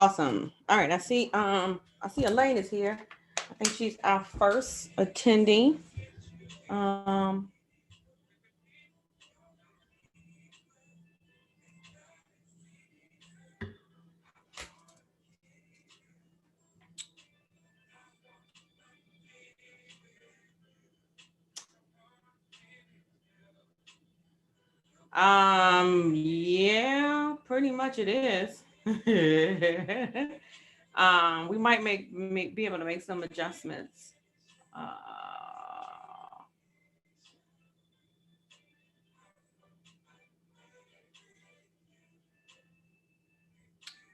Awesome. All right. I see Elaine is here. I think she's our first attendee. Um yeah, pretty much it is. We might be able to make some adjustments.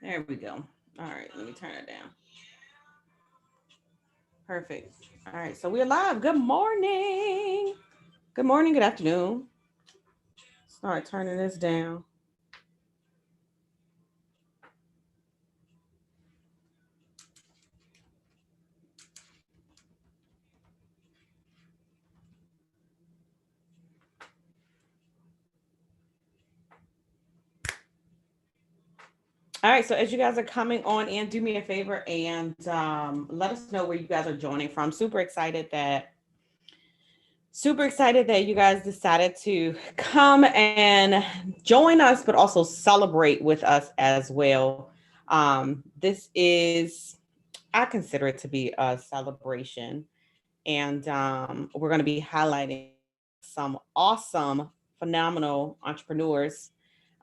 There we go. All right, let me turn it down. Perfect. All right, so we're live. Good morning. Good morning, good afternoon. Start turning this down. All right, so as you guys are coming on in, do me a favor and let us know where you guys are joining from. Super excited that you guys decided to come and join us, but also celebrate with us as well. This is, I consider it to be a celebration, and we're going to be highlighting some awesome, phenomenal entrepreneurs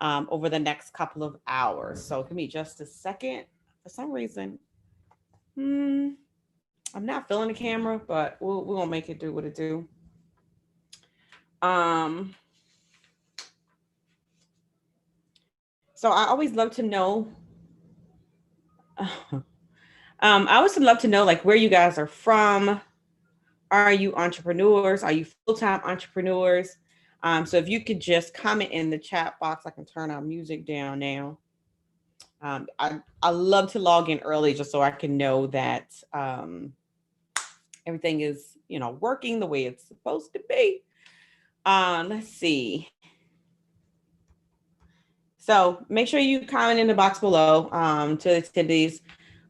over the next couple of hours. So give me just a second. For some reason, hmm, I'm not feeling the camera, but we're gonna make it do what it do. Um, so I always love to know. I always love to know like where you guys are from. Are you entrepreneurs? Are you full time entrepreneurs? So if you could just comment in the chat box, I can turn our music down now. I love to log in early just so I can know that everything is working the way it's supposed to be. Let's see. So make sure you comment in the box below to the attendees.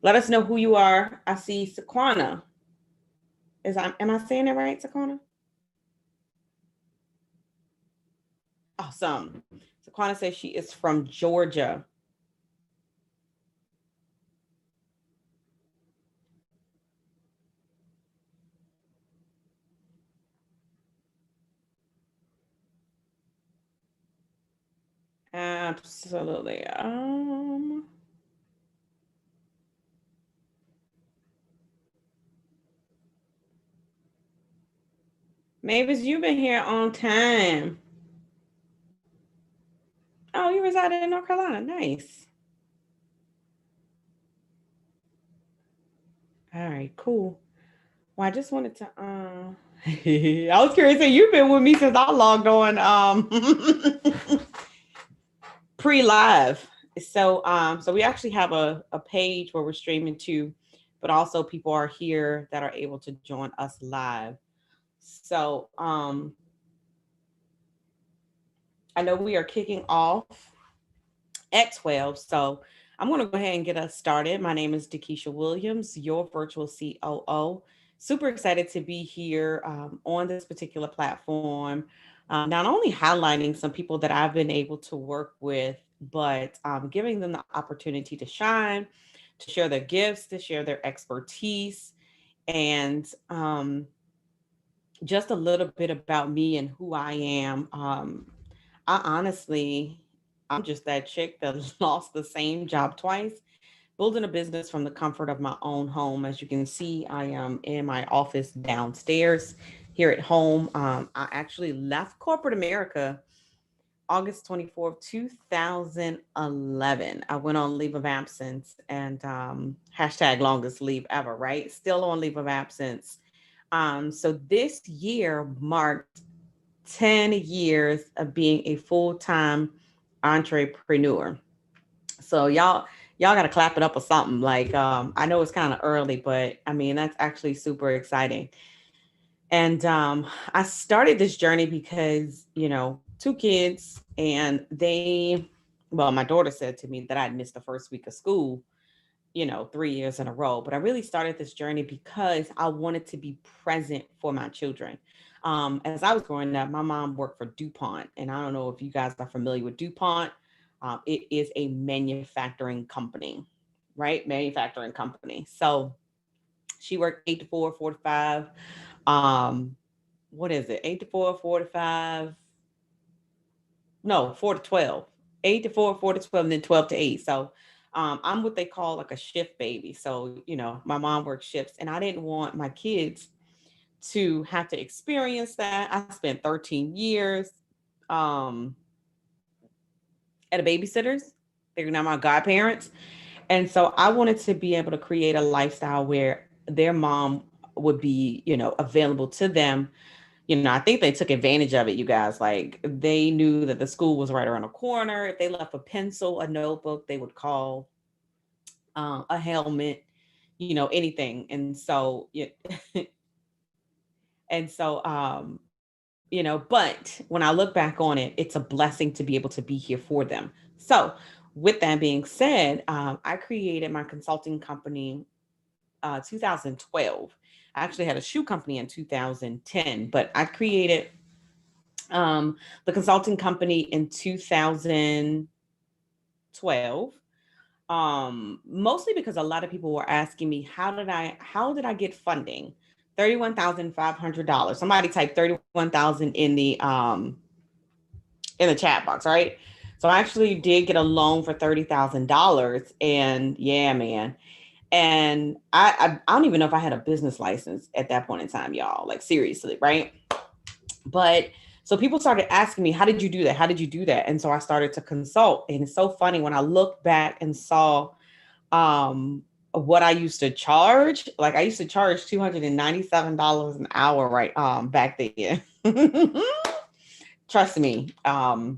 Let us know who you are. I see Saquana. Am I saying it right, Saquana? Awesome. Saquana says she is from Georgia. Absolutely. Mavis, you've been here on time. Oh, you resided in North Carolina. Nice. All right, cool. Well, I just wanted to I was curious. You've been with me since I logged on pre-live. So we actually have a page where we're streaming to, but also people are here that are able to join us live. So I know we are kicking off at 12. So I'm going to go ahead and get us started. My name is Dakisha Williams, your virtual COO. Super excited to be here on this particular platform. Not only highlighting some people that I've been able to work with, but giving them the opportunity to shine, to share their gifts, to share their expertise, and just a little bit about me and who I am. I honestly, I'm just that chick that lost the same job twice, building a business from the comfort of my own home. As you can see, I am in my office downstairs here at home. I actually left corporate America August 24th, 2011. I went on leave of absence and hashtag longest leave ever, right? Still on leave of absence. So this year marked 10 years of being a full-time entrepreneur. So y'all got to clap it up or something. Like I know it's kind of early, but I mean that's actually super exciting. And I started this journey because, two kids and my daughter said to me that I'd missed the first week of school. 3 years in a row, but I really started this journey because I wanted to be present for my children. As I was growing up, my mom worked for DuPont, and I don't know if you guys are familiar with DuPont. It is a manufacturing company, right? Manufacturing company. So she worked 8 to 4, 4 to 5. What is it? 8 to 4, 4 to 5. No, 4 to 12. 8 to 4, 4 to 12, and then 12 to 8. So I'm what they call like a shift baby. So, my mom worked shifts, and I didn't want my kids to have to experience that. I spent 13 years um, at a babysitter's. They're now my godparents. And so I wanted to be able to create a lifestyle where their mom would be, available to them. I think they took advantage of it, you guys. Like, they knew that the school was right around the corner. If they left a pencil, a notebook, they would call, a helmet, anything. And so, yeah, and so, but when I look back on it, it's a blessing to be able to be here for them. So, with that being said, I created my consulting company 2012. I actually had a shoe company in 2010, but I created the consulting company in 2012. Mostly because a lot of people were asking me, how did I get funding? $31,500. Somebody typed 31,000 in the chat box, right? So I actually did get a loan for $30,000, and yeah, man. And I don't even know if I had a business license at that point in time, y'all. Like, seriously, right? But so people started asking me, how did you do that? How did you do that? And so I started to consult. And it's so funny when I look back and saw what I used to charge. Like, I used to charge $297 an hour, right? Back then. Trust me. And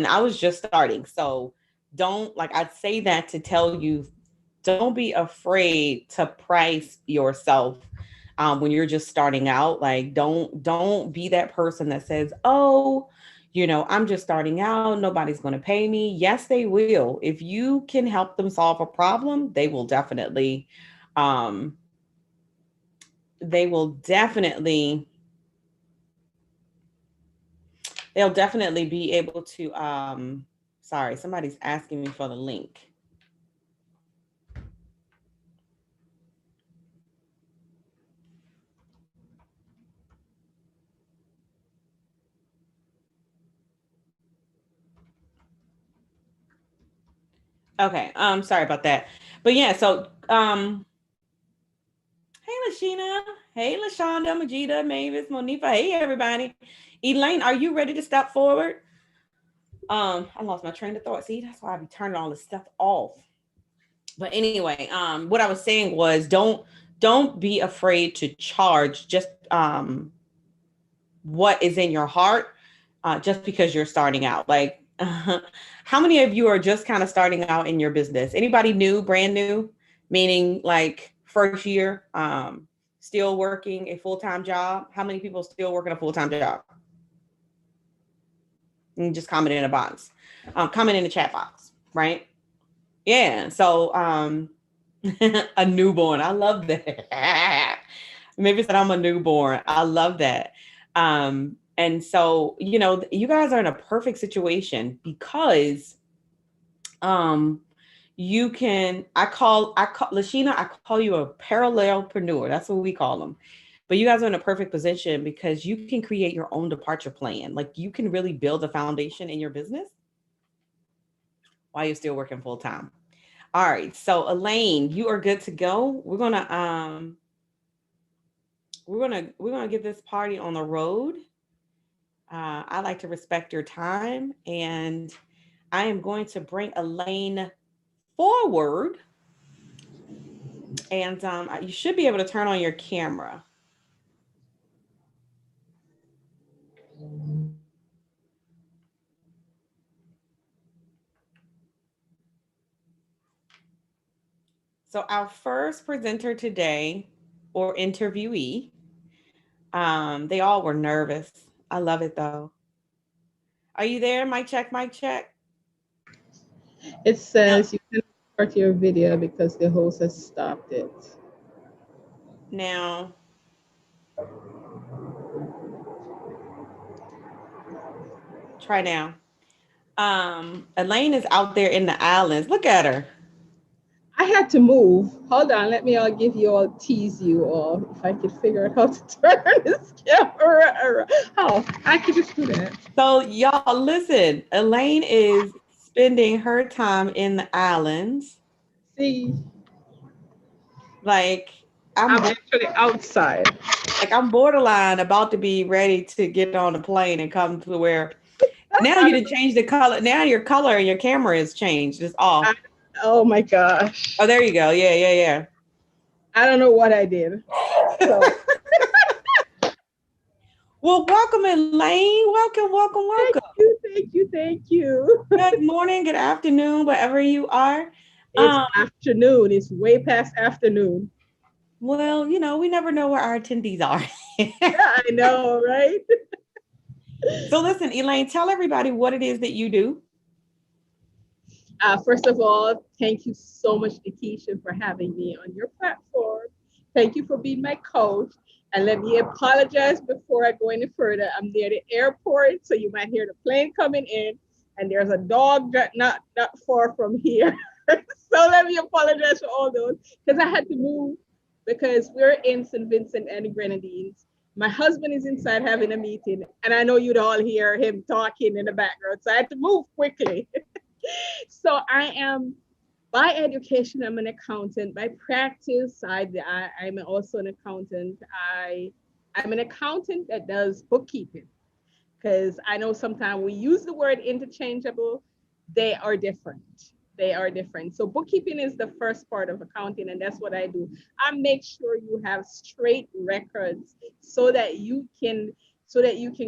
I was just starting. So don't, like, I'd say that to tell you, don't be afraid to price yourself when you're just starting out. Like, don't be that person that says, oh, I'm just starting out, nobody's going to pay me. Yes, they will. If you can help them solve a problem, um they will definitely they'll definitely be able to sorry, somebody's asking me for the link. Okay, sorry about that. But yeah, so hey Lashina, hey Lashonda, Majida, Mavis, Monifa, hey everybody. Elaine, are you ready to step forward? I lost my train of thought. See, that's why I be turning all this stuff off. But anyway, what I was saying was, don't be afraid to charge just what is in your heart, just because you're starting out. Like, how many of you are just kind of starting out in your business? Anybody new, brand new, meaning like first year, still working a full-time job? How many people still working a full-time job? And just comment in a box, comment in the chat box, right? Yeah. So, a newborn. I love that. Maybe said I'm a newborn. I love that. And so, you guys are in a perfect situation because um I call Lashina, I call you a parallelpreneur. That's what we call them. But you guys are in a perfect position because you can create your own departure plan. Like, you can really build a foundation in your business while you're still working full time. All right. So Elaine, you are good to go. We're gonna get this party on the road. I like to respect your time, and I am going to bring Elaine forward, and you should be able to turn on your camera. So our first presenter today, or interviewee, they all were nervous. I love it though. Are you there? Mic check, mic check. It No. says you can Start your video because the host has stopped it. Now, try now. Elaine is out there in the islands. Look at her. I had to move. Hold on, let me all give you all tease you all. If I could figure out how to turn this camera around. Oh, I could just do that. So y'all listen, Elaine is spending her time in the islands. See, Like I'm I'm actually outside. I'm borderline about to be ready to get on a plane and come to where now you did change the color. Now your color and your camera is changed. It's off. Oh my gosh. Oh, there you go. Yeah, yeah, I don't know what I did. yeah. So Well, welcome, Elaine. Welcome, welcome, welcome. thank you, thank you, thank you. Good morning, good afternoon, wherever you are. It's afternoon. It's way past afternoon. Well, we never know where our attendees are. I know, right? So listen, Elaine, tell everybody what it is that you do. First of all, thank you so much, Nikisha, for having me on your platform. Thank you for being my coach. And let me apologize before I go any further. I'm near the airport, so you might hear the plane coming in, and there's a dog not far from here. So let me apologize for all those because I had to move because we're in St. Vincent and the Grenadines. My husband is inside having a meeting, and I know you'd all hear him talking in the background, so I had to move quickly. So I am by education, I'm an accountant. By practice, I'm also an accountant. I'm an accountant that does bookkeeping because I know sometimes we use the word interchangeable. They are different. They are different. So bookkeeping is the first part of accounting, and that's what I do. I make sure you have straight records so that you can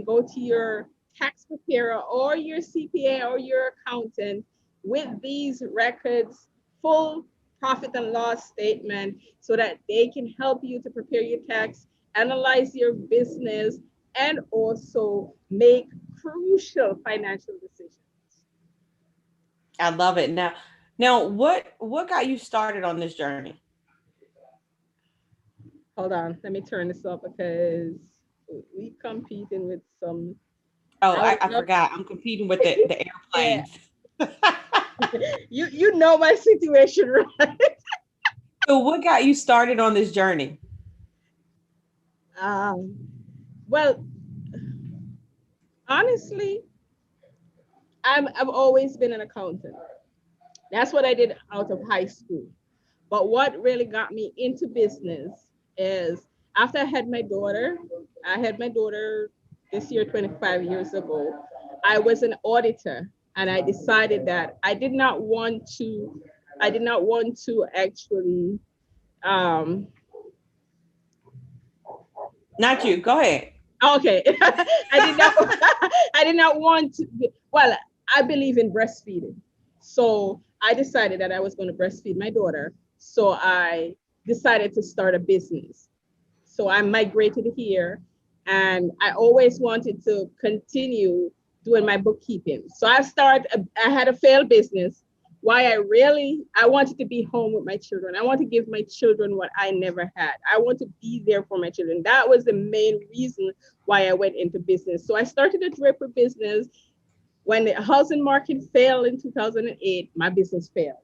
go to your tax preparer or your CPA or your accountant with these records, full profit and loss statement, so that they can help you to prepare your tax, analyze your business, and also make crucial financial decisions. I love it. Now, what got you started on this journey? Hold on, let me turn this up because we competing with some. Oh, I would I love, forgot. I'm competing with the yeah. airplanes. You know my situation, right? So, what got you started on this journey? Um, well, honestly, I've always been an accountant. That's what I did out of high school. But what really got me into business is after I had my daughter this year, 25 years ago. I was an auditor, and I decided that I did not want to actually, um, Not you. Go ahead. okay, I did not, I did not want to, well, I believe in breastfeeding. So I decided that I was going to breastfeed my daughter. So I decided to start a business. So I migrated here, and I always wanted to continue doing my bookkeeping. So I had a failed business. I wanted to be home with my children. I want to give my children what I never had. I want to be there for my children. That was the main reason why I went into business. So I started a draper business. When the housing market failed in 2008, my business failed.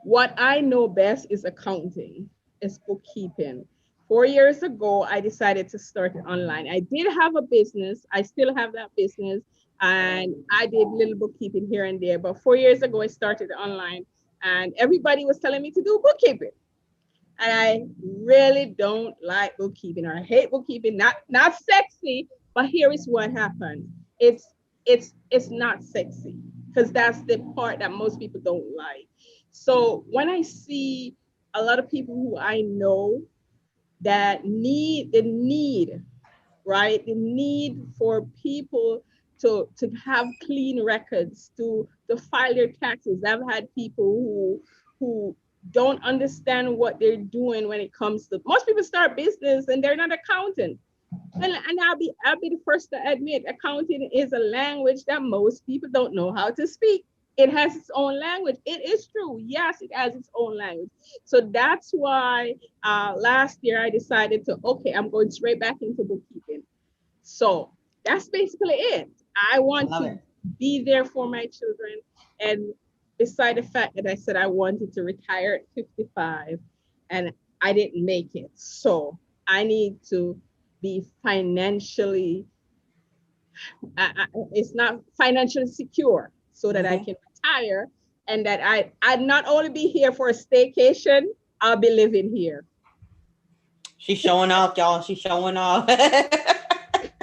What I know best is accounting, is bookkeeping. 4 years ago, I decided to start online. I did have a business. I still have that business, and I did little bookkeeping here and there. But 4 years ago, I started online, and everybody was telling me to do bookkeeping. And I really don't like bookkeeping, or I hate bookkeeping. Not sexy, but here is what happened. It's not sexy because that's the part that most people don't like. So when I see a lot of people who I know that need, right? The need for people to have clean records, to file their taxes. I've had people who don't understand what they're doing when it comes to, most people start business and they're not accountant. And I'll be the first to admit accounting is a language that most people don't know how to speak. It has its own language. It is true. Yes, it has its own language. So that's why last year I decided to, okay, I'm going straight back into bookkeeping. So that's basically it. I I want love to it. be there for my children. And beside the fact that I said I wanted to retire at 55 and I didn't make it. So I need to be financially, it's not financially secure so that I Mhm. can retire and that I'd not only be here for a staycation, I'll be living here. She's showing off, y'all. She's showing off. I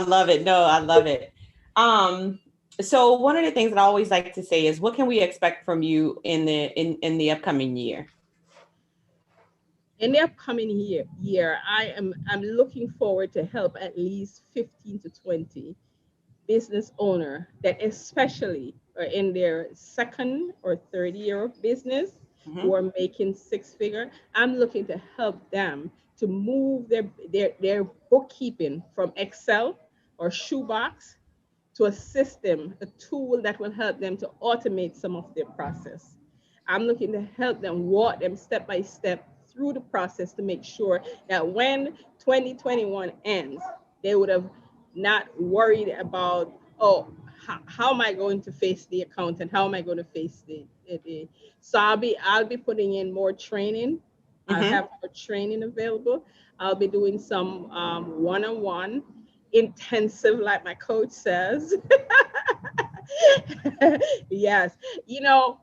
love it. No, I love it. Um, so one of the things that I always like to say is, what can we expect from you in the upcoming year? In the upcoming year, I'm looking forward to help at least 15 to 20 business owner that especially are in their second or third year of business Hmm. who are making six figure. I'm looking to help them to move their bookkeeping from Excel or shoebox to a system, a tool that will help them to automate some of their process. I'm looking to help them walk them step by step through the process to make sure that when 2021 ends, they would have not worried about, oh, how am I going to face the accountant? How am I going to face the so I'll be putting in more training. I'll Hmm. have more training available. I'll be doing some one-on-one intensive, like my coach says. Yes.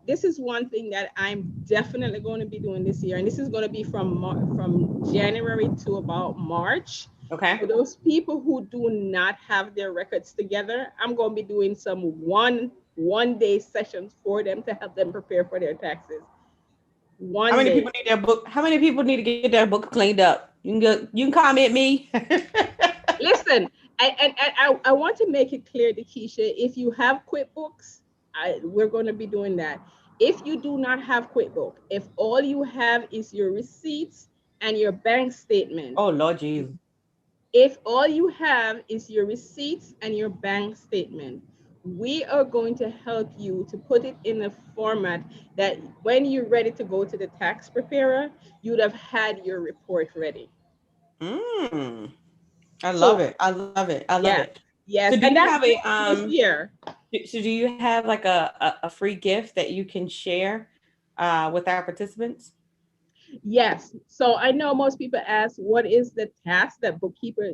This is one thing that I'm definitely going to be doing this year, and this is going to be from January to about March. Okay. For those people who do not have their records together, I'm going to be doing some one day sessions for them to help them prepare for their taxes. How One many day. people need their book? How many people need to get their book cleaned up? You can go. You can comment me. Listen, I want to make it clear to Keisha, if you have QuickBooks, we're going to be doing that. If you do not have QuickBooks, if all you have is your receipts and your bank statement, Oh Lord Jesus. if all you have is your receipts and your bank statement, we are going to help you to put it in a format that when you're ready to go to the tax preparer, you'd have had your report ready. Mm, I love So, it. I love it. I love yeah, it. So yes, do and you that's have a this year. so do you have like a free gift that you can share with our participants? Yes. So I know most people ask, what is the task that bookkeeper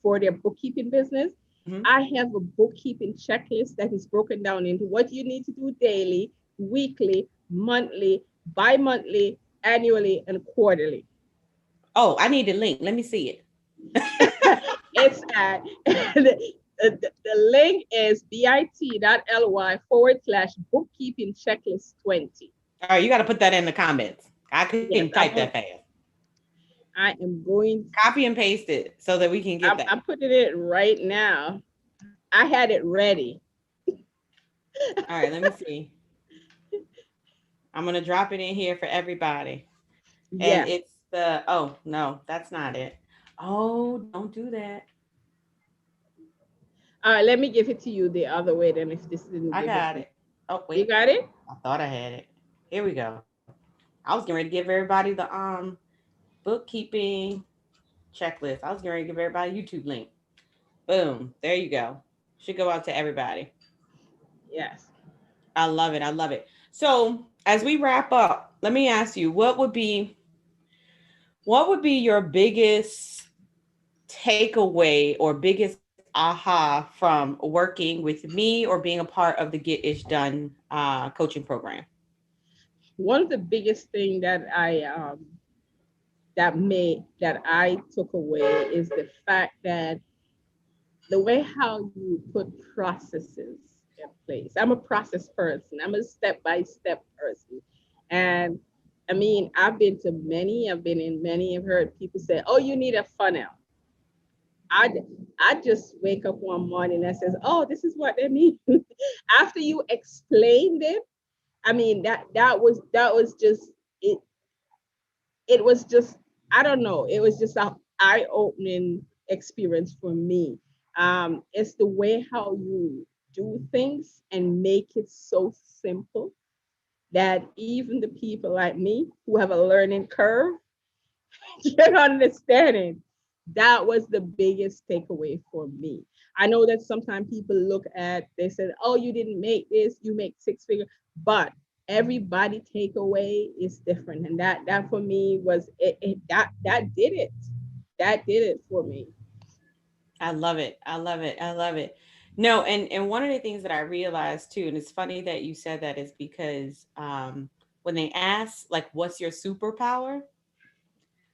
for their bookkeeping business? Hmm. I have a bookkeeping checklist that is broken down into what you need to do daily, weekly, monthly, bi-monthly, annually, and quarterly. Oh, I need a link. Let me see it. It's at the link is bit.ly /bookkeeping checklist 20. All right, you got to put that in the comments. I Yes, couldn't type that fast. I am going, Copy and paste it so that we can get that. I'm putting it right now. I had it ready. All right, let me see. I'm gonna drop it in here for everybody. And Yeah. it's the, oh no, that's not it. Oh, don't do that. All right, let me give it to you the other way then if this didn't I give it got to you. it. Oh You wait, got it? I thought I had it. Here we go. I was getting ready to give everybody the bookkeeping checklist. I was getting ready to give everybody a YouTube link. Boom. There you go. Should go out to everybody. Yes. I love it. I love it. So as we wrap up, let me ask you, what would be your biggest takeaway or biggest aha from working with me or being a part of the Get Ish Done coaching program? One of the biggest thing that I took away is the fact that the way how you put processes in place. I'm a process person. I'm a step-by-step person. And I mean, I've been in many, I've heard people say, oh, you need a funnel. I I just wake up one morning and says, "Oh, this is what they mean." After you explained it, I mean that was just it. It was just, I don't know. It was just a eye-opening experience for me. It's the way how you do things and make it so simple that even the people like me who have a learning curve can understand it. That was the biggest takeaway for me. I know that sometimes people look at, they said, oh, you didn't make this, you make six figure, but everybody takeaway is different. And that for me was that did it. That did it for me. I love it. I love it. I love it. No, and one of the things that I realized too, and it's funny that you said that, is because when they ask like, "What's your superpower?"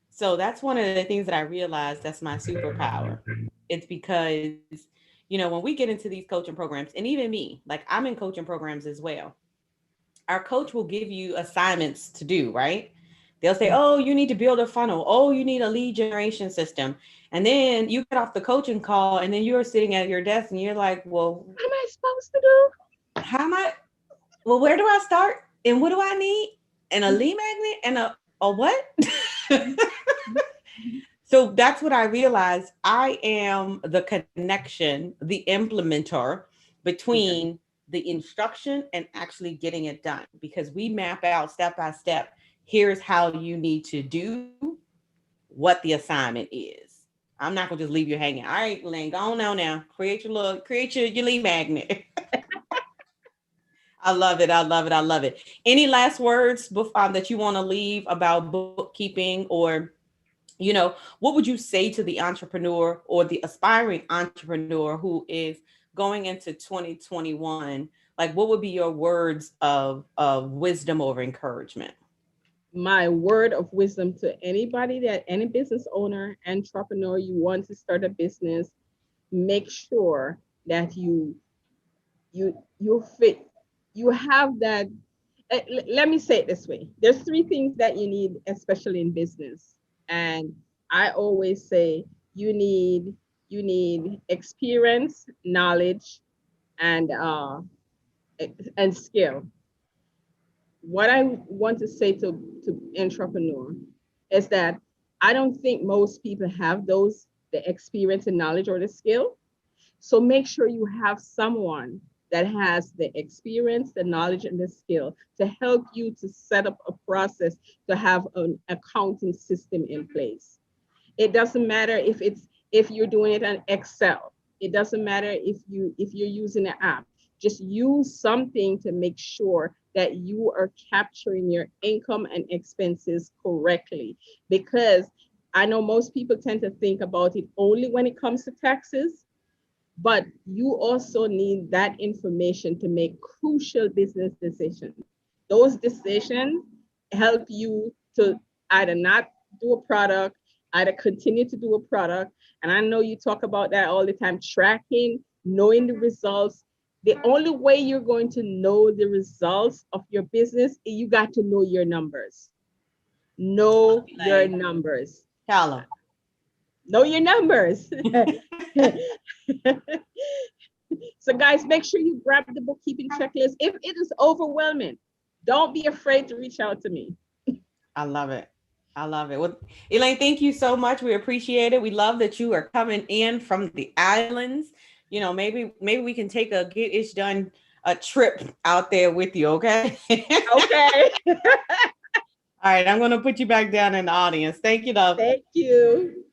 So that's one of the things that I realized that's my superpower. It's because when we get into these coaching programs, and even me, like I'm in coaching programs as well. Our coach will give you assignments to do, right? They'll say, oh, you need to build a funnel. Oh, you need a lead generation system. And then you get off the coaching call and then you're sitting at your desk and you're like, well, What am I supposed to do? how am I? Well, where do I start? And what do I need? And a lead magnet and a what? So that's what I realized. I am the connection, the implementer between the instruction and actually getting it done, because we map out step by step. Here's how you need to do what the assignment is. I'm not gonna just leave you hanging. All right, Lane, go on now. Create your lead magnet. I love it. I love it. I love it. Any last words that you want to leave about bookkeeping, or what would you say to the entrepreneur or the aspiring entrepreneur who is going into 2021? Like, what would be your words of wisdom or encouragement? My word of wisdom to anybody, that any business owner, entrepreneur, you want to start a business, make sure that you fit, you have that. Let me say it this way. There's three things that you need, especially in business. And I always say you need experience, knowledge, and skill. What I want to say to entrepreneur is that I don't think most people have the experience and knowledge or the skill. So make sure you have someone that has the experience, the knowledge, and the skill to help you to set up a process to have an accounting system in place. It doesn't matter if you're doing it on Excel. It doesn't matter if you're using an app. Just use something to make sure that you are capturing your income and expenses correctly. Because I know most people tend to think about it only when it comes to taxes, but you also need that information to make crucial business decisions. Those decisions help you to either not do a product, either continue to do a product. And I know you talk about that all the time, tracking, knowing the results. The only way you're going to know the results of your business, you got to know your numbers. Know your numbers. Tell them. Know your numbers. So guys, make sure you grab the bookkeeping checklist. If it is overwhelming, don't be afraid to reach out to me. I love it. I love it. Well, Elaine, thank you so much. We appreciate it. We love that you are coming in from the islands. Maybe we can take a Get Ish Done a trip out there with you, okay? Okay. All right, I'm going to put you back down in the audience. Thank you, love. Thank you.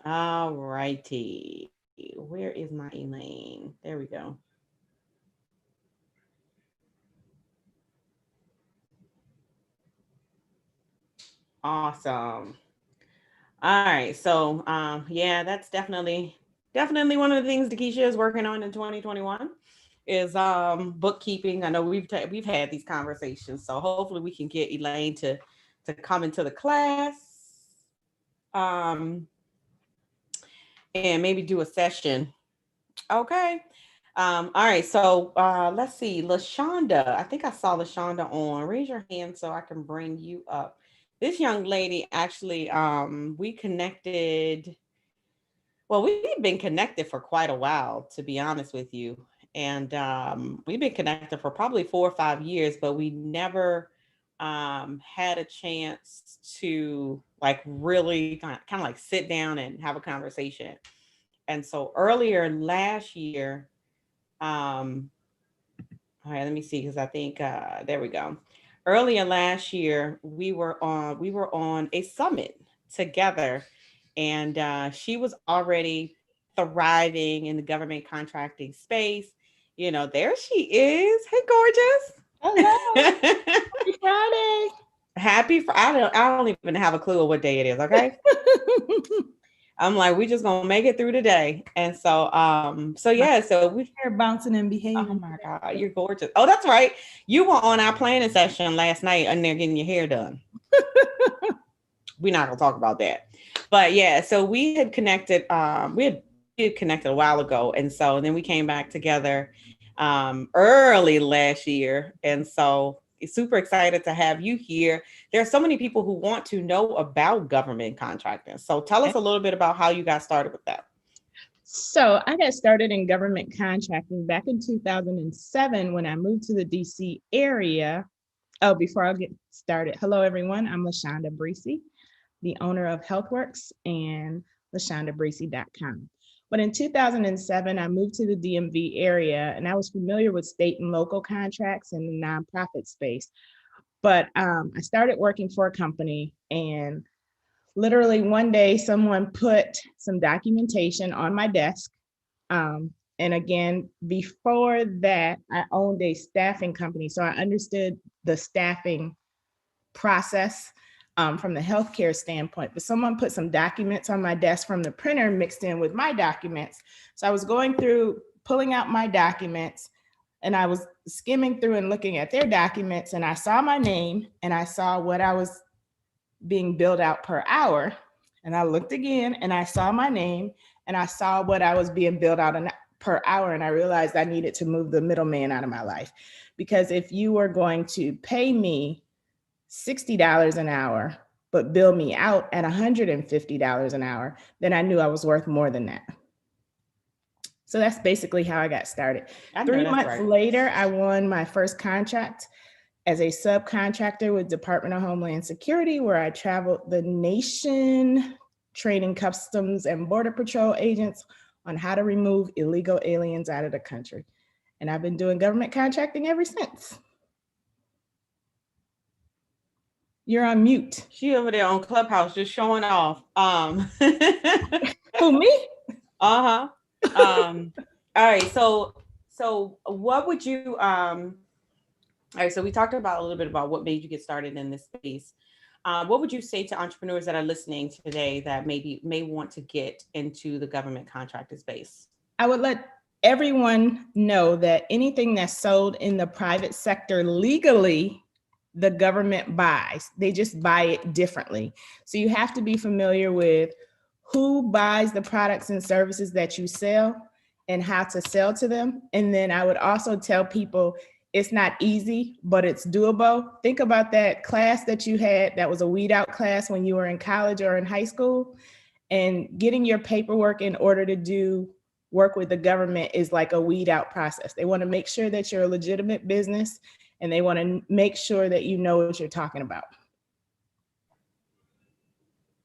All righty. Where is my Elaine? There we go. Awesome. All right. So yeah, that's definitely one of the things Takesha is working on in 2021 is bookkeeping. I know we've had these conversations, so hopefully we can get Elaine to come into the class. Um and maybe do a session. Okay. All right, so let's see. LaShonda, I think I saw LaShonda on. Raise your hand so I can bring you up. This young lady actually, we connected. Well, we've been connected for quite a while, to be honest with you. And we've been connected for probably 4 or 5 years, but we never had a chance to like really kind of like sit down and have a conversation. And so earlier last year, All right, let me see, because I think there we go. Earlier last year, we were on a summit together, and she was already thriving in the government contracting space. There she is. Hey, Hello, gorgeous. happy Friday. I don't even have a clue of what day it is. Okay. I'm like, we just gonna make it through today. And so My yeah, so we hair bouncing and oh behaving my God, today. you're gorgeous. Oh, that's right. You were on our planning session last night and they're getting your hair done. We're not gonna talk about that. But yeah, so we had connected a while ago. And so then we came back together early last year. And so super excited to have you here. There are so many people who want to know about government contracting. So tell us a little bit about how you got started with that. So I got started in government contracting back in 2007 when I moved to the DC area. Oh, before I get started, hello everyone. I'm LaShonda Breesy, the owner of HealthWorks and LaShondaBreesy.com. But in 2007, I moved to the DMV area and I was familiar with state and local contracts in the nonprofit space. But I started working for a company, and literally one day someone put some documentation on my desk. And again, before that, I owned a staffing company. So I understood the staffing process from the healthcare standpoint. But someone put some documents on my desk from the printer mixed in with my documents. So I was going through, pulling out my documents, and I was skimming through and looking at their documents, and I saw my name and I saw what I was being billed out per hour. And I looked again and I saw my name and I saw what I was being billed out per hour. And I realized I needed to move the middleman out of my life. Because if you were going to pay me $60 an hour, but bill me out at $150 an hour, then I knew I was worth more than that. So that's basically how I got started. 3 months later, I won my first contract as a subcontractor with Department of Homeland Security, where I traveled the nation training Customs and Border Patrol agents on how to remove illegal aliens out of the country. And I've been doing government contracting ever since. You're on mute. She over there on Clubhouse just showing off. Who, me? Uh-huh. All right. So what would you all right, so we talked about a little bit about what made you get started in this space. What would you say to entrepreneurs that are listening today that may want to get into the government contractor space? I would let everyone know that anything that's sold in the private sector legally, the government buys. They just buy it differently. So you have to be familiar with who buys the products and services that you sell and how to sell to them. And then I would also tell people, it's not easy, but it's doable. Think about that class that you had that was a weed out class when you were in college or in high school, and getting your paperwork in order to do work with the government is like a weed out process. They want to make sure that you're a legitimate business, and they want to make sure that you know what you're talking about.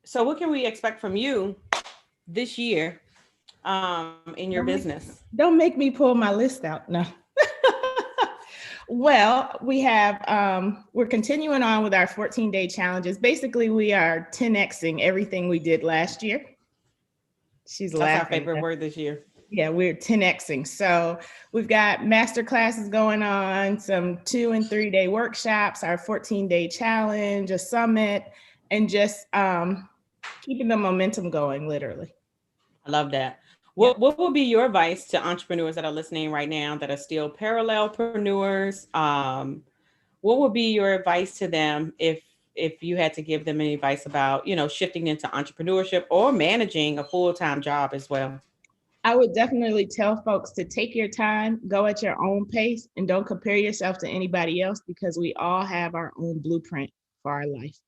So what can we expect from you this year in your business? Don't make me pull my list out. No. Well, we have, we're continuing on with our 14-day challenges. Basically, we are 10Xing everything we did last year. She's laughing. That's our favorite word this year. Yeah, we're 10Xing. So we've got master classes going on, some 2 and 3 day workshops, our 14-day challenge, a summit, and just keeping the momentum going, literally. I love that. What would be your advice to entrepreneurs that are listening right now that are still parallelpreneurs? What would be your advice to them if you had to give them any advice about, shifting into entrepreneurship or managing a full-time job as well? I would definitely tell folks to take your time, go at your own pace, and don't compare yourself to anybody else, because we all have our own blueprint for our life.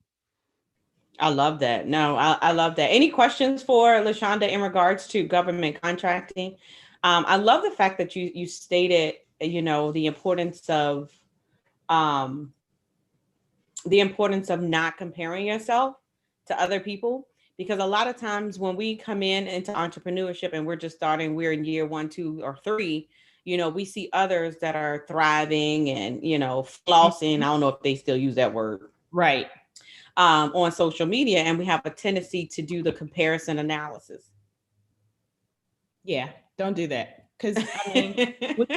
I love that. No, I love that. Any questions for LaShonda in regards to government contracting? I love the fact that you stated, the importance of not comparing yourself to other people, because a lot of times when we come into entrepreneurship and we're just starting, we're in year 1, 2, or 3, we see others that are thriving and, flossing. I don't know if they still use that word. Right. On social media, and we have a tendency to do the comparison analysis. Yeah, don't do that. Because I mean, what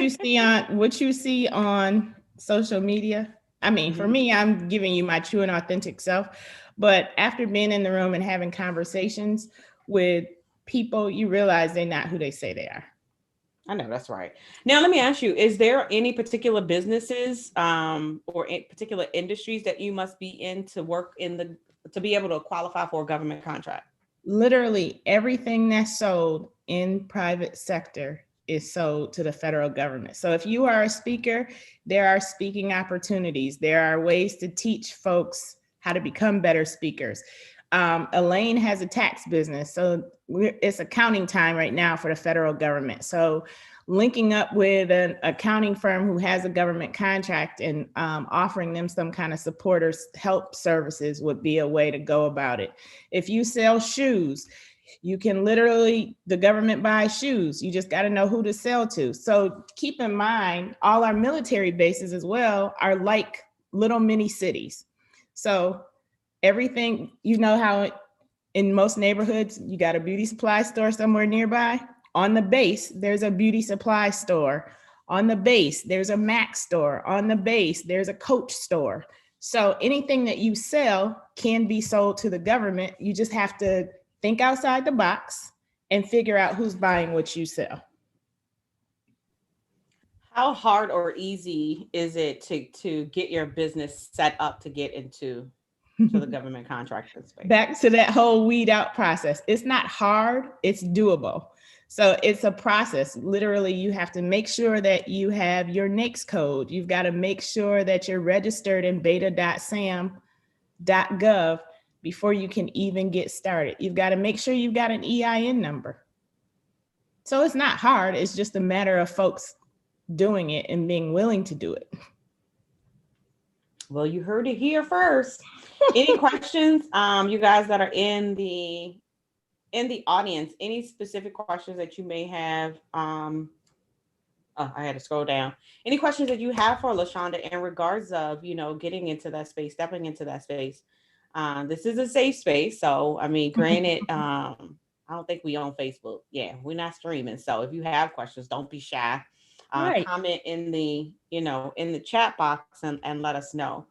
you see on social media, I mean, for me, I'm giving you my true and authentic self. But after being in the room and having conversations with people, you realize they're not who they say they are. I know, that's right. Now, let me ask you, is there any particular businesses or particular industries that you must be in to work to be able to qualify for a government contract? Literally everything that's sold in private sector is sold to the federal government. So if you are a speaker, there are speaking opportunities. There are ways to teach folks how to become better speakers. Elaine has a tax business, so it's accounting time right now for the federal government. So linking up with an accounting firm who has a government contract and offering them some kind of support or help services would be a way to go about it. If you sell shoes, you can the government buys shoes. You just got to know who to sell to. So keep in mind, all our military bases as well are like little mini cities. So everything, how in most neighborhoods, you got a beauty supply store somewhere nearby. On the base, there's a beauty supply store. On the base, there's a Mac store. On the base, there's a Coach store. So anything that you sell can be sold to the government. You just have to think outside the box and figure out who's buying what you sell. How hard or easy is it to get your business set up to get into the government contracting space? Back to that whole weed out process. It's not hard, it's doable. So it's a process. Literally, you have to make sure that you have your NAICS code. You've got to make sure that you're registered in beta.sam.gov before you can even get started. You've got to make sure you've got an EIN number. So it's not hard. It's just a matter of folks doing it and being willing to do it. Well, you heard it here first. Any questions, you guys that are in the audience, any specific questions that you may have? I had to scroll down. Any questions that you have for LaShonda in regards of, getting into that space, stepping into that space? This is a safe space. So, I mean, granted, I don't think we own Facebook. Yeah, we're not streaming. So if you have questions, don't be shy. Right. Comment in the chat box and let us know.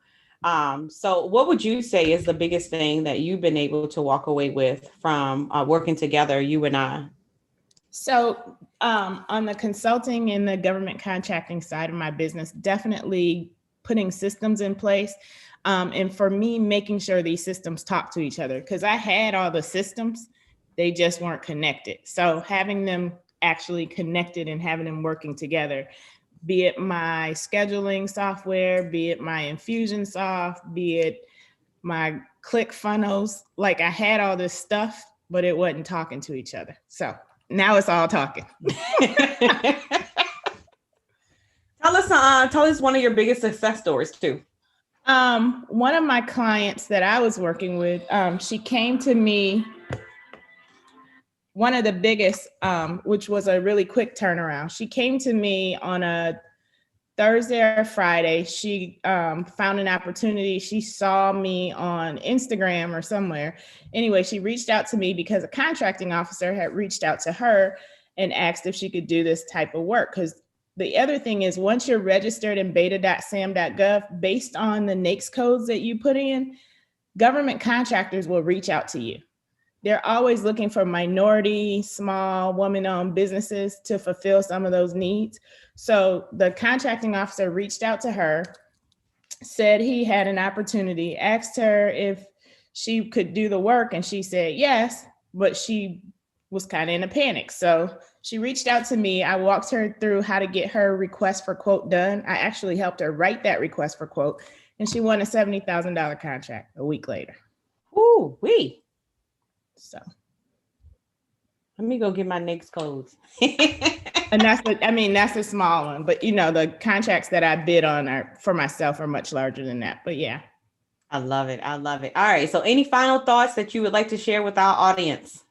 So what would you say is the biggest thing that you've been able to walk away with from working together, you and I? So on the consulting and the government contracting side of my business, definitely putting systems in place. And for me, making sure these systems talk to each other, because I had all the systems, they just weren't connected. So having them actually connected and having them working together, be it my scheduling software, be it my Infusionsoft, be it my ClickFunnels, like I had all this stuff, but it wasn't talking to each other. So now it's all talking. Tell us one of your biggest success stories too. One of my clients that I was working with, she came to me, one of the biggest, which was a really quick turnaround. She came to me on a Thursday or Friday. She found an opportunity. She saw me on Instagram or somewhere. Anyway, she reached out to me because a contracting officer had reached out to her and asked if she could do this type of work. Because the other thing is, once you're registered in beta.sam.gov, based on the NAICS codes that you put in, government contractors will reach out to you. They're always looking for minority, small, woman-owned businesses to fulfill some of those needs. So the contracting officer reached out to her, said he had an opportunity, asked her if she could do the work, and she said yes, but she was kind of in a panic. So she reached out to me. I walked her through how to get her request for quote done. I actually helped her write that request for quote, and she won a $70,000 contract a week later. Ooh, wee. So let me go get my NAICS codes. And that's a small one, but the contracts that I bid on are for myself are much larger than that. But yeah. I love it. All right. So any final thoughts that you would like to share with our audience?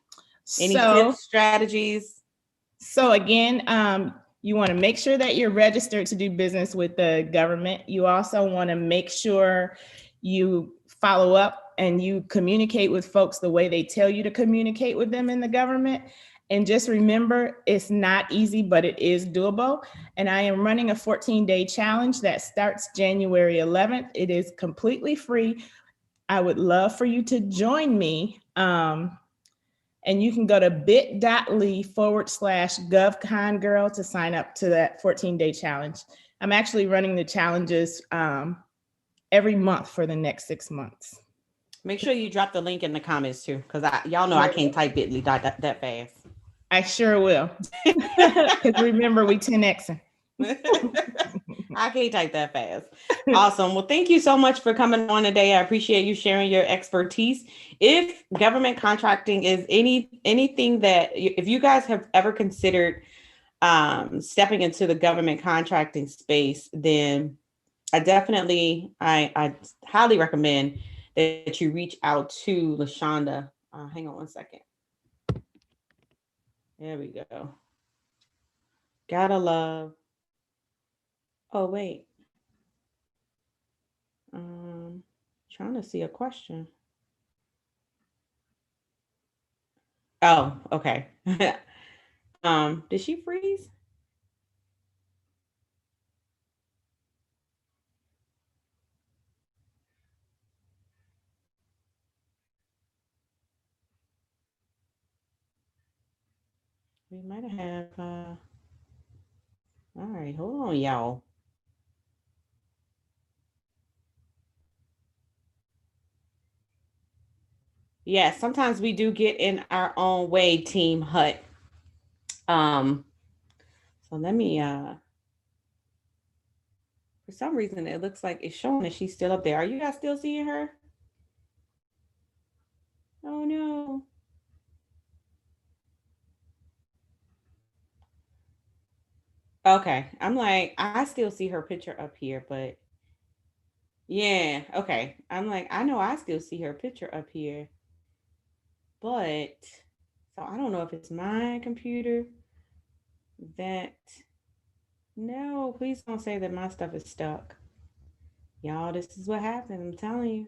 Any tips, strategies? So again, You want to make sure that you're registered to do business with the government. You also want to make sure you follow up and you communicate with folks the way they tell you to communicate with them in the government. And just remember, it's not easy, but it is doable. And I am running a 14-day challenge that starts January 11th. It is completely free. I would love for you to join me. And you can go to bit.ly/GovConGirl to sign up to that 14-day challenge. I'm actually running the challenges every month for the next 6 months. Make sure you drop the link in the comments too, because y'all know I can't type bit.ly that fast. I sure will. Because remember, we 10Xing. I can't type that fast. Awesome. Well, thank you so much for coming on today. I appreciate you sharing your expertise. If government contracting is anything that, if you guys have ever considered stepping into the government contracting space, then I highly recommend that you reach out to LaShonda. Hang on one second. There we go. Gotta love. Oh, wait. Trying to see a question. Oh, okay. Did she freeze? We might have, all right, hold on, y'all. Yeah, sometimes we do get in our own way, Team Hut. So let me, for some reason, it looks like it's showing that she's still up there. Are you guys still seeing her? Oh, no. Okay, I'm like, I still see her picture up here, but yeah, okay. I'm like, I know I still see her picture up here, but so I don't know if it's my computer that, no, please don't say that my stuff is stuck. Y'all, this is what happened, I'm telling you.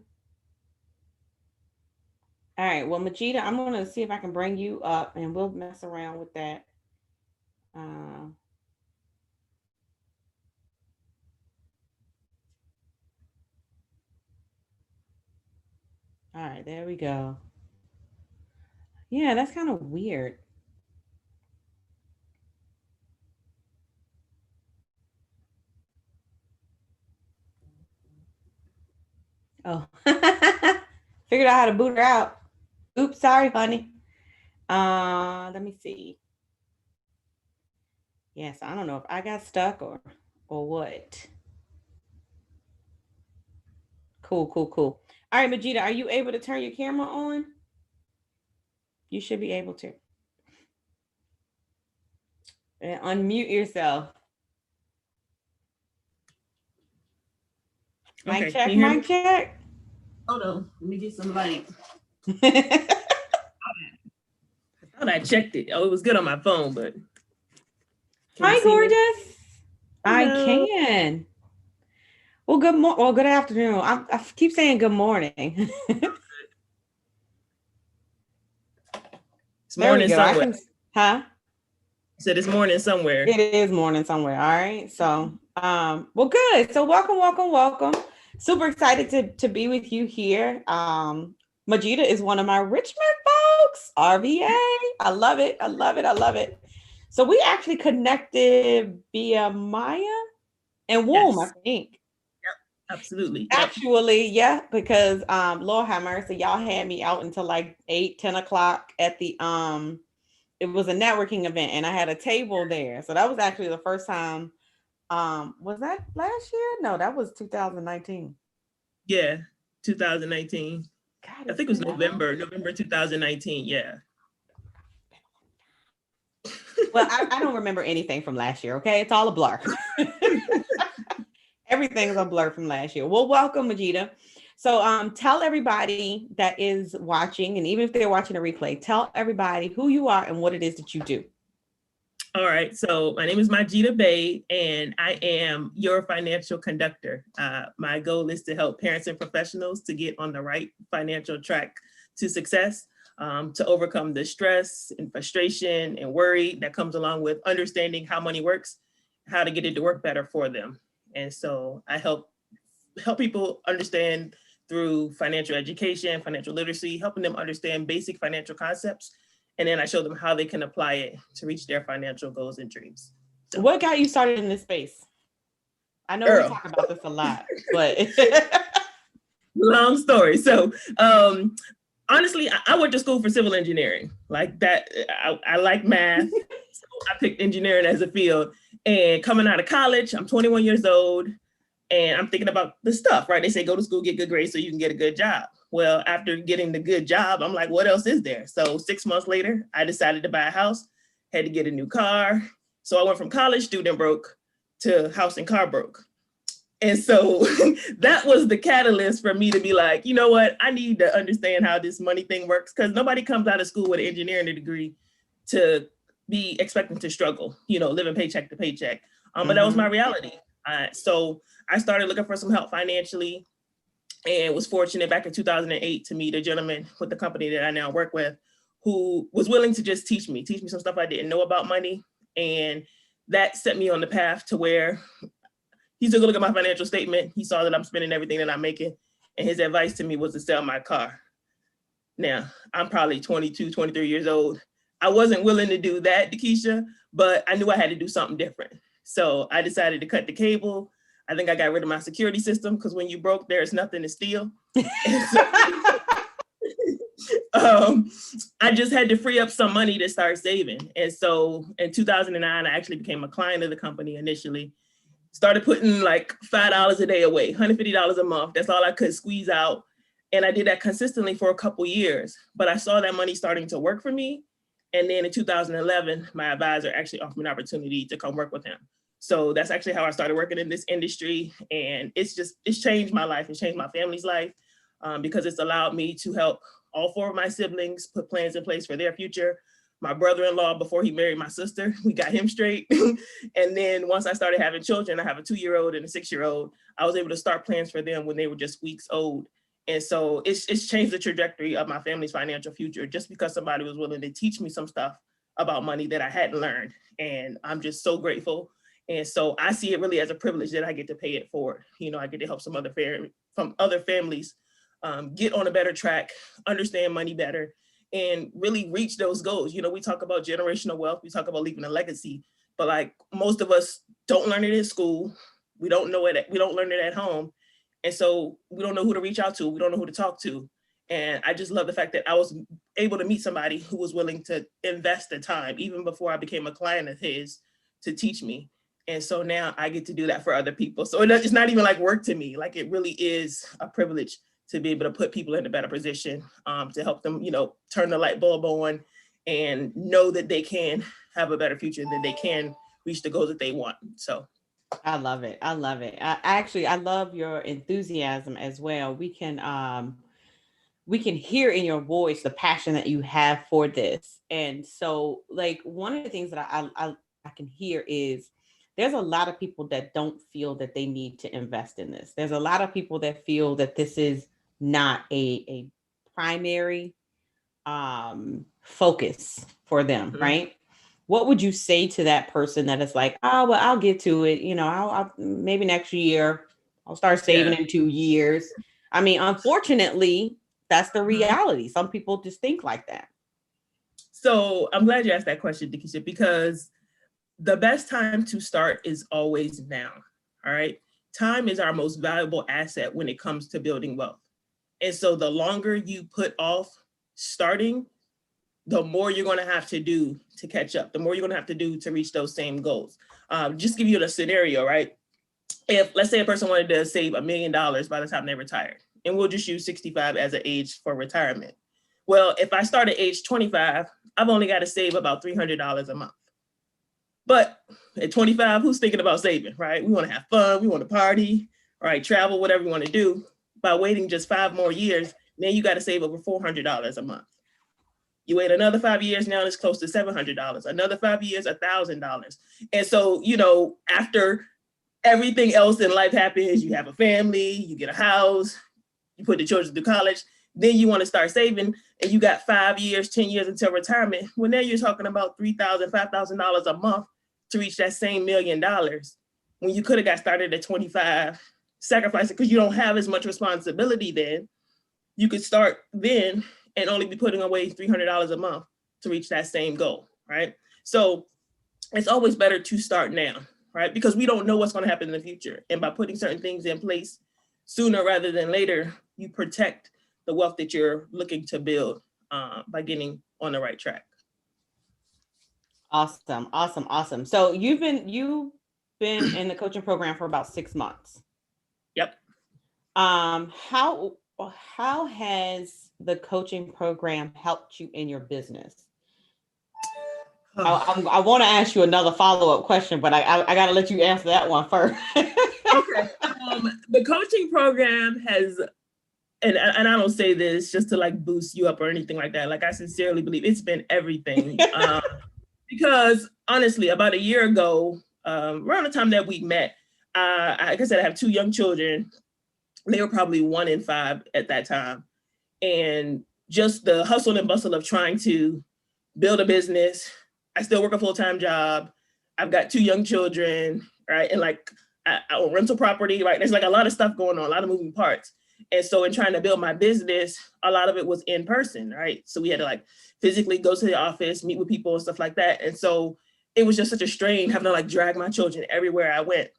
All right, well, Majida, I'm gonna see if I can bring you up and we'll mess around with that. All right, there we go. Yeah, that's kind of weird. Oh, figured out how to boot her out. Oops, sorry, honey. Let me see. Yes, I don't know if I got stuck or what. Cool. All right, Majida, are you able to turn your camera on? You should be able to. And unmute yourself. Okay, Mic check, mic check. Hold on, let me get some light. I I thought I checked it. Oh, it was good on my phone, but. Hi, gorgeous. I Hello. can. Well, good afternoon. I keep saying good morning. It's morning somewhere. Huh? I said it's morning somewhere. It is morning somewhere. All right. So, well, good. So welcome. Super excited to be with you here. Majida is one of my Richmond folks, RVA. I love it. So we actually connected via Maya and Womb, Yes. I think. Yep, absolutely. Yep. Actually, yeah, because Lord have mercy, y'all had me out until like 8-10 o'clock at the it was a networking event and I had a table there. So that was actually the first time. Was that last year? No, that was 2019. Yeah, 2019. God, I think it was November 2019. Yeah. Well, I don't remember anything from last year. Okay, it's all a blur. Everything's a blur from last year. Well, welcome, Majida. So tell everybody that is watching, and even if they're watching a replay, tell everybody who you are and what it is that you do. All right, so my name is Majida Bay, and I am your financial conductor. My goal is to help parents and professionals to get on the right financial track to success, to overcome the stress and frustration and worry that comes along with understanding how money works, how to get it to work better for them. And so I help people understand through financial education, financial literacy, helping them understand basic financial concepts. And then I show them how they can apply it to reach their financial goals and dreams. So. What got you started in this space? I know we talk about this a lot, but long story. So honestly, I went to school for civil engineering. Like that, I like math. So I picked engineering as a field. And coming out of college, I'm 21 years old. And I'm thinking about the stuff, right? They say go to school, get good grades so you can get a good job. Well, after getting the good job, I'm like, what else is there? So 6 months later, I decided to buy a house, had to get a new car. So I went from college student broke to house and car broke. And so that was the catalyst for me to be like, you know what? I need to understand how this money thing works, because nobody comes out of school with an engineering degree to be expecting to struggle, living paycheck to paycheck. But that was my reality. So I started looking for some help financially, and was fortunate back in 2008 to meet a gentleman with the company that I now work with, who was willing to just teach me some stuff I didn't know about money. And that set me on the path to where he took a look at my financial statement. He saw that I'm spending everything that I'm making. And his advice to me was to sell my car. Now, I'm probably 22, 23 years old. I wasn't willing to do that, Dakisha, but I knew I had to do something different. So I decided to cut the cable. I think I got rid of my security system, because when you broke, there's nothing to steal. I just had to free up some money to start saving. And so in 2009, I actually became a client of the company initially. Started putting like $5 a day away, $150 a month. That's all I could squeeze out. And I did that consistently for a couple years, but I saw that money starting to work for me. And then in 2011, my advisor actually offered me an opportunity to come work with him. So that's actually how I started working in this industry. And it's changed my life. It's changed my family's life, because it's allowed me to help all 4 of my siblings put plans in place for their future. My brother-in-law, before he married my sister, we got him straight. And then once I started having children, I have a 2-year-old and a 6-year-old, I was able to start plans for them when they were just weeks old. And so it's changed the trajectory of my family's financial future, just because somebody was willing to teach me some stuff about money that I hadn't learned. And I'm just so grateful. And so I see it really as a privilege that I get to pay it forward. I get to help some other families get on a better track, understand money better, and really reach those goals. We talk about generational wealth, we talk about leaving a legacy, but like most of us don't learn it in school. We don't know it, we don't learn it at home. And so we don't know who to reach out to. We don't know who to talk to. And I just love the fact that I was able to meet somebody who was willing to invest the time, even before I became a client of his, to teach me. And so now I get to do that for other people. So it's not even like work to me. Like, it really is a privilege to be able to put people in a better position, to help them, turn the light bulb on and know that they can have a better future, that they can reach the goals that they want. So I love it. I love it. I love your enthusiasm as well. We can hear in your voice the passion that you have for this. And so, like, one of the things that I can hear is there's a lot of people that don't feel that they need to invest in this. There's a lot of people that feel that this is not a primary focus for them, right? What would you say to that person that is like, oh, well, I'll get to it. I'll maybe next year, I'll start saving in 2 years. I mean, unfortunately, that's the reality. Some people just think like that. So I'm glad you asked that question, Dakisha, because the best time to start is always now. All right. Time is our most valuable asset when it comes to building wealth. And so the longer you put off starting, the more you're going to have to do to catch up, the more you're going to have to do to reach those same goals. Just give you a scenario, right? If, let's say, a person wanted to save $1 million by the time they retired, and we'll just use 65 as an age for retirement. Well, if I start at age 25, I've only got to save about $300 a month. But at 25, who's thinking about saving, right? We want to have fun, we want to party, right? Travel, whatever you want to do. By waiting just 5 more years, then you got to save over $400 a month. You wait another 5 years, now it's close to $700. Another 5 years, $1,000. And so, after everything else in life happens, you have a family, you get a house, you put the children through college, then you want to start saving, and you got 5 years, 10 years until retirement. Well, now you're talking about $3,000, $5,000 a month to reach that same $1 million, when you could have got started at 25, sacrifice it because you don't have as much responsibility then. You could start then and only be putting away $300 a month to reach that same goal, right? So it's always better to start now, right? Because we don't know what's going to happen in the future. And by putting certain things in place sooner rather than later, you protect the wealth that you're looking to build by getting on the right track. Awesome, awesome, awesome. So you've been in the coaching program for about 6 months. Yep. How has the coaching program helped you in your business? I want to ask you another follow-up question, but I got to let you answer that one first. Okay. The coaching program has, and I don't say this just to like boost you up or anything like that. Like I sincerely believe it's been everything. Because honestly, about a year ago, around the time that we met, like I said, I have 2 young children. They were probably 1 and 5 at that time. And just the hustle and bustle of trying to build a business. I still work a full-time job. I've got 2 young children, right? And like I own rental property, right? There's like a lot of stuff going on, a lot of moving parts. And so in trying to build my business, a lot of it was in person, right? So we had to like physically go to the office, meet with people and stuff like that. And so it was just such a strain having to like drag my children everywhere I went.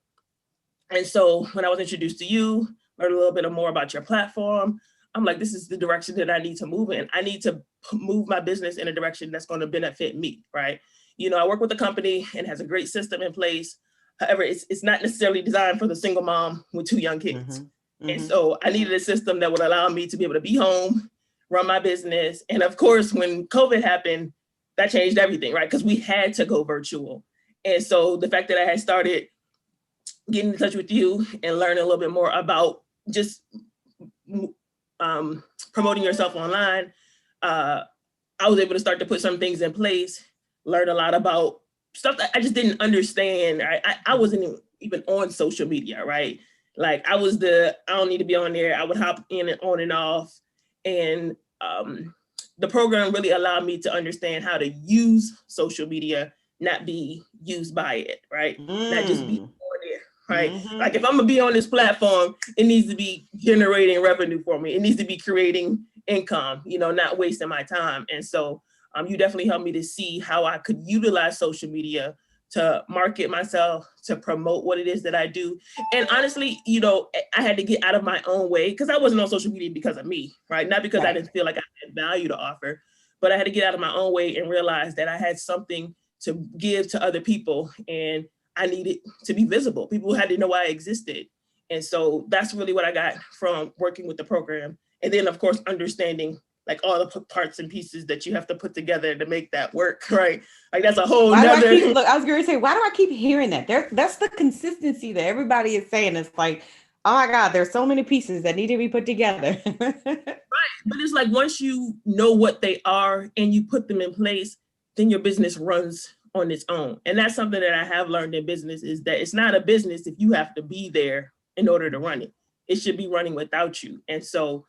And so when I was introduced to you, learned a little bit more about your platform, I'm like, this is the direction that I need to move in. I need to move my business in a direction that's going to benefit me, right? I work with a company and has a great system in place. However, it's not necessarily designed for the single mom with 2 young kids. Mm-hmm. And so I needed a system that would allow me to be able to be home, run my business. And of course, when COVID happened, that changed everything, right? Because we had to go virtual. And so the fact that I had started getting in touch with you and learning a little bit more about just promoting yourself online, I was able to start to put some things in place, learn a lot about stuff that I just didn't understand. I wasn't even on social media, right? Like I don't need to be on there. I would hop in and on and off. And the program really allowed me to understand how to use social media, not be used by it, right? Not just be on there, right? Like if I'm gonna be on this platform, it needs to be generating revenue for me. It needs to be creating income, not wasting my time. And so you definitely helped me to see how I could utilize social media to market myself, to promote what it is that I do. And honestly, I had to get out of my own way because I wasn't on social media because of me, right? Not because I didn't feel like I had value to offer, but I had to get out of my own way and realize that I had something to give to other people and I needed to be visible. People had to know I existed. And so that's really what I got from working with the program. And then of course, understanding like all the parts and pieces that you have to put together to make that work, right? Like that's a whole nother. I was going to say, why do I keep hearing that? That's the consistency that everybody is saying. It's like, oh my God, there's so many pieces that need to be put together. Right, but it's like once you know what they are and you put them in place, then your business runs on its own. And that's something that I have learned in business is that it's not a business if you have to be there in order to run it. It should be running without you. And so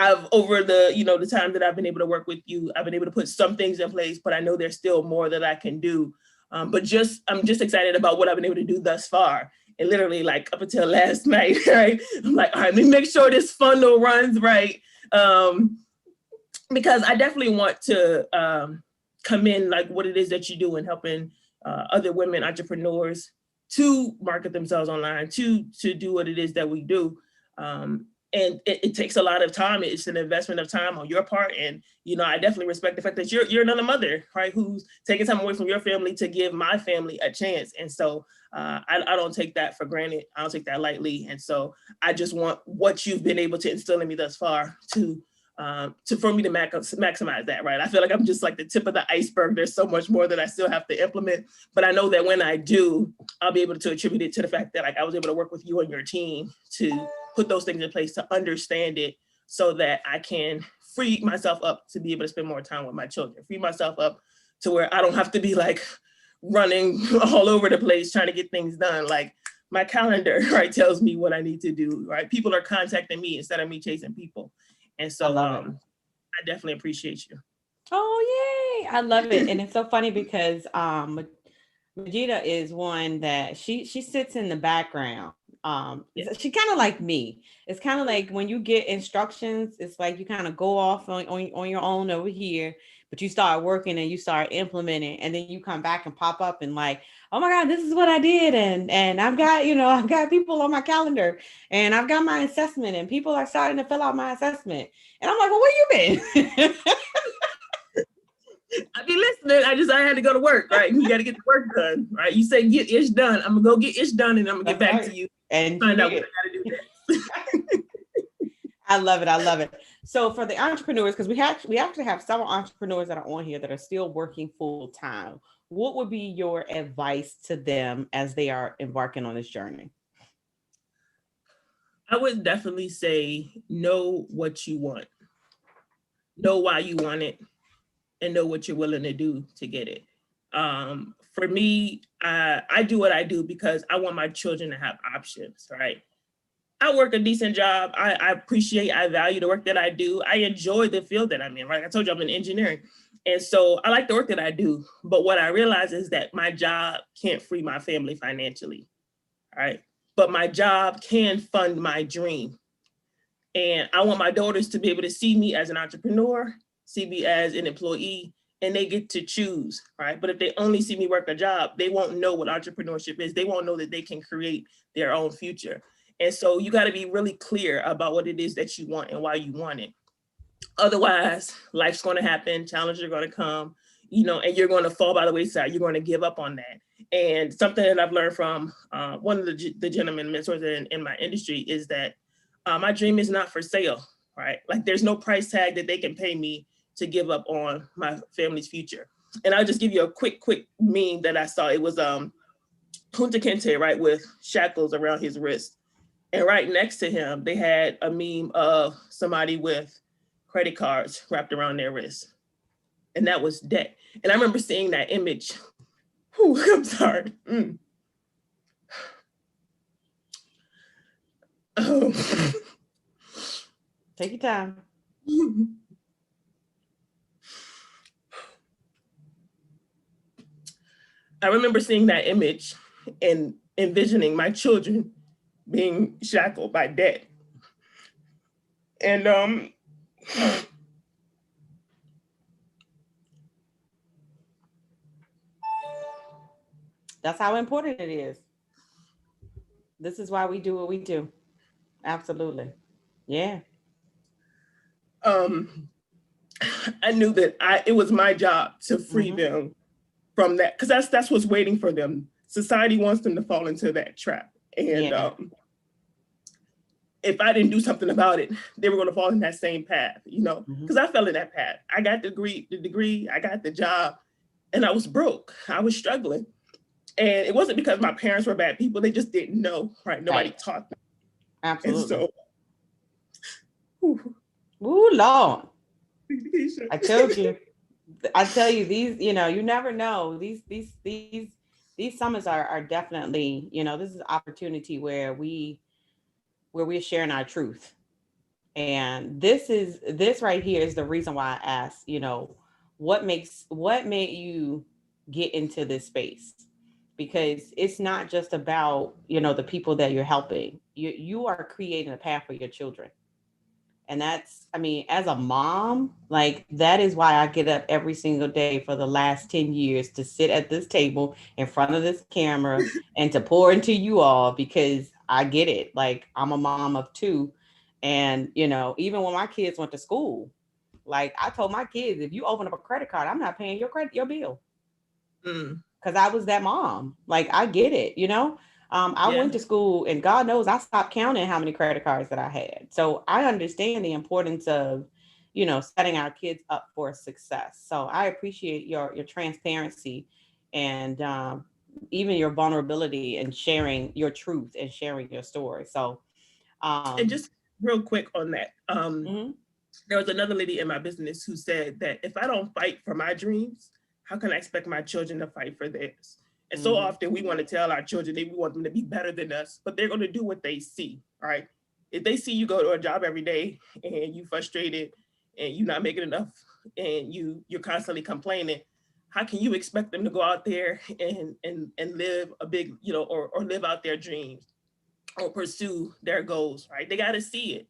I've over the time that I've been able to work with you, I've been able to put some things in place, but I know there's still more that I can do. But I'm just excited about what I've been able to do thus far. And literally like up until last night, right? I'm like, all right, let me make sure this funnel runs right. Because I definitely want to commend like what it is that you do in helping other women entrepreneurs to market themselves online, to do what it is that we do. And it takes a lot of time. It's an investment of time on your part. And, I definitely respect the fact that you're another mother, right? Who's taking time away from your family to give my family a chance. And so I don't take that for granted. I don't take that lightly. And so I just want what you've been able to instill in me thus far for me to maximize that, right? I feel like I'm just like the tip of the iceberg. There's so much more that I still have to implement, but I know that when I do, I'll be able to attribute it to the fact that like I was able to work with you and your team to put those things in place to understand it so that I can free myself up to be able to spend more time with my children, free myself up to where I don't have to be like running all over the place trying to get things done. Like my calendar, right, tells me what I need to do, right? People are contacting me instead of me chasing people. And so I definitely appreciate you. Oh, yay. I love it. And it's so funny because Majida is one that she sits in the background. Yeah. She kind of like me. It's kind of like when you get instructions, it's like you kind of go off on your own over here, but you start working and you start implementing, and then you come back and pop up and like, oh my God, this is what I did. And I've got, I've got people on my calendar and I've got my assessment and people are starting to fill out my assessment. And I'm like, well, where you been? I be listening. I had to go to work, right? You got to get the work done, right? You say get ish done. I'm gonna go get ish done, and I'm gonna get back to you and find out what I got to do next. I love it. I love it. So for the entrepreneurs, because we actually have several entrepreneurs that are on here that are still working full time. What would be your advice to them as they are embarking on this journey? I would definitely say know what you want, know why you want it, and know what you're willing to do to get it. For me, I do what I do because I want my children to have options, right? I work a decent job. I appreciate, I value the work that I do. I enjoy the field that I'm in, right? I told you I'm in engineering. And so I like the work that I do. But what I realize is that my job can't free my family financially, right? But my job can fund my dream. And I want my daughters to be able to see me as an entrepreneur, see me as an employee, and they get to choose, right? But if they only see me work a job, they won't know what entrepreneurship is. They won't know that they can create their own future. And so you got to be really clear about what it is that you want and why you want it. Otherwise, life's going to happen, challenges are going to come, and you're going to fall by the wayside. You're going to give up on that. And something that I've learned from one of the gentlemen mentors in my industry is that my dream is not for sale, right? Like there's no price tag that they can pay me to give up on my family's future. And I'll just give you a quick meme that I saw. It was Kunta Kinte, right, with shackles around his wrist. And right next to him, they had a meme of somebody with credit cards wrapped around their wrist. And that was debt. And I remember seeing that image. Whew, I'm sorry. Take your time. I remember seeing that image and envisioning my children being shackled by debt. And that's how important it is. This is why we do what we do. Absolutely. Yeah. I knew that it was my job to free them from that, because that's what's waiting for them. Society wants them to fall into that trap. And if I didn't do something about it, they were going to fall in that same path, because I fell in that path. I got the degree, I got the job, and I was broke. I was struggling. And it wasn't because my parents were bad people. They just didn't know, right? Nobody taught them. Absolutely. And so, ooh, Lord. I told you. I tell you, these, you never know. These summits are definitely, this is an opportunity where we're sharing our truth. And this right here is the reason why I asked, what made you get into this space? Because it's not just about, the people that you're helping. You are creating a path for your children. And that's, as a mom, like that is why I get up every single day for the last 10 years to sit at this table in front of this camera and to pour into you all, because I get it. Like I'm a mom of two. And, even when my kids went to school, like I told my kids, if you open up a credit card, I'm not paying your bill. Because I was that mom. Like I get it, I went to school and God knows I stopped counting how many credit cards that I had. So I understand the importance of, setting our kids up for success. So I appreciate your transparency and even your vulnerability and sharing your truth and sharing your story. So and just real quick on that. Mhm. There was another lady in my business who said that if I don't fight for my dreams, how can I expect my children to fight for theirs? And so often we want to tell our children that we want them to be better than us, but they're going to do what they see, right? If they see you go to a job every day and you frustrated and you're not making enough and you're constantly complaining, how can you expect them to go out there and live a big, or live out their dreams or pursue their goals, right? They got to see it,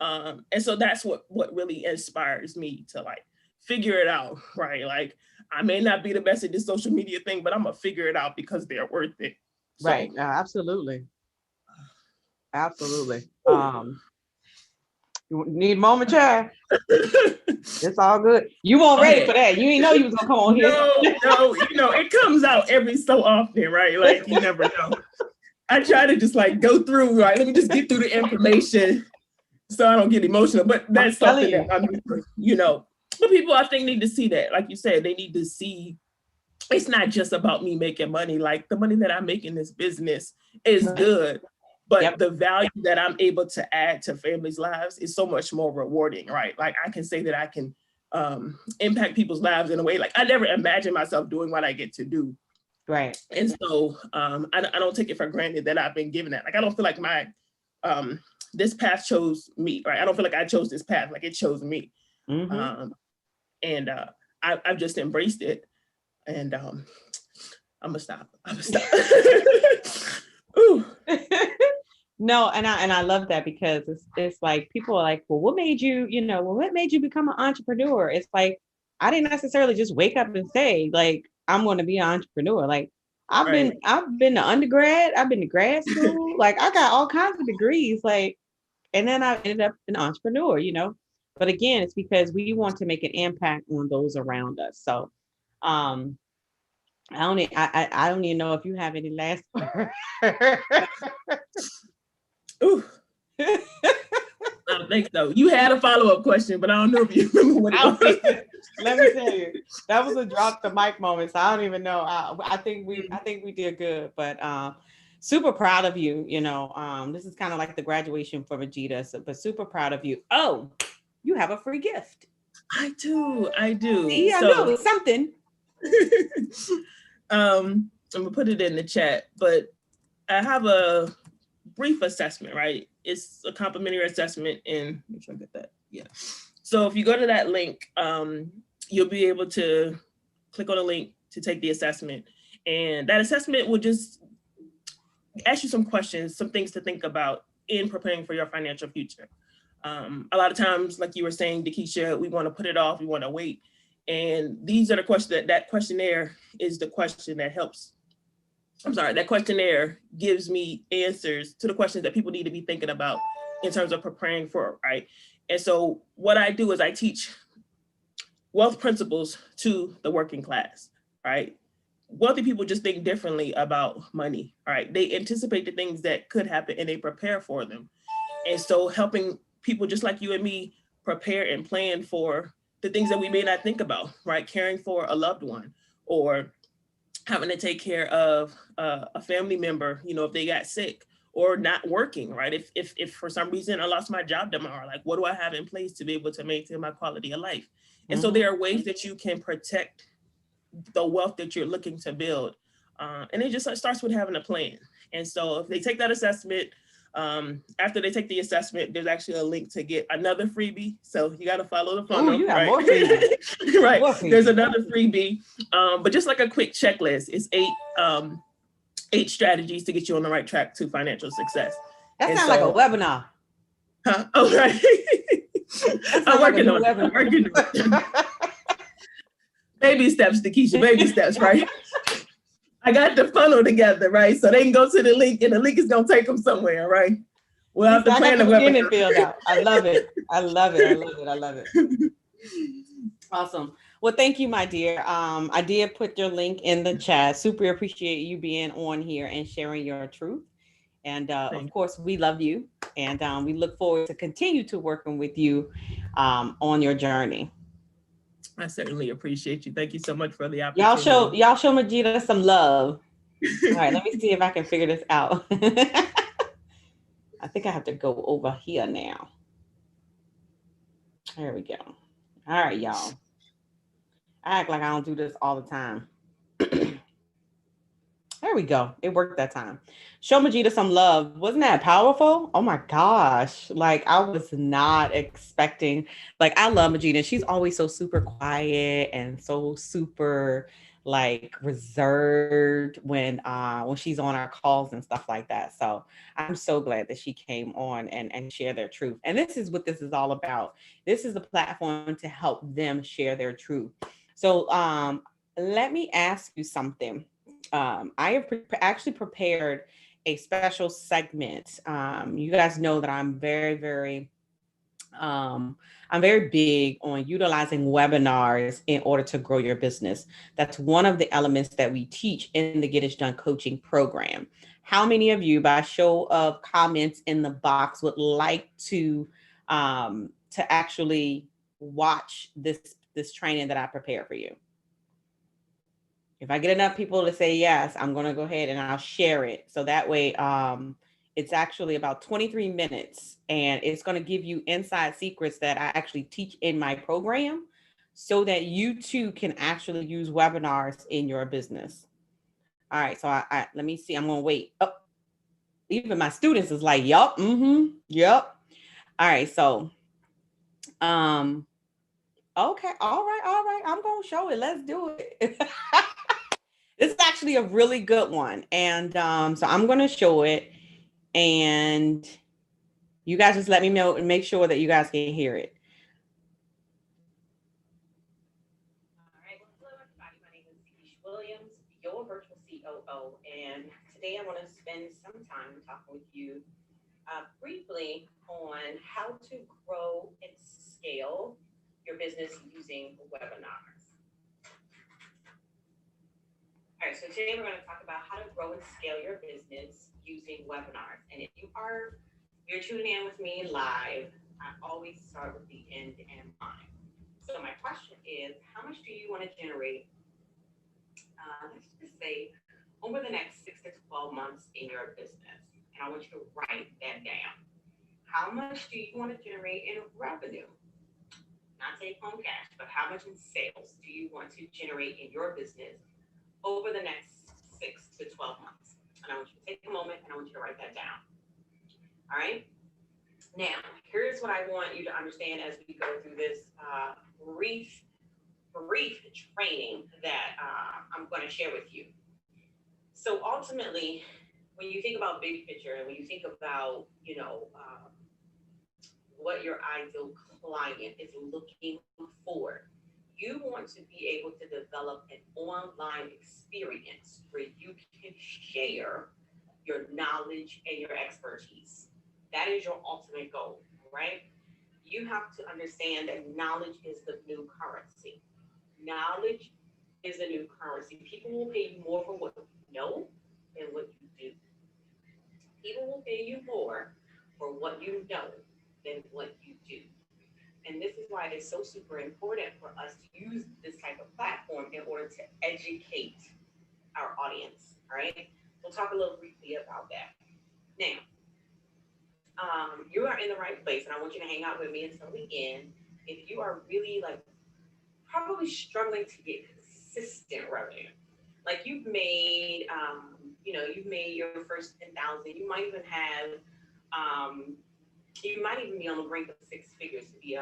and so that's what really inspires me to like figure it out, right? Like I may not be the best at this social media thing, but I'm gonna figure it out because they're worth it. So, Right. No, absolutely. Absolutely. You need a moment, Chad? It's all good. You weren't ready for that. You didn't know you was gonna come on here. No, it comes out every so often, right? Like you never know. I try to just like go through, right? Let me just get through the information so I don't get emotional. But that's something that but people I think need to see that. Like you said, they need to see it's not just about me making money. Like the money that I make in this business is good, but the value that I'm able to add to families' lives is so much more rewarding, right? Like I can say that I can impact people's lives in a way like I never imagined myself doing what I get to do. Right. And so I don't take it for granted that I've been given that. Like I don't feel like my this path chose me, right? I don't feel like I chose this path, like it chose me. And I've just embraced it. And I'm gonna stop. Ooh. No, and I love that because it's like people are like, well, what made you become an entrepreneur? It's like I didn't necessarily just wake up and say like I'm going to be an entrepreneur. Like I've been to undergrad, I've been to grad school, like I got all kinds of degrees, like, and then I ended up an entrepreneur, But again, it's because we want to make an impact on those around us. So I don't even know if you have any last words. Ooh. I don't think so. You had a follow-up question, but I don't know if you remember what it was. Let me tell you, that was a drop the mic moment. So I don't even know. I think we did good, but super proud of you. This is kind of like the graduation for Vegeta, but super proud of you. Oh, you have a free gift. I do. See, I know it's something. I'm gonna put it in the chat, but I have a brief assessment, right? It's a complimentary assessment make sure I get that. Yeah. So if you go to that link, you'll be able to click on a link to take the assessment. And that assessment will just ask you some questions, some things to think about in preparing for your financial future. A lot of times, like you were saying, Dakisha, we want to put it off, we want to wait. And these are the questions that questionnaire is the question that helps. That questionnaire gives me answers to the questions that people need to be thinking about in terms of preparing for, right? And so what I do is I teach wealth principles to the working class, right? Wealthy people just think differently about money, right? They anticipate the things that could happen and they prepare for them. And so helping people just like you and me prepare and plan for the things that we may not think about, right? Caring for a loved one or having to take care of a family member, if they got sick or not working, right? If for some reason I lost my job tomorrow, like what do I have in place to be able to maintain my quality of life? And so there are ways that you can protect the wealth that you're looking to build. And it just starts with having a plan. And so if they take that assessment, after they take the assessment, there's actually a link to get another freebie. So you got to follow the funnel. Ooh, you got right? more freebies. Right. More freebies. There's another freebie. But just like a quick checklist, it's 8 strategies to get you on the right track to financial success. That sounds like a webinar. Huh? Oh, right. I'm working on it. Baby steps, Dakisha, baby steps, right? I got the funnel together, right? So they can go to the link and the link is going to take them somewhere, right? We'll have to plan the webinar. Filled out. I love it. I love it. Awesome. Well, thank you, my dear. I did put your link in the chat. Super appreciate you being on here and sharing your truth. And of course, we love you. And we look forward to continue to working with you on your journey. I certainly appreciate you. Thank you so much for the opportunity. Y'all show Majida some love. All right, let me see if I can figure this out. I think I have to go over here now. There we go. All right, y'all. I act like I don't do this all the time. There we go. It worked that time. Show Majida some love. Wasn't that powerful? Oh my gosh. Like I was not expecting, like I love Majida. She's always so super quiet and so super like reserved when she's on our calls and stuff like that. So I'm so glad that she came on and share their truth. And this is what this is all about. This is a platform to help them share their truth. So let me ask you something. I have actually prepared a special segment. You guys know that I'm very big on utilizing webinars in order to grow your business. That's one of the elements that we teach in the Get It Done coaching program. How many of you, by show of comments in the box, would like to actually watch this training that I prepared for you? If I get enough people to say yes, I'm going to go ahead and I'll share it. So that way, it's actually about 23 minutes and it's going to give you inside secrets that I actually teach in my program so that you too can actually use webinars in your business. All right. So I let me see. I'm going to wait. Oh, even my students is like, yup. Yep. All right. So, okay. All right. I'm going to show it. Let's do it. This is actually a really good one. And so I'm going to show it and you guys just let me know and make sure that you guys can hear it. All right. Well, hello, everybody. My name is Keisha Williams, your virtual COO. And today I want to spend some time talking with you briefly on how to grow and scale your business using webinars. All right, so today we're going to talk about how to grow and scale your business using webinars. And if you're tuning in with me live, I always start with the end in mind. So my question is, how much do you want to generate, let's just say, over the next 6 to 12 months in your business? And I want you to write that down. How much do you want to generate in revenue? Not take home cash, but how much in sales do you want to generate in your business over the next 6 to 12 months? And I want you to take a moment and I want you to write that down. All right. Now, here's what I want you to understand as we go through this brief training that I'm going to share with you. So ultimately, when you think about big picture and when you think about, what your ideal client is looking for, you want to be able to develop an online experience where you can share your knowledge and your expertise. That is your ultimate goal, right? You have to understand that knowledge is the new currency. Knowledge is the new currency. People will pay you more for what you know than what you do. People will pay you more for what you know than what you do. And this is why it is so super important for us to use this type of platform in order to educate our audience, all right? We'll talk a little briefly about that. Now, you are in the right place, and I want you to hang out with me until the end. If you are really probably struggling to get consistent revenue, like you've made, you've made your first 10,000, you might even have, you might even be on the brink of 6 figures, to be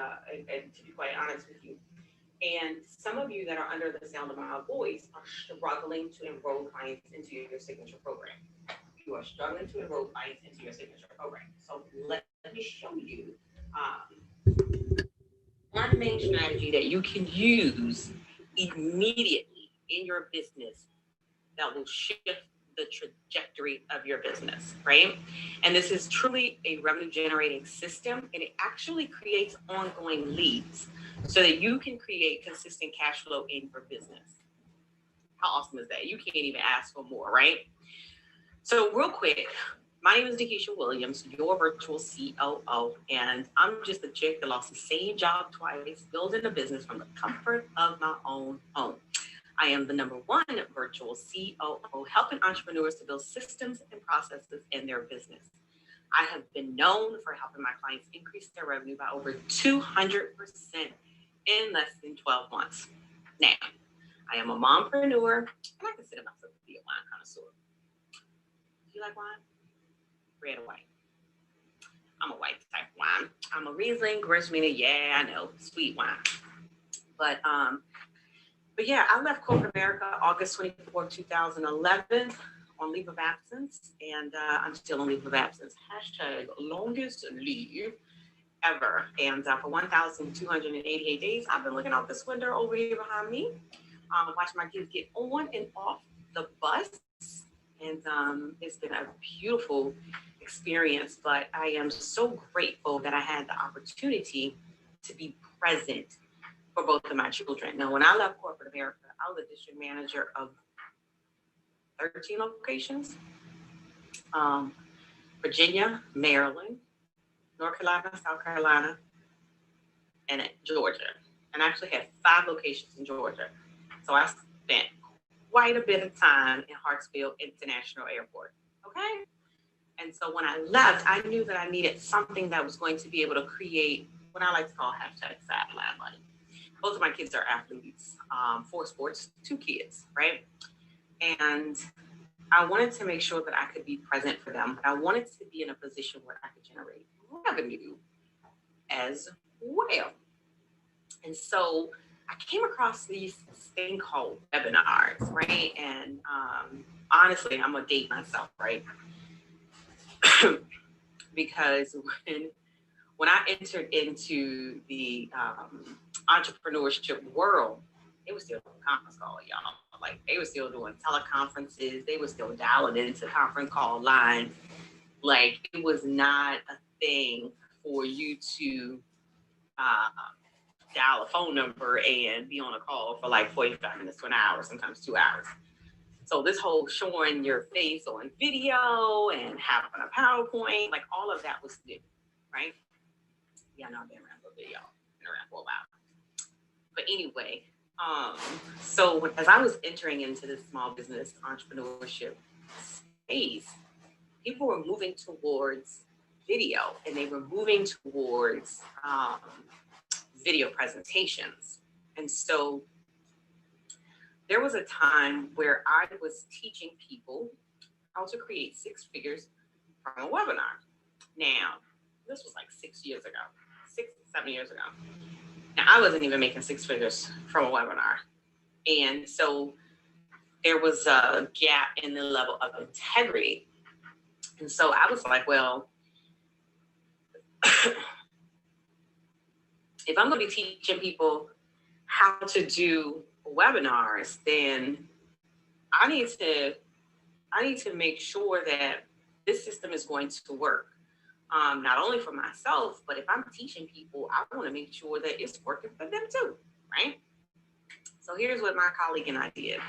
quite honest with you. And some of you that are under the sound of my voice are struggling to enroll clients into your signature program. You are struggling to enroll clients into your signature program. So let me show you one main strategy that you can use immediately in your business that will shift the trajectory of your business, right? And this is truly a revenue generating system, and it actually creates ongoing leads so that you can create consistent cash flow in your business. How awesome is that? You can't even ask for more, right? So real quick, my name is Nikisha Williams, your virtual COO, and I'm just a chick that lost the same job twice, building a business from the comfort of my own home. I am the #1 virtual COO, helping entrepreneurs to build systems and processes in their business. I have been known for helping my clients increase their revenue by over 200% in less than 12 months. Now, I am a mompreneur, and I consider myself to be a wine connoisseur. Do you like wine? Red or white? I'm a white type of wine. I'm a Riesling, Gewürztraminer, yeah, I know, sweet wine. But yeah, I left corporate America August 24, 2011 on leave of absence, and I'm still on leave of absence. Hashtag longest leave ever. And for 1,288 days, I've been looking out this window over here behind me, watching my kids get on and off the bus. And it's been a beautiful experience, but I am so grateful that I had the opportunity to be present for both of my children. Now, when I left corporate America, I was a district manager of 13 locations, Virginia, Maryland, North Carolina, South Carolina, and Georgia. And I actually had 5 locations in Georgia. So I spent quite a bit of time in Hartsfield International Airport, okay? And so when I left, I knew that I needed something that was going to be able to create what I like to call hashtag sideline money. Both of my kids are athletes, 4 sports, 2 kids, right? And I wanted to make sure that I could be present for them, but I wanted to be in a position where I could generate revenue as well. And so I came across these thing called webinars, right? And honestly, I'm gonna date myself, right? Because when I entered into the entrepreneurship world, it was still a conference call, y'all. Like, they were still doing teleconferences. They were still dialing into conference call lines. Like, it was not a thing for you to dial a phone number and be on a call for like 45 minutes to an hour, sometimes 2 hours. So this whole showing your face on video and having a PowerPoint, like all of that was new, right? Yeah, I know I've been around for a bit, y'all. Been around for a while. But anyway, so as I was entering into this small business entrepreneurship space, people were moving towards video, and they were moving towards video presentations. And so there was a time where I was teaching people how to create 6 figures from a webinar. Now, this was like 6 years ago, 6, 7 years ago. Now, I wasn't even making 6 figures from a webinar. And so there was a gap in the level of integrity. And so I was like, well, if I'm going to be teaching people how to do webinars, then I need to make sure that this system is going to work. Not only for myself, but if I'm teaching people, I want to make sure that it's working for them too, right? So here's what my colleague and I did.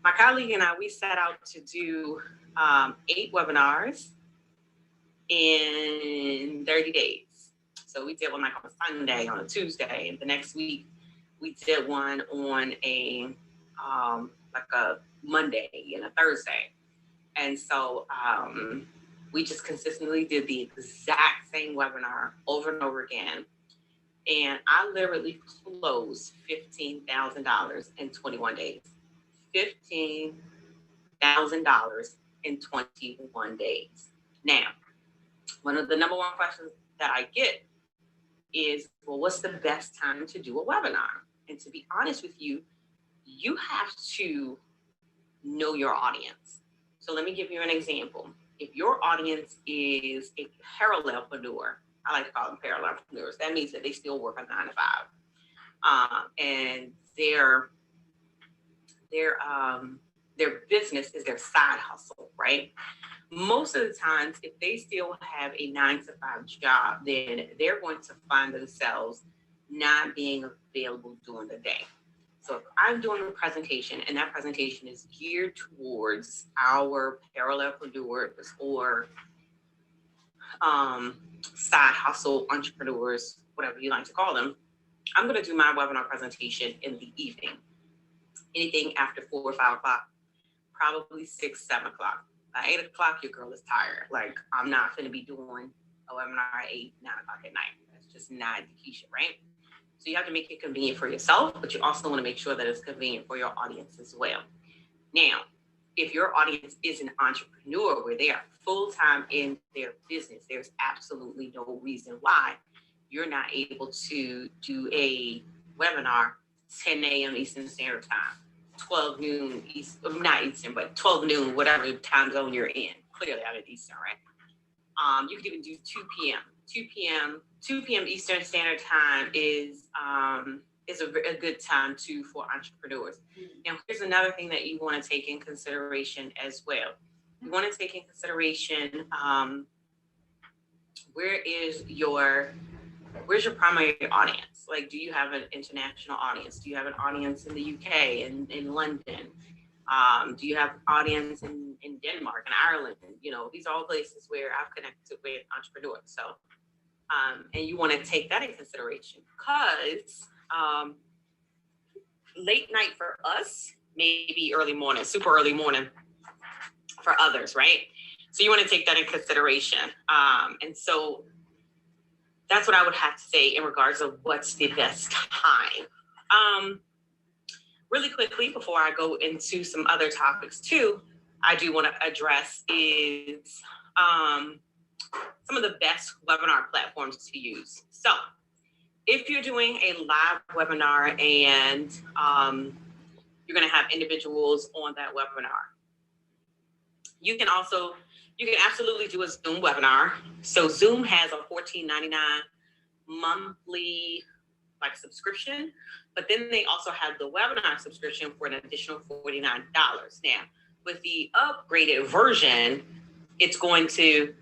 My colleague and I, we set out to do 8 webinars in 30 days. So we did one like on a Sunday, on a Tuesday, and the next week we did one on a like a Monday and a Thursday. And so we just consistently did the exact same webinar over and over again. And I literally closed $15,000 in 21 days. $15,000 in 21 days. Now, one of the number one questions that I get is, well, what's the best time to do a webinar? And to be honest with you, you have to know your audience. So let me give you an example. If your audience is a parallelpreneur, I like to call them parallelpreneurs. That means that they still work a 9 to 5. And their business is their side hustle, right? Most of the times, if they still have a 9 to 5 job, then they're going to find themselves not being available during the day. So if I'm doing a presentation and that presentation is geared towards our parallelpreneurs or side hustle entrepreneurs, whatever you like to call them, I'm going to do my webinar presentation in the evening. Anything after 4 or 5 o'clock, probably 6, 7 o'clock. By 8 o'clock, your girl is tired. Like, I'm not going to be doing a webinar at 8, 9 o'clock at night. That's just not Keisha, right? So you have to make it convenient for yourself, but you also want to make sure that it's convenient for your audience as well. Now, if your audience is an entrepreneur where they are full-time in their business, there's absolutely no reason why you're not able to do a webinar 10 a.m. Eastern Standard Time, 12 noon not Eastern, but 12 noon, whatever time zone you're in. Clearly, I'm at Eastern, right? You could even do 2 p.m. 2 p.m. Eastern Standard Time is a good time too for entrepreneurs. Now, here's another thing that you want to take in consideration as well. You want to take in consideration where's your primary audience? Like, do you have an international audience? Do you have an audience in the UK, in London? Do you have audience in Denmark and Ireland? You know, these are all places where I've connected with entrepreneurs. So, and you want to take that in consideration because late night for us, maybe early morning, super early morning for others, right? So you want to take that in consideration. And so that's what I would have to say in regards of what's the best time. Really quickly, before I go into some other topics too, I do want to address is some of the best webinar platforms to use. So if you're doing a live webinar and you're going to have individuals on that webinar, you can absolutely do a Zoom webinar. So Zoom has a $14.99 monthly subscription, but then they also have the webinar subscription for an additional $49. Now, with the upgraded version, it's going to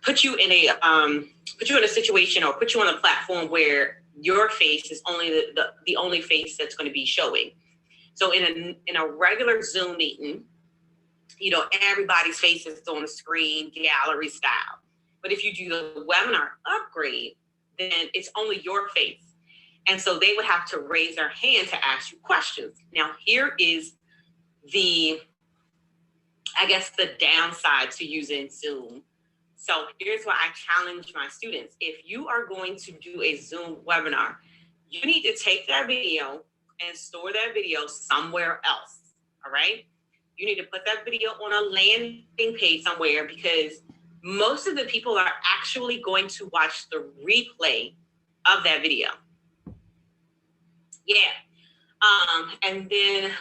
put you in a situation or put you on a platform where your face is only the only face that's going to be showing. So in a regular Zoom meeting, you know, everybody's face is on the screen, gallery style. But if you do the webinar upgrade, then it's only your face. And so they would have to raise their hand to ask you questions. Now, here is the downside to using Zoom. So here's why I challenge my students. If you are going to do a Zoom webinar, you need to take that video and store that video somewhere else, all right? You need to put that video on a landing page somewhere because most of the people are actually going to watch the replay of that video. Yeah. And then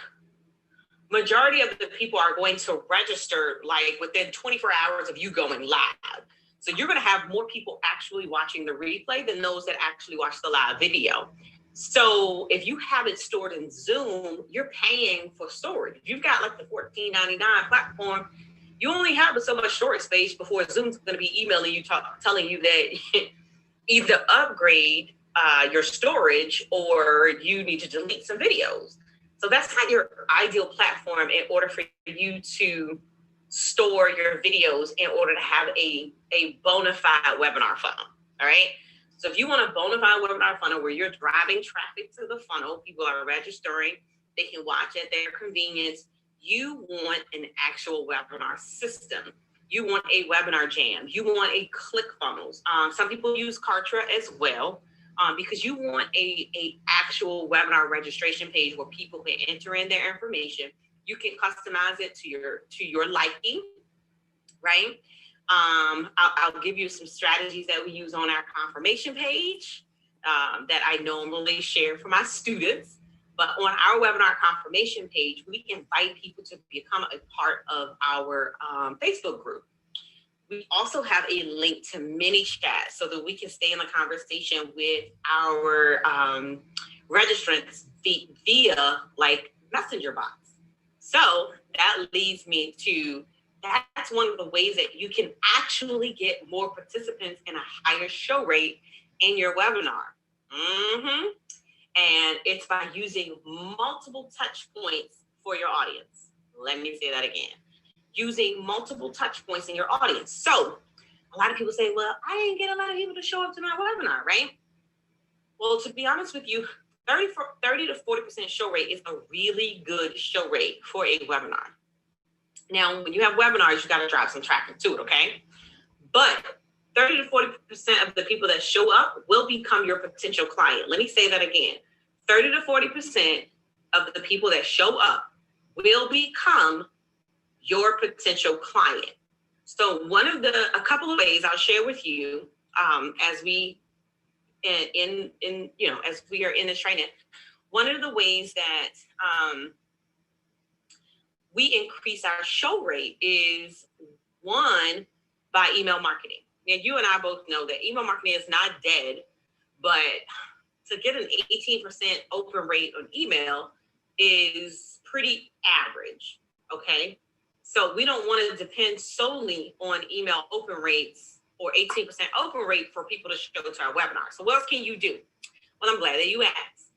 majority of the people are going to register within 24 hours of you going live. So you're going to have more people actually watching the replay than those that actually watch the live video. So if you have it stored in Zoom, you're paying for storage. If you've got the $14.99 platform, you only have so much storage space before Zoom's going to be emailing you, telling you that either upgrade your storage or you need to delete some videos. So that's not your ideal platform in order for you to store your videos in order to have a bona fide webinar funnel, all right? So if you want a bona fide webinar funnel where you're driving traffic to the funnel, people are registering, they can watch at their convenience, you want an actual webinar system. You want a webinar jam. You want a ClickFunnels. Some people use Kartra as well. Because you want a actual webinar registration page where people can enter in their information. You can customize it to your liking, right? I'll give you some strategies that we use on our confirmation page that I normally share for my students. But on our webinar confirmation page, we invite people to become a part of our Facebook group. We also have a link to ManyChat so that we can stay in the conversation with our registrants via messenger bots. So that leads me to, that's one of the ways that you can actually get more participants and a higher show rate in your webinar. And it's by using multiple touch points for your audience. Let me say that again. Using multiple touch points in your audience. So a lot of people say, well, I didn't get a lot of people to show up to my webinar, right? Well, to be honest with you, 30 to 40% show rate is a really good show rate for a webinar. Now, when you have webinars, you got to drive some traffic to it, okay? But 30 to 40% of the people that show up will become your potential client. Let me say that again. 30 to 40% of the people that show up will become your potential client. So a couple of ways I'll share with you as we as we are in this training. One of the ways that we increase our show rate is one, by email marketing. Now, you and I both know that email marketing is not dead, but to get an 18% open rate on email is pretty average, okay? So we don't want to depend solely on email open rates or 18% open rate for people to show to our webinar. So what else can you do? Well, I'm glad that you asked.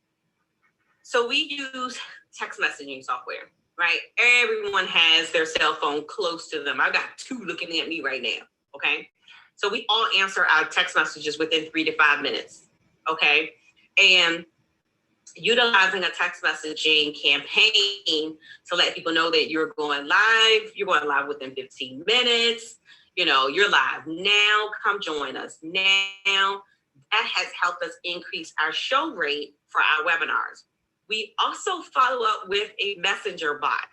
So we use text messaging software, right? Everyone has their cell phone close to them. I've got two looking at me right now, okay? So we all answer our text messages within 3 to 5 minutes, okay? And utilizing a text messaging campaign to let people know that you're going live within 15 minutes, you're live now, come join us now. That has helped us increase our show rate for our webinars. We also follow up with a messenger bot,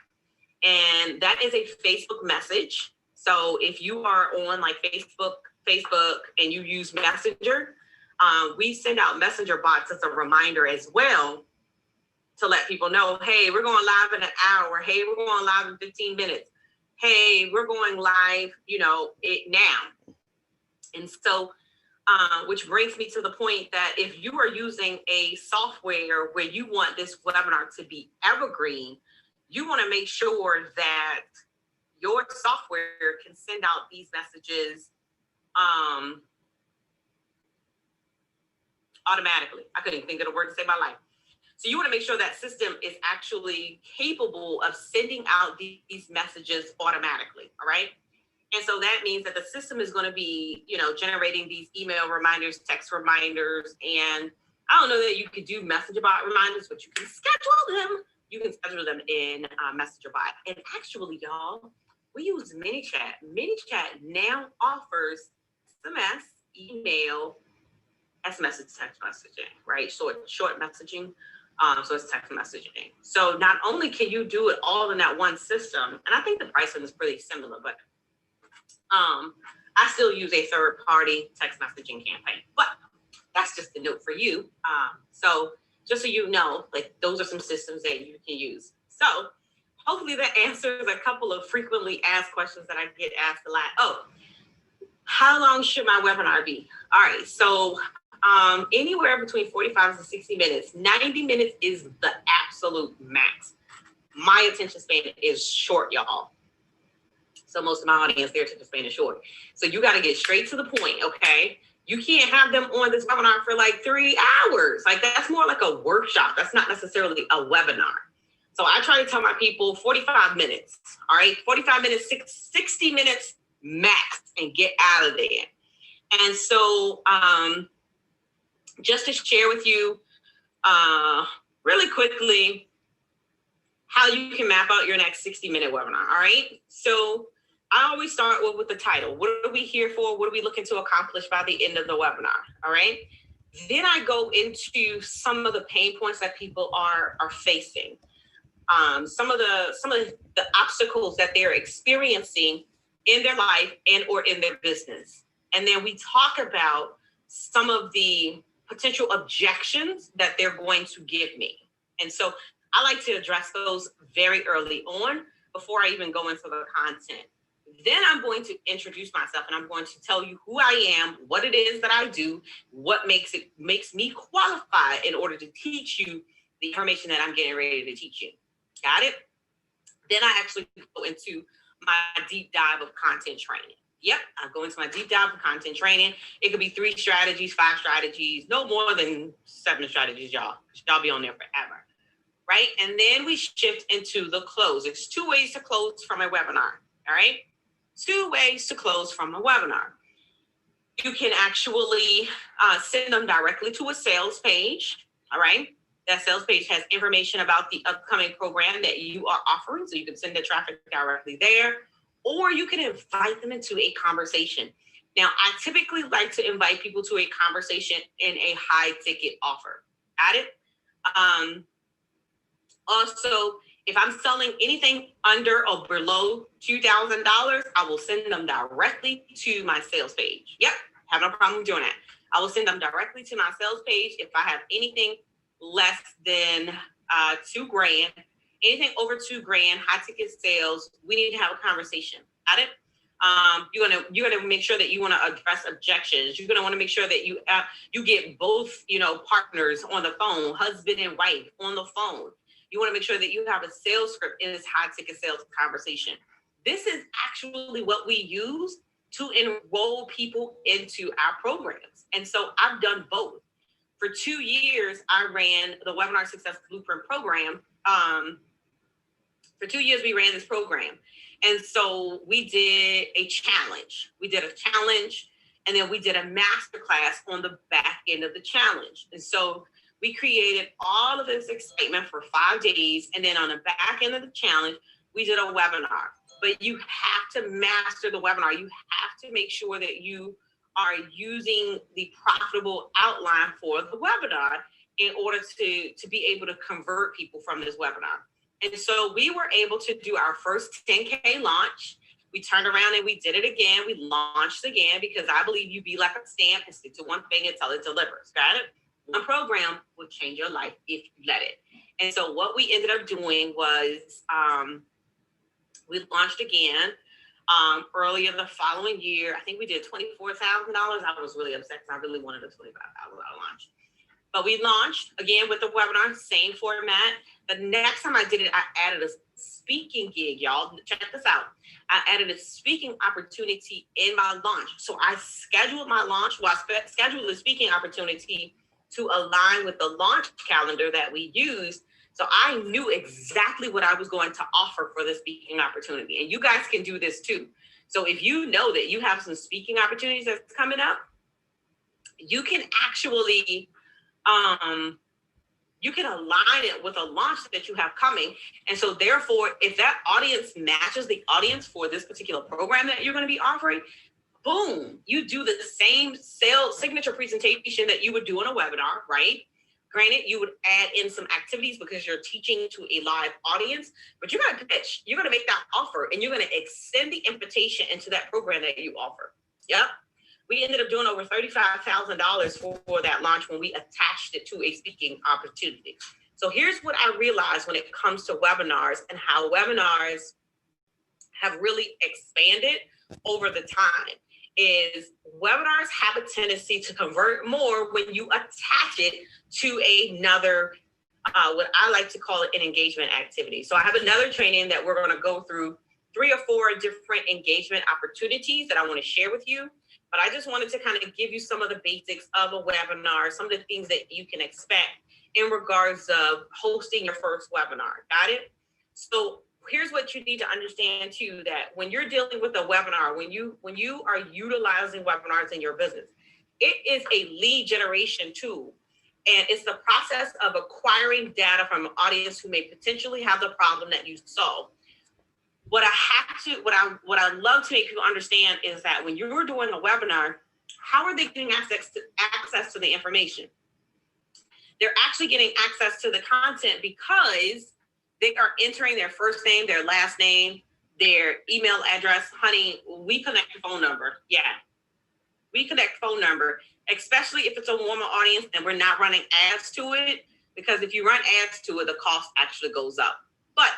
and that is a Facebook message. So if you are on like Facebook and you use Messenger, we send out messenger bots as a reminder as well to let people know, hey, we're going live in an hour. Hey, we're going live in 15 minutes. Hey, we're going live, now. And so, which brings me to the point that if you are using a software where you want this webinar to be evergreen, you want to make sure that your software can send out these messages automatically. I couldn't even think of the word to save my life. So you want to make sure that system is actually capable of sending out these messages automatically, all right? And so that means that the system is going to be, generating these email reminders, text reminders, and I don't know that you could do messenger bot reminders, but you can schedule them. You can schedule them in messenger bot. And actually, y'all, we use ManyChat. ManyChat now offers SMS, email, SMS is text messaging, right? Short messaging. So it's text messaging. So not only can you do it all in that one system, and I think the pricing is pretty similar, but I still use a third-party text messaging campaign. But that's just a note for you. So just so you know, like those are some systems that you can use. So hopefully that answers a couple of frequently asked questions that I get asked a lot. Oh, how long should my webinar be? All right, so anywhere between 45 to 60 minutes. 90 minutes is the absolute max. My attention span is short, y'all. So most of my audience, their attention span is short. So you got to get straight to the point, okay? You can't have them on this webinar for like 3 hours. Like that's more like a workshop. That's not necessarily a webinar. So I try to tell my people 45 minutes, all right? 45 minutes, 60 minutes max, and get out of there. And so just to share with you really quickly how you can map out your next 60-minute webinar, all right? So I always start with the title. What are we here for? What are we looking to accomplish by the end of the webinar, all right? Then I go into some of the pain points that people are facing, some of the obstacles that they're experiencing in their life and or in their business. And then we talk about some of the potential objections that they're going to give me. And so I like to address those very early on before I even go into the content. Then I'm going to introduce myself and I'm going to tell you who I am, what it is that I do, what makes me qualified in order to teach you the information that I'm getting ready to teach you. Got it? Then I actually go into my deep dive of content training. Yep, I go into my deep dive of content training. It could be 3 strategies, 5 strategies, no more than 7 strategies, y'all. Y'all be on there forever, right? And then we shift into the close. It's 2 ways to close from a webinar, all right? 2 ways to close from a webinar. You can actually send them directly to a sales page, all right? That sales page has information about the upcoming program that you are offering, so you can send the traffic directly there, or you can invite them into a conversation. Now, I typically like to invite people to a conversation in a high ticket offer. Got it? Also, if I'm selling anything under or below $2,000, I will send them directly to my sales page. Yep, have no problem doing that. I will send them directly to my sales page. If I have anything less than $2,000, anything over $2,000, high ticket sales, we need to have a conversation. Got it? You're gonna make sure that you want to address objections. You're gonna want to make sure that you get both partners on the phone, husband and wife on the phone. You want to make sure that you have a sales script in this high ticket sales conversation. This is actually what we use to enroll people into our programs. And so I've done both. For 2 years, I ran the Webinar Success Blueprint program. For 2 years, we ran this program. And so we did a challenge. And then we did a masterclass on the back end of the challenge. And so we created all of this excitement for 5 days. And then on the back end of the challenge, we did a webinar. But you have to master the webinar. You have to make sure that you are using the profitable outline for the webinar in order to be able to convert people from this webinar. And so we were able to do our first 10K launch. We turned around and we did it again. We launched again because I believe you be like a stamp and stick to one thing until it delivers. Got it? One program will change your life if you let it. And so what we ended up doing was we launched again earlier the following year. I think we did $24,000. I was really upset because I really wanted a $25,000 launch. But we launched again with the webinar, same format. The next time I did it, I added a speaking gig, y'all. Check this out. I added a speaking opportunity in my launch. So I scheduled my launch. Well, I scheduled the speaking opportunity to align with the launch calendar that we used. So I knew exactly what I was going to offer for the speaking opportunity. And you guys can do this too. So if you know that you have some speaking opportunities that's coming up, you can actually you can align it with a launch that you have coming. And so therefore, if that audience matches the audience for this particular program that you're going to be offering, boom, you do the same sales signature presentation that you would do on a webinar, right? Granted, you would add in some activities because you're teaching to a live audience, but you're going to pitch, you're going to make that offer, and you're going to extend the invitation into that program that you offer. Yep. We ended up doing over $35,000 for that launch when we attached it to a speaking opportunity. So here's what I realized when it comes to webinars and how webinars have really expanded over the time is webinars have a tendency to convert more when you attach it to another, what I like to call it, an engagement activity. So I have another training that we're going to go through 3 or 4 different engagement opportunities that I want to share with you. But I just wanted to kind of give you some of the basics of a webinar, some of the things that you can expect in regards of hosting your first webinar. Got it? So here's what you need to understand too, that when you're dealing with a webinar, when you are utilizing webinars in your business, it is a lead generation tool. And it's the process of acquiring data from an audience who may potentially have the problem that you solve. What I love to make people understand is that when you're doing a webinar, how are they getting access to the information? They're actually getting access to the content because they are entering their first name, their last name, their email address. Honey, we connect the phone number. Yeah, we connect phone number, especially if it's a warmer audience and we're not running ads to it, because if you run ads to it, the cost actually goes up. But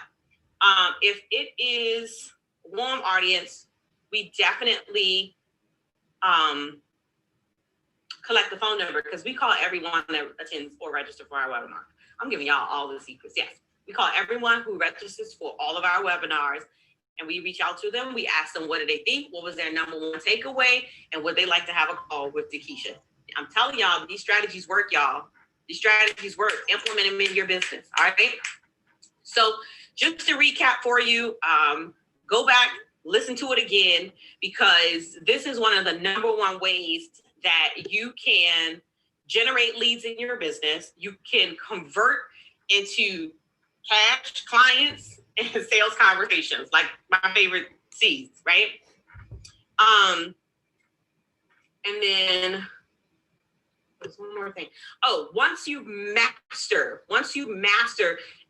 if it is warm audience, we definitely collect the phone number because we call everyone that attends or registers for our webinar. I'm giving y'all all the secrets. Yes, we call everyone who registers for all of our webinars, and we reach out to them. We ask them, what did they think? What was their number one takeaway? And would they like to have a call with Dakisha? I'm telling y'all, these strategies work, y'all. These strategies work. Implement them in your business. All right. So just to recap for you, go back, listen to it again, because this is one of the number one ways that you can generate leads in your business. You can convert into cash clients and sales conversations, like my favorite C's, right? And then there's one more thing. Oh, once you master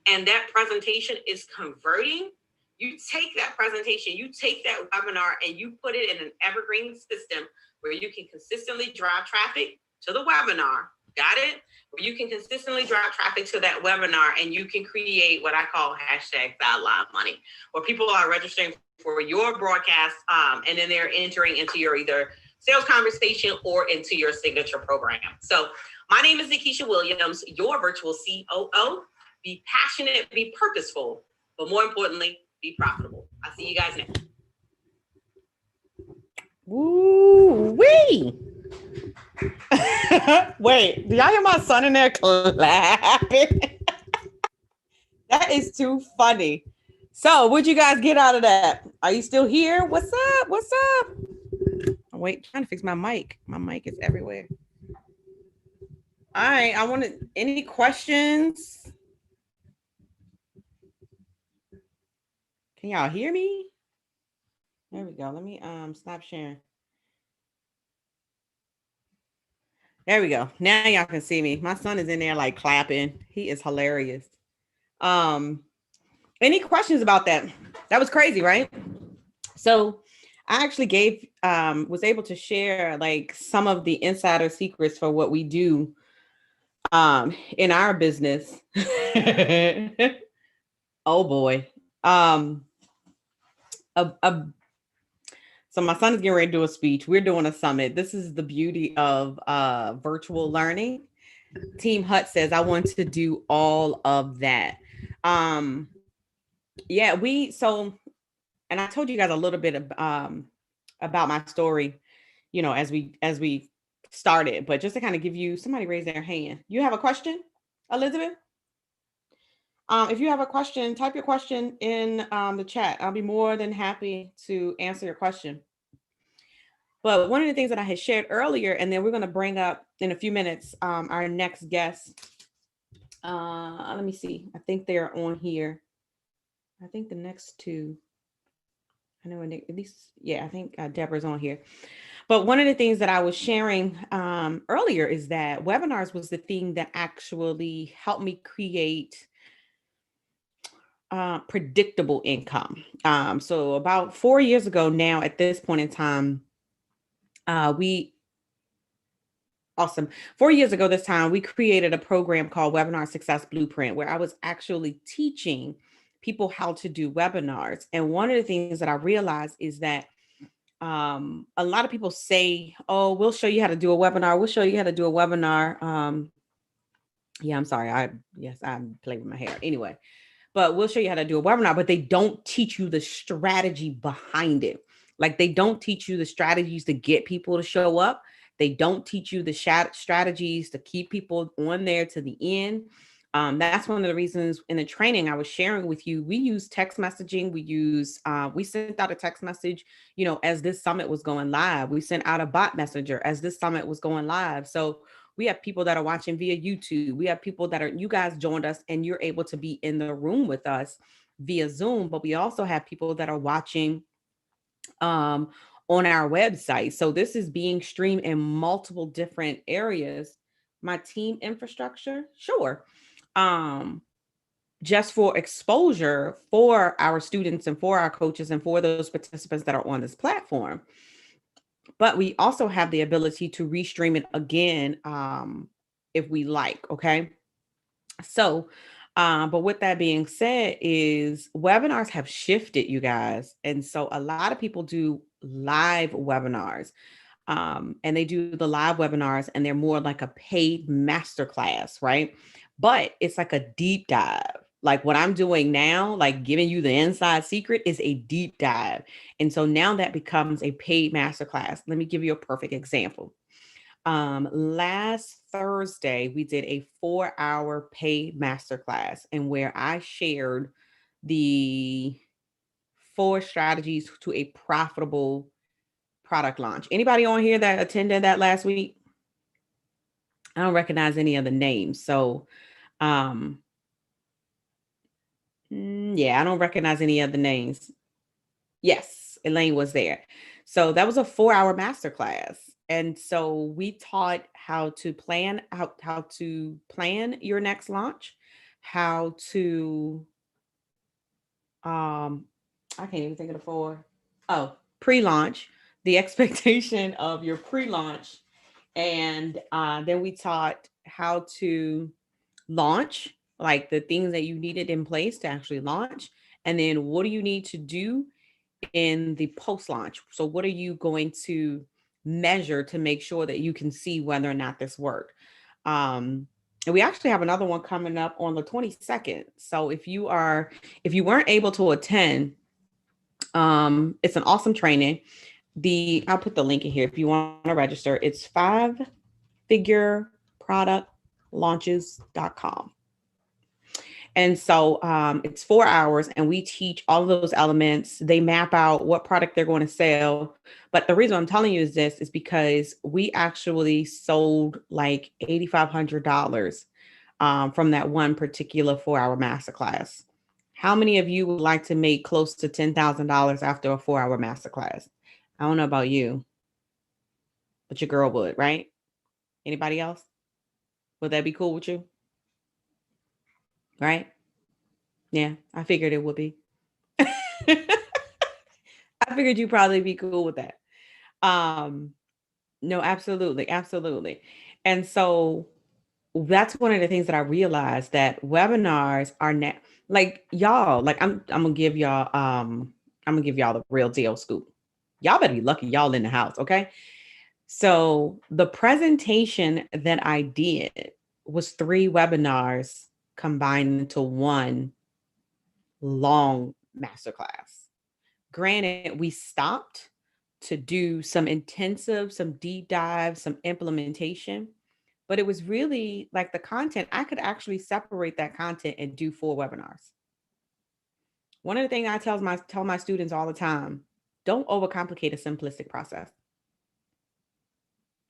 and that presentation is converting, you take that presentation, you take that webinar and you put it in an evergreen system where you can consistently drive traffic to the webinar. Got it? Where you can consistently drive traffic to that webinar and you can create what I call #sideline money, where people are registering for your broadcast and then they're entering into your either sales conversation or into your signature program. So my name is Nikisha Williams, your virtual COO. Be passionate, be purposeful, but more importantly, be profitable. I'll see you guys next. Woo-wee. Wait, do y'all hear my son in there clapping? That is too funny. So what'd you guys get out of that? Are you still here? What's up? What's up? Oh, wait, trying to fix my mic. My mic is everywhere. All right, I wanted any questions? Can y'all hear me? There we go. Let me stop sharing. There we go. Now y'all can see me. My son is in there like clapping. He is hilarious. Any questions about that? That was crazy, right? So I actually was able to share like some of the insider secrets for what we do in our business. Oh boy. So my son is getting ready to do a speech. We're doing a summit. This is the beauty of virtual learning. Team Hut says, I want to do all of that. And I told you guys a little bit about my story, as we started, but just to kind of give you, somebody raise their hand. You have a question, Elizabeth? If you have a question, type your question in the chat. I'll be more than happy to answer your question. But one of the things that I had shared earlier, and then we're going to bring up in a few minutes our next guest. Let me see. I think they're on here. I think the next two. I know at least, I think Deborah's on here. But one of the things that I was sharing earlier is that webinars was the thing that actually helped me create predictable income. So about 4 years ago now, at this point in time, 4 years ago this time, we created a program called Webinar Success Blueprint, where I was actually teaching people how to do webinars. And one of the things that I realized is that a lot of people say, oh, we'll show you how to do a webinar. We'll show you how to do a webinar. I'm sorry. I'm playing with my hair anyway, but we'll show you how to do a webinar, but they don't teach you the strategy behind it. Like they don't teach you the strategies to get people to show up. They don't teach you the strategies to keep people on there to the end. That's one of the reasons in the training I was sharing with you, we use text messaging. We sent out a text message, as this summit was going live. We sent out a bot messenger as this summit was going live. So we have people that are watching via YouTube. We have people you guys joined us and you're able to be in the room with us via Zoom, but we also have people that are watching on our website. So this is being streamed in multiple different areas. My team infrastructure, sure. Just for exposure for our students and for our coaches and for those participants that are on this platform. But we also have the ability to restream it again if we like, okay? So, but with that being said is webinars have shifted, you guys. And so a lot of people do live webinars. And they do the live webinars and they're more like a paid masterclass, right? But it's like a deep dive. Like what I'm doing now, like giving you the inside secret is a deep dive. And so now that becomes a paid masterclass. Let me give you a perfect example. Last Thursday, we did a 4-hour paid masterclass and where I shared the 4 strategies to a profitable product launch. Anybody on here that attended that last week? I don't recognize any of the names. So, yeah, I don't recognize any of the names. Yes, Elaine was there. So that was a 4-hour masterclass. And so we taught how to plan how to plan your next launch, how to I can't even think of the four. Oh, pre-launch, the expectation of your pre-launch. And then we taught how to launch, like the things that you needed in place to actually launch. And then what do you need to do in the post launch? So, what are you going to measure to make sure that you can see whether or not this worked? And we actually have another one coming up on the 22nd. So, if you weren't able to attend, it's an awesome training. I'll put the link in here if you want to register. It's 5figureproductlaunches.com. And so it's 4 hours and we teach all of those elements. They map out what product they're going to sell. But the reason I'm telling you is this is because we actually sold like $8,500 from that one particular 4-hour masterclass. How many of you would like to make close to $10,000 after a 4-hour masterclass? I don't know about you, but your girl would, right? Anybody else? Would that be cool with you? Right? Yeah, I figured it would be. I figured you'd probably be cool with that. No, absolutely, absolutely. And so that's one of the things that I realized, that webinars are like y'all, like I'm gonna give y'all the real deal scoop. Y'all better be lucky y'all in the house, okay? So the presentation that I did was 3 webinars combined into one long masterclass. Granted, we stopped to do some intensive, some deep dive, some implementation, but it was really like the content. I could actually separate that content and do 4 webinars. One of the things I tell my students all the time, don't overcomplicate a simplistic process.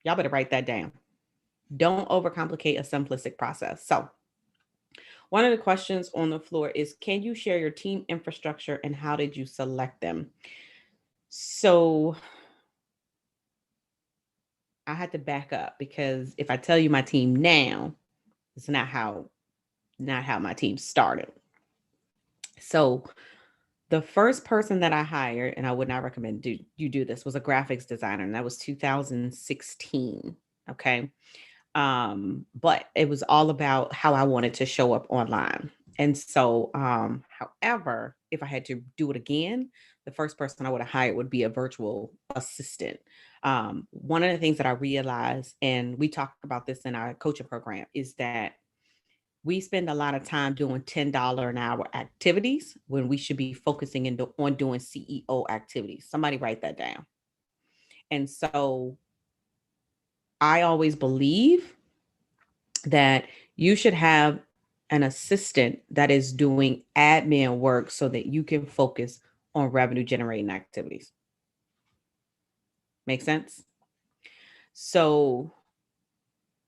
Y'all better write that down. Don't overcomplicate a simplistic process. So one of the questions on the floor is, can you share your team infrastructure and how did you select them? So I had to back up, because if I tell you my team now, it's not how my team started. So the first person that I hired, and I would not recommend you do this, was a graphics designer, and that was 2016. Okay. But it was all about how I wanted to show up online. And so, however, if I had to do it again, the first person I would have hired would be a virtual assistant. One of the things that I realized, and we talked about this in our coaching program, is that we spend a lot of time doing $10 an hour activities when we should be focusing on doing CEO activities. Somebody write that down. And so I always believe that you should have an assistant that is doing admin work so that you can focus on revenue generating activities. Make sense? So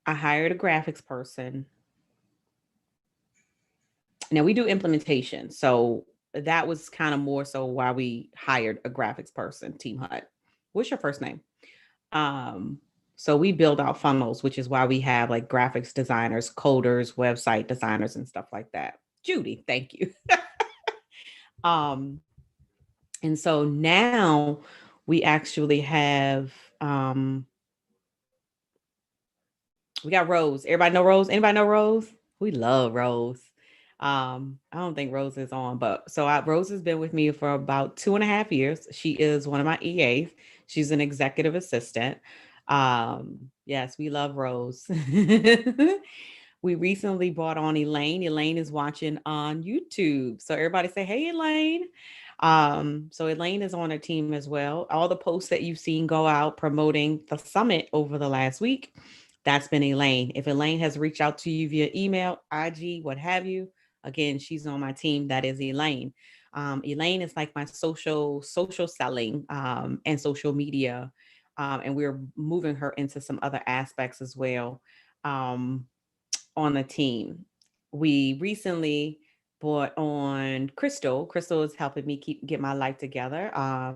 I hired a graphics person. Now we do implementation. So that was kind of more so why we hired a graphics person, Team Hut. What's your first name? So we build out funnels, which is why we have like graphics designers, coders, website designers, and stuff like that. Judy, thank you. And so now we actually have, we got Rose. Everybody know Rose? Anybody know Rose? We love Rose. I don't think Rose is on, but so Rose has been with me for about 2.5 years. She is one of my EAs. She's an executive assistant. Yes, we love Rose. We recently brought on Elaine. Elaine is watching on YouTube. So everybody say, hey, Elaine. So Elaine is on our team as well. All the posts that you've seen go out promoting the summit over the last week, that's been Elaine. If Elaine has reached out to you via email, IG, what have you, again, she's on my team. That is Elaine. Elaine is like my social selling and social media. And we're moving her into some other aspects as well. on the team. We recently brought on Crystal. Crystal is helping me get my life together. I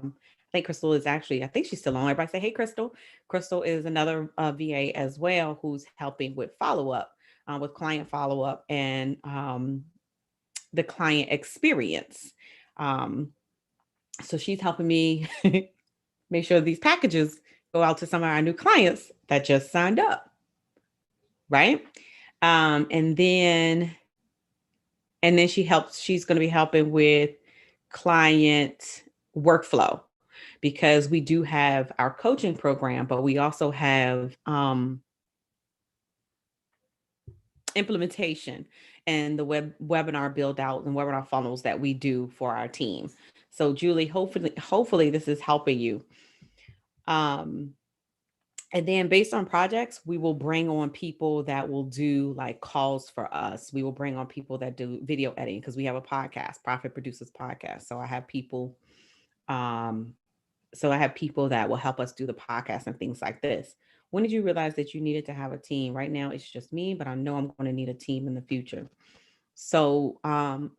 think Crystal is actually, I think she's still on. Everybody say, hey, Crystal. Crystal is another VA as well who's helping with follow-up, with client follow-up and the client experience. So she's helping me make sure these packages go out to some of our new clients that just signed up. Right. And then she's going to be helping with client workflow, because we do have our coaching program, but we also have implementation and the webinar build out and webinar funnels that we do for our team. So Julie, hopefully this is helping you. And then based on projects, we will bring on people that will do like calls for us. We will bring on people that do video editing, because we have a podcast, Profit Producers Podcast. So I have people, that will help us do the podcast and things like this. When did you realize that you needed to have a team? Right now, it's just me, but I know I'm going to need a team in the future. So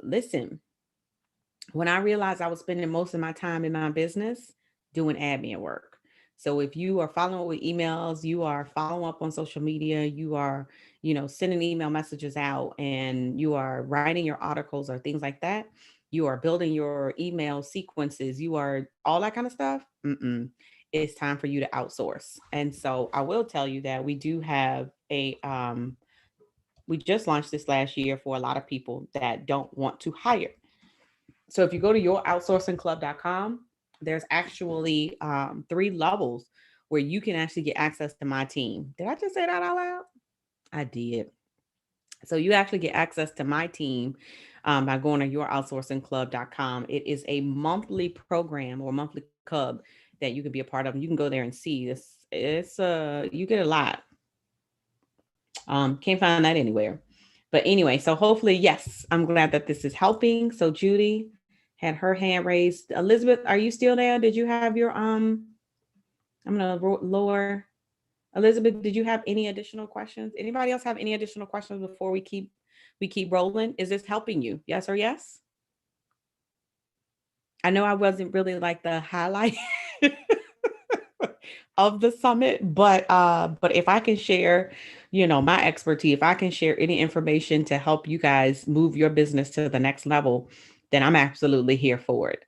listen, when I realized I was spending most of my time in my business doing admin work. So if you are following up with emails, you are following up on social media, you are, sending email messages out, and you are writing your articles or things like that, you are building your email sequences, you are all that kind of stuff. It's time for you to outsource. And so I will tell you that we do have we just launched this last year for a lot of people that don't want to hire. So if you go to youroutsourcingclub.com, there's actually 3 levels where you can actually get access to my team. Did I just say that out loud? I did. So you actually get access to my team by going to youroutsourcingclub.com. It is a monthly program or monthly club that you can be a part of. And you can go there and see this. You get a lot. Can't find that anywhere. But anyway, so hopefully, yes, I'm glad that this is helping. So Judy had her hand raised. Elizabeth, are you still there? Did you have your, I'm gonna lower. Elizabeth, did you have any additional questions? Anybody else have any additional questions before we keep rolling? Is this helping you? Yes or yes? I know I wasn't really like the highlight of the summit, but if I can share, my expertise, if I can share any information to help you guys move your business to the next level, then I'm absolutely here for it.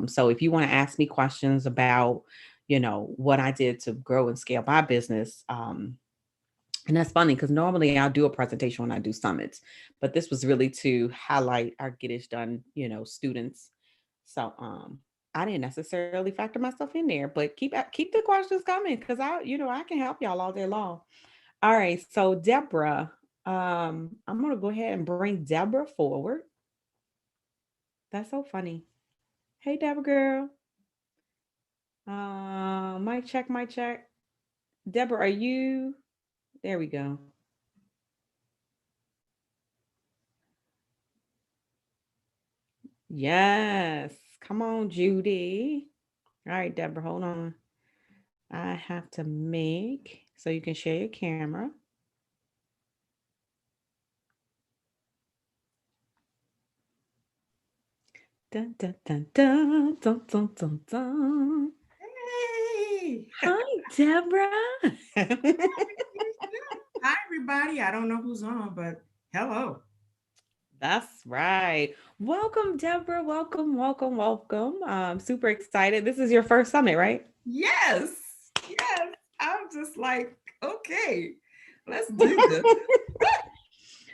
So if you want to ask me questions about, what I did to grow and scale my business, and that's funny because normally I'll do a presentation when I do summits, but this was really to highlight our Get It Done, students. So I didn't necessarily factor myself in there, but keep the questions coming, because I can help y'all all day long. All right, so Deborah, I'm gonna go ahead and bring Deborah forward. That's so funny. Hey, Deborah girl. Mic check. Deborah, are you? There we go. Yes. Come on, Judy. All right, Deborah, hold on. I have to make so you can share your camera. Dun, dun, dun, dun, dun, dun, dun, dun. Hey. Hi, Deborah. Hi, everybody. I don't know who's on, but hello. That's right. Welcome, Deborah. Welcome. I'm super excited. This is your first summit, right? Yes. I'm just like, okay, let's do this.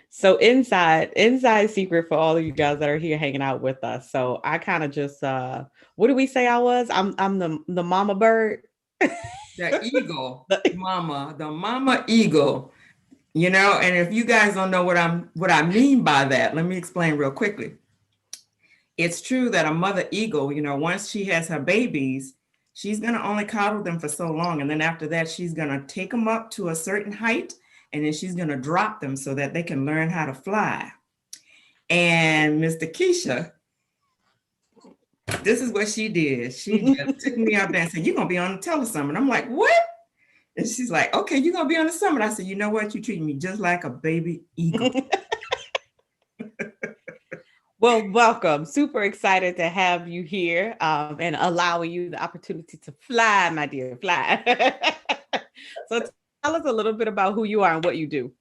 So inside secret for all of you guys that are here hanging out with us. So I kind of just, what do we say I was? I'm the mama bird. The eagle, the mama eagle, and if you guys don't know what I mean by that, let me explain real quickly. It's true that a mother eagle, once she has her babies, she's going to only coddle them for so long. And then after that, she's going to take them up to a certain height, and then she's going to drop them so that they can learn how to fly. And Mr. Keisha, this is what she did. She just took me out there and said, you're going to be on the telesummit. I'm like, what? And she's like, okay, you're going to be on the summit. I said, you know what? You treat me just like a baby eagle. Well, welcome. Super excited to have you here and allowing you the opportunity to fly, my dear, fly. So tell us a little bit about who you are and what you do.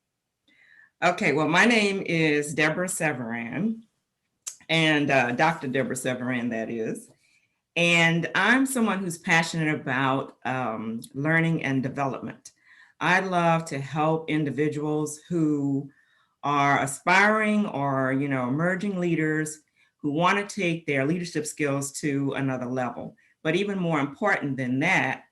Okay, well, my name is Deborah Severan, and Dr. Deborah Severan, that is. And I'm someone who's passionate about learning and development. I love to help individuals who are aspiring or, emerging leaders who want to take their leadership skills to another level. But even more important than that,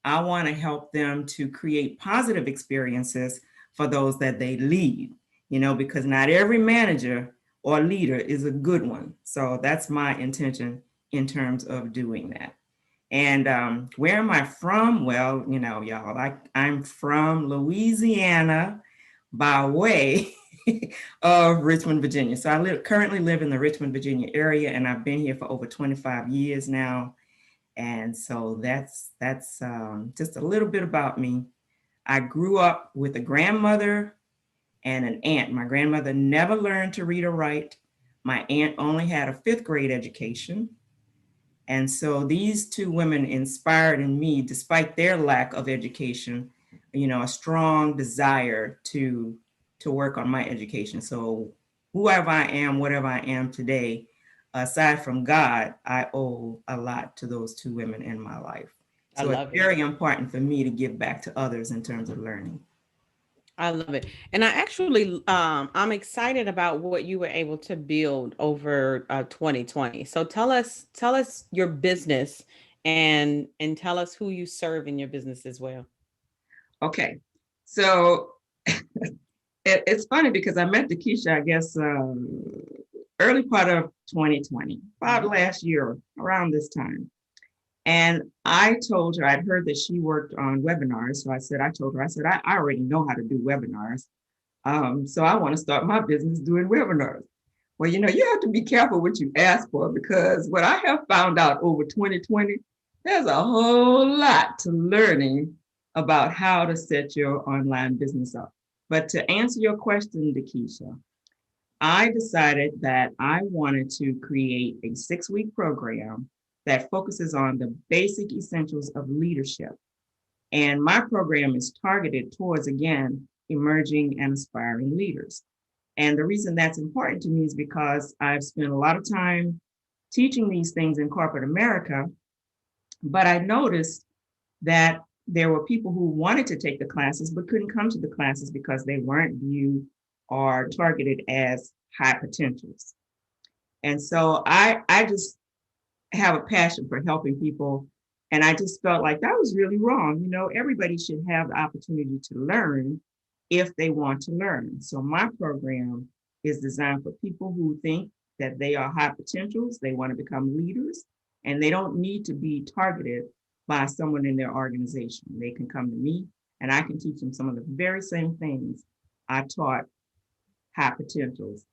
I want to help them to create positive experiences for those that they lead, because not every manager or leader is a good one. So that's my intention in terms of doing that. And where am I from? Well, y'all, I'm from Louisiana by way of Richmond, Virginia. So I currently live in the Richmond, Virginia area, and I've been here for over 25 years now. And so that's just a little bit about me. I grew up with a grandmother and an aunt. My grandmother never learned to read or write. My aunt only had a 5th grade education. And so these two women inspired in me, despite their lack of education, a strong desire to work on my education. So whoever I am, whatever I am today, aside from God, I owe a lot to those two women in my life. So it's very important for me to give back to others in terms of learning. I love it. And I actually, I'm excited about what you were able to build over 2020. So tell us your business and tell us who you serve in your business as well. Okay. So it's funny because I met Dakisha, I guess, early part of 2020, about last year, around this time. And I told her, I'd heard that she worked on webinars. So I told her, I already know how to do webinars. So I want to start my business doing webinars. Well, you have to be careful what you ask for, because what I have found out over 2020, there's a whole lot to learning about how to set your online business up. But to answer your question, Dakisha, I decided that I wanted to create a 6-week program that focuses on the basic essentials of leadership. And my program is targeted towards, again, emerging and aspiring leaders. And the reason that's important to me is because I've spent a lot of time teaching these things in corporate America, but I noticed that there were people who wanted to take the classes but couldn't come to the classes because they weren't viewed or targeted as high potentials. And so I just have a passion for helping people. And I just felt like that was really wrong. Everybody should have the opportunity to learn if they want to learn. So my program is designed for people who think that they are high potentials, they want to become leaders, and they don't need to be targeted by someone in their organization. They can come to me and I can teach them some of the very same things I taught high potentials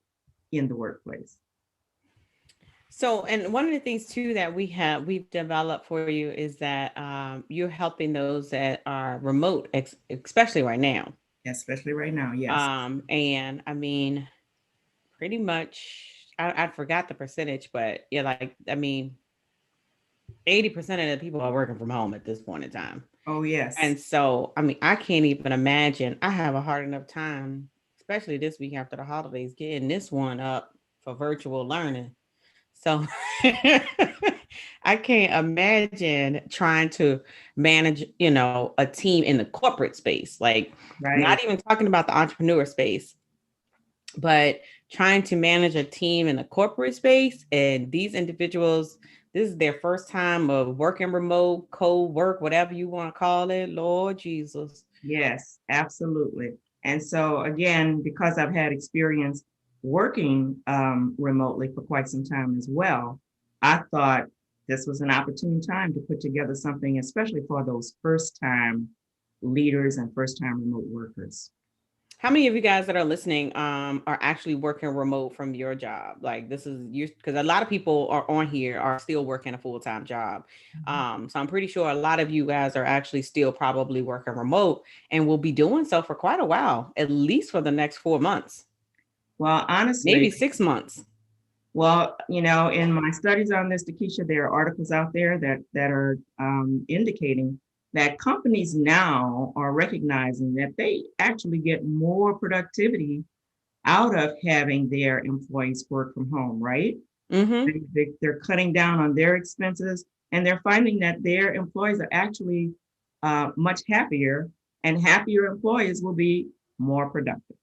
in the workplace. So, and one of the things too that we've developed for you is that you're helping those that are remote, especially right now. Especially right now, yes. And I mean, pretty much, I forgot the percentage, but yeah, 80% of the people are working from home at this point in time. Oh, yes. And so, I mean, I can't even imagine. I have a hard enough time, especially this week after the holidays, getting this one up for virtual learning. So I can't imagine trying to manage, a team in the corporate space, not even talking about the entrepreneur space, but trying to manage a team in the corporate space. And these individuals, this is their first time of working remote, co-work, whatever you want to call it. Lord Jesus. Yes, absolutely. And so again, because I've had experience working remotely for quite some time as well, I thought this was an opportune time to put together something, especially for those first-time leaders and first-time remote workers. How many of you guys that are listening are actually working remote from your job? Like this is you, because a lot of people are on here are still working a full-time job. So I'm pretty sure a lot of you guys are actually still probably working remote and will be doing so for quite a while, at least for the next 4 months, Well, honestly, maybe 6 months. well, in my studies on this, Takesha, there are articles out there that are indicating that companies now are recognizing that they actually get more productivity out of having their employees work from home, right? Mm-hmm. They're cutting down on their expenses, and they're finding that their employees are actually much happier, and happier employees will be more productive.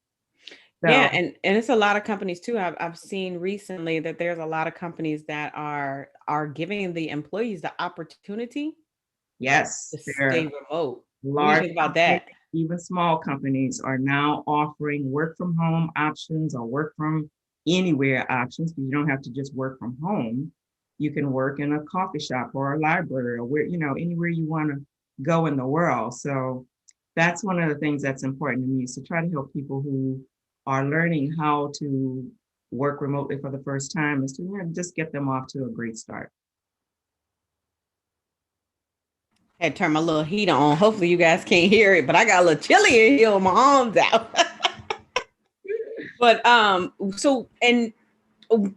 So, Yeah, and it's a lot of companies too. I've seen recently that there's a lot of companies that are giving the employees the opportunity yes, to there stay remote. What do you large think about companies, that? even small companies are now offering work from home options or work from anywhere options. You don't have to just work from home. You can work in a coffee shop or a library or where, anywhere you want to go in the world. So that's one of the things that's important to me is to try to help people who are learning how to work remotely for the first time is to just get them off to a great start. Had to turn my little heater on. Hopefully you guys can't hear it, but I got a little chilly in here with my arms out. But so and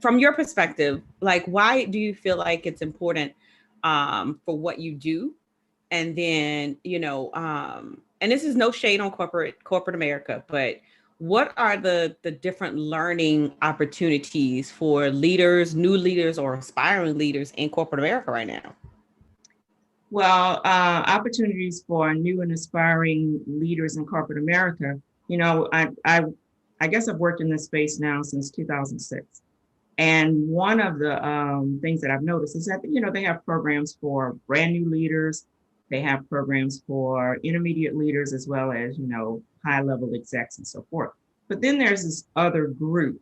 from your perspective, like why do you feel like it's important for what you do? And then, and this is no shade on corporate America, but what are the different learning opportunities for leaders, new leaders, or aspiring leaders in corporate America right now? Well, opportunities for new and aspiring leaders in corporate America. I guess I've worked in this space now since 2006. And one of the things that I've noticed is that, they have programs for brand new leaders. They have programs for intermediate leaders as well as, high level execs and so forth. But then there's this other group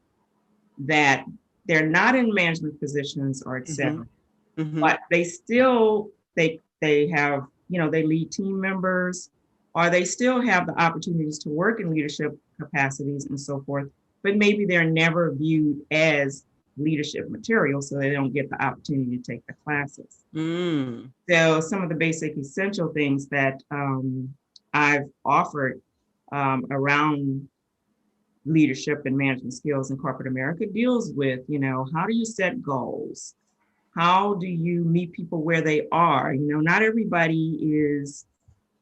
that they're not in management positions or et cetera, but they still, they have, they lead team members, or they still have the opportunities to work in leadership capacities and so forth, but maybe they're never viewed as leadership material, so they don't get the opportunity to take the classes. So some of the basic essential things that I've offered around leadership and management skills in corporate America deals with, how do you set goals? How do you meet people where they are? Not everybody is,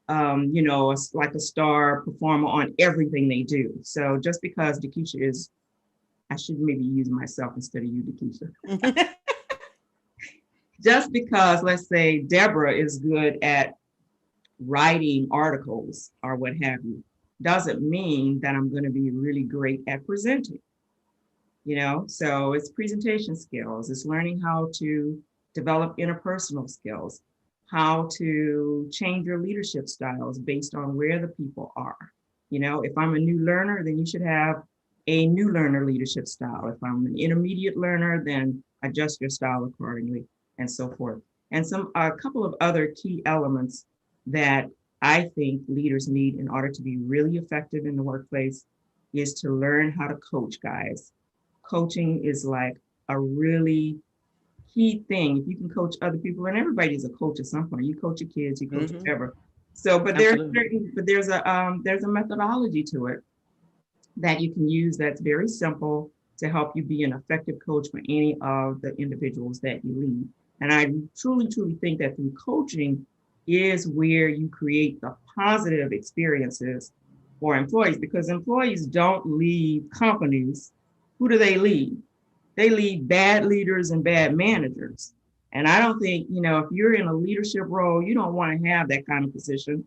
like a star performer on everything they do. So just because Takesha is, I should maybe use myself instead of you, Takesha. Just because, let's say, Deborah is good at writing articles or what have you, doesn't mean that I'm going to be really great at presenting. So it's presentation skills, it's learning how to develop interpersonal skills, how to change your leadership styles based on where the people are. If I'm a new learner, then you should have a new learner leadership style. If I'm an intermediate learner, then adjust your style accordingly and so forth. And a couple of other key elements that I think leaders need in order to be really effective in the workplace is to learn how to coach, guys. Coaching is like a really key thing. If you can coach other people, and everybody's a coach at some point. You coach your kids, you coach whatever. So, but there's a methodology to it that you can use that's very simple to help you be an effective coach for any of the individuals that you lead. And I truly, truly think that through coaching is where you create the positive experiences for employees, because employees don't leave companies. Who do they lead? They lead bad leaders and bad managers. And I don't think, if you're in a leadership role, you don't want to have that kind of position,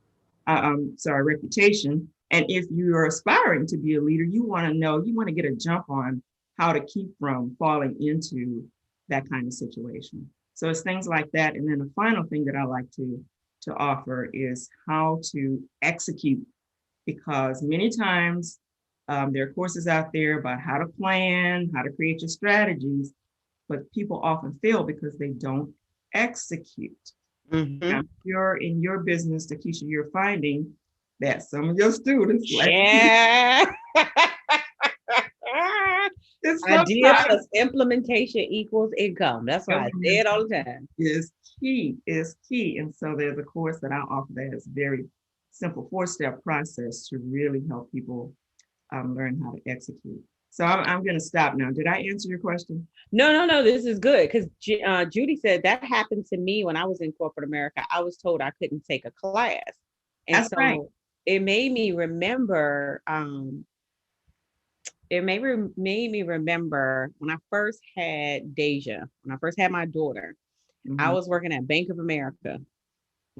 reputation. And if you're aspiring to be a leader, you want to get a jump on how to keep from falling into that kind of situation. So it's things like that. And then the final thing that I like to offer is how to execute, because many times there are courses out there about how to plan, how to create your strategies, but people often fail because they don't execute. Now, if you're in your business, Takesha, you're finding that some of your students like Yeah. it's Idea sometimes plus implementation equals income. That's why I say it all the time. is key. And so there's a course that I offer that is very simple 4-step process to really help people learn how to execute. So I'm going to stop now. Did I answer your question? No. This is good because Judy said that happened to me when I was in corporate America. I was told I couldn't take a class, and That's so right. it made me remember. It made me remember when I first had Deja, when I first had my daughter. I Mhm. was working at Bank of America.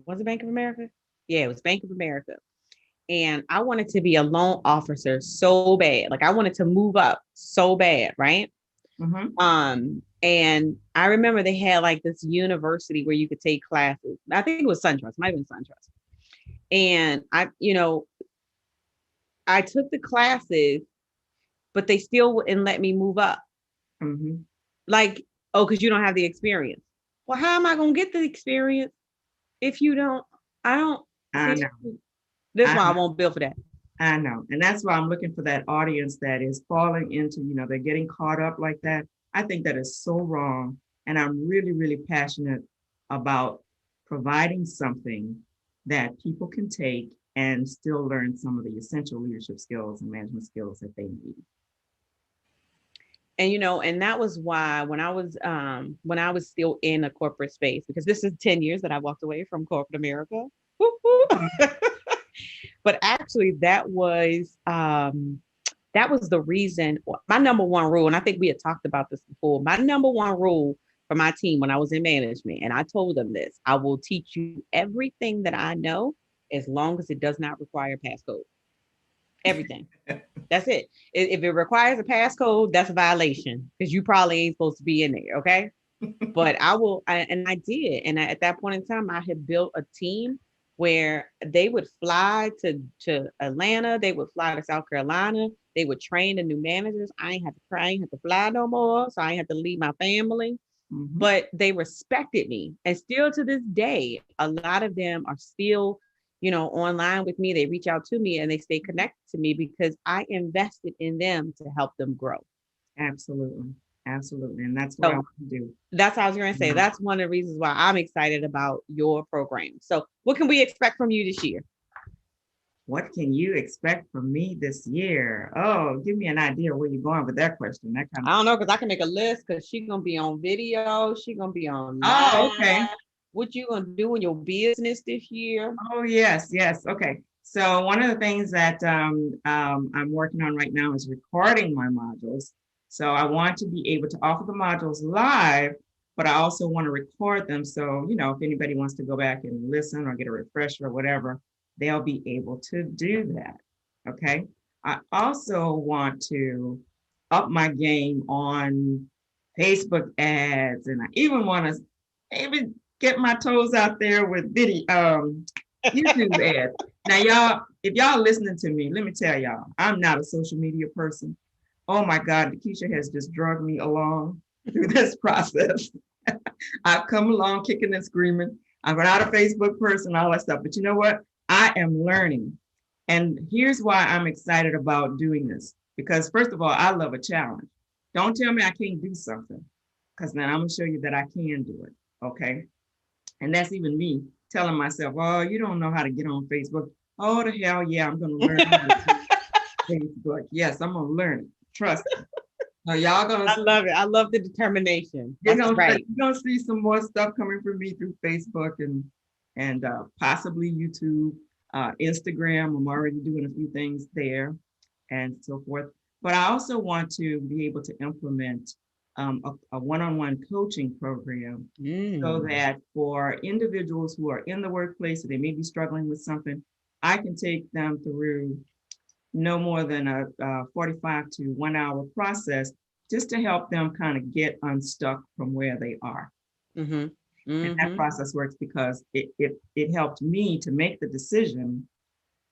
Was it Bank of America? Yeah, it was Bank of America. And I wanted to be a loan officer so bad. Like I wanted to move up so bad, right? And I remember they had like this university where you could take classes. I think it was SunTrust, might have been SunTrust. And I took the classes, but they still wouldn't let me move up. Mhm. Like, oh, because you don't have the experience. Well, how am I gonna get the experience if you don't? I don't I see. know. That's I why I know. won't bill for that. I know. And that's why I'm looking for that audience that is falling into, they're getting caught up like that. I think that is so wrong. And I'm really, really passionate about providing something that people can take and still learn some of the essential leadership skills and management skills that they need. And and that was why when I was still in a corporate space, because this is 10 years that I walked away from corporate America. But actually that was the reason. My number one rule, and I think we had talked about this before, my number one rule for my team when I was in management, and I told them this: I will teach you everything that I know as long as it does not require passcode. Everything. That's it. If it requires a passcode, that's a violation because you probably ain't supposed to be in there. Okay. But I did. And at that point in time, I had built a team where they would fly to Atlanta. They would fly to South Carolina. They would train the new managers. I ain't have to fly no more. So I ain't have to leave my family. Mhm. But they respected me. And still to this day, a lot of them are still online with me. They reach out to me and they stay connected to me because I invested in them to help them grow. Absolutely. Absolutely. And that's what I So want to do. that's what I was going to say. Yeah. That's one of the reasons why I'm excited about your program. So what can we expect from you this year? What can you expect from me this year? Oh, give me an idea where you're going with that question. That kind I of. don't know, because I can make a list because she's going to be on video. She's going to be on Oh, okay. live. What you going to do in your business this year? Oh, yes. Okay. So one of the things that I'm working on right now is recording my modules. So I want to be able to offer the modules live, but I also want to record them. So, if anybody wants to go back and listen or get a refresher or whatever, they'll be able to do that. Okay. I also want to up my game on Facebook ads, and I even want to maybe get my toes out there with video, YouTube ads. Now, y'all, if y'all listening to me, let me tell y'all, I'm not a social media person. Oh my God, Keisha has just drugged me along through this process. I've come along kicking and screaming. I'm not a Facebook person, all that stuff. But you know what? I am learning. And here's why I'm excited about doing this. Because first of all, I love a challenge. Don't tell me I can't do something, because then I'm going to show you that I can do it. Okay. And that's even me telling myself, oh, you don't know how to get on Facebook. Oh, the hell yeah, I'm going to learn how to do Facebook. Yes, I'm going to learn it. Trust me. So y'all going to. I love it. I love the determination. You're That's right. gonna see some more stuff coming from me through Facebook and possibly YouTube, Instagram. I'm already doing a few things there and so forth. But I also want to be able to implement a one-on-one coaching program so that for individuals who are in the workplace, or they may be struggling with something, I can take them through no more than a 45 to 1 hour process just to help them kind of get unstuck from where they are. And that process works because it helped me to make the decision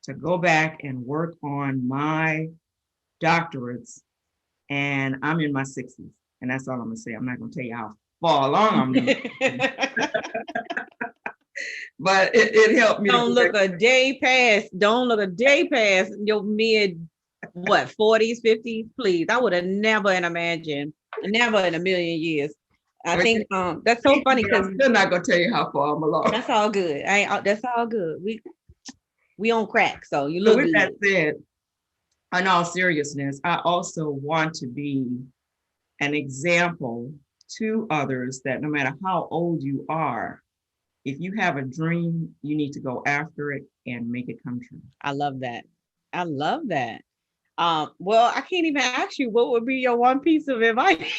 to go back and work on my doctorates. And I'm in my 60s. And that's all I'm gonna say. I'm not gonna tell you how far along I'm in. but it helped me. Don't look a day past. Don't look a day past your mid, what, 40s, 50s, please. I would have never imagined, never in a million years. I think that's so funny because I'm still not gonna tell you how far I'm along. that's all good. That's all good. We on crack, so you So look with good. that said, in all seriousness, I also want to be an example to others that no matter how old you are, if you have a dream, you need to go after it and make it come true. I love that. I love that. Well, I can't even ask you what would be your one piece of advice.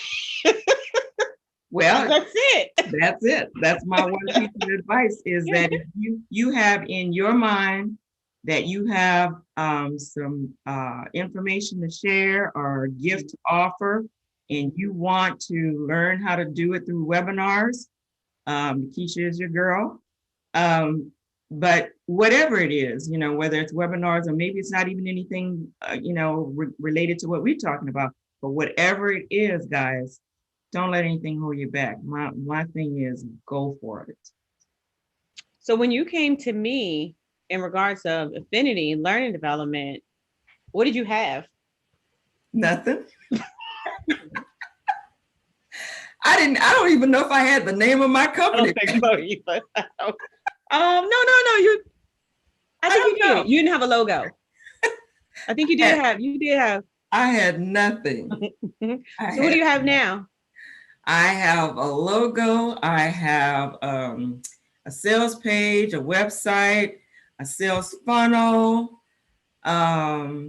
Well, That's it. that's it. That's my one piece of advice is that if you have in your mind that you have some information to share or a gift to offer, and you want to learn how to do it through webinars, Keisha is your girl. But whatever it is, whether it's webinars or maybe it's not even anything, related to what we're talking about, but whatever it is, guys, don't let anything hold you back. My thing is go for it. So when you came to me in regards of Affinity Learning Development, what did you have? Nothing. I don't even know if I had the name of my company. I don't think so either. No. I think you did. You didn't have a logo. I think you did have. I had nothing. So what do you have now? I have a logo. I have a sales page, a website, a sales funnel. I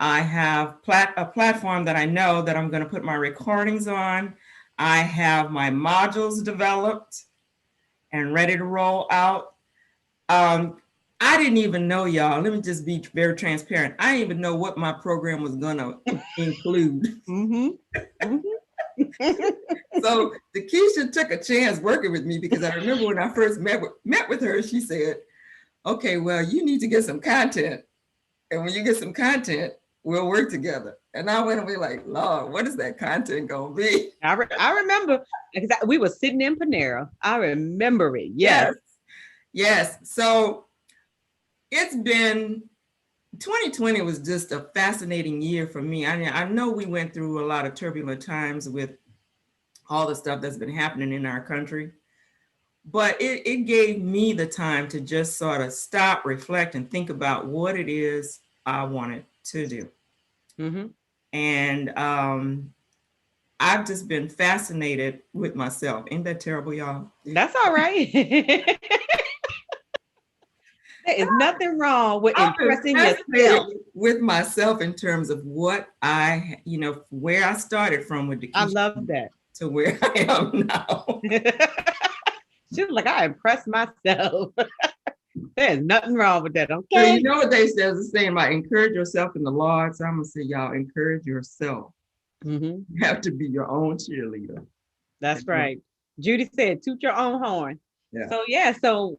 have a platform that I know that I'm going to put my recordings on. I have my modules developed and ready to roll out. I didn't even know, y'all. Let me just be very transparent. I didn't even know what my program was going to include. So Keisha took a chance working with me because I remember when I first met with her, she said, okay, well, you need to get some content. And when you get some content, we'll work together. And I went away like, Lord, what is that content going to be? I remember because we were sitting in Panera. I remember it. Yes. So it's been 2020 was just a fascinating year for me. I know we went through a lot of turbulent times with all the stuff that's been happening in our country, but it gave me the time to just sort of stop, reflect, and think about what it is I wanted to do. Mm-hmm. And I've just been fascinated with myself. Ain't that terrible, y'all? That's all right. There is nothing wrong with impressing yourself with myself in terms of what where I started from with the I love that to where I am now. She was like, I impressed myself. There's nothing wrong with that. Okay. So you know what they say is the same, like encourage yourself in the Lord. So I'm gonna say, y'all, encourage yourself. Mm-hmm. You have to be your own cheerleader. That's right. Judy said, toot your own horn. Yeah. So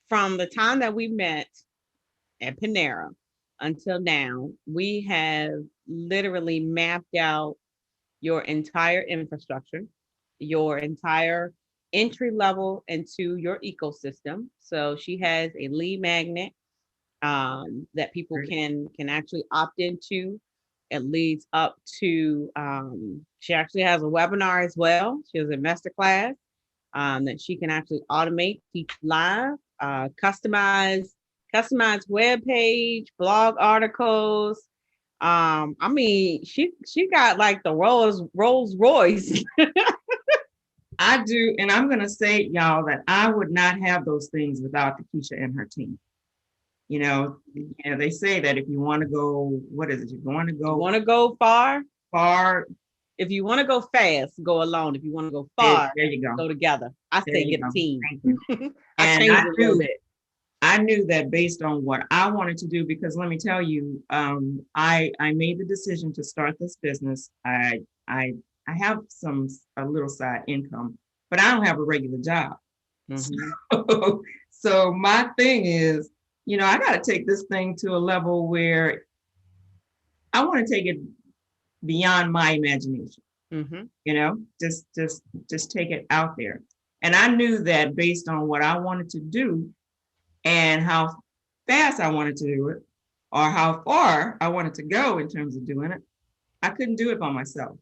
from the time that we met at Panera until now, we have literally mapped out your entire infrastructure, your entire entry level into your ecosystem. So she has a lead magnet that people can actually opt into. It leads up to, she actually has a webinar as well. She has a masterclass that she can actually automate, teach live, customize web page, blog articles. I mean, she got like the Rolls Royce. I do, and I'm gonna say, y'all, that I would not have those things without Keisha and her team. They say that if you want to go, what is it? You want to go far. If you want to go fast, go alone. If you want to go far, there you go. Go together. I say get a team. And I knew that based on what I wanted to do, because let me tell you, I made the decision to start this business. I have a little side income, but I don't have a regular job. Mm-hmm. So my thing is, I got to take this thing to a level where I want to take it beyond my imagination. Mm-hmm. Just take it out there. And I knew that based on what I wanted to do and how fast I wanted to do it, or how far I wanted to go in terms of doing it, I couldn't do it by myself.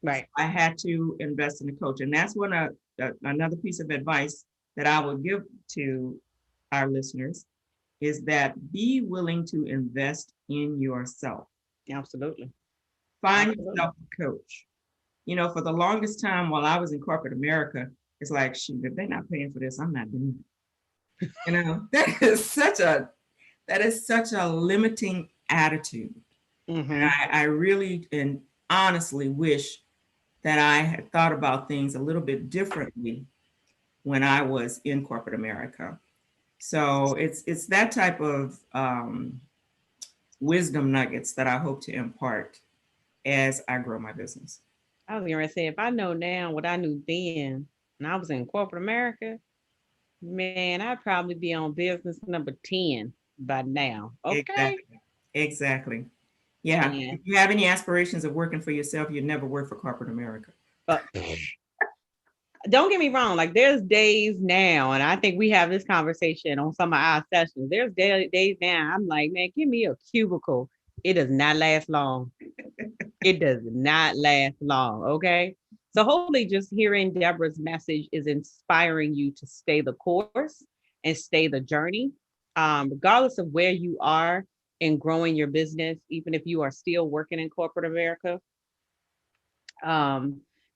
Right. I had to invest in a coach. And that's when another piece of advice that I would give to our listeners is that be willing to invest in yourself. Absolutely. Find yourself a coach. You know, for the longest time while I was in corporate America, it's like, shoot, if they're not paying for this, I'm not doing it. You know, that is such a limiting attitude. Mm-hmm. And I really and honestly wish that I had thought about things a little bit differently when I was in corporate America. So it's that type of wisdom nuggets that I hope to impart as I grow my business. I was going to say, if I know now what I knew then, and I was in corporate America, man, I'd probably be on business number 10 by now. Okay. Exactly. Yeah. If you have any aspirations of working for yourself, you'd never work for corporate America. Don't get me wrong. Like there's days now, and I think we have this conversation on some of our sessions. There's days now. I'm like, man, give me a cubicle. It does not last long. It does not last long. Okay. So hopefully just hearing Deborah's message is inspiring you to stay the course and stay the journey, regardless of where you are in growing your business, even if you are still working in corporate America.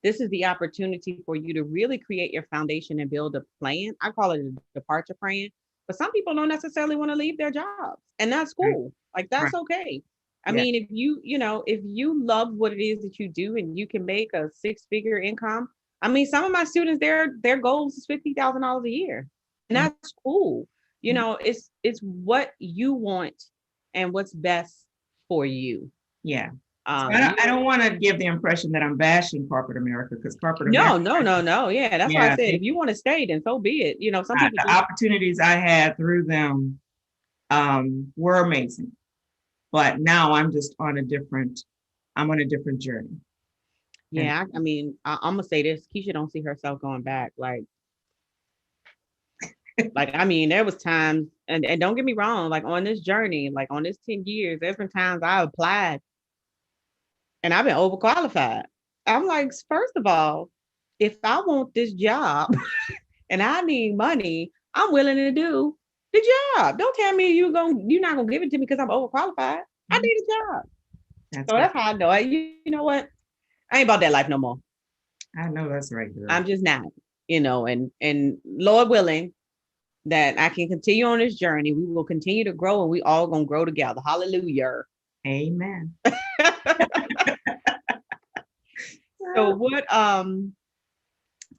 This is the opportunity for you to really create your foundation and build a plan. I call it a departure plan, but some people don't necessarily want to leave their jobs, and that's cool. Like that's okay. I mean, if you love what it is that you do and you can make a 6-figure income, I mean, some of my students, their goals is $50,000 a year, and that's cool. You know, it's what you want and what's best for you. Yeah. I don't want to give the impression that I'm bashing corporate America, because corporate America. No. Yeah, that's why I said if you want to stay, then so be it. You know, some people. The opportunities I had through them were amazing, but now I'm just on a different journey. Yeah, I mean, I'm gonna say this: Keisha don't see herself going back. Like I mean, there was times, and don't get me wrong, like on this journey, like on this 10 years, there's been times I applied and I've been overqualified. I'm like, first of all, if I want this job and I need money, I'm willing to do the job. Don't tell me you're not gonna give it to me because I'm overqualified. I need a job. That's how I know it. You know what? I ain't about that life no more. I know that's right, girl. I'm just not, and Lord willing, that I can continue on this journey. We will continue to grow, and we all gonna grow together. Hallelujah. Amen. So what, I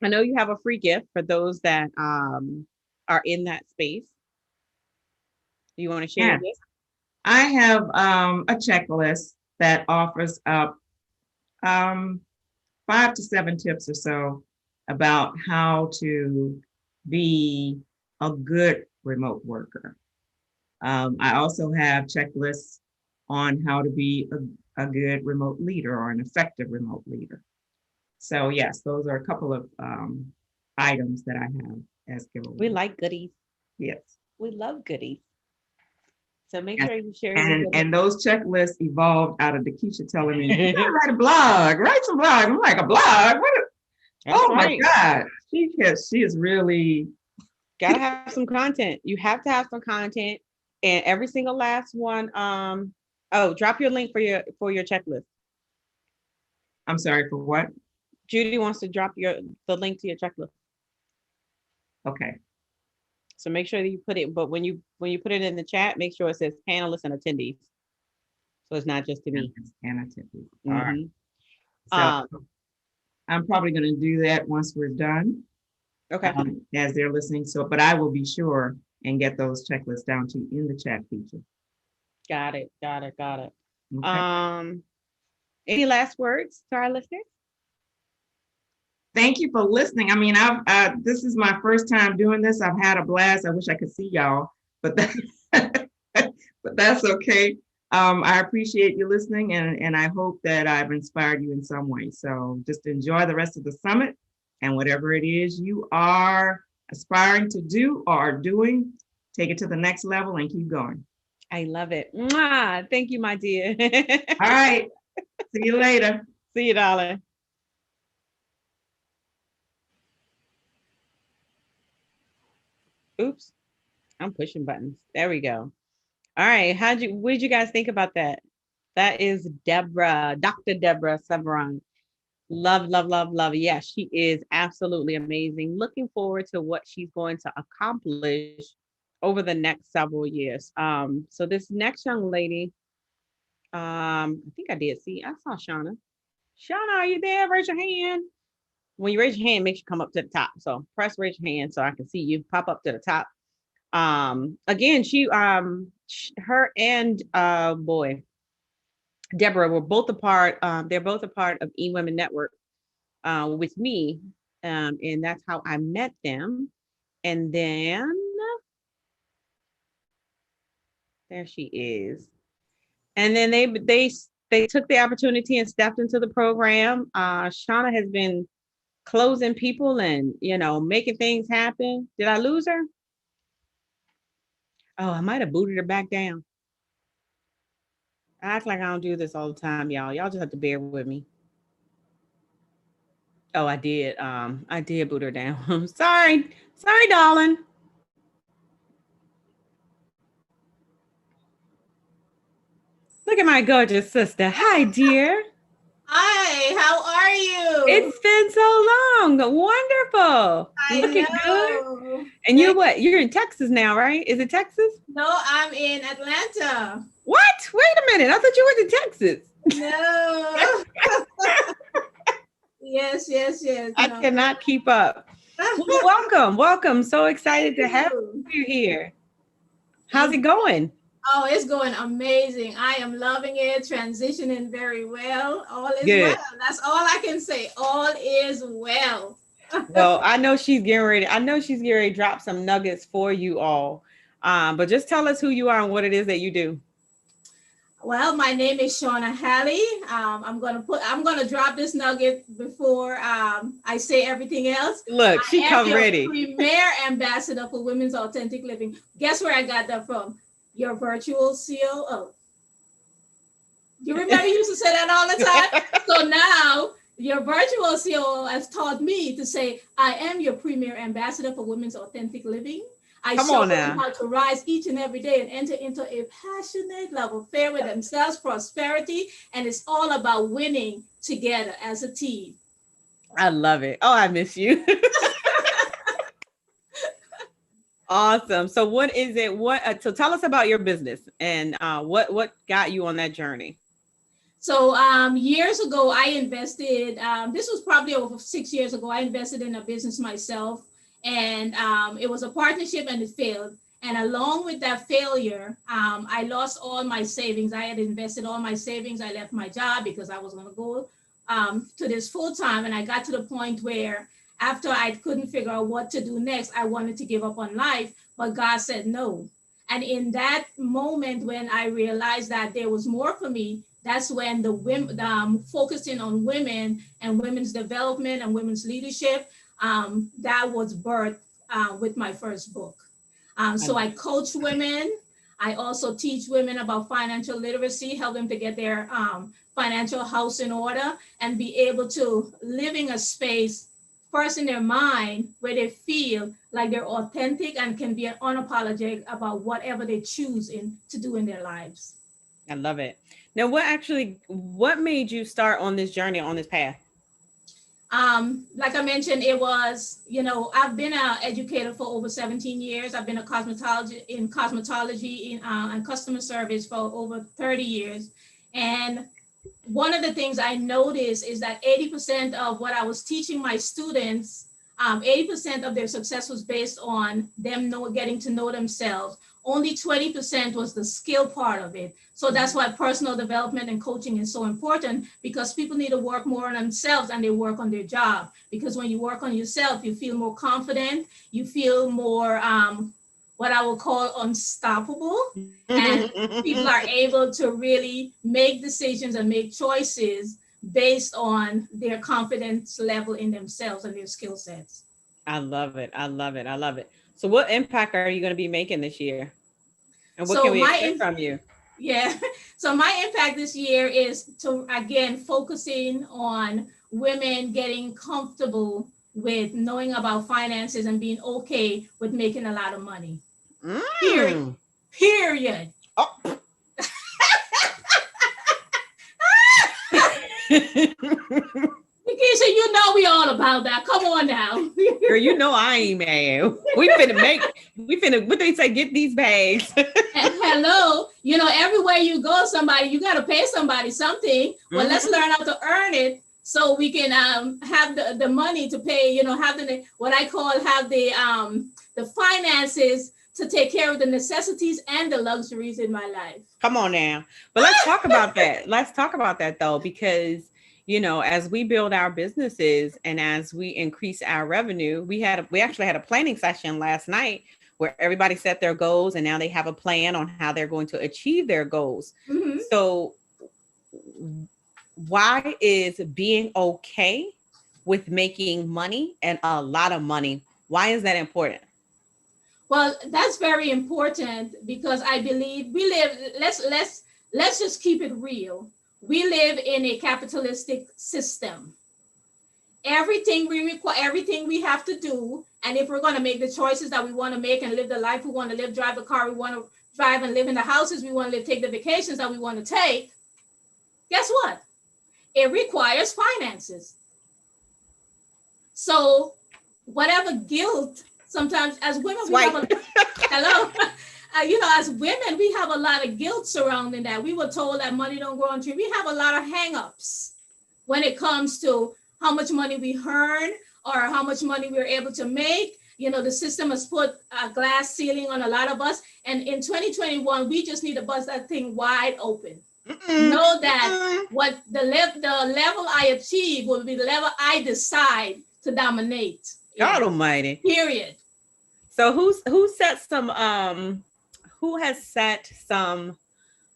know you have a free gift for those that are in that space. Do you want to share this? I have a checklist that offers up 5 to 7 tips or so about how to be a good remote worker. I also have checklists on how to be a good remote leader or an effective remote leader. So yes, those are a couple of items that I have as giveaways. We like goodies. Yes. We love goodies. So make sure you share. And those checklists evolved out of Keisha telling me, you gotta write a blog, write some blog. I'm like, a blog? My God. She is really gotta have some content. You have to have some content. And every single last one, drop your link for your checklist. I'm sorry, for what? Judy wants to drop the link to your checklist. Okay. So make sure that you put it, but when you put it in the chat, make sure it says panelists and attendees. So it's not just to me. And attendees. All right. So I'm probably going to do that once we're done. Okay. As they're listening. But I will be sure and get those checklists down to you in the chat feature. Got it. Okay. Any last words to our listeners? Thank you for listening. I mean, this is my first time doing this. I've had a blast. I wish I could see y'all, but that's okay. I appreciate you listening, and I hope that I've inspired you in some way. So just enjoy the rest of the summit, And whatever it is you are aspiring to do or are doing, take it to the next level and keep going. I love it. Mwah. Thank you, my dear. All right. See you later. See you, darling. Oops. I'm pushing buttons. There we go. All right. What did you guys think about that? That is Deborah, Dr. Deborah Severin. Love, love, love, love. Yes, she is absolutely amazing. Looking forward to what she's going to accomplish over the next several years. So this next young lady, I think I did see, I saw Shauna. Shauna, are you there? Raise your hand. When you raise your hand, make sure you come up to the top. So press raise your hand so I can see you pop up to the top. Again, her and boy, Deborah were both a part, they're both a part of eWomen Network with me. And that's how I met them. And then there she is. And then they took the opportunity and stepped into the program. Shauna has been closing people and, making things happen. Did I lose her? Oh, I might have booted her back down. I act like I don't do this all the time, y'all. Y'all just have to bear with me. Oh, I did. I did boot her down. Sorry, darling. Look at my gorgeous sister. Hi, dear. Hi, how are you? It's been so long. Wonderful. Looking good. And you're in Texas now, right? Is it Texas? No, I'm in Atlanta. What? Wait a minute. I thought you went to Texas. No. Yes. I cannot keep up. Well, welcome. So excited to have you here. How's it going? Oh, it's going amazing. I am loving it, transitioning very well. All is good. Well. That's all I can say. All is well. Well, I know she's getting ready to drop some nuggets for you all. But just tell us who you are and what it is that you do. Well, my name is Shauna Halley. I'm gonna drop this nugget before I say everything else. Look, she come ready. Premier ambassador for Women's Authentic Living. Guess where I got that from? Your virtual COO. You remember you used to say that all the time? So now your virtual COO has taught me to say, I am your premier ambassador for Women's Authentic Living. I show them how to rise each and every day and enter into a passionate love affair with themselves, prosperity, and it's all about winning together as a team. I love it. Oh, I miss you. Awesome. So what is it? So tell us about your business and what got you on that journey? So years ago, I invested, this was probably over 6 years ago, I invested in a business myself. And it was a partnership and it failed. And along with that failure, I lost all my savings. I had invested all my savings. I left my job because I was going to go to this full time. And I got to the point where after I couldn't figure out what to do next, I wanted to give up on life, but God said no. And in that moment, when I realized that there was more for me, that's when the women, focusing on women and women's development and women's leadership, that was birthed with my first book. So I coach women. I also teach women about financial literacy, help them to get their financial house in order and be able to live in a space first in their mind where they feel like they're authentic and can be unapologetic about whatever they choose to do in their lives. I love it. Now, what made you start on this journey, on this path? Like I mentioned, it was, I've been an educator for over 17 years. I've been a cosmetology and customer service for over 30 years. And one of the things I noticed is that 80% of what I was teaching my students, 80% of their success was based on them getting to know themselves. Only 20% was the skill part of it. So that's why personal development and coaching is so important, because people need to work more on themselves and they work on their job. Because when you work on yourself, you feel more confident, you feel more what I would call unstoppable. And people are able to really make decisions and make choices based on their confidence level in themselves and their skill sets. I love it. I love it. I love it. So what impact are you going to be making this year? And what So can we my expect from you? Yeah. So my impact this year is to, again, focusing on women getting comfortable with knowing about finances and being okay with making a lot of money. Period. Period. Oh. Nikisha, you know we all about that. Come on now. Girl, you know I ain't mad. We finna, what they say, get these bags. Hello, you know, everywhere you go, you got to pay somebody something. Well, let's learn how to earn it so we can have the money to pay, you know, have the finances to take care of the necessities and the luxuries in my life. Come on now. But let's talk about that. Let's talk about that though, because you know, as we build our businesses and as we increase our revenue, we actually had a planning session last night where everybody set their goals and now they have a plan on how they're going to achieve their goals. Mm-hmm. So why is being okay with making money and a lot of money? Why is that important? Well, that's very important because I believe we live, let's just keep it real. We live in a capitalistic system. Everything we require, everything we have to do, and if we're going to make the choices that we want to make and live the life we want to live, drive the car we want to drive, and live in the houses we want to live, take the vacations that we want to take, guess what? It requires finances. So whatever guilt, sometimes as women, we have a, hello. You know, as women, we have a lot of guilt surrounding that. We were told that money don't grow on trees. We have a lot of hangups when it comes to how much money we earn or how much money we're able to make. You know, the system has put a glass ceiling on a lot of us. And in 2021, we just need to bust that thing wide open. Know that what the level I achieve will be the level I decide to dominate. God almighty. Period. So who has set some,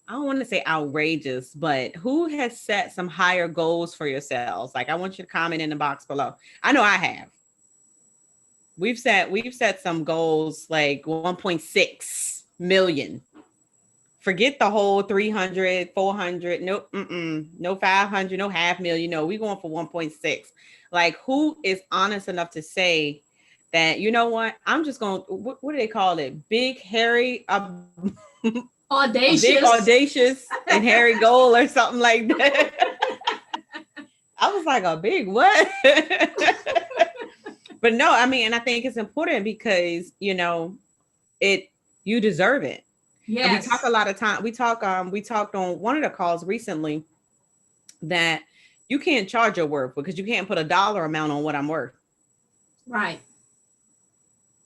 I don't want to say outrageous, but who has set some higher goals for yourselves? Like, I want you to comment in the box below. I know I have. We've set some goals like 1.6 million. Forget the whole 300, 400, no 500, no 500,000. No, we're going for 1.6. Like, who is honest enough to say that, you know what, I'm just going, what do they call it? Big, hairy, audacious. Big, audacious, and hairy goal or something like that. I was like, a big what? But no, I mean, and I think it's important because, you know, you deserve it. Yes. And we talk a lot of time. We talked on one of the calls recently that you can't charge your worth because you can't put a dollar amount on what I'm worth. Right.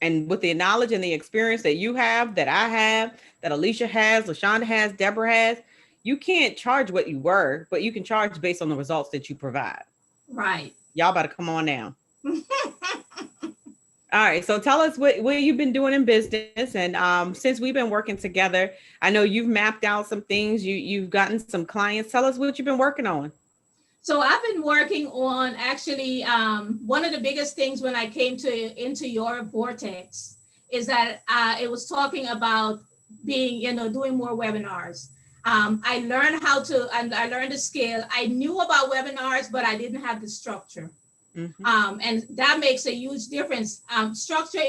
And with the knowledge and the experience that you have, that I have, that Alicia has, LaShonda has, Deborah has, you can't charge what you were, but you can charge based on the results that you provide. Right. Y'all better come on now. All right. So tell us what you've been doing in business. And since we've been working together, I know you've mapped out some things. You've gotten some clients. Tell us what you've been working on. So I've been working on actually one of the biggest things when I came into your vortex is that it was talking about being, you know, doing more webinars. I learned I learned the skill. I knew about webinars, but I didn't have the structure. Mm-hmm. And that makes a huge difference. Structure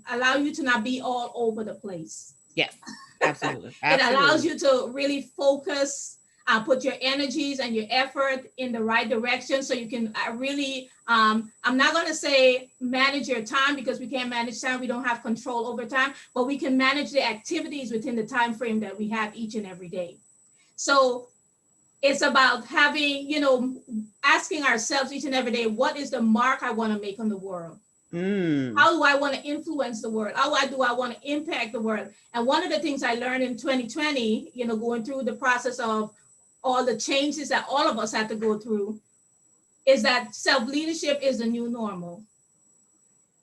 allow you to not be all over the place. Yes, absolutely. It allows you to really focus, put your energies and your effort in the right direction so you can really, I'm not going to say manage your time because we can't manage time. We don't have control over time, but we can manage the activities within the time frame that we have each and every day. So it's about having, you know, asking ourselves each and every day, what is the mark I want to make on the world? How do I want to influence the world? How do I want to impact the world? And one of the things I learned in 2020, you know, going through the process of all the changes that all of us had to go through, is that self-leadership is the new normal.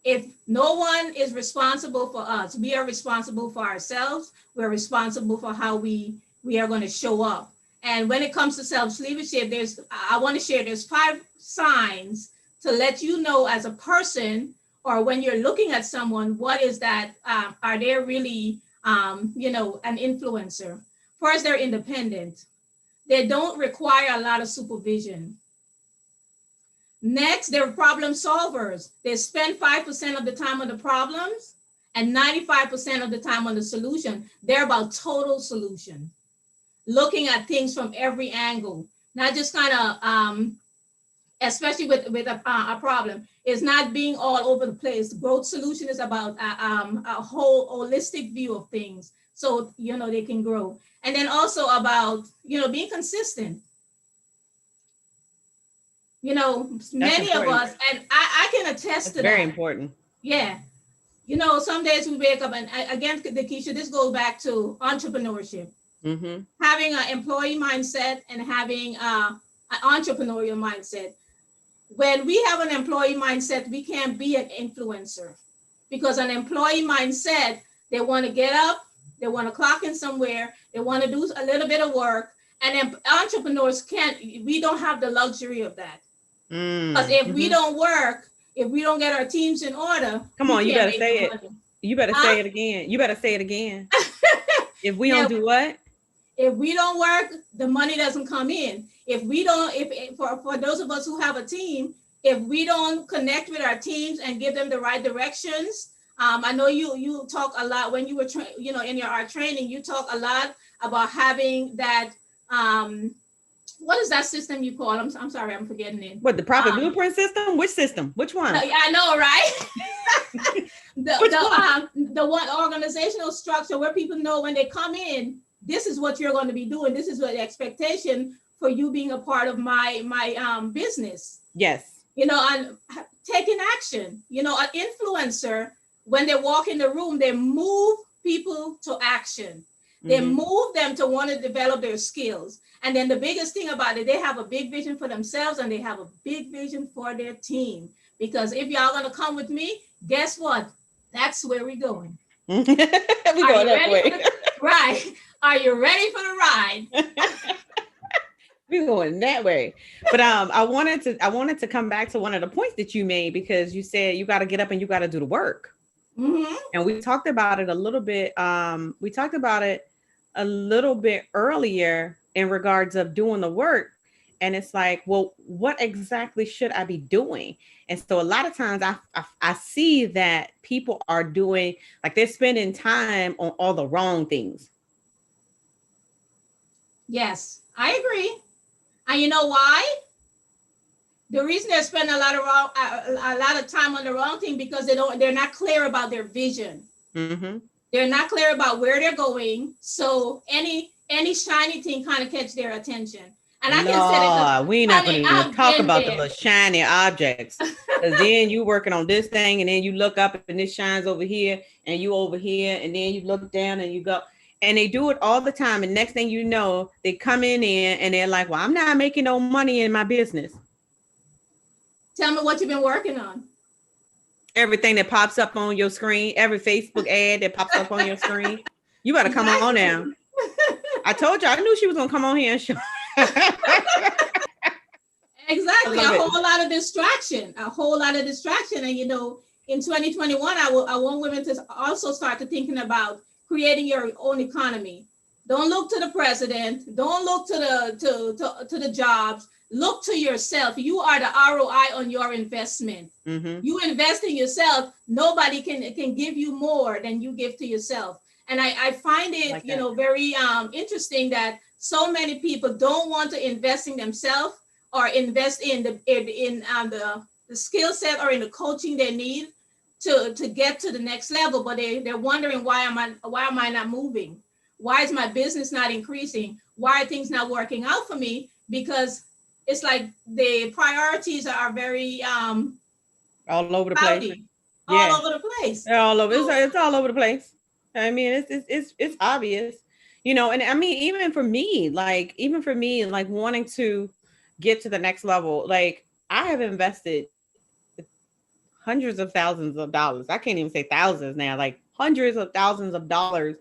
If no one is responsible for us, we are responsible for ourselves. We're responsible for how we are going to show up. And when it comes to self-leadership, I want to share, there's 5 signs to let you know as a person, or when you're looking at someone, what is that, are they really, an influencer? First, they're independent. They don't require a lot of supervision. Next, they're problem solvers. They spend 5% of the time on the problems and 95% of the time on the solution. They're about total solution, looking at things from every angle, not just kind of, especially with a problem. It's not being all over the place. Growth solution is about a whole holistic view of things, so they can grow. And then also about being consistent. Many of us, and I can attest to that. Very important. Yeah. Some days we wake up, and again, Keisha, this goes back to entrepreneurship. Mm-hmm. Having an employee mindset and having an entrepreneurial mindset. When we have an employee mindset, we can't be an influencer, because an employee mindset, they want to get up, they want to clock in somewhere, they want to do a little bit of work. And entrepreneurs we don't have the luxury of that. Because if we don't work, if we don't get our teams in order, come on, you better say it. You better say it again. You better say it again. If we don't do what? If we don't work, the money doesn't come in. If we don't, for those of us who have a team, if we don't connect with our teams and give them the right directions, I know you talk a lot when you were in our training. You talk a lot about having that. What is that system you call? I'm sorry, I'm forgetting it. What, the profit blueprint system? Which system? Which one? I know, right? The one organizational structure where people know when they come in, this is what you're going to be doing. This is what the expectation for you being a part of my business. Yes. And taking action. An influencer, when they walk in the room, they move people to action. They move them to want to develop their skills. And then the biggest thing about it, they have a big vision for themselves and they have a big vision for their team. Because if y'all going to come with me, guess what? That's where we're going. We're going that way. Right. Are you ready for the ride? We're going that way. But I wanted to come back to one of the points that you made, because you said you got to get up and you got to do the work. Mm-hmm. And we talked about it a little bit. We talked about it a little bit earlier in regards of doing the work. And it's like, well, what exactly should I be doing? And so a lot of times I see that people are doing, like, they're spending time on all the wrong things. Yes, I agree. And you know why? The reason they're spending a lot of time on the wrong thing, because they're not clear about their vision. Mm-hmm. They're not clear about where they're going. So any shiny thing kind of catch their attention. And I can say we're not going to talk about the little shiny objects. Because then you working on this thing, and then you look up and it shines over here, and you over here, and then you look down and you go. And they do it all the time. And next thing you know, they come in and they're like, well, I'm not making no money in my business. Tell me what you've been working on. Everything that pops up on your screen, every Facebook ad that pops up on your screen. You better come on now. I told you, I knew she was going to come on here and show. Exactly. A whole lot of distraction. And, in 2021, I want women to also start to thinking about creating your own economy. Don't look to the president. Don't look to the jobs. Look to yourself. You are the ROI on your investment. Mm-hmm. You invest in yourself. Nobody can give you more than you give to yourself. And I find it, like very interesting that so many people don't want to invest in themselves or invest in the skill set or in the coaching they need to get to the next level. But they're wondering, why am I not moving? Why is my business not increasing? Why are things not working out for me? Because it's like the priorities are very all over the cloudy, place. All over the place. They're all over. It's all over the place. I mean, it's obvious, and I mean, even for me, like wanting to get to the next level, like I have invested hundreds of thousands of dollars. I can't even say thousands now, like hundreds of thousands of dollars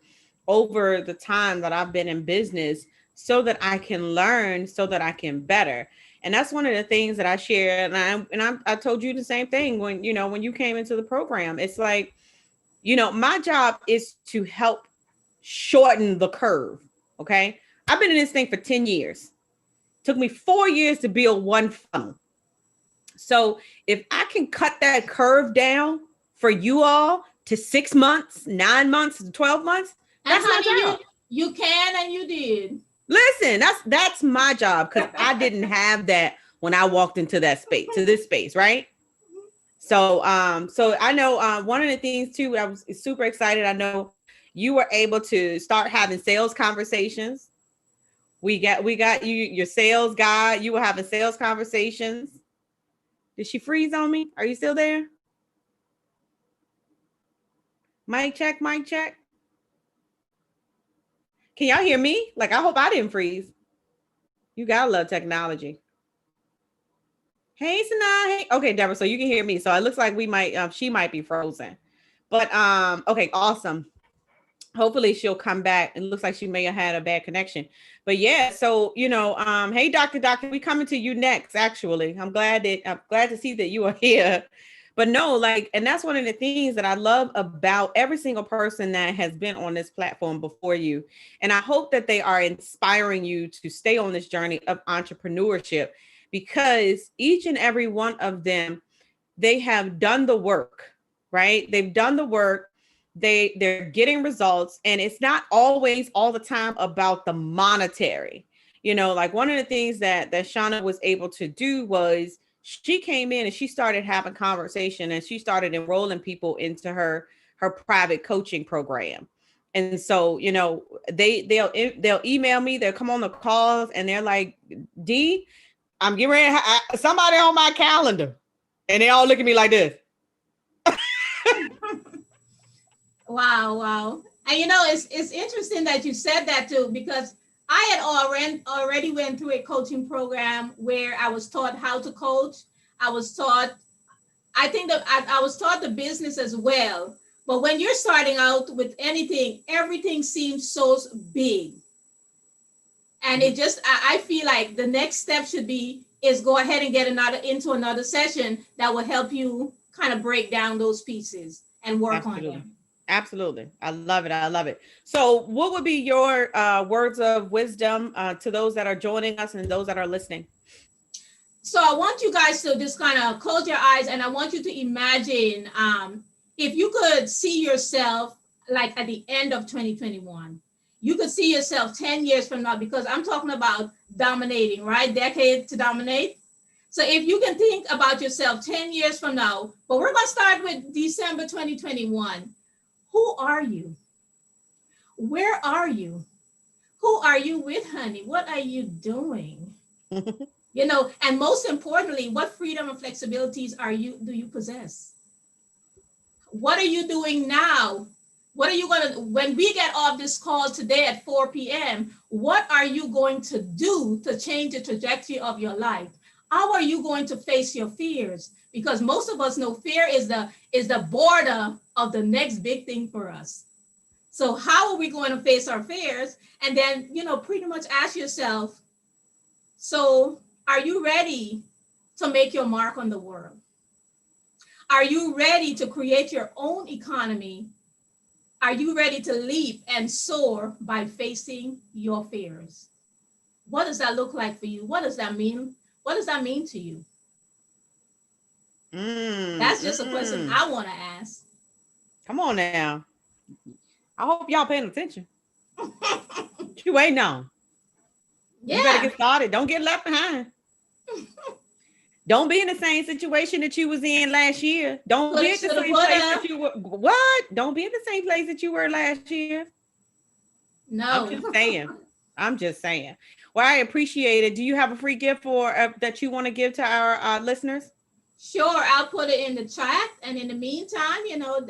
over the time that I've been in business so that I can learn, so that I can better. And that's one of the things that I share. And I told you the same thing when, you know, when you came into the program. It's like, you know, my job is to help shorten the curve. Okay. I've been in this thing for 10 years. Took me 4 years to build one funnel. So if I can cut that curve down for you all to 6 months, 9 months, 12 months, that's my job. You can, and you did. Listen, that's my job, because I didn't have that when I walked into that space, to this space, right? So so I know one of the things too, I was super excited. I know you were able to start having sales conversations. We got you, your sales guy. You were having sales conversations. Did she freeze on me? Are you still there? Mic check, mic check. Can y'all hear me? Like, I hope I didn't freeze. You gotta love technology. Hey, Sanaa. Hey. Okay, Deborah, so you can hear me. So it looks like we might, she might be frozen. But okay, awesome. Hopefully she'll come back. It looks like she may have had a bad connection. But yeah, so you know, hey, Dr. we coming to you next, actually. I'm glad to see that you are here. But no, like, and that's one of the things that I love about every single person that has been on this platform before you. And I hope that they are inspiring you to stay on this journey of entrepreneurship, because each and every one of them, they have done the work, right? They've done the work. They're getting results, and it's not always all the time about the monetary. You know, like one of the things that Shauna was able to do was she came in and she started having conversation, and she started enrolling people into her private coaching program. And so, you know, they'll email me, they'll come on the calls, and they're like, D, I'm getting ready to somebody on my calendar. And they all look at me like this. Wow. And you know, it's interesting that you said that too, because I had already went through a coaching program where I was taught how to coach. I was taught the business as well. But when you're starting out with anything, everything seems so big. And it just, I feel like the next step should be is go ahead and get into another session that will help you kind of break down those pieces and work on them. Absolutely. I love it. I love it. So what would be your words of wisdom to those that are joining us and those that are listening? So I want you guys to just kind of close your eyes, and I want you to imagine if you could see yourself like at the end of 2021, you could see yourself 10 years from now, because I'm talking about dominating, right? Decade to dominate. So if you can think about yourself 10 years from now, but we're going to start with December 2021. Who are you? Where are you? Who are you with, honey? What are you doing? You know, and most importantly, what freedom and flexibilities do you possess? What are you doing now? What are you going to, when we get off this call today at 4 p.m., what are you going to do to change the trajectory of your life? How are you going to face your fears? Because most of us know fear is the border of the next big thing for us. So how are we going to face our fears? And then, you know, pretty much ask yourself, so are you ready to make your mark on the world? Are you ready to create your own economy? Are you ready to leap and soar by facing your fears? What does that look like for you? What does that mean? What does that mean to you? That's just a question I want to ask. Come on now. I hope y'all paying attention. What you waiting on? Yeah. You better get started. Don't get left behind. Don't be in the same situation that you was in last year. Don't be in the same place that you were. What? Don't be in the same place that you were last year. No. I'm just saying. Well, I appreciate it. Do you have a free gift for that you want to give to our listeners? Sure, I'll put it in the chat. And in the meantime, you know,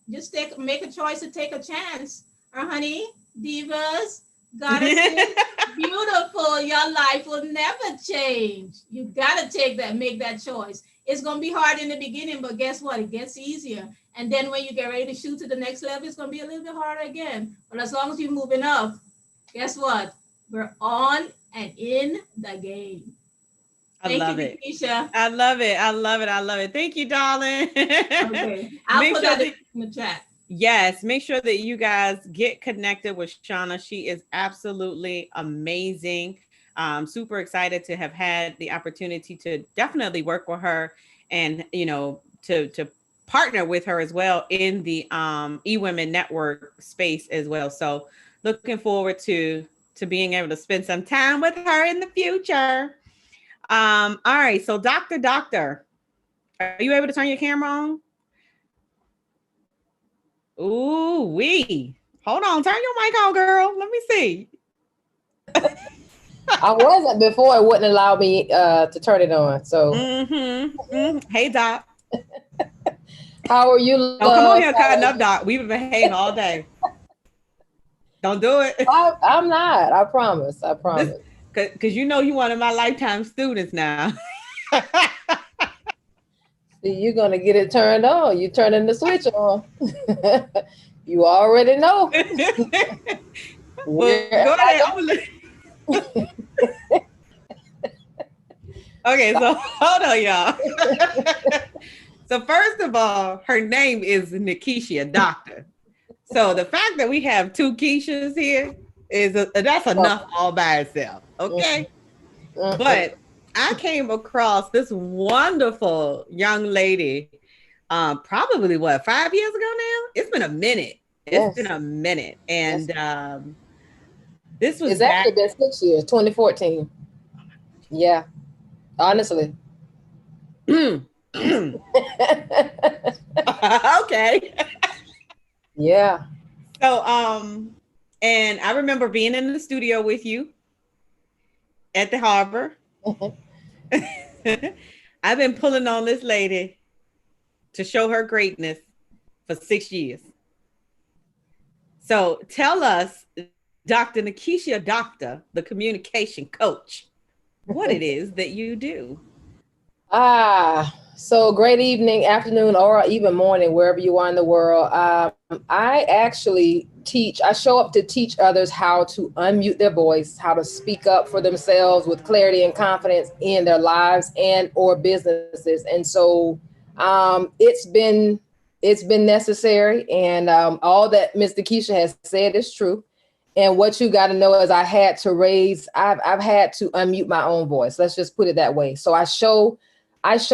just make a choice to take a chance. Honey, divas, goddesses, beautiful. Your life will never change. You gotta make that choice. It's going to be hard in the beginning, but guess what? It gets easier. And then when you get ready to shoot to the next level, it's going to be a little bit harder again. But as long as you're moving up, guess what? We're on and in the game. I love it. Keisha. I love it. I love it. I love it. Thank you, darling. Okay. I'll put that in the chat. Yes, make sure that you guys get connected with Shauna. She is absolutely amazing. Super excited to have had the opportunity to definitely work with her and, you know, to partner with her as well in the eWomen Network space as well. So looking forward to being able to spend some time with her in the future. All right, so Doctor, are you able to turn your camera on? Ooh, hold on, turn your mic on, girl. Let me see. I wasn't before, it wouldn't allow me to turn it on. So Hey, Doc. How are you? Don't come on here cutting up, Doc. We've been behaving all day. Don't do it. I'm not. I promise. Because you know you one of my lifetime students now. See, you're gonna get it turned on. You turning the switch on. You already know. Well, go ahead. Okay, so hold on, y'all. So first of all, her name is Nikisha Doctor. So the fact that we have two Keishas here is that's enough all by itself. Okay. But I came across this wonderful young lady, probably 5 years ago now? It's been a minute. It's been a minute. And this was actually been 6 years, 2014. Yeah. Honestly. Okay. Yeah. So and I remember being in the studio with you at the harbor. I've been pulling on this lady to show her greatness for 6 years. So tell us, Dr. Nikisha Doctor, the communication coach, what it is that you do. So great evening, afternoon, or even morning, wherever you are in the world. I actually teach. I show up to teach others how to unmute their voice, how to speak up for themselves with clarity and confidence in their lives and or businesses. And so it's been necessary. And all that Ms. Nikisha has said is true. And what you got to know is I've had to unmute my own voice. Let's just put it that way. So I show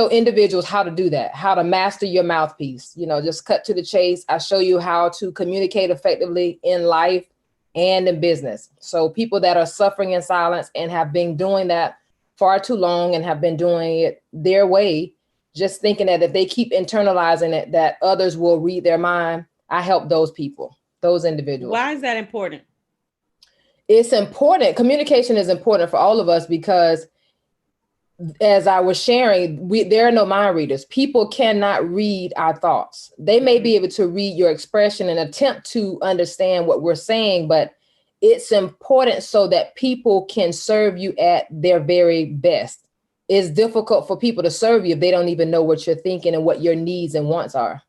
individuals how to do that, how to master your mouthpiece, just cut to the chase. I show you how to communicate effectively in life and in business. So people that are suffering in silence and have been doing that far too long and have been doing it their way, just thinking that if they keep internalizing it, that others will read their mind. I help those people, those individuals. Why is that important? It's important. Communication is important for all of us because as I was sharing, there are no mind readers. People cannot read our thoughts. They may be able to read your expression and attempt to understand what we're saying, but it's important so that people can serve you at their very best. It's difficult for people to serve you if they don't even know what you're thinking and what your needs and wants are.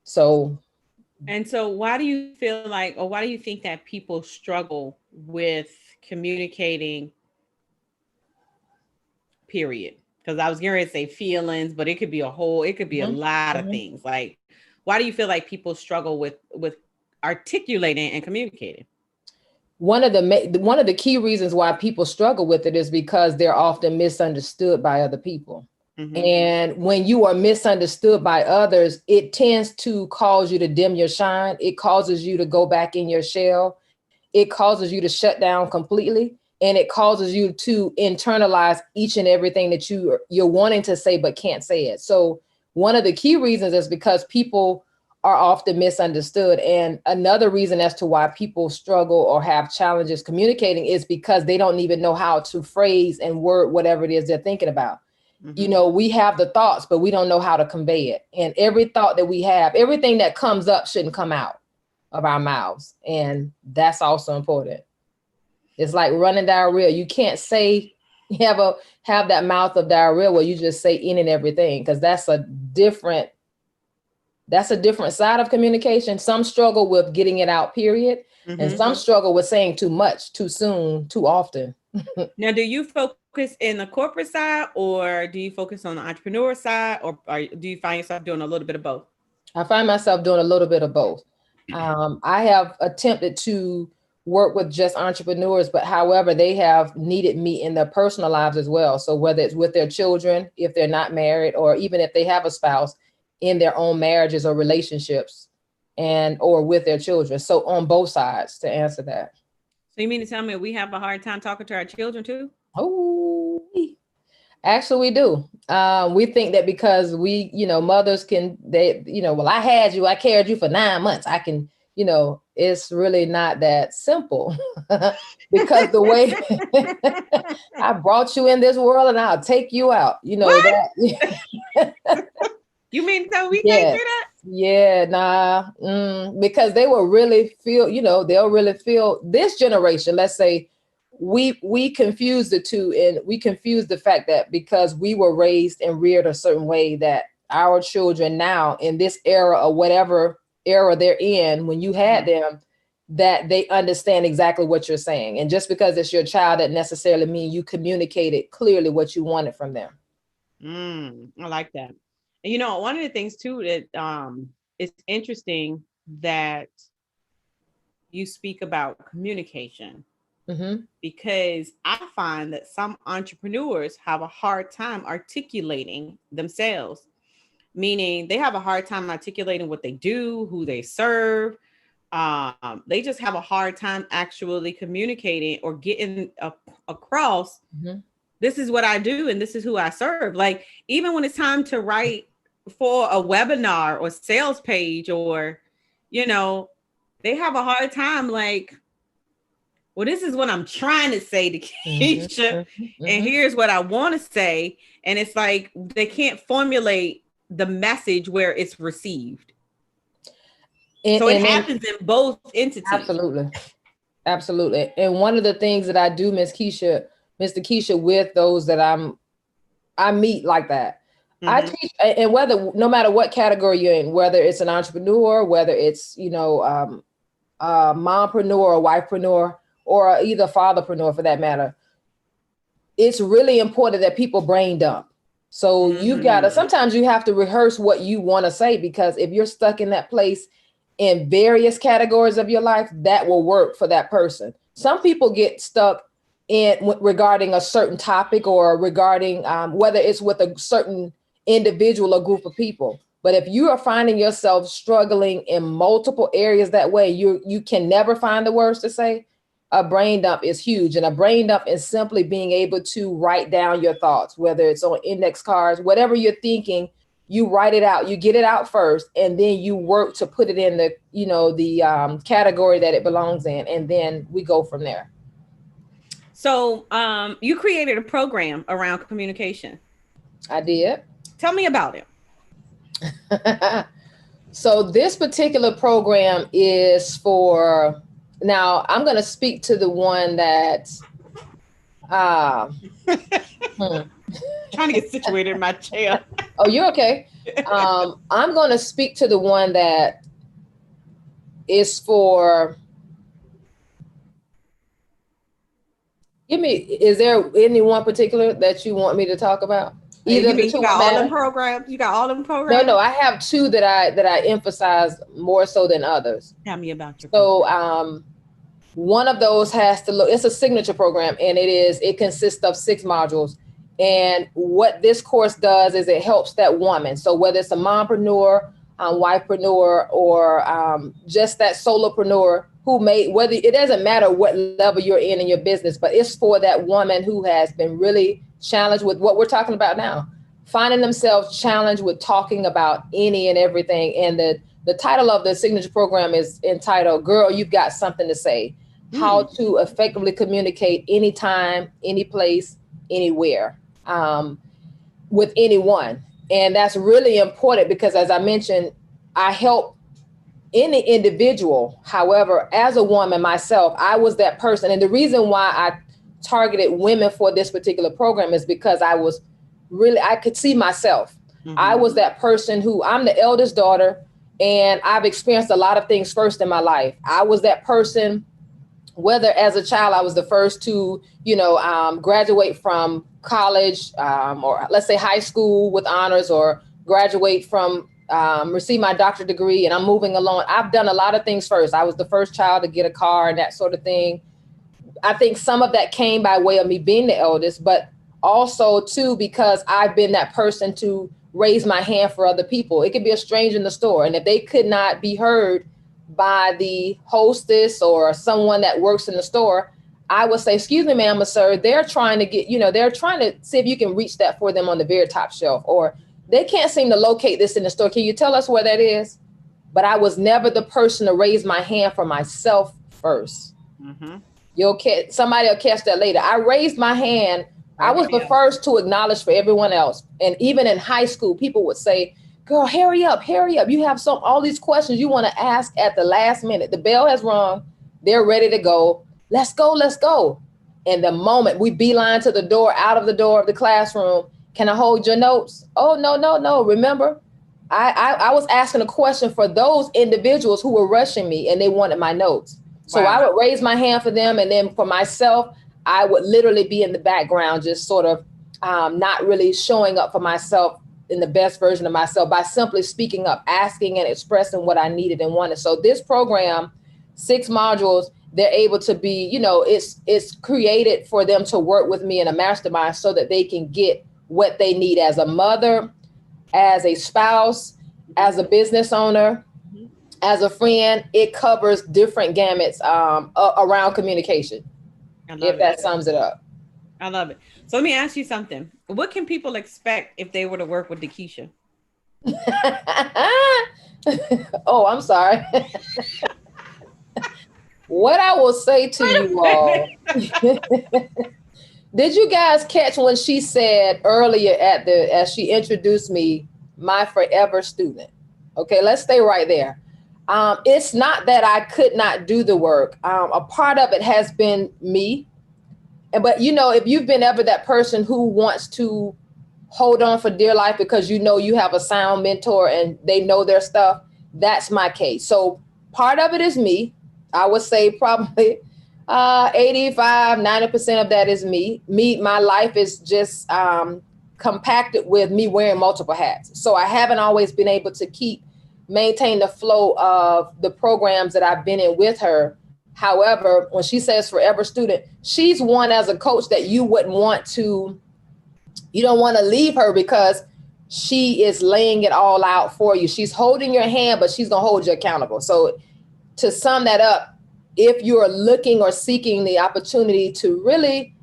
So why do you feel like, or why do you think that people struggle with communicating, period? Because I was going to say feelings, but it could be a lot of things. Like, why do you feel like people struggle with articulating and communicating? One of the key reasons why people struggle with it is because they're often misunderstood by other people. Mm-hmm. And when you are misunderstood by others, it tends to cause you to dim your shine. It causes you to go back in your shell. It causes you to shut down completely. And it causes you to internalize each and everything that you're wanting to say, but can't say it. So one of the key reasons is because people are often misunderstood. And another reason as to why people struggle or have challenges communicating is because they don't even know how to phrase and word whatever it is they're thinking about. Mm-hmm. We have the thoughts, but we don't know how to convey it. And every thought that we have, everything that comes up shouldn't come out of our mouths. And that's also important. It's like running diarrhea. You can't say have that mouth of diarrhea where you just say any and everything, because that's a different side of communication. Some struggle with getting it out, period. And some struggle with saying too much, too soon, too often. Now, do you focus in the corporate side, or do you focus on the entrepreneur side, or do you find yourself doing a little bit of both? I find myself doing a little bit of both. I have attempted to work with just entrepreneurs, but however, they have needed me in their personal lives as well. So whether it's with their children, if they're not married, or even if they have a spouse, in their own marriages or relationships, or with their children. So on both sides, to answer that. So you mean to tell me we have a hard time talking to our children too? Oh, actually we do. We think that because we, mothers can, well, I had you, I carried you for 9 months. I can, it's really not that simple because the way I brought you in this world and I'll take you out, that. You mean so we can't do that? Yeah, nah, because they will really feel, they'll really feel this generation. Let's say we confuse the two, and we confuse the fact that because we were raised and reared a certain way, that our children now in this era or whatever era they're in, when you had them, that they understand exactly what you're saying. And just because it's your child, that necessarily mean you communicated clearly what you wanted from them. I like that. And one of the things too that it's interesting that you speak about communication, because I find that some entrepreneurs have a hard time articulating themselves, meaning they have a hard time articulating what they do, who they serve. They just have a hard time actually communicating or getting across. This is what I do and this is who I serve. Like even when it's time to write for a webinar or sales page, or they have a hard time like, well, this is what I'm trying to say to Keisha, and here's what I want to say. And it's like they can't formulate the message where it's received. So it happens in both entities. Absolutely. And one of the things that I do, Mr. Keisha, with those that I meet like that, I teach, and no matter what category you're in, whether it's an entrepreneur, whether it's, mompreneur or wifepreneur, or either fatherpreneur for that matter, it's really important that people brain dump. So you sometimes you have to rehearse what you want to say, because if you're stuck in that place in various categories of your life, that will work for that person. Some people get stuck regarding a certain topic, or regarding whether it's with a certain individual or group of people. But if you are finding yourself struggling in multiple areas that way, you can never find the words to say. A brain dump is huge. And a brain dump is simply being able to write down your thoughts, whether it's on index cards, whatever you're thinking, you write it out, you get it out first, and then you work to put it in the category that it belongs in. And then we go from there. So you created a program around communication. I did. Tell me about it. So this particular program is for, now I'm going to speak to the one that, trying to get situated in my chair. Oh, you're okay. I'm going to speak to the one that is for, is there any one particular that you want me to talk about? Either you got all them programs. You got all them programs. No, I have two that I emphasize more so than others. Tell me about your. So, one of those has to look. It's a signature program, and it consists of 6 modules. And what this course does is it helps that woman. So whether it's a mompreneur, wifepreneur, or just that solopreneur whether it doesn't matter what level you're in your business, but it's for that woman who has been really challenged with what we're talking about now, finding themselves challenged with talking about any and everything. And the title of the signature program is entitled, Girl, You've Got Something to Say, How to Effectively Communicate Anytime, Any Place, Anywhere, with anyone. And that's really important because, as I mentioned, I help any individual. However, as a woman myself, I was that person. And the reason why I targeted women for this particular program is because I could see myself. Mm-hmm. I was that person I'm the eldest daughter, and I've experienced a lot of things first in my life. I was that person, whether as a child, I was the first to, graduate from college, or let's say high school with honors, or graduate from, receive my doctorate degree, and I'm moving along. I've done a lot of things first. I was the first child to get a car and that sort of thing. I think some of that came by way of me being the eldest, but also too, because I've been that person to raise my hand for other people. It could be a stranger in the store, and if they could not be heard by the hostess or someone that works in the store, I would say, excuse me, ma'am or sir, they're trying to get, they're trying to see if you can reach that for them on the very top shelf, or they can't seem to locate this in the store. Can you tell us where that is? But I was never the person to raise my hand for myself first. Mm-hmm. Somebody will catch that later. I raised my hand. I was the first to acknowledge for everyone else. And even in high school, people would say, girl, hurry up. You have all these questions you want to ask at the last minute. The bell has rung. They're ready to go. Let's go. And the moment we beeline to the door, out of the door of the classroom, can I hold your notes? Oh, no. Remember, I was asking a question for those individuals who were rushing me and they wanted my notes. So wow. I would raise my hand for them. And then for myself, I would literally be in the background, just sort of not really showing up for myself in the best version of myself by simply speaking up, asking and expressing what I needed and wanted. So this program, 6 modules, they're able to be, it's created for them to work with me in a mastermind so that they can get what they need as a mother, as a spouse, as a business owner, as a friend. It covers different gamuts around communication. If that sums it up. I love it. So let me ask you something. What can people expect if they were to work with Dakisha? Oh, I'm sorry. What I will say to you all, did you guys catch when she said earlier as she introduced me, my forever student? Okay, let's stay right there. It's not that I could not do the work. A part of it has been me. But, if you've been ever that person who wants to hold on for dear life because you have a sound mentor and they know their stuff, that's my case. So part of it is me. I would say probably 85, 90% of that is me. My life is just compacted with me wearing multiple hats. So I haven't always been able to maintain the flow of the programs that I've been in with her. However, when she says forever student, she's one as a coach that you don't want to leave her because she is laying it all out for you. She's holding your hand, but she's going to hold you accountable. So to sum that up, if you're looking or seeking the opportunity to really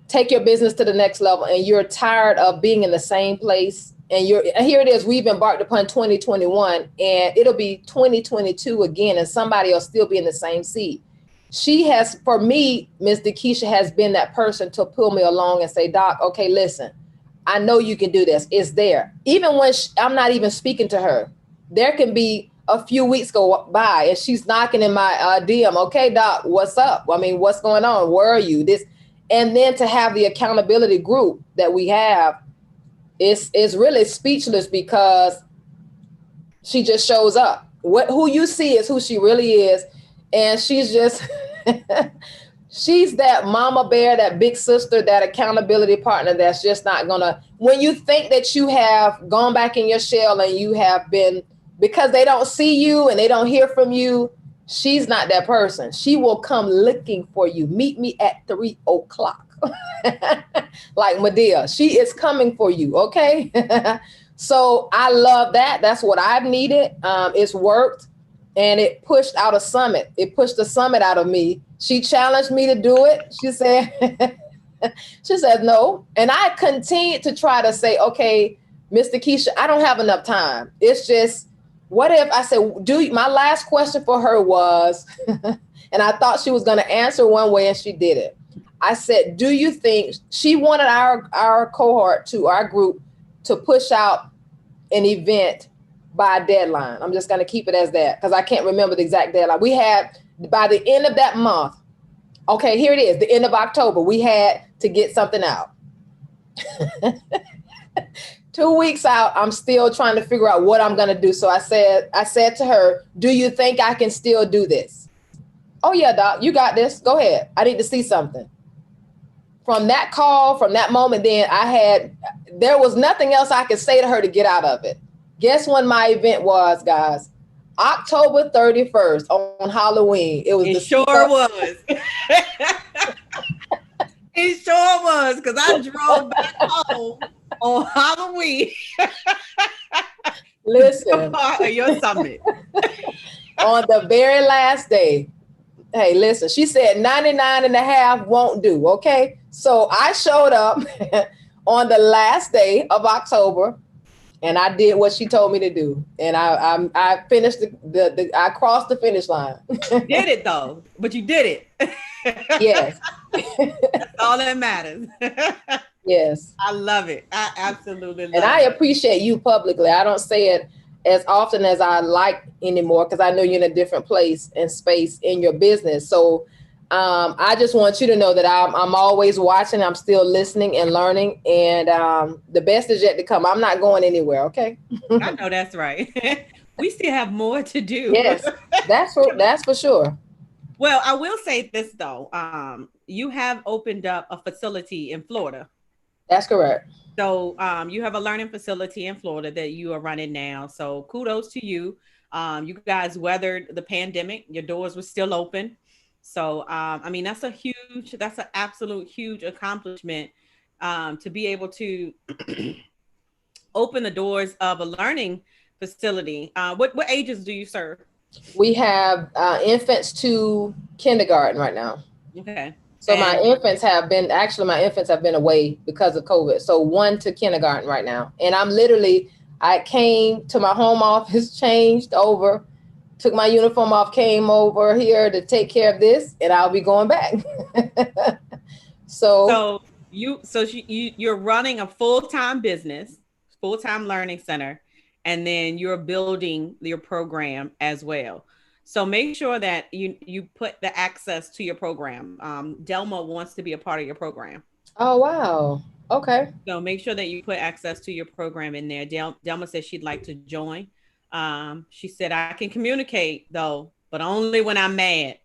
take your business to the next level and you're tired of being in the same place, and here it is, we've embarked upon 2021 and it'll be 2022 again, and somebody will still be in the same seat. She has, for me, Ms. Dakisha has been that person to pull me along and say, Doc, okay, listen, I know you can do this. It's there. Even when I'm not even speaking to her, there can be a few weeks go by and she's knocking in my DM. Okay, Doc, what's up? I mean, what's going on? Where are you? And then to have the accountability group that we have, is really speechless because she just shows up. Who you see is who she really is. And she's just, she's that mama bear, that big sister, that accountability partner that's just not gonna, when you think that you have gone back in your shell and you have been, because they don't see you and they don't hear from you, she's not that person. She will come looking for you. Meet me at 3:00. Like Medea, she is coming for you. Okay. So I love that. That's what I've needed. It's worked and it pushed out a summit. It pushed the summit out of me. She challenged me to do it. She said no. And I continued to try to say, okay, Mr. Keisha, I don't have enough time. It's just, what if I said, my last question for her was, and I thought she was going to answer one way and she did it. I said, do you think, she wanted our cohort to our group to push out an event by a deadline. I'm just going to keep it as that because I can't remember the exact deadline. We had, by the end of that month, Okay, here it is. The end of October, we had to get something out. 2 weeks out, I'm still trying to figure out what I'm going to do. So I said to her, do you think I can still do this? Oh yeah, doc, you got this. Go ahead. I need to see something. From that call, from that moment, then there was nothing else I could say to her to get out of it. Guess when my event was, guys? October 31st on Halloween. It was It sure was. It sure was, because I drove back home on Halloween. Listen, your summit. on the very last day. Hey, listen, she said 99 and a half won't do. Okay. So I showed up on the last day of October and I did what she told me to do. And I finished I crossed the finish line. You did it though, but you did it. Yes. That's all that matters. Yes. I love it. I absolutely love it. And I appreciate you publicly. I don't say it as often as I like anymore because I know you're in a different place and space in your business. So I just want you to know that I'm always watching. I'm still listening and learning. And the best is yet to come. I'm not going anywhere. Okay. I know that's right. We still have more to do. Yes, that's for sure. Well, I will say this though. You have opened up a facility in Florida. That's correct. So you have a learning facility in Florida that you are running now. So kudos to you. You guys weathered the pandemic. Your doors were still open. So, I mean, that's an absolute huge accomplishment to be able to open the doors of a learning facility. What ages do you serve? We have infants to kindergarten right now. Okay. So my infants have been away because of COVID. So 1 to kindergarten right now. And I came to my home office, changed over, took my uniform off, came over here to take care of this, and I'll be going back. So you're running a full-time business, full-time learning center, and then you're building your program as well. So make sure that you put the access to your program. Delma wants to be a part of your program. Oh, wow. Okay. So make sure that you put access to your program in there. Delma said she'd like to join. She said, I can communicate though, but only when I'm mad.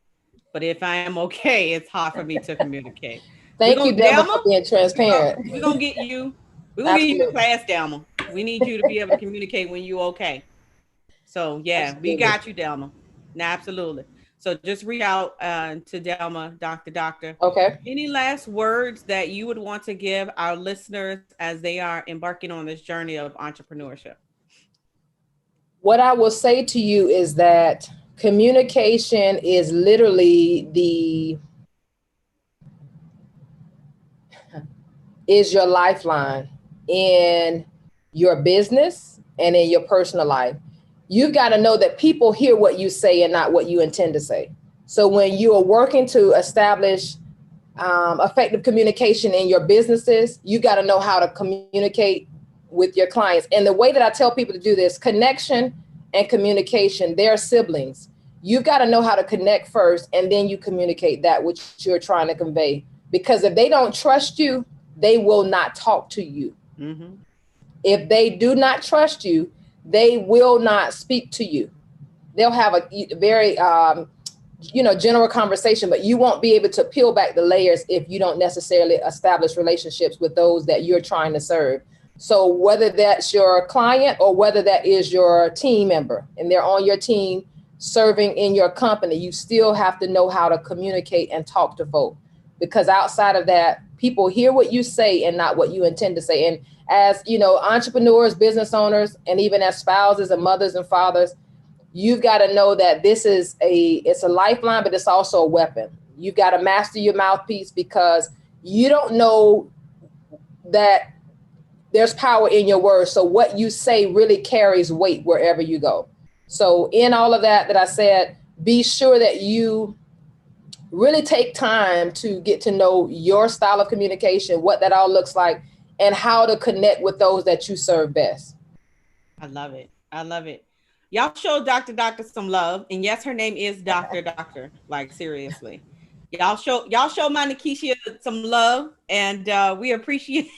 But if I am okay, it's hard for me to communicate. Thank you, Delma, for being transparent. We're going to get you. We're going to get you in class, Delma. We need you to be able to communicate when you're okay. So yeah, absolutely. We got you, Delma. No, absolutely. So just reach out to Delma, Doctor. Okay. Any last words that you would want to give our listeners as they are embarking on this journey of entrepreneurship? What I will say to you is that communication is literally is your lifeline in your business and in your personal life. You've got to know that people hear what you say and not what you intend to say. So when you are working to establish effective communication in your businesses, you got to know how to communicate with your clients. And the way that I tell people to do this, connection and communication, they're siblings. You've got to know how to connect first, and then you communicate that which you're trying to convey. Because if they don't trust you, they will not talk to you. Mm-hmm. If they do not trust you, they will not speak to you. They'll have a very, general conversation, but you won't be able to peel back the layers if you don't necessarily establish relationships with those that you're trying to serve. So whether that's your client or whether that is your team member and they're on your team serving in your company, you still have to know how to communicate and talk to folk, because outside of that, people hear what you say and not what you intend to say. And as entrepreneurs, business owners, and even as spouses and mothers and fathers, you've got to know that it's a lifeline, but it's also a weapon. You've got to master your mouthpiece, because you don't know that there's power in your words. So what you say really carries weight wherever you go. So in all of that I said, be sure that you really take time to get to know your style of communication, what that all looks like, and how to connect with those that you serve best. I love it. I love it. Y'all show Dr. some love. And yes, her name is Dr. Like, seriously. Y'all show my Nikisha some love, and we appreciate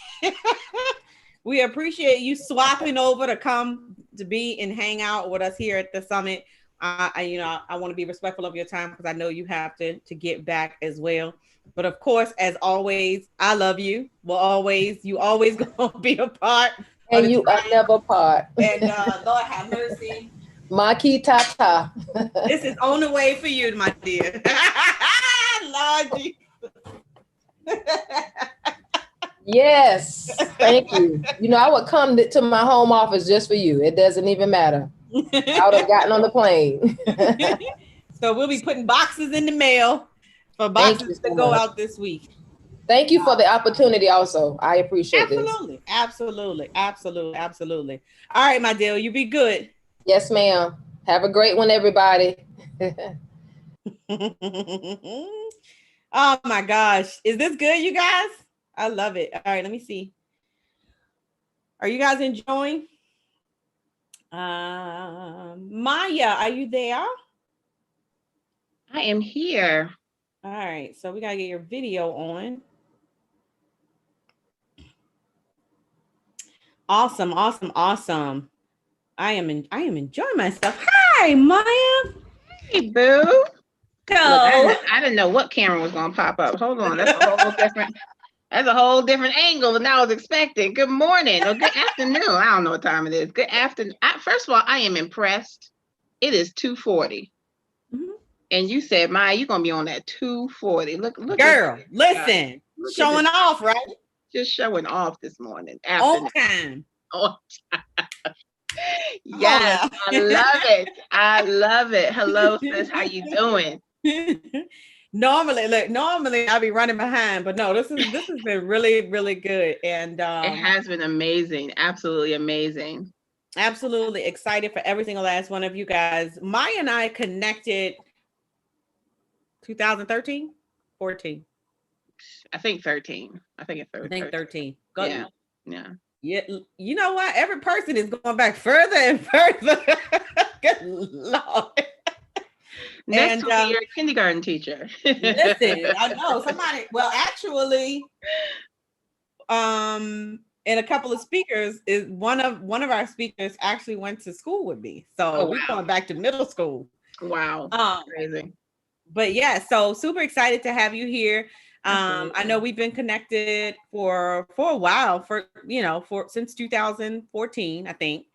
we appreciate you swapping over to come to be and hang out with us here at the summit. I want to be respectful of your time because I know you have to get back as well. But of course, as always, I love you. You always gonna be a part. And you are never part. And Lord have mercy. Maki Tata. This is on the way for you, my dear. Lord Jesus. Yes, thank you. You know, I would come to my home office just for you. It doesn't even matter. I would have gotten on the plane. So we'll be putting boxes in the mail for boxes to go out this week. Thank you for the opportunity also. I appreciate this. Absolutely. All right, my dear, you be good. Yes, ma'am. Have a great one, everybody. Oh my gosh. Is this good, you guys? I love it. All right, let me see. Are you guys enjoying? Maya, are you there? I am here. All right, so we gotta get your video on. Awesome. I am enjoying myself. Hi, Maya. Hey, boo. Go. Look, I didn't know what camera was gonna pop up. Hold on, that's a whole different angle than I was expecting. Good morning or good afternoon. I don't know what time it is. Good afternoon. First of all, I am impressed. It is 2:40. And you said, Maya, you're gonna be on that 2:40. Look, girl, listen, showing off, right? Just showing off this morning. On time. Yes, I love it. Hello, sis. How you doing? Normally I'll be running behind, but no, this has been really, really good. And it has been amazing. Absolutely amazing. Absolutely excited for every single last one of you guys. Maya and I connected 2013, 14. I think 13. I think it's 13. I think 13. Yeah. You know what? Every person is going back further and further. Good Lord. Next will be your kindergarten teacher. Listen, I know somebody. Well, actually, and a couple of speakers is one of our speakers actually went to school with me. So we're going back to middle school. Wow, crazy. But yeah, so super excited to have you here. I know we've been connected for a while, since 2014, I think.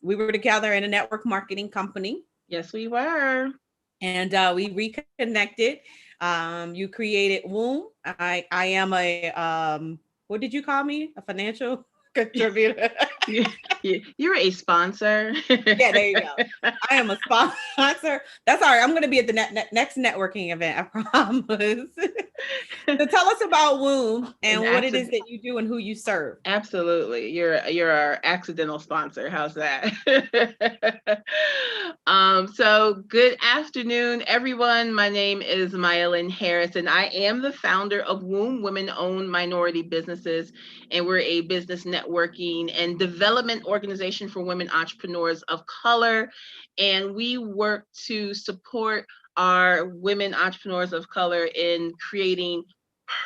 We were together in a network marketing company. Yes, we were. And we reconnected. You created Womb. I am a what did you call me? A financial contributor. You're a sponsor. Yeah, there you go. I am a sponsor. That's all right. I'm going to be at the next networking event, I promise. So tell us about Womb and what it is that you do and who you serve. Absolutely. You're our accidental sponsor. How's that? So good afternoon, everyone. My name is Myelin Harris, and I am the founder of Womb, Women-Owned Minority Businesses, and we're a business networking and development organization for women entrepreneurs of color. And we work to support our women entrepreneurs of color in creating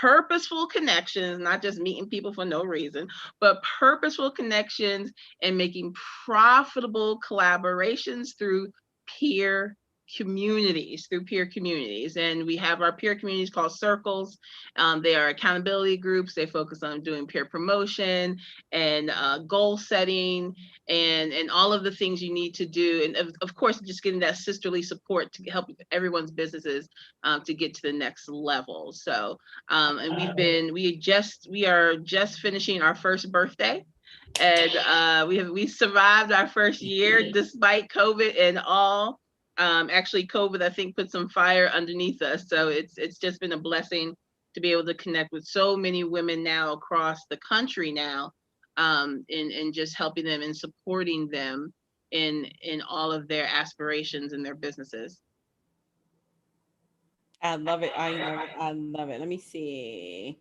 purposeful connections, not just meeting people for no reason, but purposeful connections and making profitable collaborations through peer communities. And we have our peer communities called circles. They are accountability groups. They focus on doing peer promotion and goal setting and all of the things you need to do. And of course, just getting that sisterly support to help everyone's businesses to get to the next level. So, and we are just finishing our first birthday. And we survived our first year despite COVID and all. Actually, COVID, I think, put some fire underneath us. So it's just been a blessing to be able to connect with so many women now across the country now, and just helping them and supporting them in all of their aspirations and their businesses. I love it. I love it. Let me see.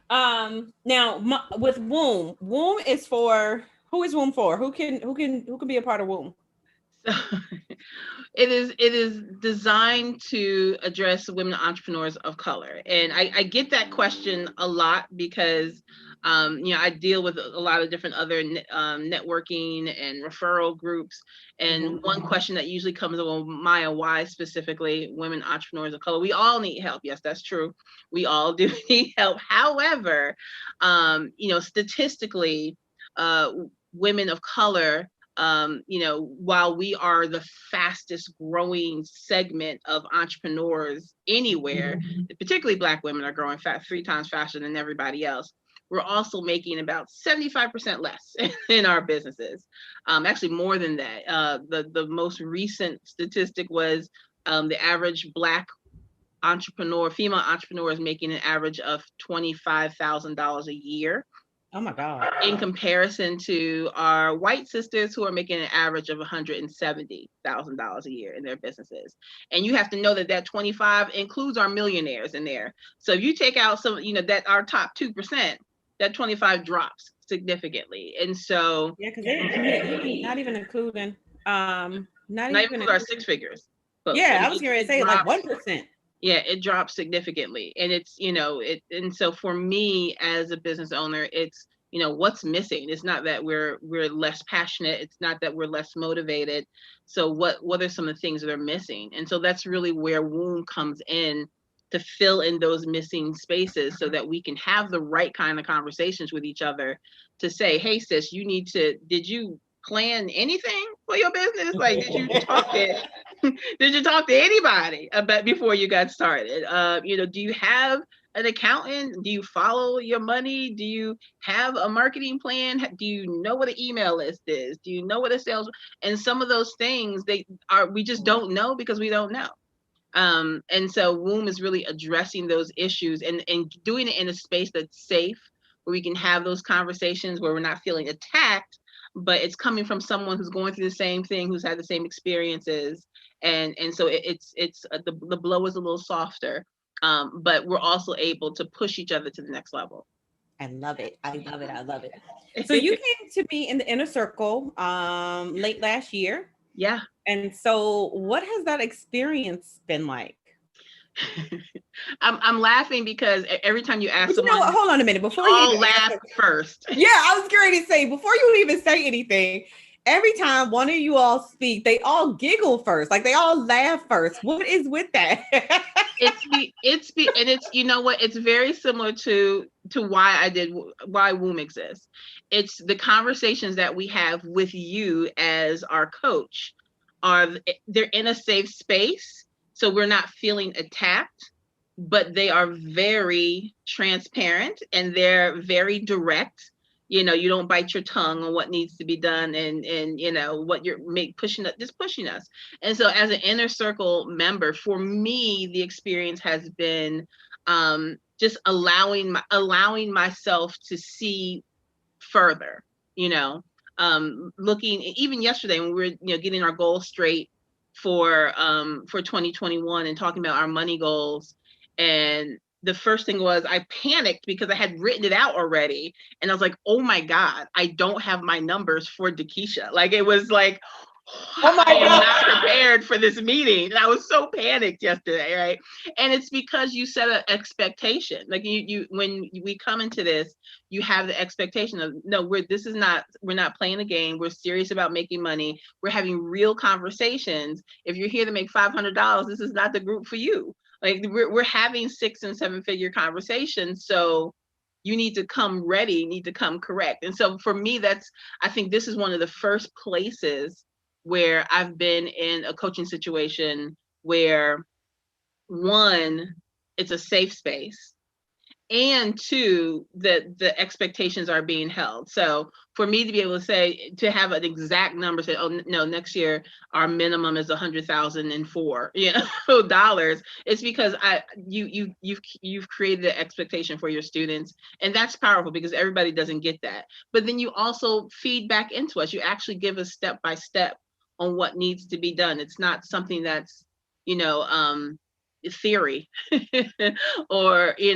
Now with Womb is for who is Womb for? Who can be a part of Womb? So It is designed to address women entrepreneurs of color. And I get that question a lot because, I deal with a lot of different other networking and referral groups. And one question that usually comes up, well, Maya, why specifically women entrepreneurs of color? We all need help. Yes, that's true. We all do need help. However, statistically, women of color, while we are the fastest growing segment of entrepreneurs anywhere, particularly Black women are growing 3 times faster than everybody else. We're also making about 75% less in our businesses. Actually more than that. The most recent statistic was the average Black entrepreneur, female entrepreneur, is making an average of $25,000 a year. Oh my God. In comparison to our white sisters who are making an average of $170,000 a year in their businesses. And you have to know that 25 includes our millionaires in there. So if you take out some, that our top 2%, that 25 drops significantly. And so yeah, because they're not even including not even our 6 figures. Folks. Yeah, I was going to say like 1%. Yeah, it drops significantly. And it's, and so for me as a business owner, it's, what's missing. It's not that we're less passionate. It's not that we're less motivated. So what are some of the things that are missing? And so that's really where WOMB comes in, to fill in those missing spaces so that we can have the right kind of conversations with each other to say, hey, sis, did you plan anything for your business? Like, did you talk to anybody about before you got started? Do you have an accountant? Do you follow your money? Do you have a marketing plan? Do you know what an email list is? Do you know what a sales? And some of those things we just don't know because we don't know. And so WOMB is really addressing those issues and doing it in a space that's safe, where we can have those conversations where we're not feeling attacked, but it's coming from someone who's going through the same thing, who's had the same experiences. And so it's the blow is a little softer, but we're also able to push each other to the next level. I love it. So you came to me in the inner circle late last year. Yeah. And so what has that experience been like? I'm laughing because every time you ask someone, hold on a minute before you laugh first. Yeah, I was going to say, before you even say anything, every time one of you all speak, they all giggle first, like they all laugh first. What is with that? It's you know what? It's very similar to why WOMB exists. It's the conversations that we have with you as our coach. They're in a safe space, so we're not feeling attacked, but they are very transparent and they're very direct. You don't bite your tongue on what needs to be done and what you're pushing us. And so as an inner circle member, for me, the experience has been just allowing myself to see further, looking, even yesterday when we were getting our goals straight for 2021 and talking about our money goals. And the first thing was I panicked because I had written it out already. And I was like, oh my God, I don't have my numbers for Dakisha. Like, it was like, oh my God, I am not prepared for this meeting. And I was so panicked yesterday, right? And it's because you set an expectation. Like when we come into this, you have the expectation of, no, we're not playing a game. We're serious about making money. We're having real conversations. If you're here to make $500, this is not the group for you. Like we're having 6 and 7 figure conversations. So you need to come ready, need to come correct. And so for me, I think this is one of the first places where I've been in a coaching situation where, one, it's a safe space, and 2, the expectations are being held. So for me to be able to say, to have an exact number, say, oh no, next year our minimum is $100,004, dollars. It's because you've created an expectation for your students, and that's powerful because everybody doesn't get that. But then you also feed back into us. You actually give us step by step on what needs to be done. It's not something that's theory or you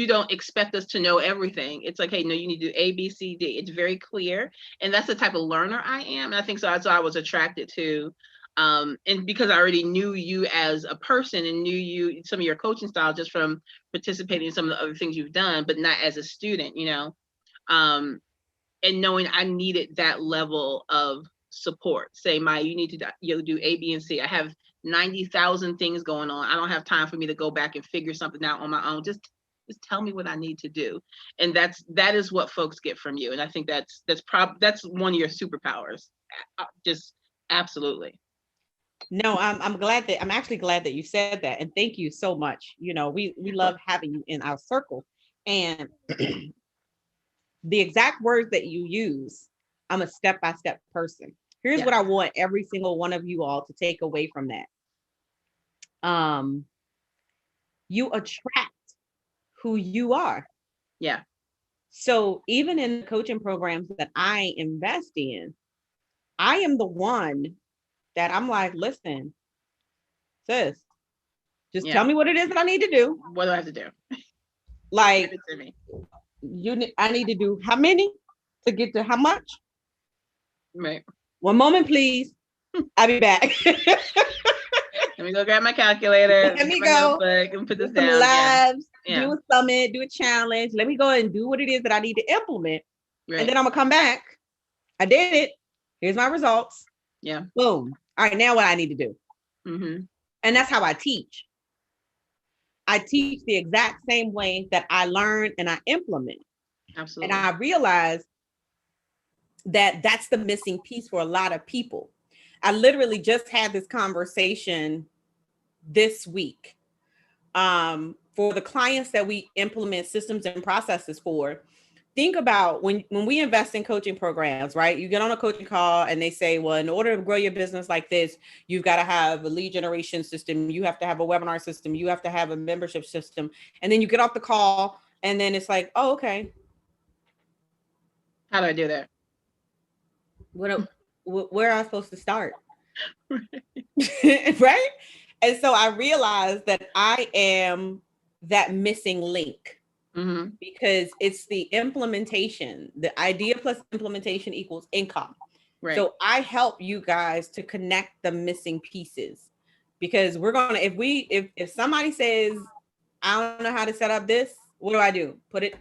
don't expect us to know everything. It's like, hey, no, you need to do A, B, C, D. It's very clear, and that's the type of learner I am. And I think so I was attracted to And because I already knew you as a person and knew you, some of your coaching style just from participating in some of the other things you've done, but not as a student, and knowing I needed that level of support. Say, Maya, you need to do A, B, and C. I have 90,000 things going on. I don't have time for me to go back and figure something out on my own. Just tell me what I need to do. And that is what folks get from you. And I think that's one of your superpowers. Just absolutely. No, I'm actually glad that you said that. And thank you so much. We love having you in our circle. And the exact words that you use, I'm a step-by-step person. Here's what I want every single one of you all to take away from that. You attract who you are. Yeah. So even in the coaching programs that I invest in, I am the one that I'm like, listen, sis, just tell me what it is that I need to do. What do I have to do? Like, Give it to me. I need to do how many to get to how much? Right. One moment, please. I'll be back. Let me go grab my calculator. Let me go. And put this some down. labs, Yeah. do a summit, do a challenge. Let me go and do what it is that I need to implement. Right. And then I'm gonna come back. I did it. Here's my results. Yeah. Boom. All right, now what I need to do. Mm-hmm. And that's how I teach. I teach the exact same way that I learn and I implement. Absolutely. And I realize that that's the missing piece for a lot of people. I literally just had this conversation this week. For the clients that we implement systems and processes for, think about when we invest in coaching programs, right? You get on a coaching call and they say, well, in order to grow your business like this, you've got to have a lead generation system. You have to have a webinar system. You have to have a membership system. And then you get off the call and then it's like, oh, okay. How do I do that? Where am I supposed to start? Right? And so I realized that I am that missing link. Mm-hmm. Because it's the implementation, the idea plus implementation equals income. Right. So I help you guys to connect the missing pieces, because we're going to, if somebody says, I don't know how to set up this, what do? Put it,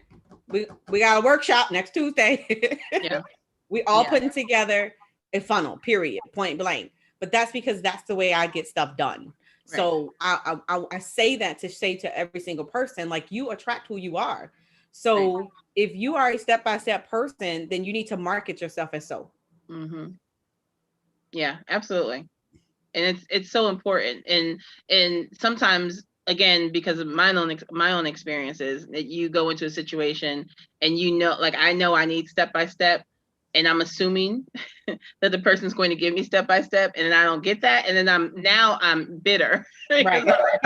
we got a workshop next Tuesday. Yeah. We all putting together a funnel, period, point blank. But that's because that's the way I get stuff done. Right. So I say that to say to every single person, like, you attract who you are. So right. If you are a step-by-step person, then you need to market yourself as so. Mm-hmm. Yeah, absolutely. And it's so important. And sometimes, again, because of my own experiences, that you go into a situation and like, I know I need step-by-step, and I'm assuming that the person's going to give me step-by-step, and then I don't get that. And then I'm bitter. Right. Not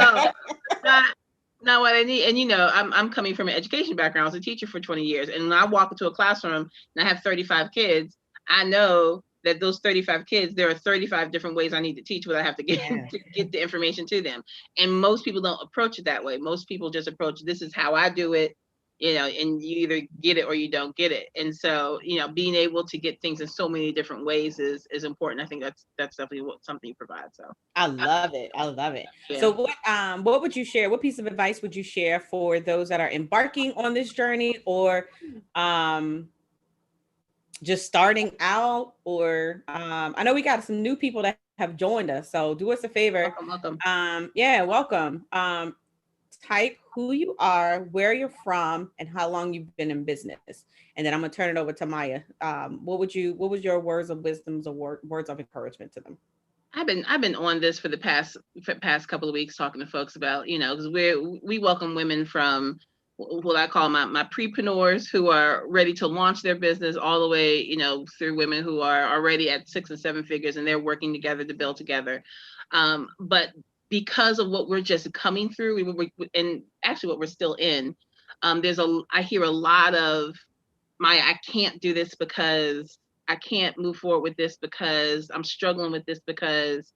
what I need. And, I'm coming from an education background. I was a teacher for 20 years. And when I walk into a classroom and I have 35 kids, I know that those 35 kids, there are 35 different ways I need to teach what I have to get to get the information to them. And most people don't approach it that way. Most people just approach, this is how I do it. And you either get it or you don't get it. And so, being able to get things in so many different ways is important. I think that's definitely something you provide. So I love it. Yeah. So what would you share? What piece of advice would you share for those that are embarking on this journey, or just starting out, or I know we got some new people that have joined us. So do us a favor. Welcome. Welcome. Type who you are, where you're from, and how long you've been in business. And then I'm gonna turn it over to Maya. What was your words of wisdom or words of encouragement to them? I've been on this for the past couple of weeks, talking to folks about, because we welcome women from what I call my prepreneurs, who are ready to launch their business, all the way, through women who are already at 6 and 7 figures and they're working together to build together. But because of what we're just coming through, and actually what we're still in, I hear a lot of, Maya, I can't do this because I can't move forward with this because I'm struggling with this because,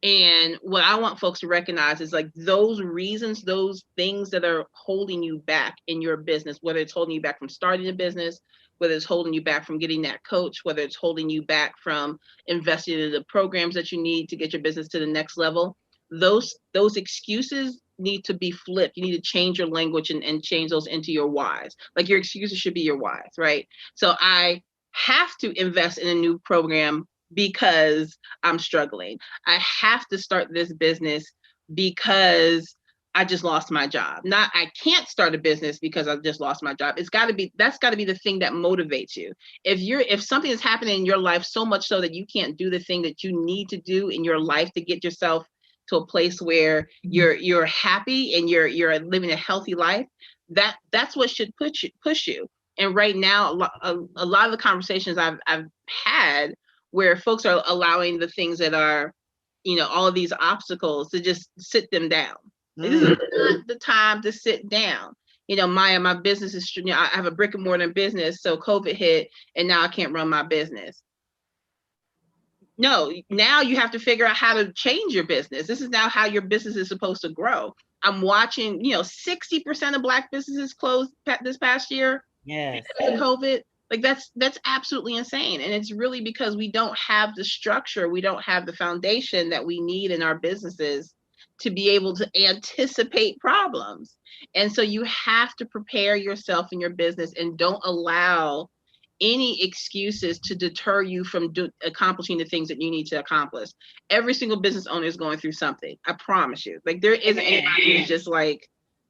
And what I want folks to recognize is like those reasons, those things that are holding you back in your business, whether it's holding you back from starting a business, whether it's holding you back from getting that coach, whether it's holding you back from investing in the programs that you need to get your business to the next level, those excuses need to be flipped. You need to change your language and change those into your whys. Like your excuses should be your whys, right? So I have to invest in a new program because I'm struggling. I have to start this business because I just lost my job. Not I can't start a business because I just lost my job. That's got to be the thing that motivates you. If something is happening in your life so much so that you can't do the thing that you need to do in your life to get yourself to a place where you're happy and you're living a healthy life, that's what should push you. And right now, a lot of the conversations I've had where folks are allowing the things that are, all of these obstacles to just sit them down. This is not the time to sit down. Maya, my business is, I have a brick and mortar business, so COVID hit and now I can't run my business. No, now you have to figure out how to change your business. This is now how your business is supposed to grow. I'm watching, 60% of Black businesses closed this past year. Yes. COVID. Like that's absolutely insane. And it's really because we don't have the structure, we don't have the foundation that we need in our businesses to be able to anticipate problems. And so you have to prepare yourself in your business and don't allow any excuses to deter you from accomplishing the things that you need to accomplish. Every single business owner is going through something. I promise you. Like there isn't anybody who's just like,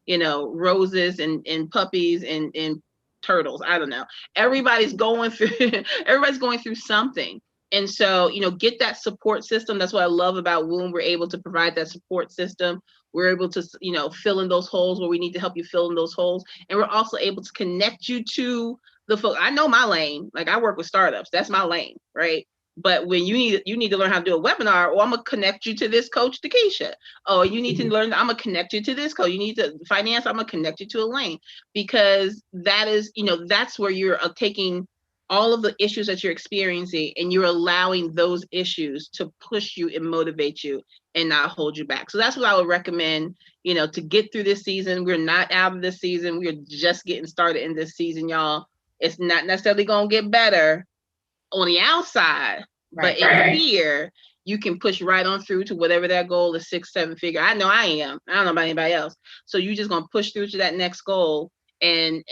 roses and puppies and turtles. I don't know. Everybody's going through something. And so, get that support system. That's what I love about Womb. We're able to provide that support system. We're able to, fill in those holes where we need to help you fill in those holes. And we're also able to connect you to the folks. I know my lane. Like I work with startups. That's my lane, right? But when you need to learn how to do a webinar, or I'm gonna connect you to this coach, Takesha. Oh, you need to learn, I'm gonna connect you to this coach. You need to finance, I'm gonna connect you to Elaine, because that is, that's where you're taking all of the issues that you're experiencing and you're allowing those issues to push you and motivate you and not hold you back. So that's what I would recommend, to get through this season. We're not out of this season. We're just getting started in this season, y'all. It's not necessarily gonna get better on the outside, right, but in here, you can push right on through to whatever that goal is, 6-7 figure. I know I am. I don't know about anybody else. So you just gonna push through to that next goal and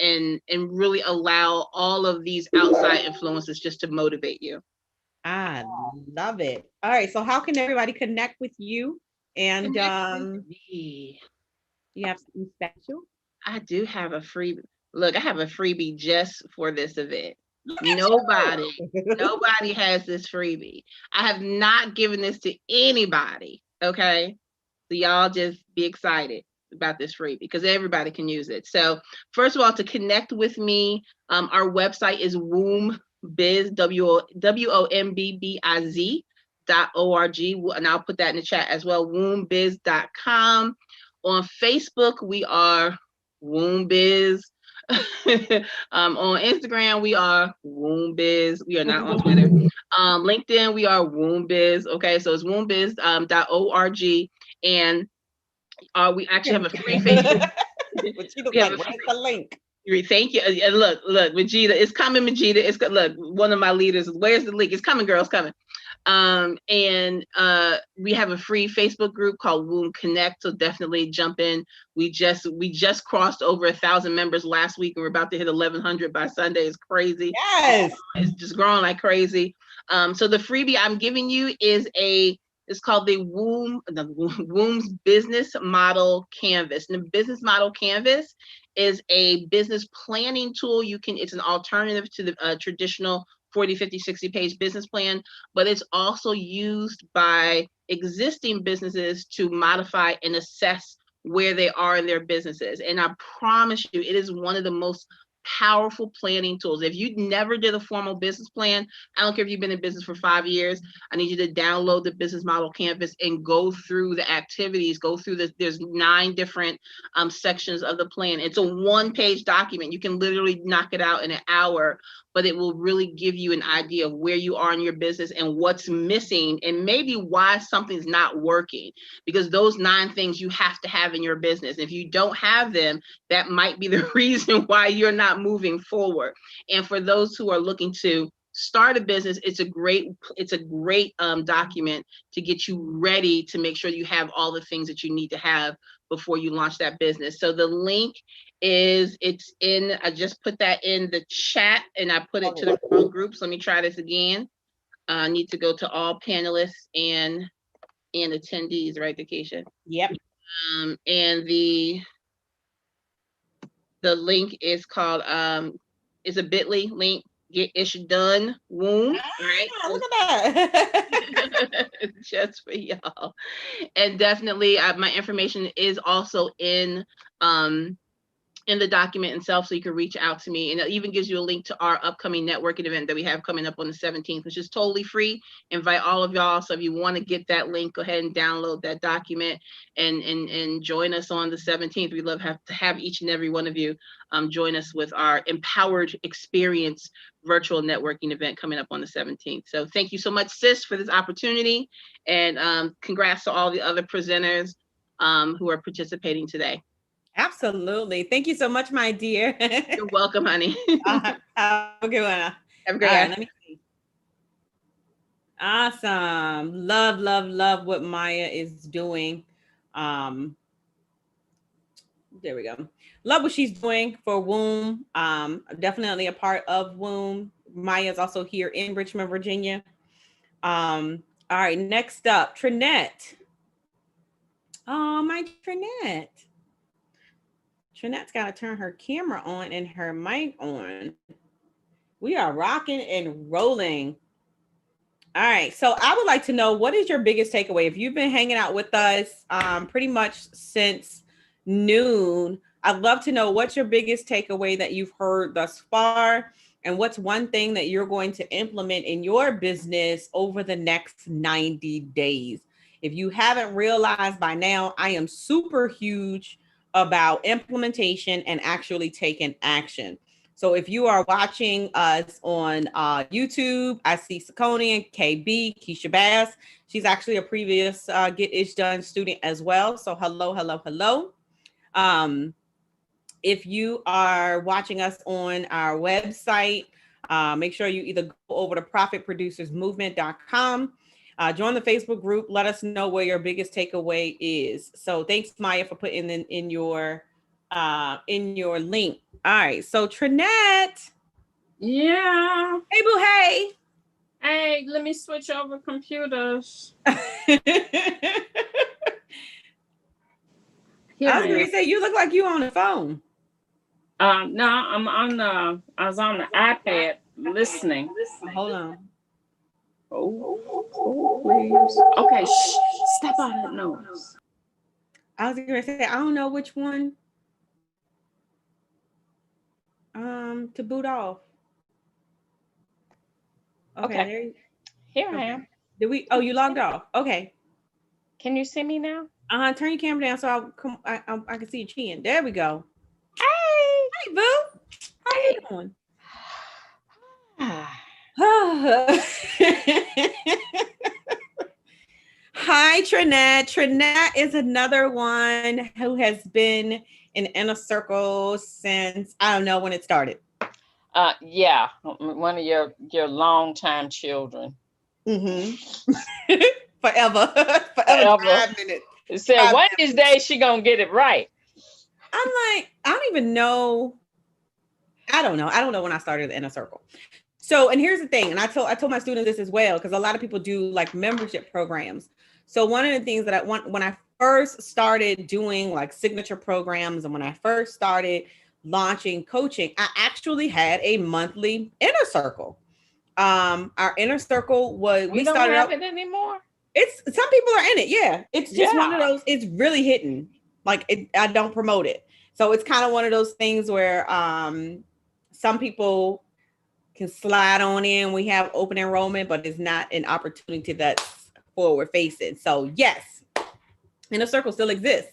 really allow all of these outside influences just to motivate you. I love it. All right. So how can everybody connect with you? And you have something special? I do have a freebie. Look, I have a freebie just for this event. Nobody has this freebie. I have not given this to anybody. Okay. So y'all just be excited about this freebie because everybody can use it. So first of all, to connect with me, our website is wombbiz, WOMBBIZ.org. And I'll put that in the chat as well, wombbiz.com. On Facebook, we are Woombiz. On Instagram, we are Woombiz. We are not on Twitter. LinkedIn, we are Woombiz. Okay, so it's woombiz.org. And we actually have a free Facebook. Where's the link? Thank you. And look, Majida, it's coming, Majida. Look, one of my leaders, where's the link? It's coming, girl, it's coming. And we have a free Facebook group called Womb Connect, so definitely jump in. We just crossed over 1,000 members last week, and we're about to hit 1,100 by Sunday. It's crazy. Yes, it's just growing like crazy. So the freebie I'm giving you is it's called the Womb's Business Model Canvas. And the Business Model Canvas is a business planning tool. It's an alternative to the traditional 40, 50, 60 page business plan, but it's also used by existing businesses to modify and assess where they are in their businesses. And I promise you, it is one of the most powerful planning tools. If you never did a formal business plan, I don't care if you've been in business for 5 years, I need you to download the business model canvas and go through the activities, go through there's 9 different sections of the plan. It's a 1-page document. You can literally knock it out in an hour, but it will really give you an idea of where you are in your business and what's missing and maybe why something's not working, because those 9 things you have to have in your business. If you don't have them, that might be the reason why you're not moving forward. And for those who are looking to start a business, it's a great document to get you ready to make sure you have all the things that you need to have before you launch that business. So the link I just put that in the chat and I put it to the wrong groups. Let me try this again. I need to go to all panelists and attendees, right, Keisha? Yep. And the link is called is a bit.ly link. Get Ish Done Womb. Right. Look at that. Just for y'all. And definitely my information is also in the document itself, so you can reach out to me. And it even gives you a link to our upcoming networking event that we have coming up on the 17th, which is totally free. Invite all of y'all. So if you want to get that link, go ahead and download that document and join us on the 17th. We'd love to have each and every one of you join us with our Empowered Experience virtual networking event coming up on the 17th. So thank you so much, sis, for this opportunity. And congrats to all the other presenters who are participating today. Absolutely. Thank you so much, my dear. You're welcome, honey. Have a good one. Have a great Let me see. Awesome. Love what Maya is doing. There we go. Love what she's doing for Womb. Definitely a part of Womb. Maya is also here in Richmond, Virginia. All right, next up, Trinette. Oh, my Trinette. Trinette's got to turn her camera on and her mic on. We are rocking and rolling. All right. So I would like to know, what is your biggest takeaway? If you've been hanging out with us pretty much since noon, I'd love to know what's your biggest takeaway that you've heard thus far, and what's one thing that you're going to implement in your business over the next 90 days. If you haven't realized by now, I am super huge about implementation and actually taking action. So if you are watching us on YouTube, I see Saucony, KB, Keisha Bass. She's actually a previous Get Ish Done student as well. So hello. If you are watching us on our website, make sure you either go over to profitproducersmovement.com. Join the Facebook group. Let us know where your biggest takeaway is. So thanks, Maya, for putting in your link. All right. So Trinette. Yeah. Hey, boo. Hey. Hey, let me switch over computers. I was going to say, you look like you on the phone. No, I was on the iPad listening. Hold on. Oh, please. Okay, shh, step out of that noise. I was gonna say, I don't know which one to boot off. Okay. Here I am. Did we? Oh, you logged off. Okay. Can you see me now? Turn your camera down so I can see your chin. There we go. Hey, boo. How you doing? Hi, Trinette. Trinette is another one who has been in Inner Circle since, I don't know when it started. Yeah, one of your longtime children. Mm-hmm. Forever. 5 minutes. It said one of these days she gonna get it right. I'm like, I don't even know. I don't know when I started the Inner Circle. So, and here's the thing, and I told my students this as well, because a lot of people do like membership programs. So one of the things that I want, when I first started doing like signature programs, and when I first started launching coaching, I actually had a monthly Inner Circle. Our Inner Circle was, we don't have it anymore. It's, some people are in it. Yeah. It's just one of those, it's really hitting. Like I don't promote it. So it's kind of one of those things where, some people can slide on in. We have open enrollment, but it's not an opportunity that's forward facing. So yes, Inner Circle still exists.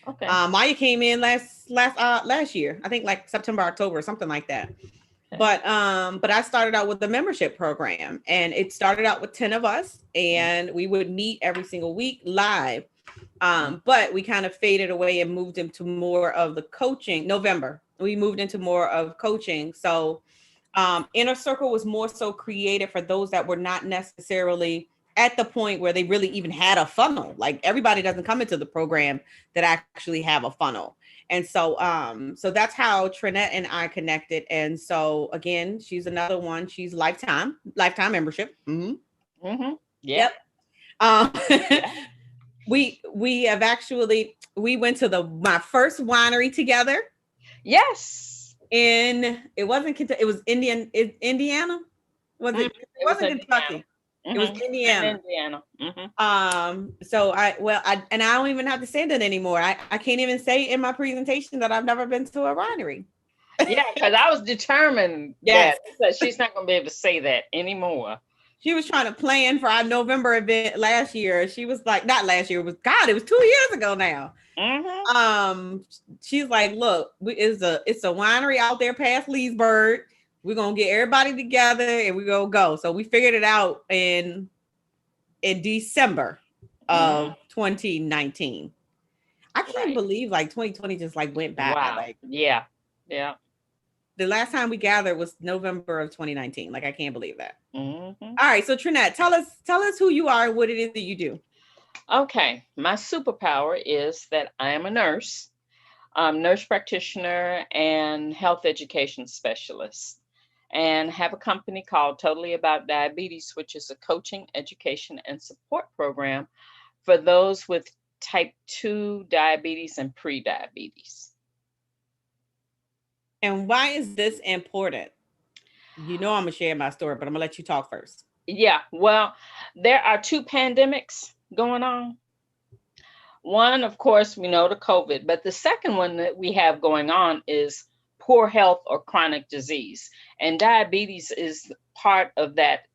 Okay. Maya came in last year, I think like September, October, something like that. Okay. But I started out with the membership program, and it started out with 10 of us, and we would meet every single week live. But we kind of faded away and moved into more of the coaching. November, we moved into more of coaching. So Inner Circle was more so created for those that were not necessarily at the point where they really even had a funnel. Like everybody doesn't come into the program that actually have a funnel. And so so that's how Trinette and I connected. And so again, she's another one. She's lifetime membership. Mm-hmm. Mm-hmm. Yep. We have actually, we went to my first winery together. Yes. It wasn't Kentucky, it was Indiana. Was it? It wasn't Kentucky. Mm-hmm. It was Indiana. Mm-hmm. So I don't even have to say that anymore. I can't even say in my presentation that I've never been to a winery. Yeah, because I was determined Yes. that she's not going to be able to say that anymore. She was trying to plan for our November event last year. She was like, not last year, it was 2 years ago now. Mm-hmm. She's like, look, it's a winery out there past Leesburg. We're gonna get everybody together and we're gonna go. So we figured it out in December of 2019. I can't believe like 2020 just like went by. Wow. Like, yeah. the last time we gathered was November of 2019. Like, I can't believe that. Mm-hmm. All right, so Trinette, tell us who you are and what it is that you do. Okay, my superpower is that I am a nurse, nurse practitioner and health education specialist, and have a company called Totally About Diabetes, which is a coaching, education, and support program for those with type 2 diabetes and pre-diabetes. And why is this important? You know I'm gonna share my story, but I'm gonna let you talk first. Yeah, well, there are 2 pandemics going on. One, of course, we know the COVID, but the second one that we have going on is poor health or chronic disease. And diabetes is part of that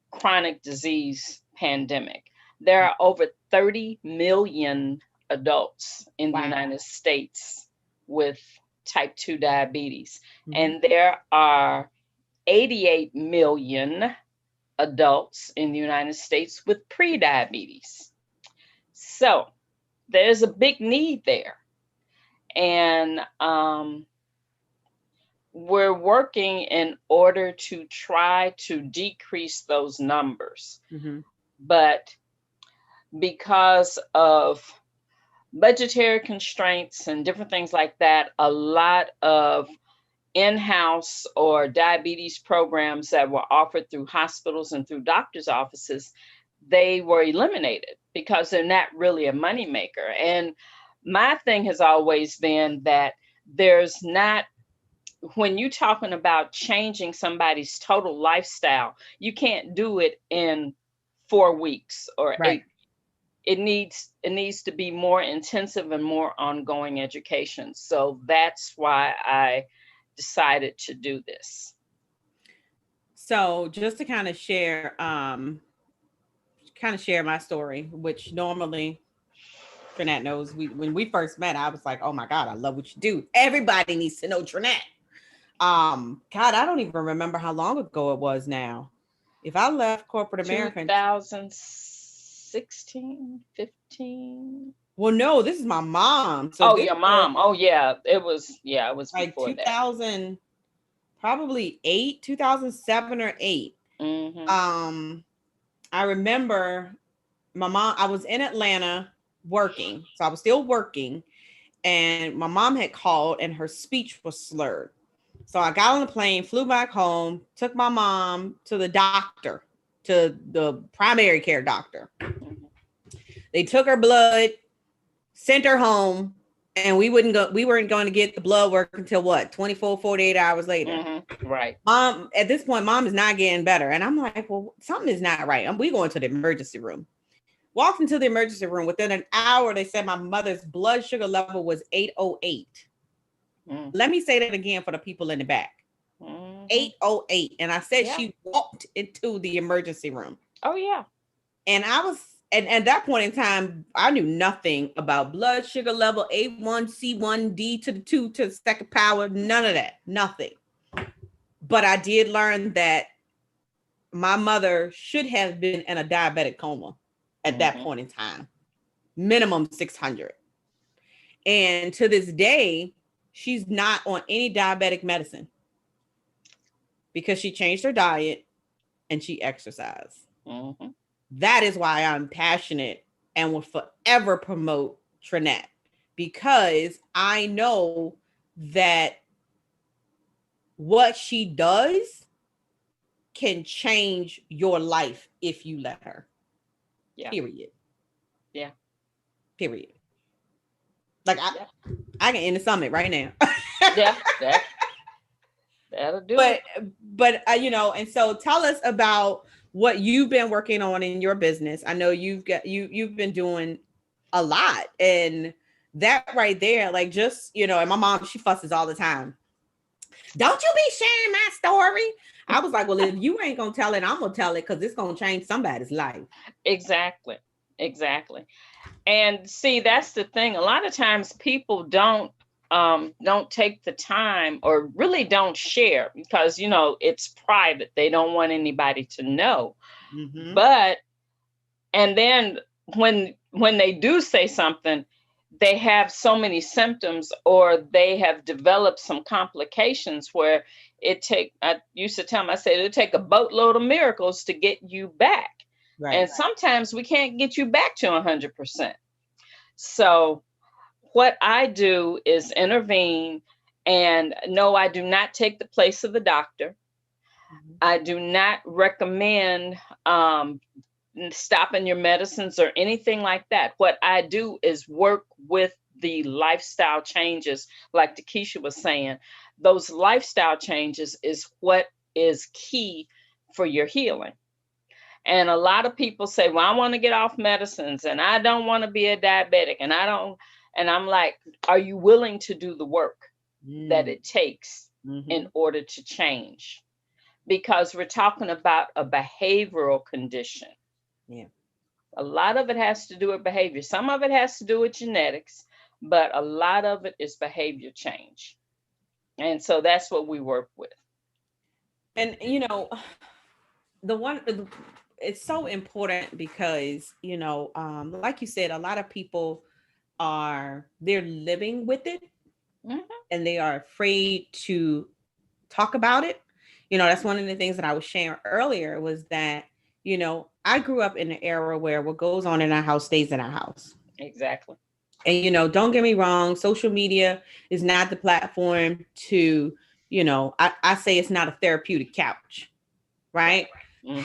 chronic disease pandemic. There are over 30 million adults in the United States with type 2 diabetes. And there are 88 million adults in the United States with pre-diabetes. So there's a big need there. And we're working in order to try to decrease those numbers. But because of budgetary constraints and different things like that, a lot of in-house or diabetes programs that were offered through hospitals and through doctors' offices, they were eliminated because they're not really a moneymaker. And my thing has always been that there's not, when you're talking about changing somebody's total lifestyle, you can't do it in 4 weeks or 8. It needs to be more intensive and more ongoing education. So that's why I decided to do this. So just to kind of share my story, which normally Trinette knows, when we first met, I was like, oh my God, I love what you do. Everybody needs to know Trinette. God, I don't even remember how long ago it was now. If I left corporate America 2016, 15. Well, no, this is my mom. So your mom. Oh yeah, it was like before 2000, that. Probably 2007 or 8. I remember my mom, I was in Atlanta working. So I was still working, and my mom had called and her speech was slurred. So I got on the plane, flew back home, took my mom to the doctor, to the primary care doctor. They took her blood, sent her home, and we weren't going to get the blood work until 24, 48 hours later. Right. Mom, at this point, mom is not getting better. And I'm like, well, something is not right. We going to the emergency room. Walked into the emergency room. Within an hour, they said my mother's blood sugar level was 808. Let me say that again for the people in the back. 8:08, and I said Yeah. she walked into the emergency room. Oh yeah. And I was, and at that point in time, I knew nothing about blood sugar level, A1C1, D to the 2 to the second power, none of that, nothing. But I did learn that my mother should have been in a diabetic coma at that point in time, minimum 600. And to this day, she's not on any diabetic medicine because she changed her diet and she exercised. That is why I'm passionate and will forever promote Trinette, because I know that what she does can change your life if you let her. Yeah. Period. Yeah. Period. Like I can end the summit right now. Yeah. That'll do it. But you know, and so tell us about what you've been working on in your business. I know you've been doing a lot, and that right there, like, just, you know, and my mom, she fusses all the time. Don't you be sharing my story. I was like, well, if you ain't gonna tell it, I'm gonna tell it, because it's gonna change somebody's life. Exactly. And see, that's the thing. A lot of times people don't take the time, or really don't share, because, you know, it's private. They don't want anybody to know. But, and then when they do say something, they have so many symptoms, or they have developed some complications where I used to tell them, I said, it'll take a boatload of miracles to get you back. Right. And sometimes we can't get you back to 100%. So what I do is intervene, and no, I do not take the place of the doctor. I do not recommend stopping your medicines or anything like that. What I do is work with the lifestyle changes, like Takesha was saying. Those lifestyle changes is what is key for your healing. And a lot of people say, well, I want to get off medicines, and I don't want to be a diabetic, and I'm like, are you willing to do the work that it takes in order to change? Because we're talking about a behavioral condition. Yeah. A lot of it has to do with behavior. Some of it has to do with genetics, but a lot of it is behavior change. And so that's what we work with. And, you know, it's so important because, you know, like you said, a lot of people they're living with it, and they are afraid to talk about it. You know, that's one of the things that I was sharing earlier, was that, you know, I grew up in an era where what goes on in our house stays in our house. Exactly. And, you know, don't get me wrong, social media is not the platform to, you know, I say it's not a therapeutic couch, right?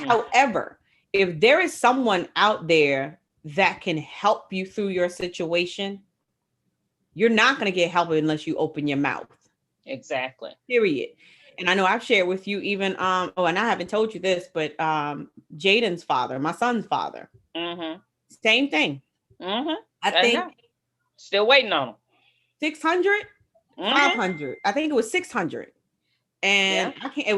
However, if there is someone out there that can help you through your situation, you're not going to get help unless you open your mouth. Exactly. Period. And I know I've shared with you even, and I haven't told you this, but Jaden's father, my son's father, same thing. I think still waiting on him. 600, 500. I think it was 600. And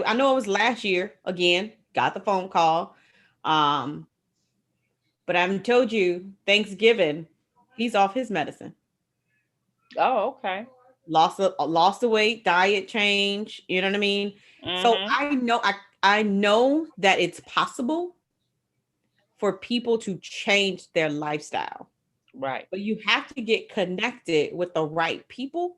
I know it was last year, again, got the phone call. But I haven't told you, Thanksgiving, he's off his medicine. Oh, okay. Lost the weight, diet change, you know what I mean? So I know that it's possible for people to change their lifestyle. Right. But you have to get connected with the right people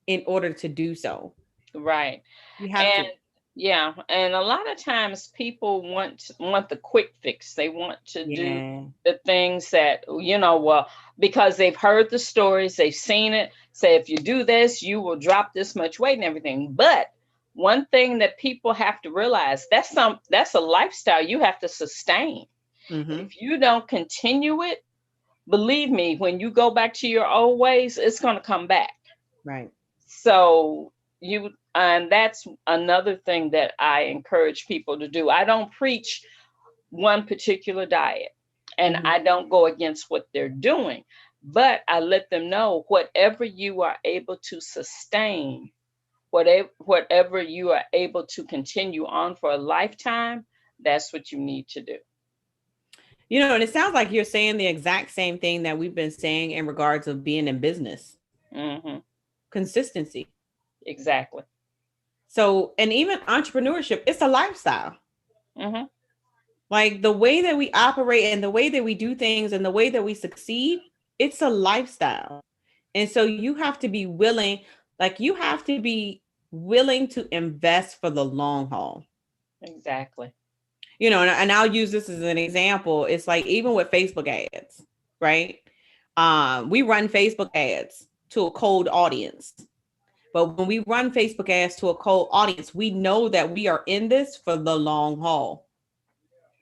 in order to do so. Right. You have to. Yeah, and a lot of times people want the quick fix. They want to do the things that, you know, well, because they've heard the stories, they've seen it. Say, if you do this, you will drop this much weight and everything. But one thing that people have to realize, that's a lifestyle you have to sustain. If you don't continue it, believe me, when you go back to your old ways, it's going to come back. Right. So and that's another thing that I encourage people to do. I don't preach one particular diet, and I don't go against what they're doing, but I let them know whatever you are able to sustain, whatever you are able to continue on for a lifetime, that's what you need to do. You know, and it sounds like you're saying the exact same thing that we've been saying in regards of being in business. Mm-hmm. Consistency. Exactly. So, and even entrepreneurship, it's a lifestyle. Mm-hmm. Like the way that we operate and the way that we do things and the way that we succeed, it's a lifestyle. And so you have to be willing, you have to be willing to invest for the long haul. Exactly. You know, and I'll use this as an example. It's like even with Facebook ads, right? We run Facebook ads to a cold audience. But when we run Facebook ads to a cold audience, we know that we are in this for the long haul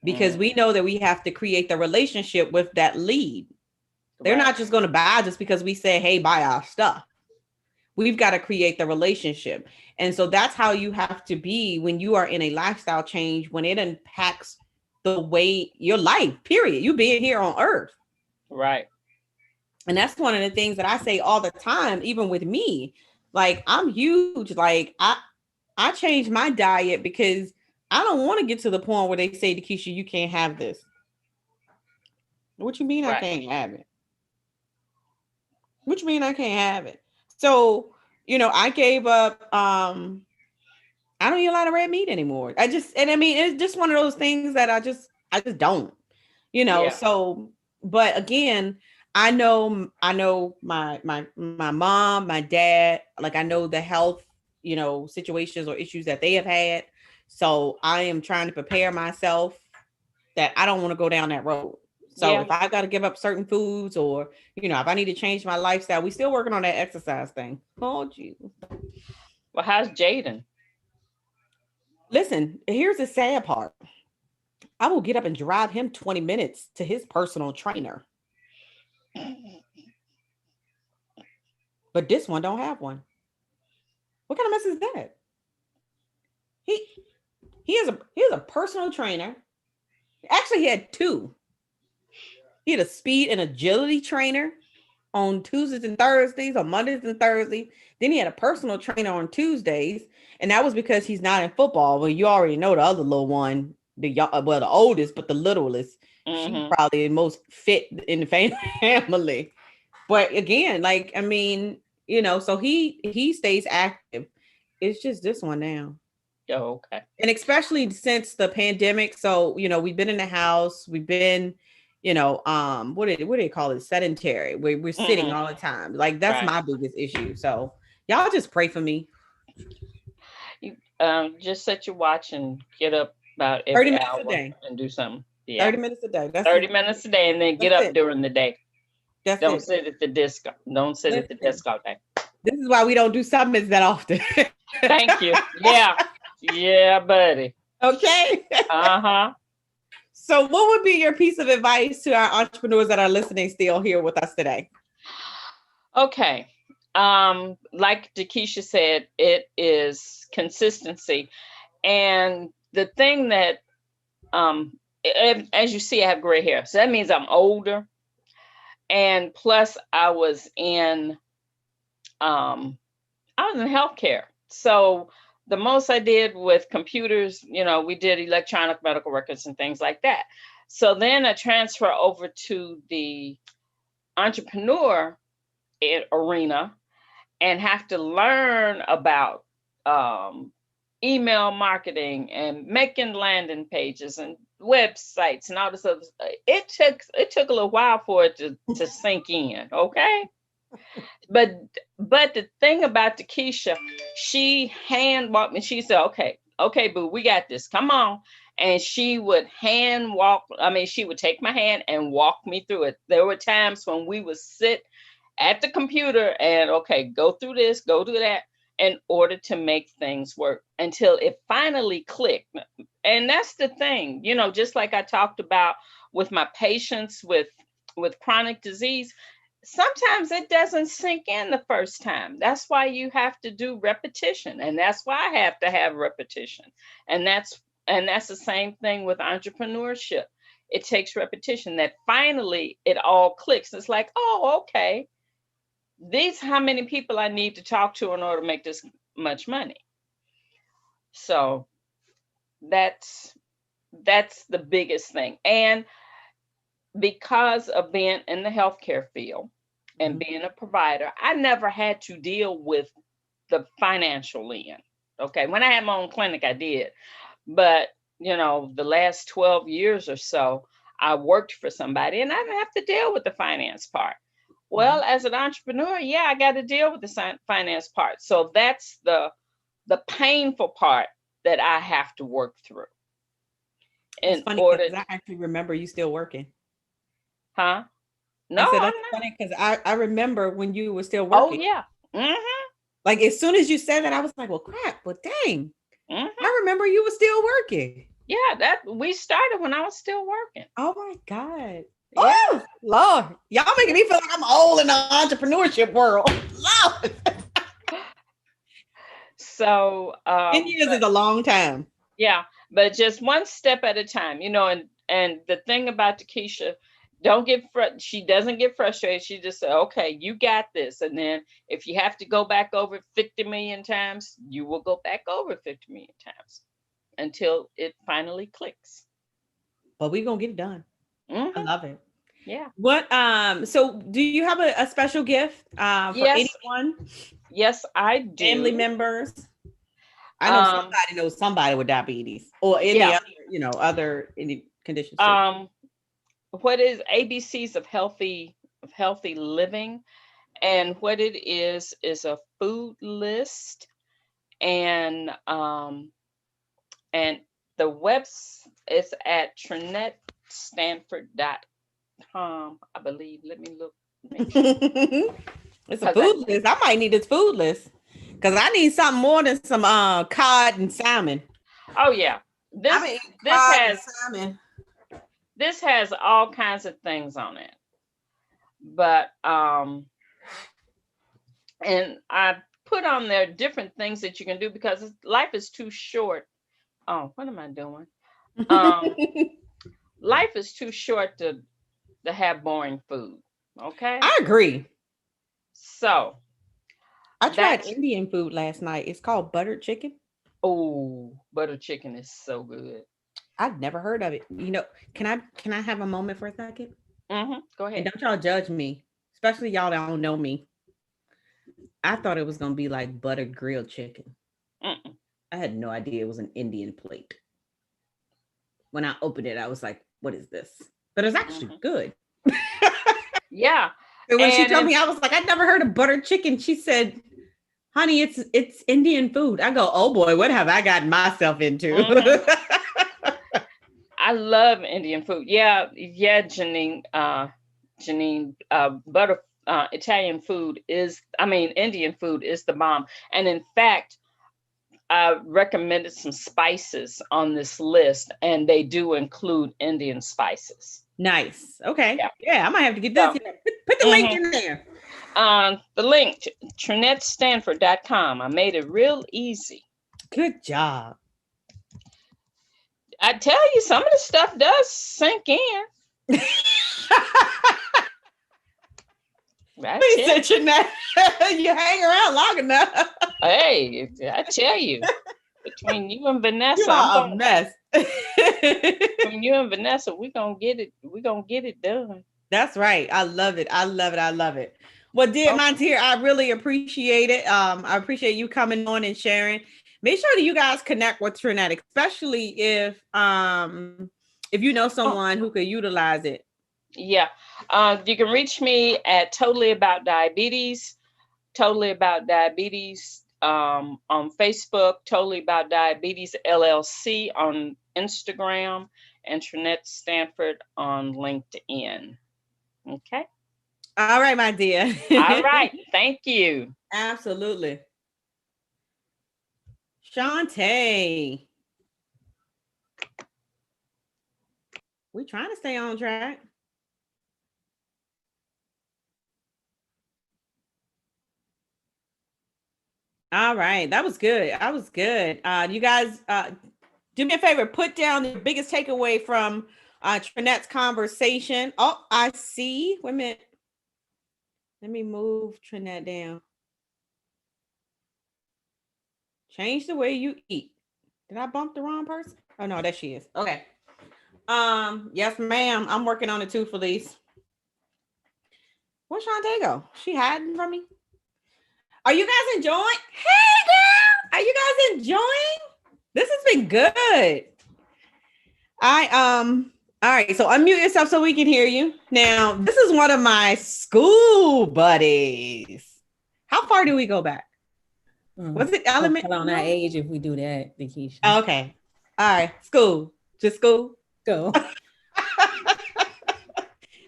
because we know that we have to create the relationship with that lead. They're not just going to buy just because we say, hey, buy our stuff. We've got to create the relationship. And so that's how you have to be when you are in a lifestyle change, when it impacts the way your life, period. You being here on earth. Right. And that's one of the things that I say all the time, even with me. Like, I'm huge. Like, I changed my diet because I don't want to get to the point where they say to Keisha, you can't have this. What you mean I can't have it? What you mean I can't have it? So, you know, I gave up, I don't eat a lot of red meat anymore. And I mean, it's just one of those things that I just don't, you know, so, but again, I know my mom, my dad, like I know the health, you know, situations or issues that they have had. So I am trying to prepare myself that I don't want to go down that road. So if I got to give up certain foods or, you know, if I need to change my lifestyle, we still working on that exercise thing. Oh, geez. Well, how's Jaden? Listen, here's the sad part. I will get up and drive him 20 minutes to his personal trainer. But this one don't have one. What kind of mess is that? He has a personal trainer. Actually, he had two. He had a speed and agility trainer on Tuesdays and Thursdays, or Mondays and Thursdays. Then he had a personal trainer on Tuesdays, and that was because he's not in football. Well, you already know the other little one, the oldest, but the littlest. She's probably the most fit in the family. But again, like, I mean, you know, so he stays active. It's just this one now. Oh, okay. And especially since the pandemic. So, you know, we've been in the house, we've been, you know, what do they call it? Sedentary. We're sitting all the time. Like that's my biggest issue. So y'all just pray for me. You just set your watch and get up about every 30 minutes hour a day and do something. 30 minutes a day. That's 30 minutes a day, and then get up during the day. Don't sit at the desk. Don't sit at the desk all day. This is why we don't do summits that often. Thank you. Yeah, buddy. Okay. So what would be your piece of advice to our entrepreneurs that are listening still here with us today? Okay. Like Dakisha said, it is consistency. And the thing that, as you see, I have gray hair. So that means I'm older. And plus I was in healthcare. So the most I did with computers, you know, we did electronic medical records and things like that. So then I transfer over to the entrepreneur arena and have to learn about email marketing and making landing pages and websites and all this other stuff. It took a little while for it to sink in, okay? But the thing about Dakisha, she hand walked me. She said, okay, boo, we got this. Come on. And she would she would take my hand and walk me through it. There were times when we would sit at the computer and, go through this, go do that, in order to make things work until it finally clicked. And that's the thing, you know, just like I talked about with my patients with chronic disease, sometimes it doesn't sink in the first time. That's why you have to do repetition. And that's why I have to have repetition. And that's the same thing with entrepreneurship. It takes repetition that finally it all clicks. It's like, oh, okay. These how many people I need to talk to in order to make this much money. So that's the biggest thing. And because of being in the healthcare field and being a provider, I never had to deal with the financial end. Okay, when I had my own clinic, I did. But, you know, the last 12 years or so, I worked for somebody and I didn't have to deal with the finance part. Well, as an entrepreneur, yeah, I got to deal with the finance part. So that's the painful part that I have to work through. It's funny because I actually remember you still working. Huh? No, I said that's funny because I remember when you were still working. Oh yeah. Mm-hmm. Like as soon as you said that, I was like, well, crap, but dang, I remember you were still working. Yeah, that we started when I was still working. Oh my God. Yeah. Oh, Lord, y'all making me feel like I'm old in the entrepreneurship world. Lord. So 10 years is a long time. Yeah, but just one step at a time, you know, and the thing about Takesha, she doesn't get frustrated. She just said, okay, you got this. And then if you have to go back over 50 million times, you will go back over 50 million times until it finally clicks. But we're gonna get it done. I love it. Yeah. What so do you have a special gift for anyone? Yes, I do. Family members. I know somebody knows somebody with diabetes or any other, you know, any conditions. What is ABCs of healthy living? And what it is a food list, and the webs is at TrinetteStanford.com, I believe. Let me look. It's a food list. I might need this food list because I need something more than some cod and salmon. Oh yeah, this has all kinds of things on it, but and I put on there different things that you can do because life is too short. Oh, what am I doing? Life is too short to have boring food. Okay, I agree. So I tried Indian food last night. It's called buttered chicken. Oh, buttered chicken is so good. I've never heard of it. You know, can I have a moment for a second? Go ahead. And don't y'all judge me, especially y'all that don't know me. I thought it was gonna be like buttered grilled chicken. I had no idea it was an Indian plate. When I opened it, I was like, "What is this?" But it's actually good. Yeah. And when she told me, I was like, "I'd never heard of buttered chicken." She said, "Honey, it's Indian food." I go, "Oh boy, what have I gotten myself into?" I love Indian food. Yeah, Janine. Italian food Indian food is the bomb. And in fact, I recommended some spices on this list, and they do include Indian spices. Nice. Okay. Yeah, I might have to get this. Put the link in there. The link, TrinetteStanford.com. I made it real easy. Good job. I tell you, some of the stuff does sink in. You hang around long enough. Hey, I tell you, between you and Vanessa, you are a mess. Between you and Vanessa, we're gonna get it done. That's right. I love it. I love it. I love it. Well, dear Montier, I really appreciate it. I appreciate you coming on and sharing. Make sure that you guys connect with Trinette, especially if you know someone who could utilize it. Yeah. You can reach me at Totally About Diabetes on Facebook, Totally About Diabetes LLC on Instagram, and Trinette Stanford on LinkedIn. Okay. All right, my dear. All right. Thank you. Absolutely. Shantae. We're trying to stay on track. All right. That was good. That was good. You guys do me a favor, put down the biggest takeaway from Trinette's conversation. Oh, I see. Wait a minute. Let me move Trinette down. Change the way you eat. Did I bump the wrong person? Oh no, there she is. Okay. Yes, ma'am. I'm working on it too, Felice. Where's Shantae go? She hiding from me? Are you guys enjoying? Hey girl, are you guys enjoying? This has been good. All right, so unmute yourself so we can hear you. Now, this is one of my school buddies. How far do we go back? Was it elementary? On our age if we do that, Keisha. Okay. All right. School. Just school. Go.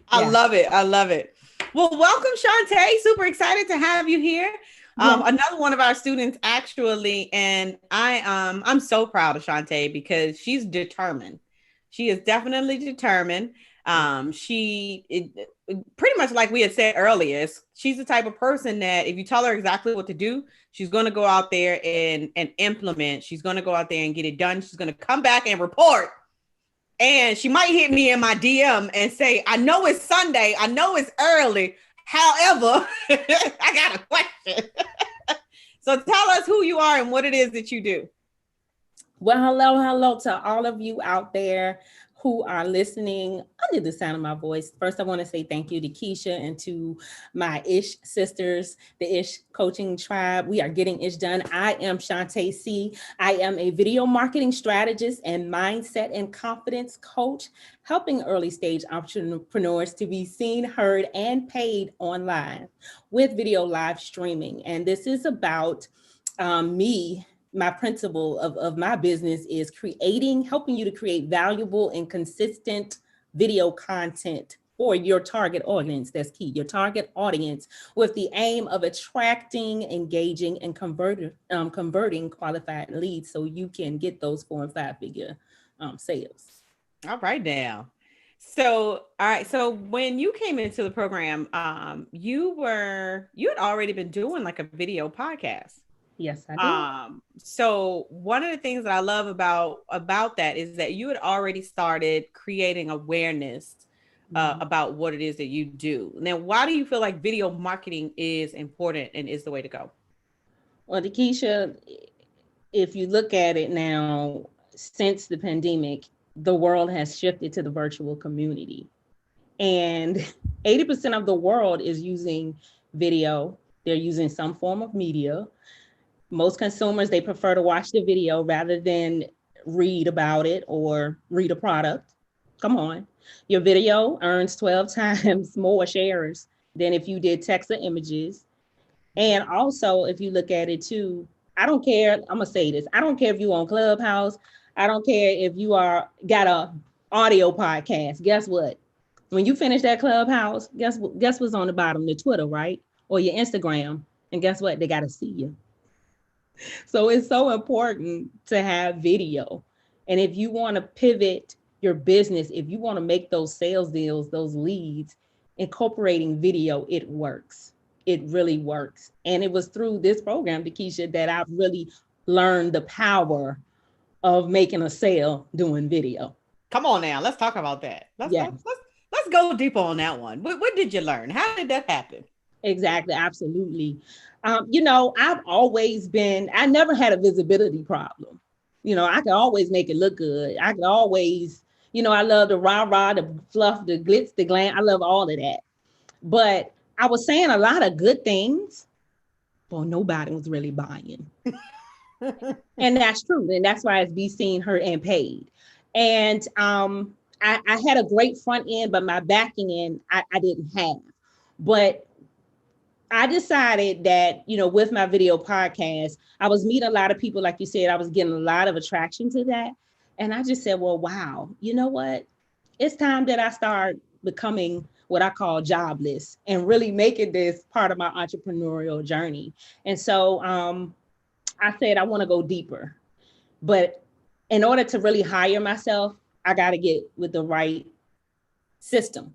I love it. I love it. Well, welcome, Shantae. Super excited to have you here. Another one of our students, actually, and I'm so proud of Shantae because she's determined. She is definitely determined. Pretty much like we had said earlier, she's the type of person that if you tell her exactly what to do, she's going to go out there and implement. She's going to go out there and get it done. She's going to come back and report. And she might hit me in my DM and say, I know it's Sunday. I know it's early. However, I got a question. So tell us who you are and what it is that you do. Well, hello to all of you out there who are listening under the sound of my voice. First, I want to say thank you to Keisha and to my Ish sisters, the Ish coaching tribe. We are getting Ish done. I am Shantae C. I am a video marketing strategist and mindset and confidence coach, helping early stage entrepreneurs to be seen, heard, and paid online with video live streaming. And this is about me. My principle of my business is helping you to create valuable and consistent video content for your target audience. That's key, your target audience, with the aim of attracting, engaging, and converting qualified leads so you can get those 4 and 5 figure sales. All right now. So, all right. So when you came into the program, you had already been doing like a video podcast. Yes, I do. So one of the things that I love about that is that you had already started creating awareness about what it is that you do. Now, why do you feel like video marketing is important and is the way to go? Well, Keisha, if you look at it now, since the pandemic, the world has shifted to the virtual community. And 80% of the world is using video. They're using some form of media. Most consumers, they prefer to watch the video rather than read about it or read a product. Come on. Your video earns 12 times more shares than if you did text or images. And also, if you look at it too, I don't care. I'm going to say this. I don't care if you're on Clubhouse. I don't care if you got a audio podcast. Guess what? When you finish that Clubhouse, guess what's on the bottom? The Twitter, right? Or your Instagram. And guess what? They got to see you. So it's so important to have video. And if you want to pivot your business, if you want to make those sales deals, those leads, incorporating video, it works. It really works. And it was through this program, Keisha, that I've really learned the power of making a sale doing video. Come on now, let's talk about that. Let's go deeper on that one. What did you learn? How did that happen? Exactly, absolutely. I've always I never had a visibility problem. I could always make it look good. I could always, I love the rah-rah, the fluff, the glitz, the glam. I love all of that. But I was saying a lot of good things, but nobody was really buying. And that's true. And that's why it's be seen, heard, and paid. And I had a great front end, but my back end, I didn't have. But I decided that, with my video podcast, I was meeting a lot of people. Like you said, I was getting a lot of attraction to that. And I just said, well, wow, you know what? It's time that I start becoming what I call jobless and really making this part of my entrepreneurial journey. And so I said, I want to go deeper. But in order to really hire myself, I got to get with the right system.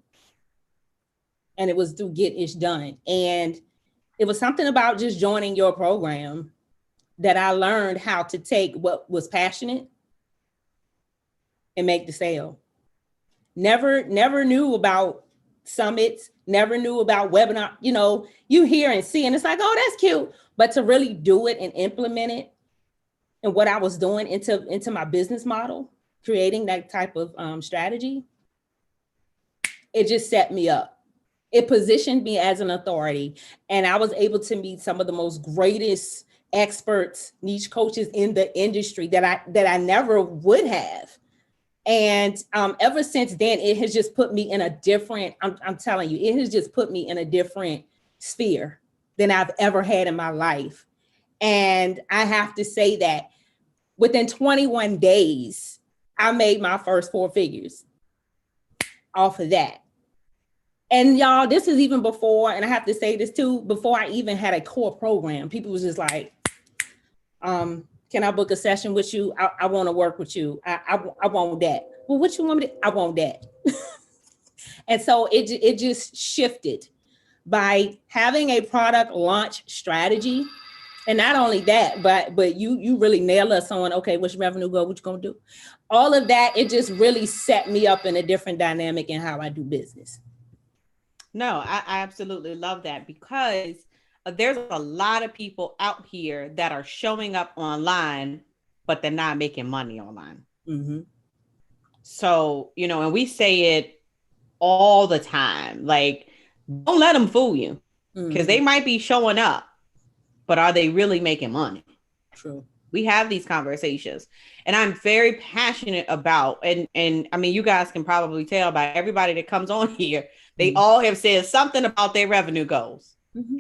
And it was through Get Ish Done. And it was something about just joining your program that I learned how to take what was passionate and make the sale. Never knew about summits, never knew about webinar. You hear and see, and it's like, oh, that's cute. But to really do it and implement it, and what I was doing into my business model, creating that type of strategy, it just set me up. It positioned me as an authority, and I was able to meet some of the most greatest experts, niche coaches in the industry that I never would have. And ever since then, it has just put me in a different, I'm telling you, it has just put me in a different sphere than I've ever had in my life. And I have to say that within 21 days, I made my first 4 figures off of that. And y'all, this is even before, and I have to say this too, before I even had a core program. People was just like, can I book a session with you? I want to work with you. I want that. Well, what you want me to? I want that. And so it just shifted by having a product launch strategy. And not only that, but you really nail us on, okay, what's your revenue goal? What you gonna do? All of that, it just really set me up in a different dynamic in how I do business. No, I absolutely love that, because there's a lot of people out here that are showing up online, but they're not making money online. Mm-hmm. So, and we say it all the time, like, don't let them fool you, because they might be showing up, but are they really making money? True. We have these conversations, and I'm very passionate about, and I mean, you guys can probably tell by everybody that comes on here, they all have said something about their revenue goals.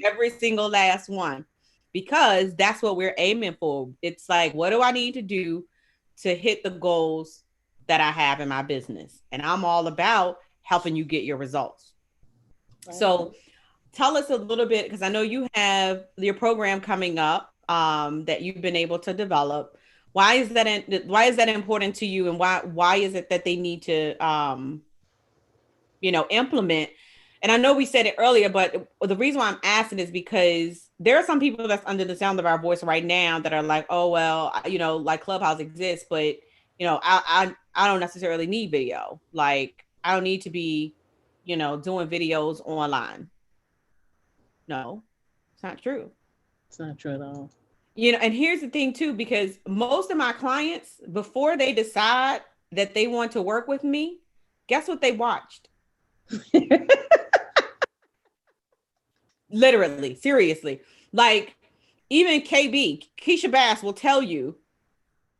Every single last one, because that's what we're aiming for. It's like, what do I need to do to hit the goals that I have in my business? And I'm all about helping you get your results. Right. So tell us a little bit, because I know you have your program coming up that you've been able to develop. Why is that important to you, and why is it that they need to implement? And I know we said it earlier, but the reason why I'm asking is because there are some people that's under the sound of our voice right now that are like, oh, well, like Clubhouse exists, but, I don't necessarily need video. Like, I don't need to be, doing videos online. No, it's not true. It's not true at all. And here's the thing too, because most of my clients, before they decide that they want to work with me, guess what they watched? Literally, seriously. Like, even Keisha Bass will tell you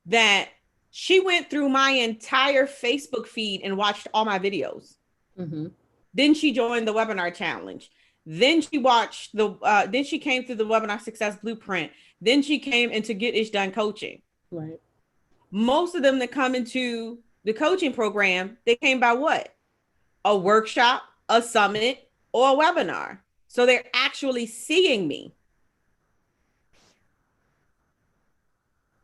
that she went through my entire Facebook feed and watched all my videos. Mm-hmm. Then she joined the webinar challenge. Then she watched then she came through the Webinar Success Blueprint. Then she came into Get Ish Done coaching. Right. Most of them that come into the coaching program, they came by what? A workshop, a summit, or a webinar. So they're actually seeing me.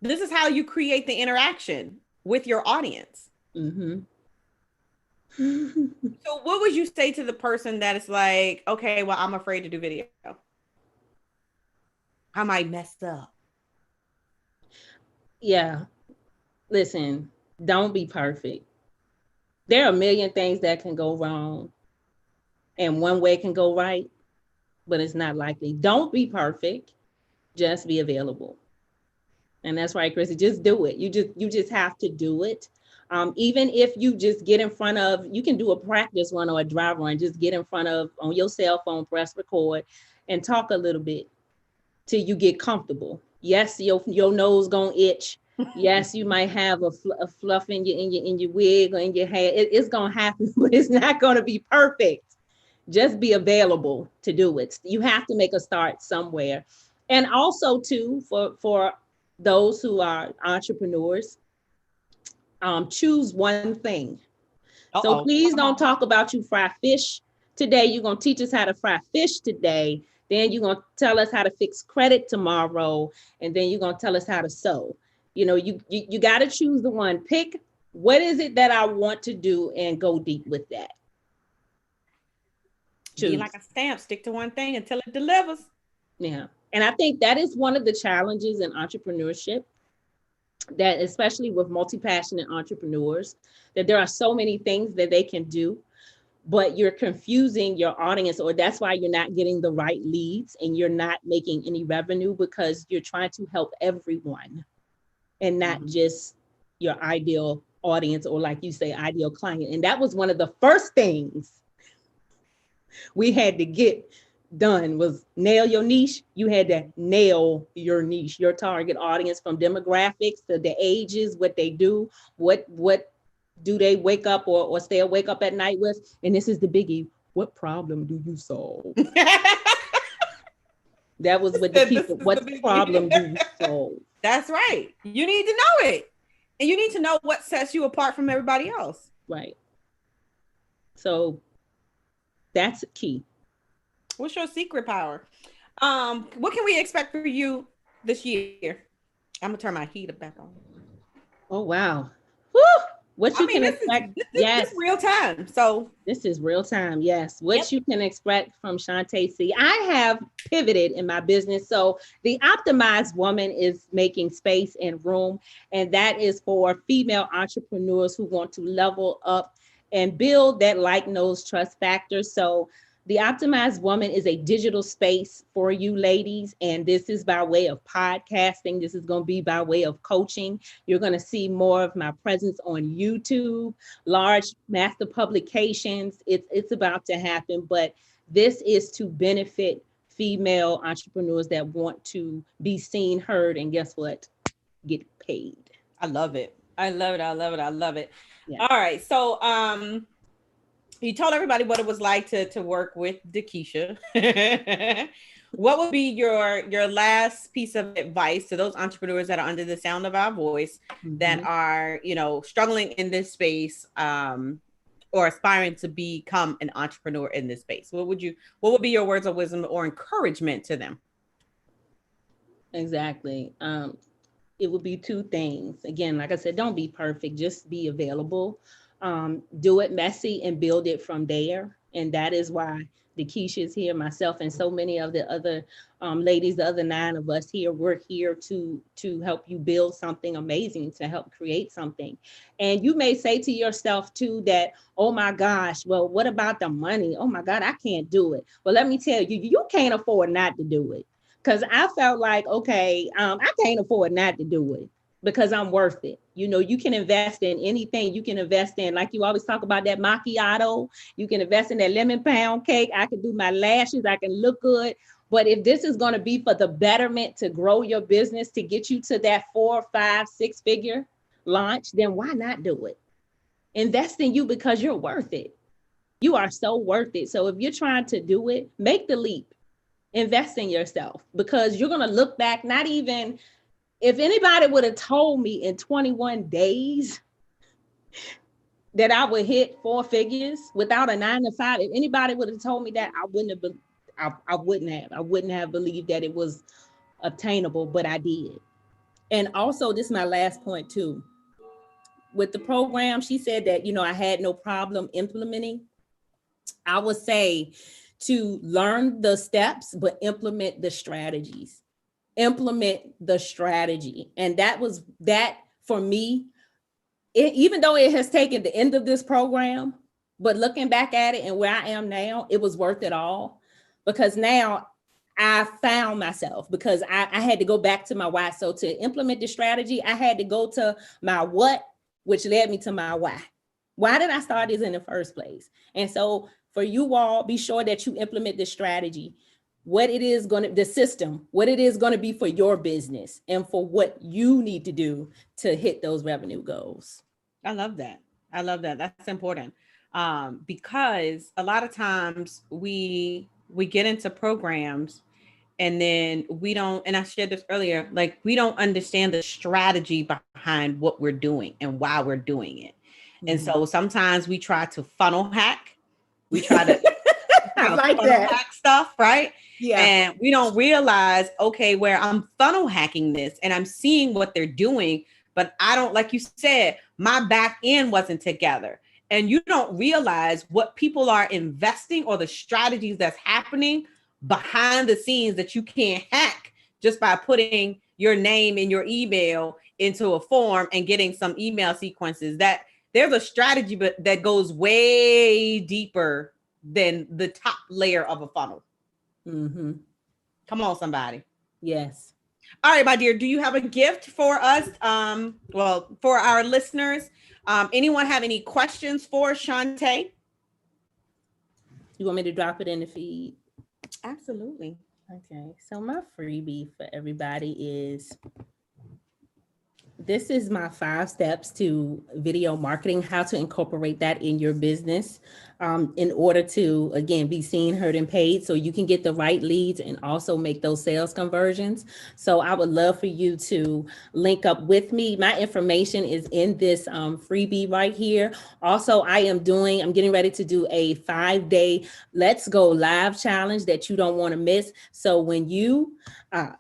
This is how you create the interaction with your audience. Mm-hmm. So what would you say to the person that is like, okay, well, I'm afraid to do video. I might mess up. Yeah. Listen, don't be perfect. There are a million things that can go wrong, and one way can go right, but it's not likely. Don't be perfect. Just be available. And that's right, Chrissy, just do it. You just have to do it. Even if you just get in front of, you can do a practice run or a dry run, just get in front of, on your cell phone, press record and talk a little bit till you get comfortable. Yes, your nose gonna itch. Yes, you might have a fluff in your wig or in your hair. It's gonna happen, but it's not gonna be perfect. Just be available to do it. You have to make a start somewhere. And also too, for those who are entrepreneurs, choose one thing. So please don't talk about you fry fish today. You're going to teach us how to fry fish today. Then you're going to tell us how to fix credit tomorrow. And then you're going to tell us how to sew. You got to choose the one. Pick what is it that I want to do and go deep with that. Choose. Be like a stamp, stick to one thing until it delivers. Yeah. And I think that is one of the challenges in entrepreneurship, that especially with multi-passionate entrepreneurs, that there are so many things that they can do, but you're confusing your audience, or that's why you're not getting the right leads and you're not making any revenue, because you're trying to help everyone. and not just your ideal audience, or like you say, ideal client. And that was one of the first things we had to get done, was nail your niche. You had to nail your niche, your target audience, from demographics to the ages, what they do, what do they wake up or stay awake up at night with. And this is the biggie: what problem do you solve? That was what the people, what problem do you solve? That's right. You need to know it. And you need to know what sets you apart from everybody else. Right. So that's key. What's your secret power? What can we expect for you this year? I'm gonna turn my heater back on. Oh wow. Woo! What you can expect? This is real time. So this is real time. Yes. What you can expect from Shantae C. I have pivoted in my business. So the Optimized Woman is making space and room, and that is for female entrepreneurs who want to level up and build that like, knows, trust factor. So the Optimized Woman is a digital space for you ladies, and this is by way of podcasting. This is going to be by way of coaching. You're going to see more of my presence on YouTube, large master publications. It's about to happen, but this is to benefit female entrepreneurs that want to be seen, heard, and guess what? Get paid. I love it. I love it. I love it. I love it. Yeah. All right. So, you told everybody what it was like to work with Dakisha. What would be your last piece of advice to those entrepreneurs that are under the sound of our voice, that are, struggling in this space, or aspiring to become an entrepreneur in this space? What would be your words of wisdom or encouragement to them? Exactly. It would be two things. Again, like I said, don't be perfect, just be available. Do it messy and build it from there. And that is why Dakisha is here, myself, and so many of the other ladies, the other 9 of us here, we're here to help you build something amazing, to help create something. And you may say to yourself too that, oh my gosh, well, what about the money? Oh my God, I can't do it. Well, let me tell you, you can't afford not to do it. Because I felt like, okay, I can't afford not to do it, because I'm worth it. You can invest in anything. You can invest in, like you always talk about, that macchiato. You can invest in that lemon pound cake. I can do my lashes. I can look good. But if this is going to be for the betterment, to grow your business, to get you to that 4, 5, 6 figure launch, then why not do it? Invest in you, because you're worth it. You are so worth it. So if you're trying to do it, make the leap. Invest in yourself, because you're going to look back, not even... If anybody would have told me in 21 days that I would hit 4 figures without a 9 to 5, if anybody would have told me that, I wouldn't have believed that it was obtainable, but I did. And also, this is my last point too. With the program, she said that, I had no problem implementing. I would say to learn the steps, but implement the strategies. Implement the strategy. And that was that for me, even though it has taken the end of this program, but looking back at it and where I am now, it was worth it all, because now I found myself, because I had to go back to my why. So to implement the strategy, I had to go to my what, which led me to my why. Why did I start this in the first place? And so for you all, be sure that you implement the strategy, what it is going to, the system, what it is going to be for your business and for what you need to do to hit those revenue goals. I love that. I love that. That's important. Because a lot of times we get into programs and then we don't, and I shared this earlier, like we don't understand the strategy behind what we're doing and why we're doing it. And so sometimes we try to funnel hack. We try to I like that hack stuff, right? Yeah. And we don't realize, okay, where I'm funnel hacking this and I'm seeing what they're doing, but I don't, like you said, my back end wasn't together. And you don't realize what people are investing or the strategies that's happening behind the scenes that you can't hack just by putting your name and your email into a form and getting some email sequences. That there's a strategy but that goes way deeper than the top layer of a funnel. Mm-hmm. Come on, somebody. Yes. All right, my dear, do you have a gift for us? Well, for our listeners, anyone have any questions for Shantae? You want me to drop it in the feed? Absolutely. Okay, so my freebie for everybody is, this is my 5 steps to video marketing, how to incorporate that in your business in order to, again, be seen, heard, and paid, so you can get the right leads and also make those sales conversions. So I would love for you to link up with me. My information is in this freebie right here. Also, I'm getting ready to do a 5-day Let's Go Live challenge that you don't want to miss. So when you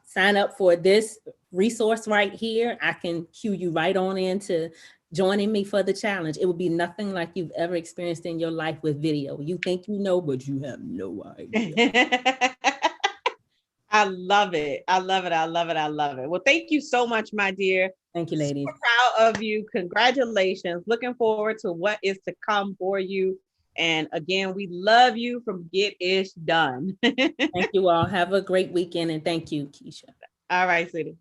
sign up for this resource right here, I can cue you right on into joining me for the challenge. It will be nothing like you've ever experienced in your life with video. You think you know, but you have no idea. I love it. I love it. I love it. I love it. Well, thank you so much, my dear. Thank you, ladies. So proud of you. Congratulations. Looking forward to what is to come for you. And again, we love you from Get Ish Done. Thank you all. Have a great weekend. And thank you, Keisha. All right, sweetie.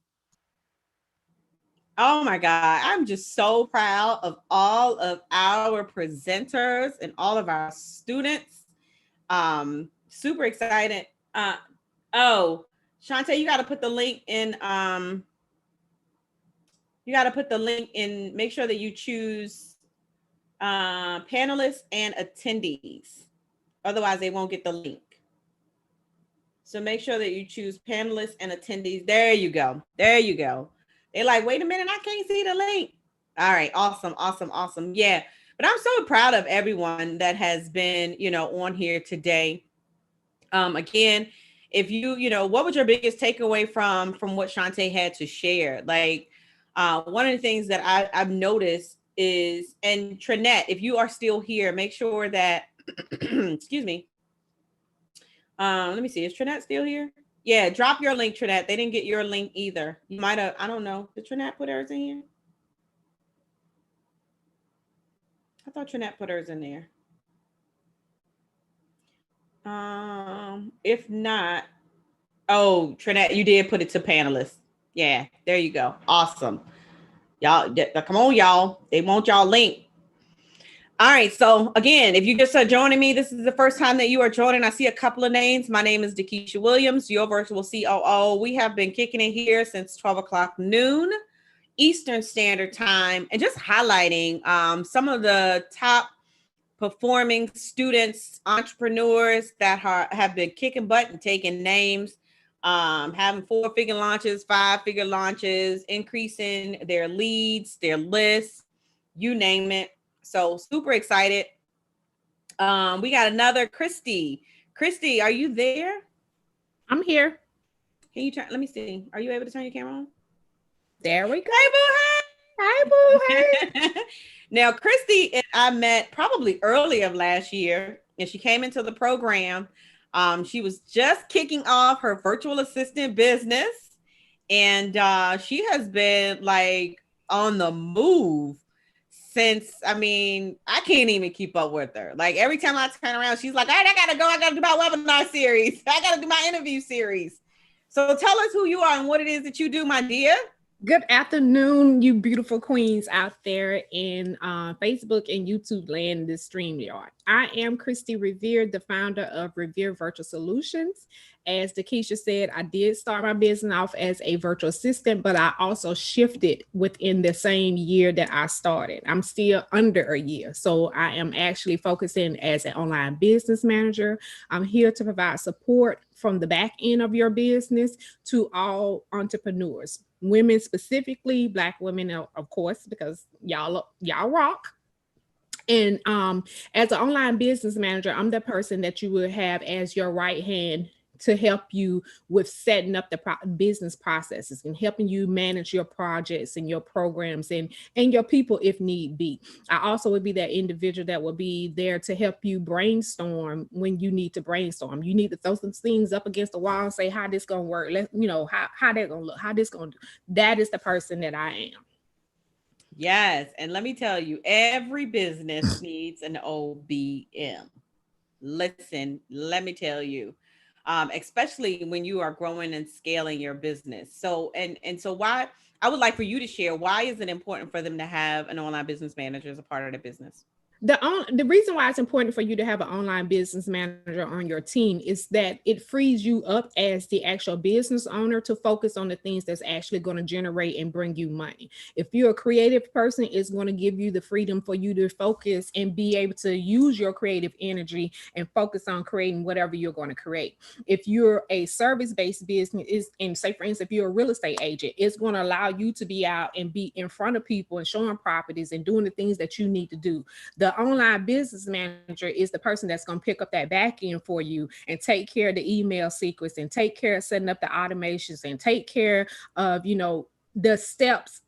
Oh my God, I'm just so proud of all of our presenters and all of our students. Super excited. Oh, Shantae, you got to put the link in. Make sure that you choose panelists and attendees. Otherwise, they won't get the link. So make sure that you choose panelists and attendees. There you go. There you go. They're like, wait a minute, I can't see the link. All right, awesome, awesome, awesome. Yeah, but I'm so proud of everyone that has been, on here today. Again, if what was your biggest takeaway from what Shantae had to share? Like, one of the things that I've noticed is, and Trinette, if you are still here, make sure that, excuse me. Let me see, is Trinette still here? Yeah, drop your link, Trinette. They didn't get your link either. You might have, I don't know. Did Trinette put hers in here? I thought Trinette put hers in there. If not, oh, Trinette, you did put it to panelists. Yeah, there you go. Awesome. Y'all, come on, y'all. They want y'all link. All right. So again, if you just are joining me, this is the first time that you are joining. I see a couple of names. My name is Dakisha Williams, your virtual COO. We have been kicking it here since 12 o'clock noon Eastern Standard Time, and just highlighting some of the top performing students, entrepreneurs that have been kicking butt and taking names, having 4-figure launches, 5-figure launches, increasing their leads, their lists, you name it. So super excited. We got another Christy. Christy, are you there? I'm here. Can you turn? Let me see. Are you able to turn your camera on? There we go. Hey, boo, hey. Hi, boo, hey. Now, Christy and I met probably early of last year, and she came into the program. She was just kicking off her virtual assistant business, and she has been like on the move since, I can't even keep up with her. Like every time I turn around, she's like, all right, I gotta go. I gotta do my webinar series. I gotta do my interview series. So tell us who you are and what it is that you do, my dear. Good afternoon, you beautiful queens out there in Facebook and YouTube land, this StreamYard. I am Christy Revere, the founder of Revere Virtual Solutions. As Dakisha said, I did start my business off as a virtual assistant, but I also shifted within the same year that I started. I'm still under a year. So I am actually focusing as an online business manager. I'm here to provide support from the back end of your business to all entrepreneurs. Women specifically, Black women, of course, because y'all rock. And as an online business manager, I'm the person that you will have as your right hand to help you with setting up the business processes and helping you manage your projects and your programs and your people if need be. I also would be that individual that will be there to help you brainstorm when you need to brainstorm. You need to throw some things up against the wall and say, how this gonna work? How that gonna look, how this gonna do. That is the person that I am. Yes, and let me tell you, every business needs an OBM. Listen, let me tell you. especially when you are growing and scaling your business. So, so why, I would like for you to share, why is it important for them to have an online business manager as a part of their business? The reason why it's important for you to have an online business manager on your team is that it frees you up as the actual business owner to focus on the things that's actually going to generate and bring you money. If you're a creative person, it's going to give you the freedom for you to focus and be able to use your creative energy and focus on creating whatever you're going to create. If you're a service-based business, and say for instance, if you're a real estate agent, it's going to allow you to be out and be in front of people and showing properties and doing the things that you need to do. The online business manager is the person that's going to pick up that back end for you and take care of the email sequence and take care of setting up the automations and take care of, the steps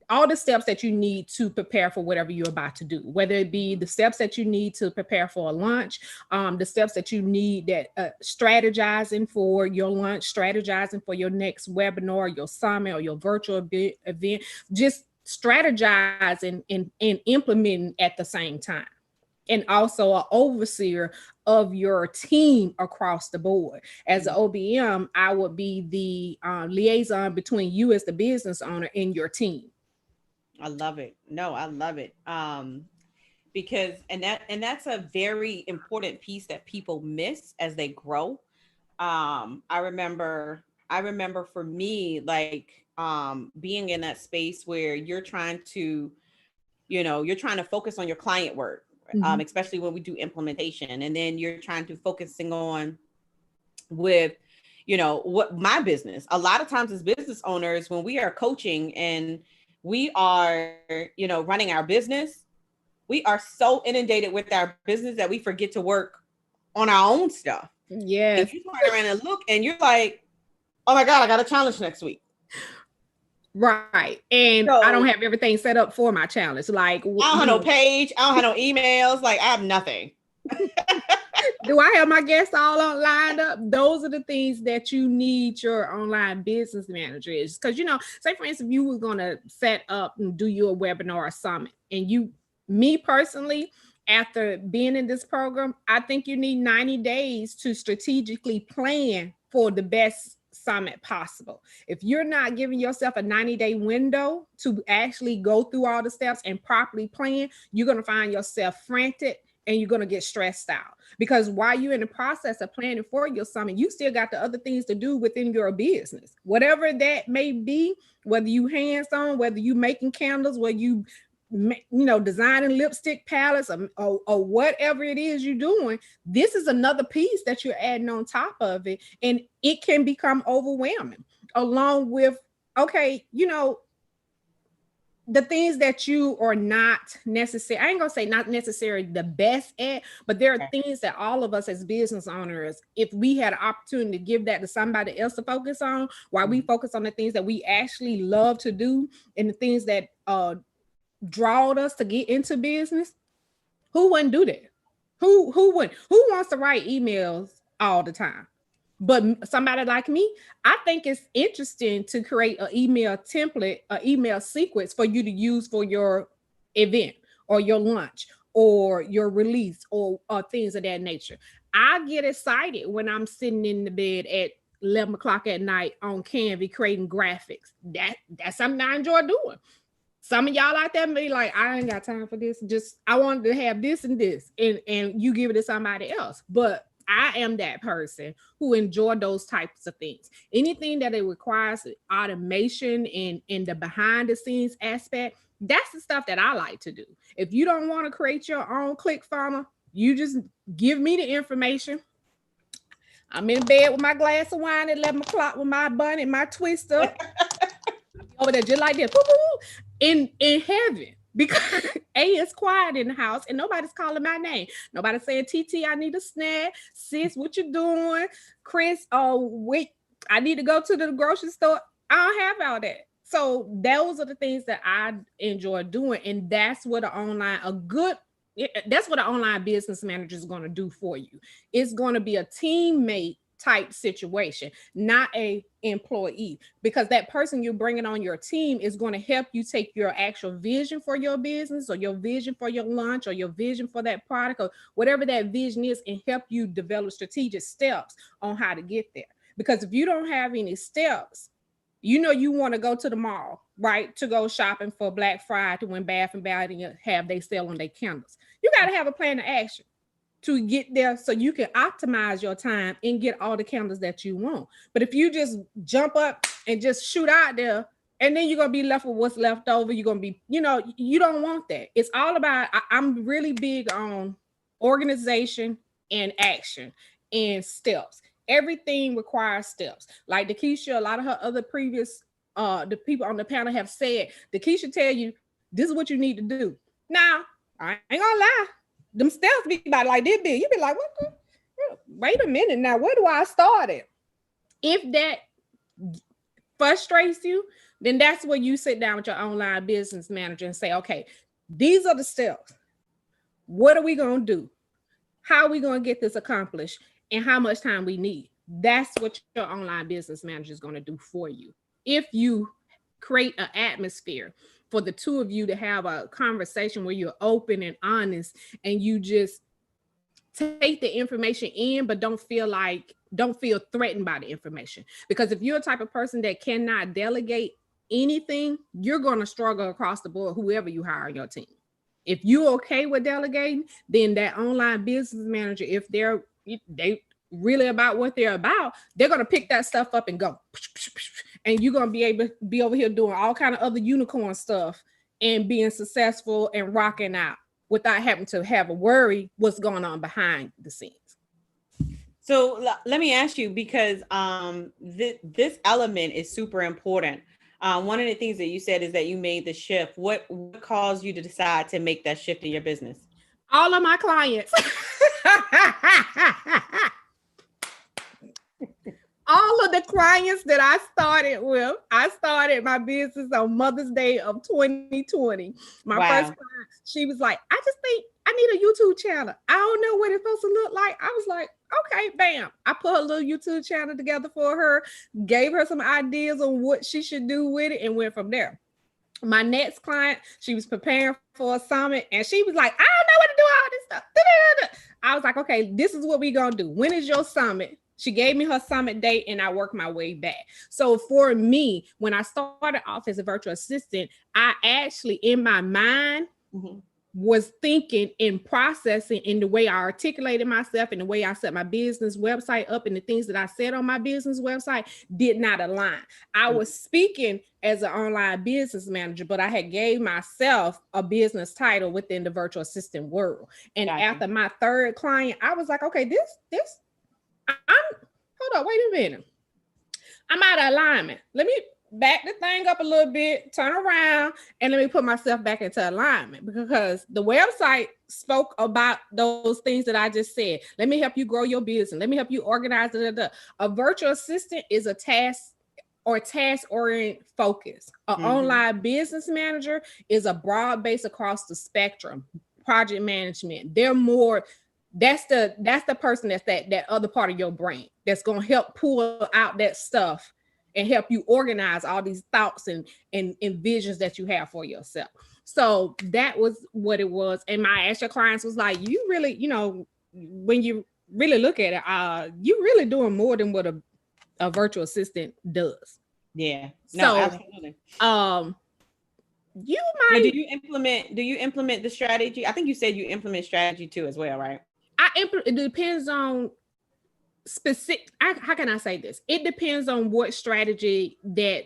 all the steps that you need to prepare for whatever you're about to do, whether it be the steps that you need to prepare for a launch, the steps that you need that strategizing for your launch, strategizing for your next webinar, your summit, or your virtual event, just strategizing and implementing at the same time. And also an overseer of your team across the board. As an OBM, I would be the liaison between you as the business owner and your team. I love it. No, I love it. Because that's a very important piece that people miss as they grow. I remember for me, like, being in that space where you're trying to focus on your client work, especially when we do implementation, and then you're trying to focusing on with, what my business. A lot of times as business owners, when we are coaching and we are, running our business, we are so inundated with our business that we forget to work on our own stuff. Yeah. And you turn around and look and you're like, oh my God, I got a challenge next week. Right. And so, I don't have everything set up for my challenge. Like, I don't have no page. I don't have no emails. Like, I have nothing. Do I have my guests all lined up? Those are the things that you need your online business manager is. Because, say for instance, if you were going to set up and do your webinar or summit, and me personally, after being in this program, I think you need 90 days to strategically plan for the best summit possible. If you're not giving yourself a 90-day window to actually go through all the steps and properly plan, you're going to find yourself frantic and you're going to get stressed out. Because while you're in the process of planning for your summit, you still got the other things to do within your business, whatever that may be, whether you hands-on, whether you making candles, whether you designing lipstick palettes or whatever it is you're doing. This is another piece that you're adding on top of it. And it can become overwhelming along with, the things that you are not necessary. I ain't gonna say not necessarily the best at, but there are things that all of us as business owners, if we had an opportunity to give that to somebody else to focus on, while we focus on the things that we actually love to do and the things that drawed us to get into business, who wouldn't do that? Who wouldn't? Who wants to write emails all the time? But somebody like me, I think it's interesting to create an email template, an email sequence for you to use for your event or your launch or your release or things of that nature. I get excited when I'm sitting in the bed at 11 o'clock at night on Canva creating graphics. That's something I enjoy doing. Some of y'all out there may be like, I ain't got time for this. Just, I wanted to have this and this, and you give it to somebody else. But I am that person who enjoy those types of things. Anything that it requires automation and the behind the scenes aspect, that's the stuff that I like to do. If you don't want to create your own ClickFunnels, you just give me the information. I'm in bed with my glass of wine at 11 o'clock with my bun and my twister. Over there just like this, in heaven. Because it's quiet in the house and nobody's calling my name. Nobody's saying, TT, I need a snack. Sis, what you doing? Chris, wait, I need to go to the grocery store. I don't have all that. So those are the things that I enjoy doing. And that's what an online business manager is going to do for you. It's going to be a teammate type situation, not a employee, because that person you're bringing on your team is going to help you take your actual vision for your business, or your vision for your launch, or your vision for that product, or whatever that vision is, and help you develop strategic steps on how to get there. Because if you don't have any steps, you know, you want to go to the mall, right, to go shopping for Black Friday when Bath and Body have they sale on their candles. You got to have a plan of action to get there so you can optimize your time and get all the candles that you want. But if you just jump up and just shoot out there, and then you're going to be left with what's left over, you're going to be, you know, you don't want that. It's all about, I'm really big on organization and action and steps. Everything requires steps. Like Dakisha, a lot of her other previous, the people on the panel have said, Dakisha tell you, this is what you need to do. Now, I ain't gonna lie, them steps be like this big. You be like, what the? Wait a minute now, where do I start it? If that frustrates you, then that's where you sit down with your online business manager and say, okay, these are the steps. What are we gonna do? How are we gonna get this accomplished? And how much time we need. That's what your online business manager is going to do for you. If you create an atmosphere for the two of you to have a conversation where you're open and honest, and you just take the information in, but don't feel threatened by the information. Because if you're a type of person that cannot delegate anything, you're going to struggle across the board, whoever you hire on your team. If you're okay with delegating, then that online business manager, if they really about what they're about, they're going to pick that stuff up and go, and you're going to be able to be over here doing all kind of other unicorn stuff and being successful and rocking out without having to have a worry what's going on behind the scenes. So let me ask you, because this element is super important. One of the things that you said is that you made the shift. What caused you to decide to make that shift in your business? All of my clients. All of the clients that I started with, I started my business on Mother's Day of 2020. My first client, she was like, I just think I need a YouTube channel. I don't know what it's supposed to look like. I was like, okay, bam. I put a little YouTube channel together for her, gave her some ideas on what she should do with it, and went from there. My next client, she was preparing for a summit, and she was like, I don't know what to do all this stuff. I was like, okay, this is what we're going to do. When is your summit? She gave me her summit date, and I worked my way back. So for me, when I started off as a virtual assistant, I actually, in my mind, was thinking and processing in the way I articulated myself and the way I set my business website up, and the things that I said on my business website did not align. I was speaking as an online business manager, but I had gave myself a business title within the virtual assistant world. And after my third client, I was like, okay, hold on, wait a minute. I'm out of alignment. Let me back the thing up a little bit, turn around, and let me put myself back into alignment, because the website spoke about those things that I just said. Let me help you grow your business. Let me help you organize it. A virtual assistant is a task-oriented focus. An online business manager is a broad base across the spectrum. Project management. They're more, that's the person that's that other part of your brain that's going to help pull out that stuff and help you organize all these thoughts and visions that you have for yourself. So that was what it was. And my actual clients was like, you really, when you really look at it, you really doing more than what a virtual assistant does. Yeah. No, so, absolutely. You might. Now, do you implement the strategy? I think you said you implement strategy too as well, right? It depends on specific. How can I say this? It depends on what strategy that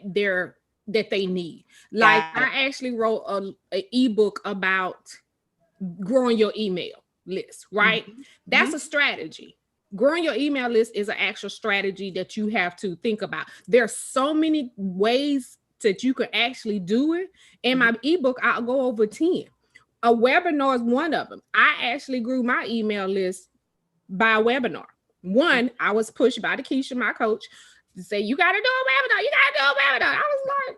they need. Like I actually wrote an ebook about growing your email list, right? That's a strategy. Growing your email list is an actual strategy that you have to think about. There's so many ways that you could actually do it. In my ebook, I'll go over 10. A webinar is one of them. I actually grew my email list by a webinar. One, I was pushed by Dakisha, my coach, to say, you got to do a webinar. You got to do a webinar. I was like,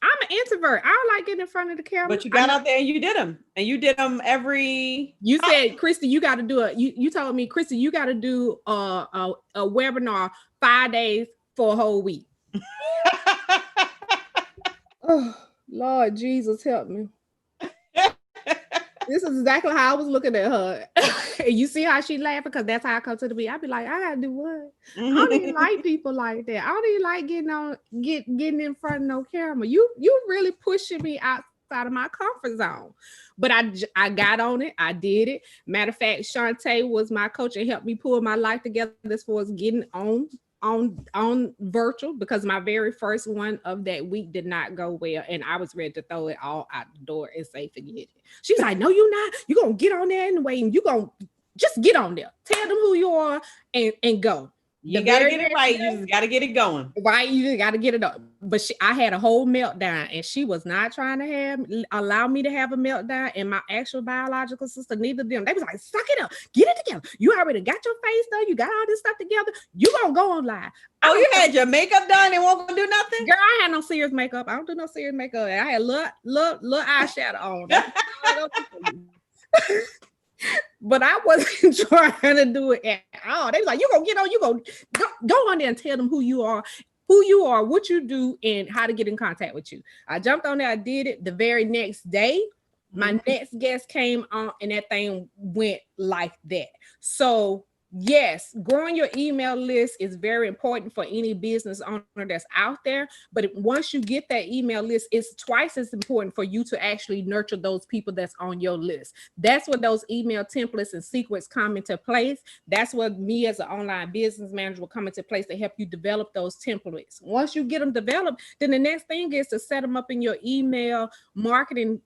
I'm an introvert. I don't like getting in front of the camera. But you got out there and you did them. And you did them every. You said, Christy, you got to do it. You told me, Christy, you got to do a webinar 5 days for a whole week. Oh, Lord Jesus, help me. This is exactly how I was looking at her. You see how she laughing? Because that's how I come to the beat. I be like, I gotta do what? I don't even like people like that. I don't even like getting in front of no camera. You really pushing me outside of my comfort zone. But I got on it. I did it. Matter of fact, Shantae was my coach and helped me pull my life together as far as getting on virtual, because my very first one of that week did not go well, and I was ready to throw it all out the door and say forget it. She's like, no, you're not. You're gonna get on there anyway, and you're gonna just get on there, tell them who you are, and go. You gotta get it right. You just gotta get it going. Right, you just gotta get it up. But I had a whole meltdown, and she was not trying to allow me to have a meltdown. And my actual biological sister, neither of them. They was like, "Suck it up, get it together. You already got your face done. You got all this stuff together. You gonna go on live." Oh, you had your makeup done and won't do nothing? Girl, I had no serious makeup. I don't do no serious makeup. I had little eyeshadow on. But I wasn't trying to do it at all. They was like, you gonna get on, you gonna go on there and tell them who you are, what you do, and how to get in contact with you. I jumped on there, I did it. The very next day, my next guest came on, and that thing went like that. So yes, growing your email list is very important for any business owner that's out there. But once you get that email list, it's twice as important for you to actually nurture those people that's on your list. That's where those email templates and secrets come into place. That's what me as an online business manager will come into place to help you develop those templates. Once you get them developed, then the next thing is to set them up in your email marketing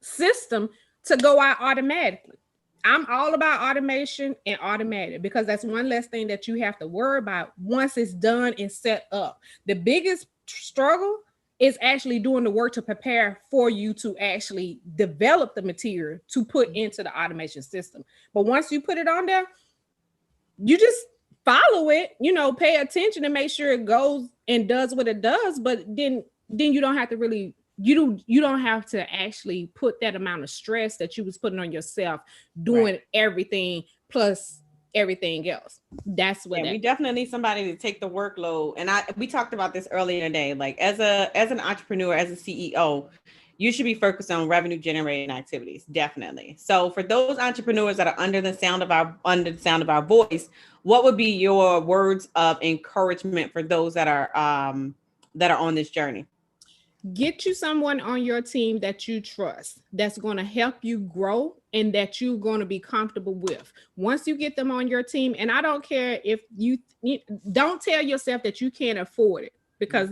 system to go out automatically. I'm all about automation and automated, because that's one less thing that you have to worry about once it's done and set up. The biggest struggle is actually doing the work to prepare for you to actually develop the material to put into the automation system. But once you put it on there, you just follow it, pay attention and make sure it goes and does what it does. But then you don't have to really you don't have to actually put that amount of stress that you was putting on yourself doing everything plus everything else. That's what we definitely need somebody to take the workload. And we talked about this earlier today. Like as an entrepreneur, as a CEO, you should be focused on revenue generating activities. Definitely. So for those entrepreneurs that are under the sound of our voice, what would be your words of encouragement for those that are on this journey? Get you someone on your team that you trust, that's going to help you grow and that you're going to be comfortable with. Once you get them on your team, and I don't care if you don't tell yourself that you can't afford it, because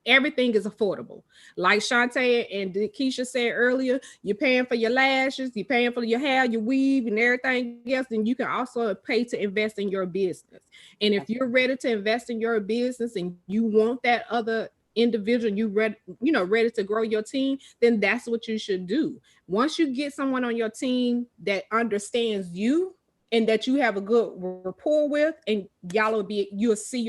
everything is affordable. Like Shantae and Keisha said earlier, you're paying for your lashes, you're paying for your hair, your weave, and everything else. And you can also pay to invest in your business. And if you're ready to invest in your business and you want that other individual, ready to grow your team, then that's what you should do. Once you get someone on your team that understands you and that you have a good rapport with, and you'll see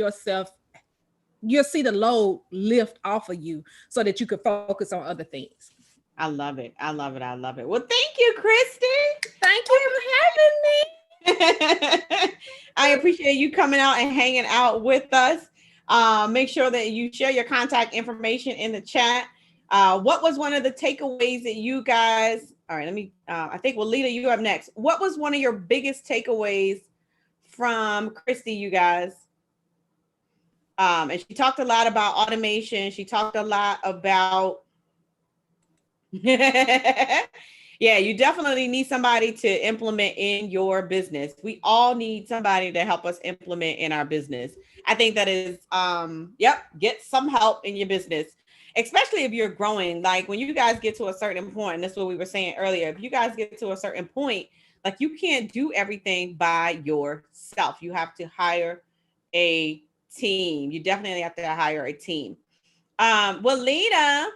the load lift off of you so that you can focus on other things. I love it. Well, thank you, Christy. Thank you for having me. I appreciate you coming out and hanging out with us. Make sure that you share your contact information in the chat. What was one of the takeaways that you guys, all right, I think, Lita, you up next. What was one of your biggest takeaways from Christy, you guys? And she talked a lot about automation. She talked a lot about, yeah, you definitely need somebody to implement in your business. We all need somebody to help us implement in our business. I think that is, get some help in your business, especially if you're growing. Like when you guys get to a certain point, and that's what we were saying earlier, if you guys get to a certain point, like you can't do everything by yourself. You have to hire a team. You definitely have to hire a team. Lita.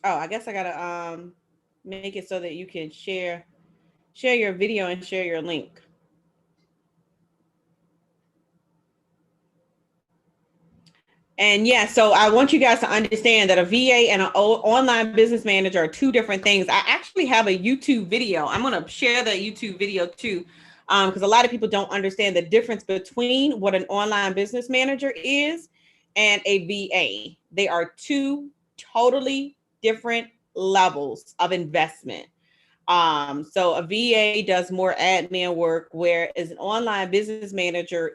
Oh, I guess I gotta make it so that you can share your video and share your link. And yeah, so I want you guys to understand that a VA and an online business manager are two different things. I actually have a YouTube video. I'm going to share the YouTube video too, because a lot of people don't understand the difference between what an online business manager is and a VA. They are two totally different levels of investment. So a VA does more admin work, whereas an online business manager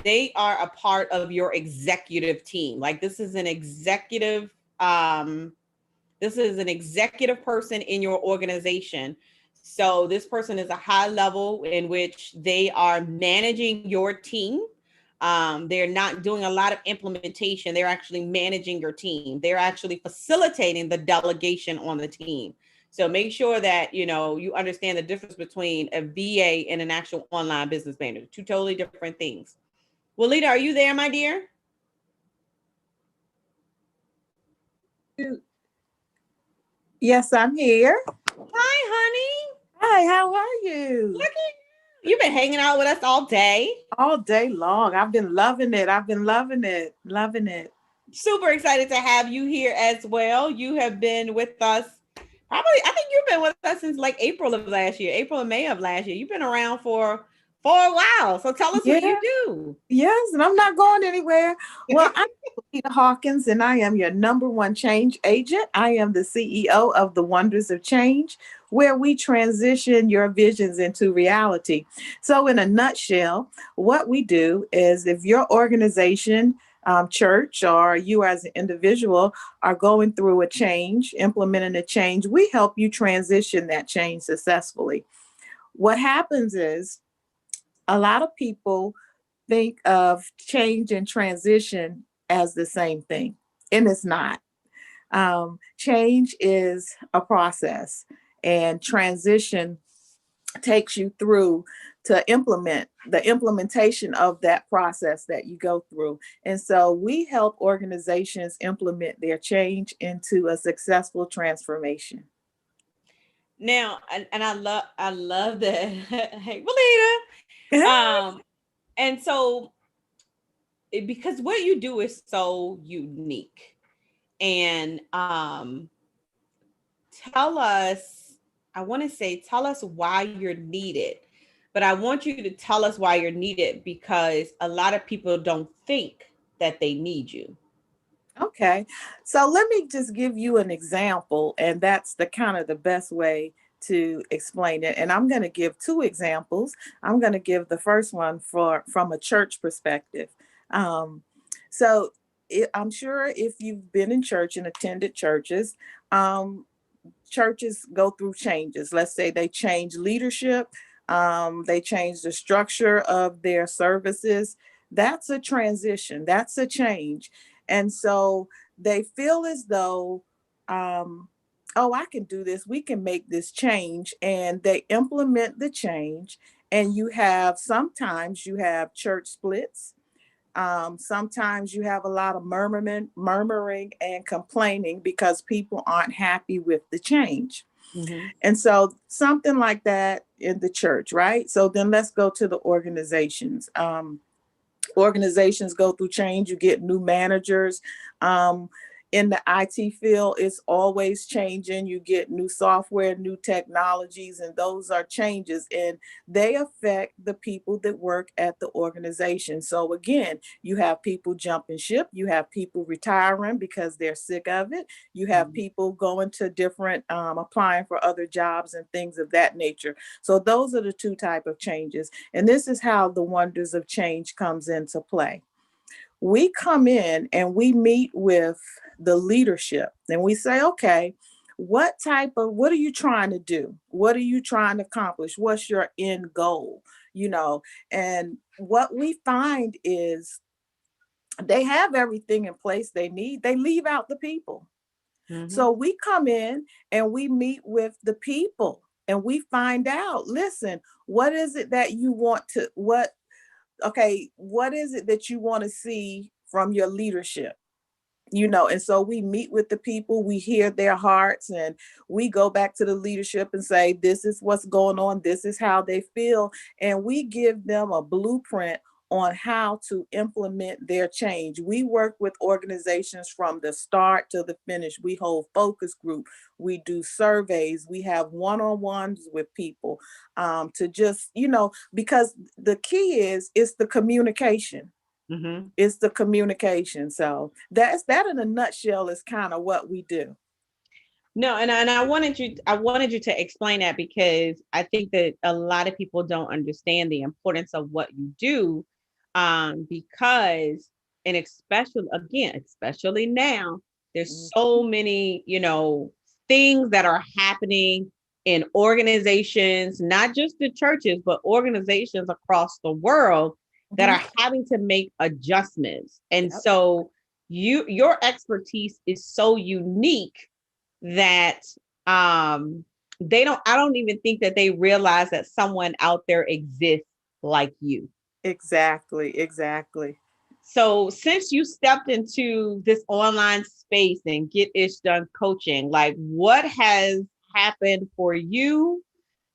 they are a part of your executive team. Like this is an executive person in your organization. So this person is a high level in which they are managing your team. They're not doing a lot of implementation. They're actually managing your team. They're actually facilitating the delegation on the team. So make sure that, you understand the difference between a VA and an actual online business manager, two totally different things. Walida, are you there, my dear? Yes, I'm here. Hi, honey. Hi, how are you? Look at you. You've been hanging out with us all day. All day long. I've been loving it. Loving it. Super excited to have you here as well. You have been with us I think you've been with us since like April and May of last year. You've been around for a while. So tell us what you do. Yes, and I'm not going anywhere. Well, I'm Walida Hawkins, and I am your #1 change agent. I am the CEO of the Wonders of Change, where we transition your visions into reality. So in a nutshell, what we do is if your organization, church, or you as an individual are going through a change, implementing a change, we help you transition that change successfully. What happens is a lot of people think of change and transition as the same thing, and it's not. Change is a process, and transition takes you through to implement the implementation of that process that you go through. And so we help organizations implement their change into a successful transformation. Now, and I love that. Hey, Walida. And so because what you do is so unique, and tell us why you're needed. But I want you to tell us why you're needed, because a lot of people don't think that they need you. Okay, so let me just give you an example, and that's the kind of the best way to explain it. And I'm going to give two examples. I'm going to give the first one from a church perspective. I'm sure if you've been in church and attended churches, churches go through changes. Let's say they change leadership. They change the structure of their services. That's a transition. That's a change. And so they feel as though, I can do this. We can make this change. And they implement the change. And sometimes you have church splits. Sometimes you have a lot of murmuring and complaining because people aren't happy with the change. Mm-hmm. And so something like that in the church, right? So then let's go to the organizations. Organizations go through change. You get new managers. In the IT field, it's always changing. You get new software, new technologies, and those are changes, and they affect the people that work at the organization. So again, you have people jumping ship. You have people retiring because they're sick of it. You have people going to different, applying for other jobs and things of that nature. So those are the two types of changes. And this is how the Wonders of Change comes into play. We come in and we meet with the leadership and we say, okay, what are you trying to do? What are you trying to accomplish? What's your end goal? And what we find is they have everything in place they need. They leave out the people. Mm-hmm. So we come in and we meet with the people and we find out, listen, what is it that you want to, what is it that you want to see from your leadership? And so we meet with the people, we hear their hearts, and we go back to the leadership and say, this is what's going on. This is how they feel. And we give them a blueprint on how to implement their change. We work with organizations from the start to the finish. We hold focus group, we do surveys, we have one-on-ones with people to just, because the key is the communication. Mm-hmm. It's the communication. So that in a nutshell is kind of what we do. No, and I wanted you to explain that, because I think that a lot of people don't understand the importance of what you do, because, and especially now, there's so many, things that are happening in organizations, not just the churches, but organizations across the world that are having to make adjustments. And so your expertise is so unique that I don't even think that they realize that someone out there exists like you. Exactly. So since you stepped into this online space and Get Ish Done coaching, like, what has happened for you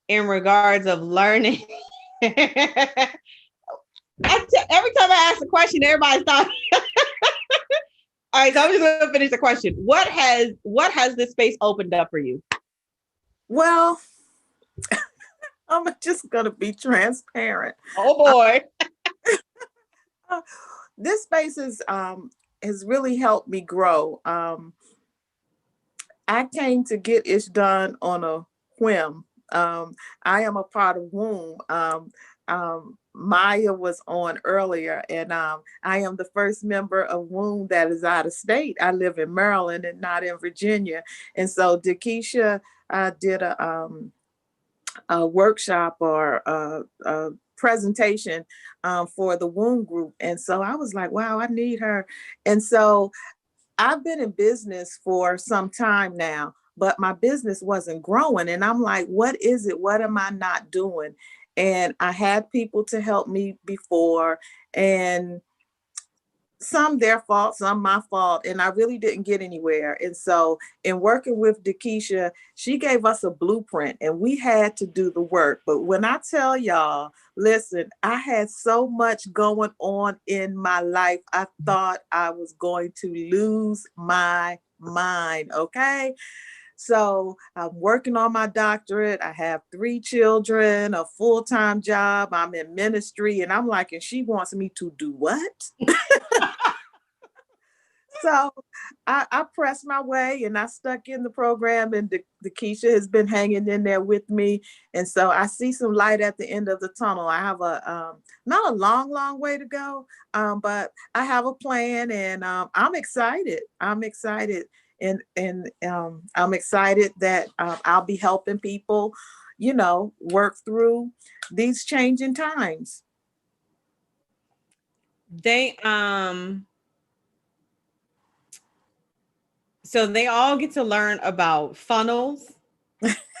in regards of learning? Every time I ask a question, everybody's talking. All right, so I'm just going to finish the question. What has this space opened up for you? Well, I'm just going to be transparent. Oh boy. This space has really helped me grow. I came to Get Ish Done on a whim. I am a part of WOMB. Maya was on earlier, and I am the first member of WOMB that is out of state. I live in Maryland and not in Virginia. And so Dakisha did a workshop or a presentation for the WOMB group. And so I was like, wow, I need her. And so I've been in business for some time now, but my business wasn't growing. And I'm like, what is it? What am I not doing? And I had people to help me before, and some their fault, some my fault, and I really didn't get anywhere. And so in working with Dakisha, she gave us a blueprint and we had to do the work. But when I tell y'all, listen, I had so much going on in my life, I thought I was going to lose my mind, okay? So I'm working on my doctorate. I have 3 children, a full-time job. I'm in ministry, and I'm like, and she wants me to do what? So I pressed my way and I stuck in the program, and Dakisha has been hanging in there with me. And so I see some light at the end of the tunnel. I have not a long way to go, but I have a plan, and I'm excited. I'm excited that I'll be helping people, work through these changing times. So they all get to learn about funnels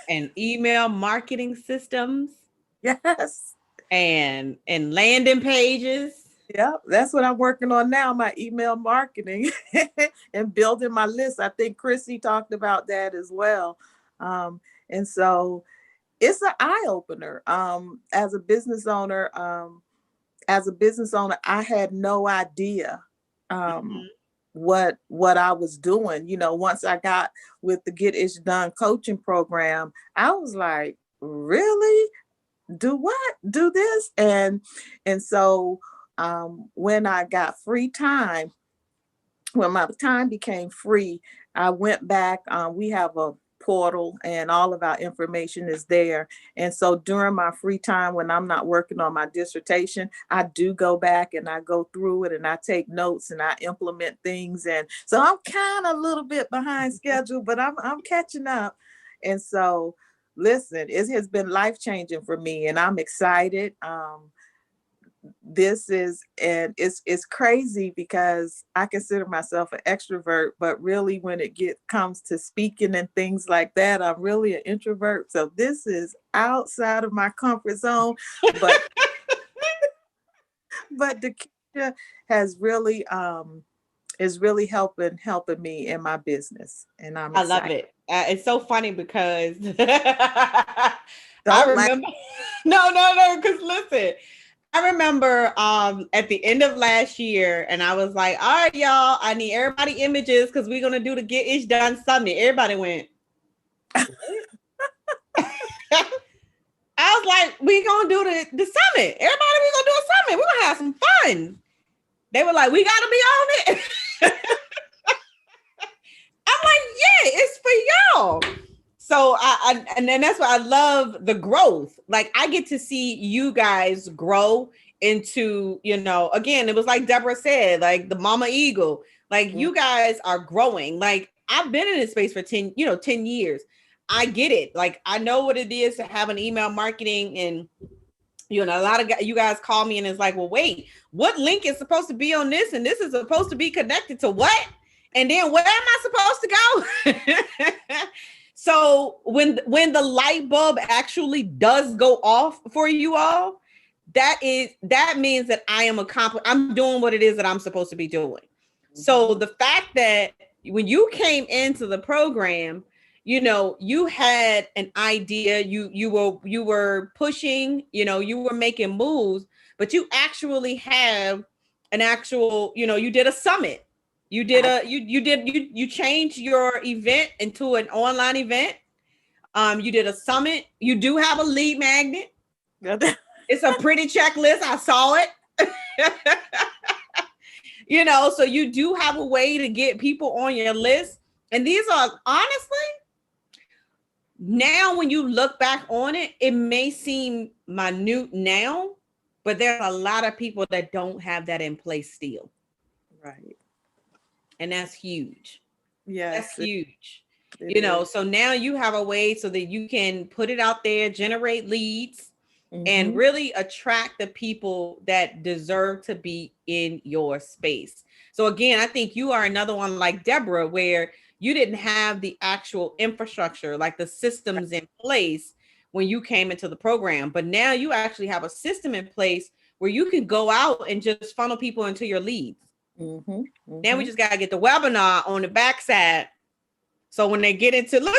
and email marketing systems. Yes. And landing pages. Yeah, that's what I'm working on now, my email marketing and building my list. I think Chrissy talked about that as well. And so it's an eye opener. As a business owner, I had no idea what I was doing. Once I got with the Get Ish Done coaching program, I was like, really? Do what? Do this? And so when I got free time, when my time became free, I went back. We have a portal and all of our information is there. And so during my free time, when I'm not working on my dissertation, I do go back and I go through it and I take notes and I implement things. And so I'm kind of a little bit behind schedule, but I'm catching up. And so listen, it has been life-changing for me, and I'm excited. It's crazy because I consider myself an extrovert, but really when it comes to speaking and things like that, I'm really an introvert. So this is outside of my comfort zone, but Dakisha has really is really helping me in my business, and I'm excited. I love it. It's so funny because I remember. No, because listen, I remember at the end of last year, and I was like, all right, y'all, I need everybody images because we're going to do the Get Ish Done Summit. Everybody went. I was like, we going to do the summit. Everybody, we going to do a summit. We're going to have some fun. They were like, we got to be on it. I'm like, yeah, it's for y'all. So and then that's why I love the growth. Like I get to see you guys grow into, you know, again, it was like Deborah said, like the mama eagle, like you guys are growing. Like I've been in this space for 10 years. I get it. Like I know what it is to have an email marketing, and you know, a lot of you guys call me and it's like, well, wait, what link is supposed to be on this? And this is supposed to be connected to what? And then where am I supposed to go? So when the light bulb actually does go off for you all, that means that I'm doing what it is that I'm supposed to be doing. So the fact that when you came into the program, you know, you had an idea, you were pushing, you know, you were making moves, but you actually have an actual, you know, you did a summit. You did you changed your event into an online event. You did a summit. You do have a lead magnet. It's a pretty checklist. I saw it. You know, so you do have a way to get people on your list. And these are honestly, now when you look back on it, it may seem minute now, but there's a lot of people that don't have that in place still. Right. And that's huge. Yes. That's huge. You know, so now you have a way so that you can put it out there, generate leads, and really attract the people that deserve to be in your space. So again, I think you are another one like Deborah, where you didn't have the actual infrastructure, like the systems in place when you came into the program. But now you actually have a system in place where you can go out and just funnel people into your leads. Now we just got to get the webinar on the backside. So when they get into, look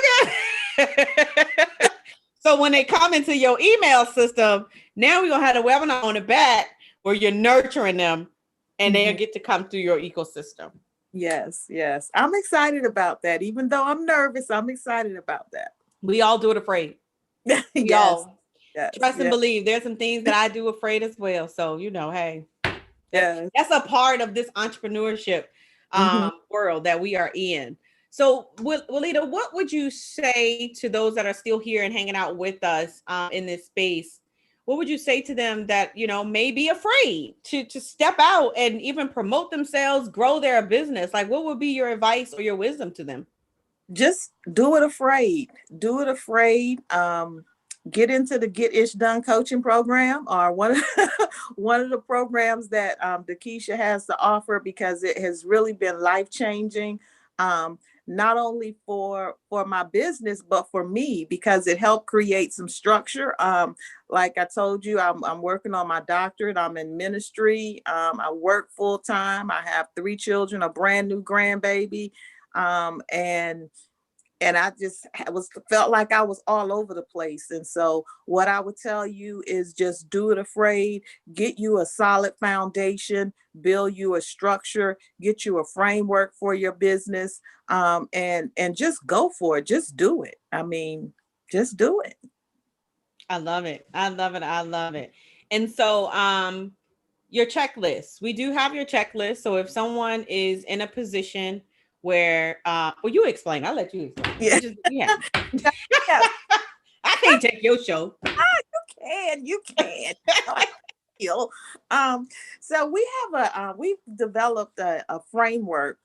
at so when they come into your email system, now we're going to have the webinar on the back where you're nurturing them and they'll get to come through your ecosystem. Yes, yes. I'm excited about that. Even though I'm nervous, I'm excited about that. We all do it afraid. Yes. Trust and believe. There's some things that I do afraid as well. So, you know, hey, that's a part of this entrepreneurship world that we are in. So, Walida, what would you say to those that are still here and hanging out with us in this space? What would you say to them that, you know, may be afraid to step out and even promote themselves, grow their business? Like, what would be your advice or your wisdom to them? Just do it afraid. Do it afraid. Get into the Get Ish Done coaching program, or one of the programs that Dakisha has to offer, because it has really been life-changing. Not only for my business, but for me, because it helped create some structure. Like I told you, I'm working on my doctorate. I'm in ministry. I work full time. I have 3 children, a brand new grandbaby. And I just felt like I was all over the place. And so what I would tell you is just do it afraid, get you a solid foundation, build you a structure, get you a framework for your business, and just go for it. Just do it. I mean, just do it. I love it. I love it. I love it. And so your checklist, we do have your checklist. So if someone is in a position where well, you explain. I'll let you explain. Yeah. I can't take your show. You can. So we've developed a framework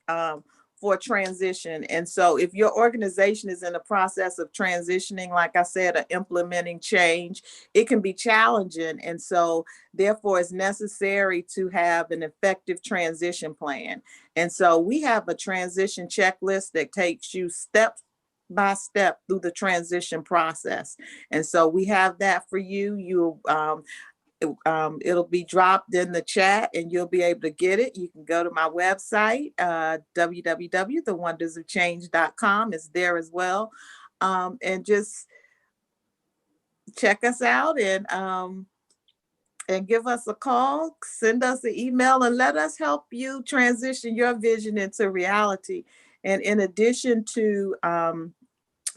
for transition. And so if your organization is in the process of transitioning, like I said, or implementing change, it can be challenging. And so therefore it's necessary to have an effective transition plan. And so we have a transition checklist that takes you step by step through the transition process. And so we have that for you. It'll be dropped in the chat and you'll be able to get it. You can go to my website, www.thewondersofchange.com. It's there as well. And just check us out and and give us a call, send us an email, and let us help you transition your vision into reality. And in addition to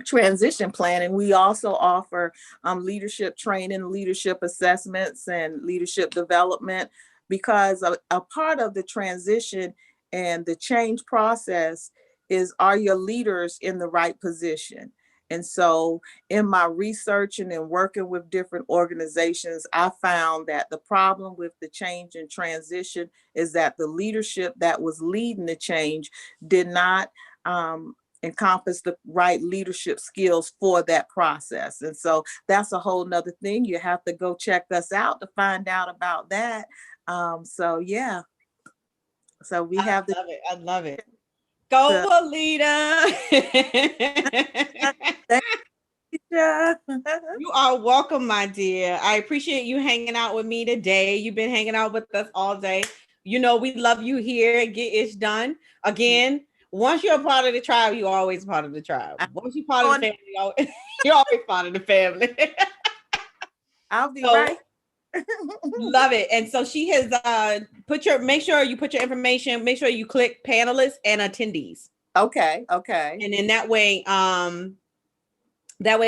transition planning, we also offer leadership training, leadership assessments, and leadership development, because a part of the transition and the change process is, are your leaders in the right position? And so in my research and in working with different organizations, I found that the problem with the change and transition is that the leadership that was leading the change did not encompass the right leadership skills for that process. And so that's a whole nother thing. You have to go check us out to find out about that. So yeah. So we have the— I love it. Go, Alita. You are welcome, my dear. I appreciate you hanging out with me today. You've been hanging out with us all day. You know, we love you here at Get Ish Done. Again, once you're a part of the tribe, you're always part of the tribe. Once you're part of the family, you're always part of the family. I'll be right. Love it. And so she has make sure you put your information, make sure you click panelists and attendees. Okay. And then that way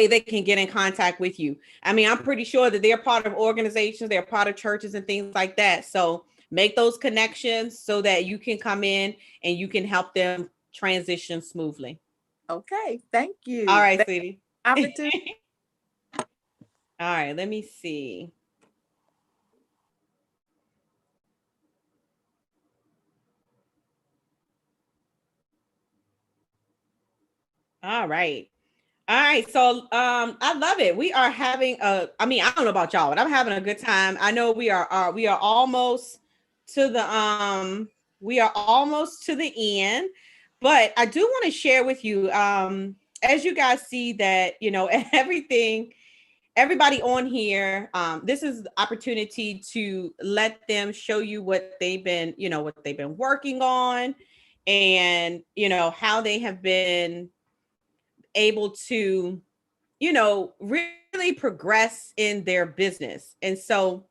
they can get in contact with you. I mean, I'm pretty sure that they're part of organizations, they're part of churches and things like that. So make those connections so that you can come in and you can help them transition smoothly. Okay. Thank you. All right, sweetie. Opportunity. All right, let me see. All right. So I love it. We are having I don't know about y'all, but I'm having a good time. I know we are almost to the end, but I do want to share with you as you guys see that, you know, everybody on here, this is the opportunity to let them show you what they've been working on, and you know how they have been able to, you know, really progress in their business. And so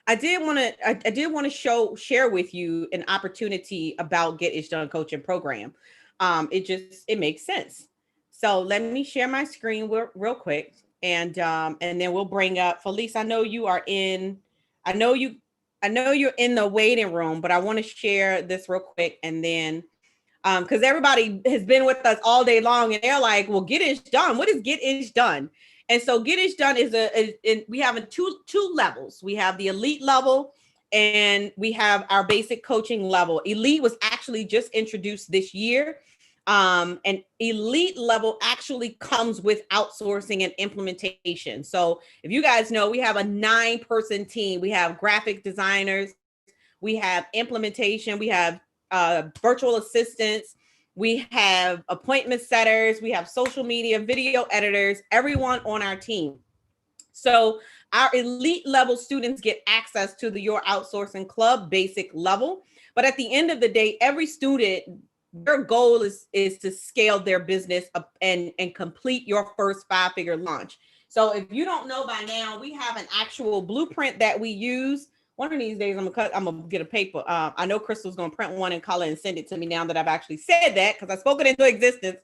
I did want to share with you an opportunity about Get Ish Done coaching program. It makes sense. So let me share my screen real quick, and then we'll bring up Felice. I know you're in the waiting room, but I want to share this real quick, and then because everybody has been with us all day long and they're like, well, Get Ish Done. What is Get Ish Done? And so Get Ish Done is we have two levels. We have the elite level and we have our basic coaching level. Elite was actually just introduced this year. And elite level actually comes with outsourcing and implementation. So if you guys know, we have a 9-person team. We have graphic designers, we have implementation, we have virtual assistants, we have appointment setters, we have social media, video editors, everyone on our team. So our elite level students get access to the Your Outsourcing Club basic level. But at the end of the day, every student, their goal is to scale their business up and complete your first 5-figure launch. So if you don't know by now, we have an actual blueprint that we use. One of these days, I'm gonna get a paper. I know Crystal's gonna print one and color and send it to me now that I've actually said that, because I spoke it into existence.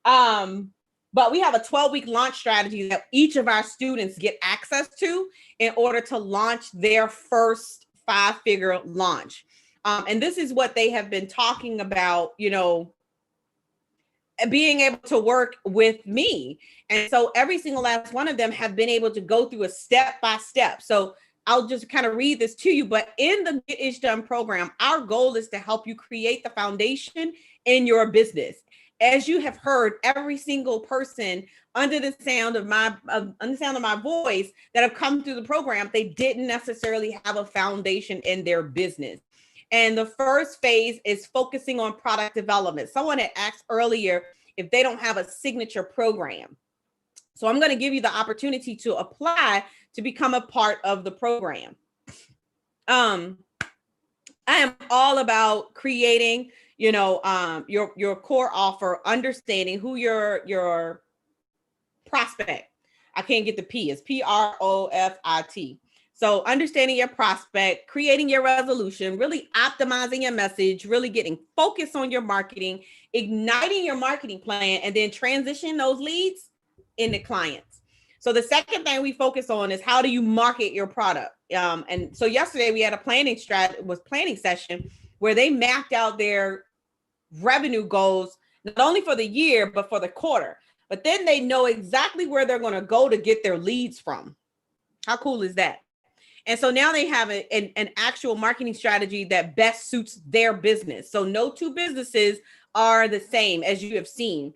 But we have a 12-week launch strategy that each of our students get access to in order to launch their first 5-figure launch. And this is what they have been talking about, you know, being able to work with me. And so every single last one of them have been able to go through a step-by-step. So I'll just kind of read this to you, but in the Get Ish Done program, our goal is to help you create the foundation in your business. As you have heard, every single person under the sound of my voice that have come through the program, they didn't necessarily have a foundation in their business. And the first phase is focusing on product development. Someone had asked earlier if they don't have a signature program. So I'm going to give you the opportunity to apply to become a part of the program. I am all about creating, you know, your core offer, understanding who your prospect. I can't get the P. It's PROFIT. So understanding your prospect, creating your resolution, really optimizing your message, really getting focused on your marketing, igniting your marketing plan, and then transition those leads into clients. So the second thing we focus on is how do you market your product? And so yesterday we had a planning session where they mapped out their revenue goals, not only for the year, but for the quarter. But then they know exactly where they're going to go to get their leads from. How cool is that? And so now they have an actual marketing strategy that best suits their business. So no two businesses are the same, as you have seen.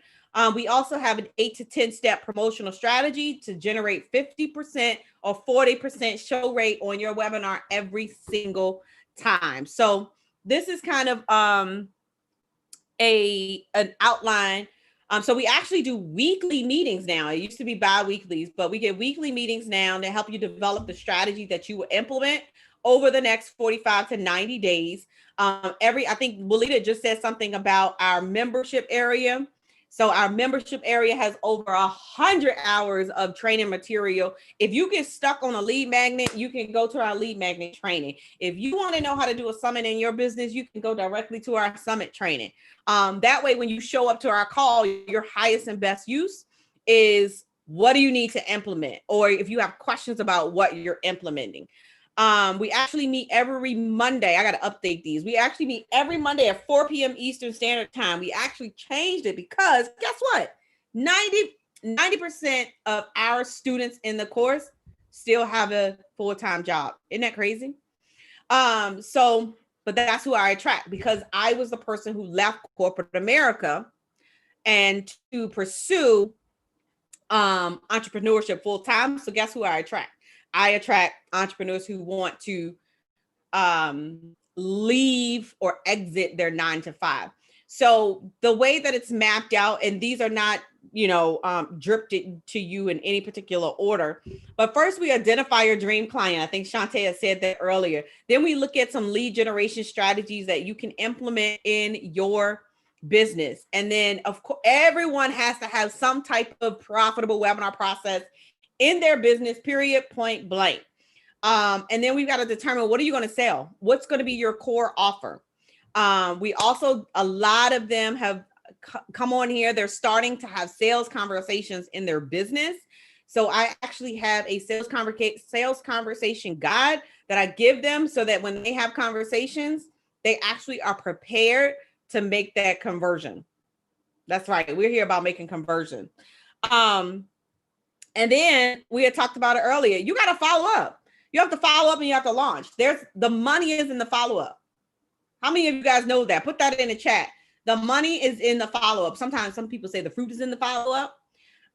We also have an 8 to 10 step promotional strategy to generate 50% or 40% show rate on your webinar every single time. So this is kind of an outline. So we actually do weekly meetings now. It used to be bi-weeklies, but we get weekly meetings now to help you develop the strategy that you will implement over the next 45 to 90 days. I think Walida just said something about our membership area. So our membership area has over 100 hours of training material. If you get stuck on a lead magnet, you can go to our lead magnet training. If you want to know how to do a summit in your business, you can go directly to our summit training. That way, when you show up to our call, your highest and best use is what do you need to implement? Or if you have questions about what you're implementing. We actually meet every Monday. I got to update these. We actually meet every Monday at 4 p.m. Eastern Standard Time. We actually changed it because guess what? 90% of our students in the course still have a full-time job. Isn't that crazy? But that's who I attract because I was the person who left corporate America and to pursue entrepreneurship full-time. So guess who I attract? I attract entrepreneurs who want to leave or exit their 9 to 5. So the way that it's mapped out, and these are not, dripped to you in any particular order. But first we identify your dream client. I think Shantae said that earlier. Then we look at some lead generation strategies that you can implement in your business. And then of course, everyone has to have some type of profitable webinar process in their business, period, point blank. And then we've got to determine what are you going to sell? What's going to be your core offer? We also, a lot of them have come on here. They're starting to have sales conversations in their business. So I actually have a sales conversation guide that I give them so that when they have conversations, they actually are prepared to make that conversion. That's right. We're here about making conversion. And then we had talked about it earlier. You got to follow up. You have to follow up and you have to launch. The money is in the follow-up. How many of you guys know that? Put that in the chat. The money is in the follow-up. Sometimes some people say the fruit is in the follow-up.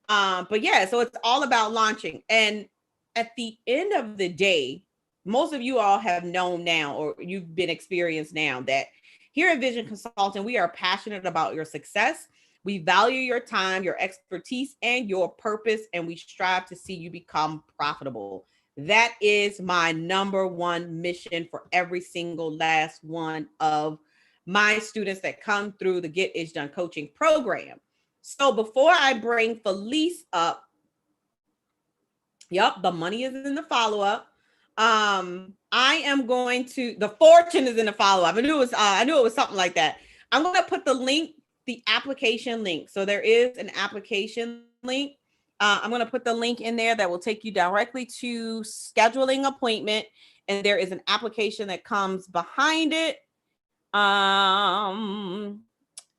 But yeah, so it's all about launching. And at the end of the day, most of you all have known now, or you've been experienced now, that here at Vision Consulting, we are passionate about your success. We value your time, your expertise, and your purpose, and we strive to see you become profitable. That is my number one mission for every single last one of my students that come through the Get Ish Done coaching program. So before I bring Felice up, yep, the money is in the follow-up. I am going to, the fortune is in the follow-up. I knew it was something like that. I'm going to put the link, the application link. So there is an application link. I'm going to put the link in there that will take you directly to scheduling appointment. And there is an application that comes behind it. And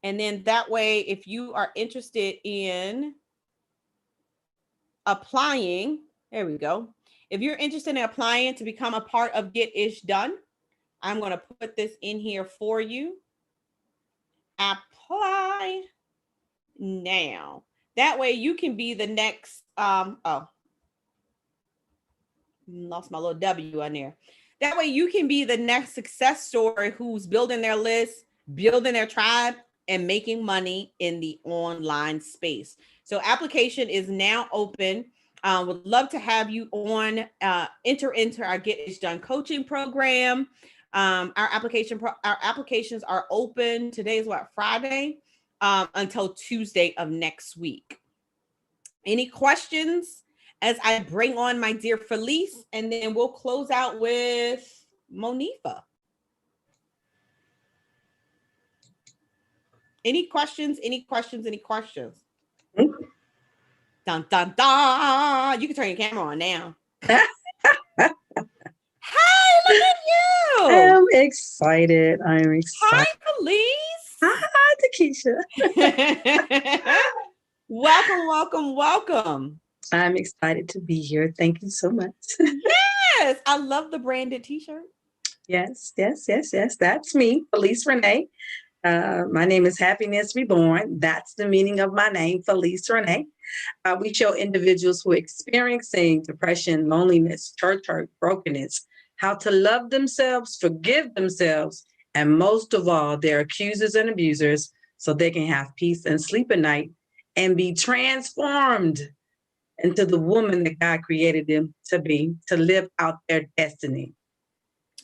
then that way, if you are interested in applying, there we go. If you're interested in applying to become a part of Get Ish Done, I'm going to put this in here for you. Apply now. That way you can be the next, lost my little W on there. That way you can be the next success story who's building their list, building their tribe, and making money in the online space. So application is now open. Would love to have you on, enter into our Get Ish Done coaching program. Our applications are open. Today is what, Friday, until Tuesday of next week. Any questions as I bring on my dear Felice, and then we'll close out with Monifa. Any questions? Any questions? Any questions? Dun, dun, dun. You can turn your camera on now. Hi, look at you. I'm excited. I'm excited. Hi, Felice. Hi, Takesha. Welcome, welcome, welcome. I'm excited to be here. Thank you so much. Yes, I love the branded t-shirt. Yes. That's me, Felice Renee. My name is Happiness Reborn. That's the meaning of my name, Felice Renee. We show individuals who are experiencing depression, loneliness, church hurt, brokenness, how to love themselves, forgive themselves, and most of all, their accusers and abusers, so they can have peace and sleep at night and be transformed into the woman that God created them to be, to live out their destiny.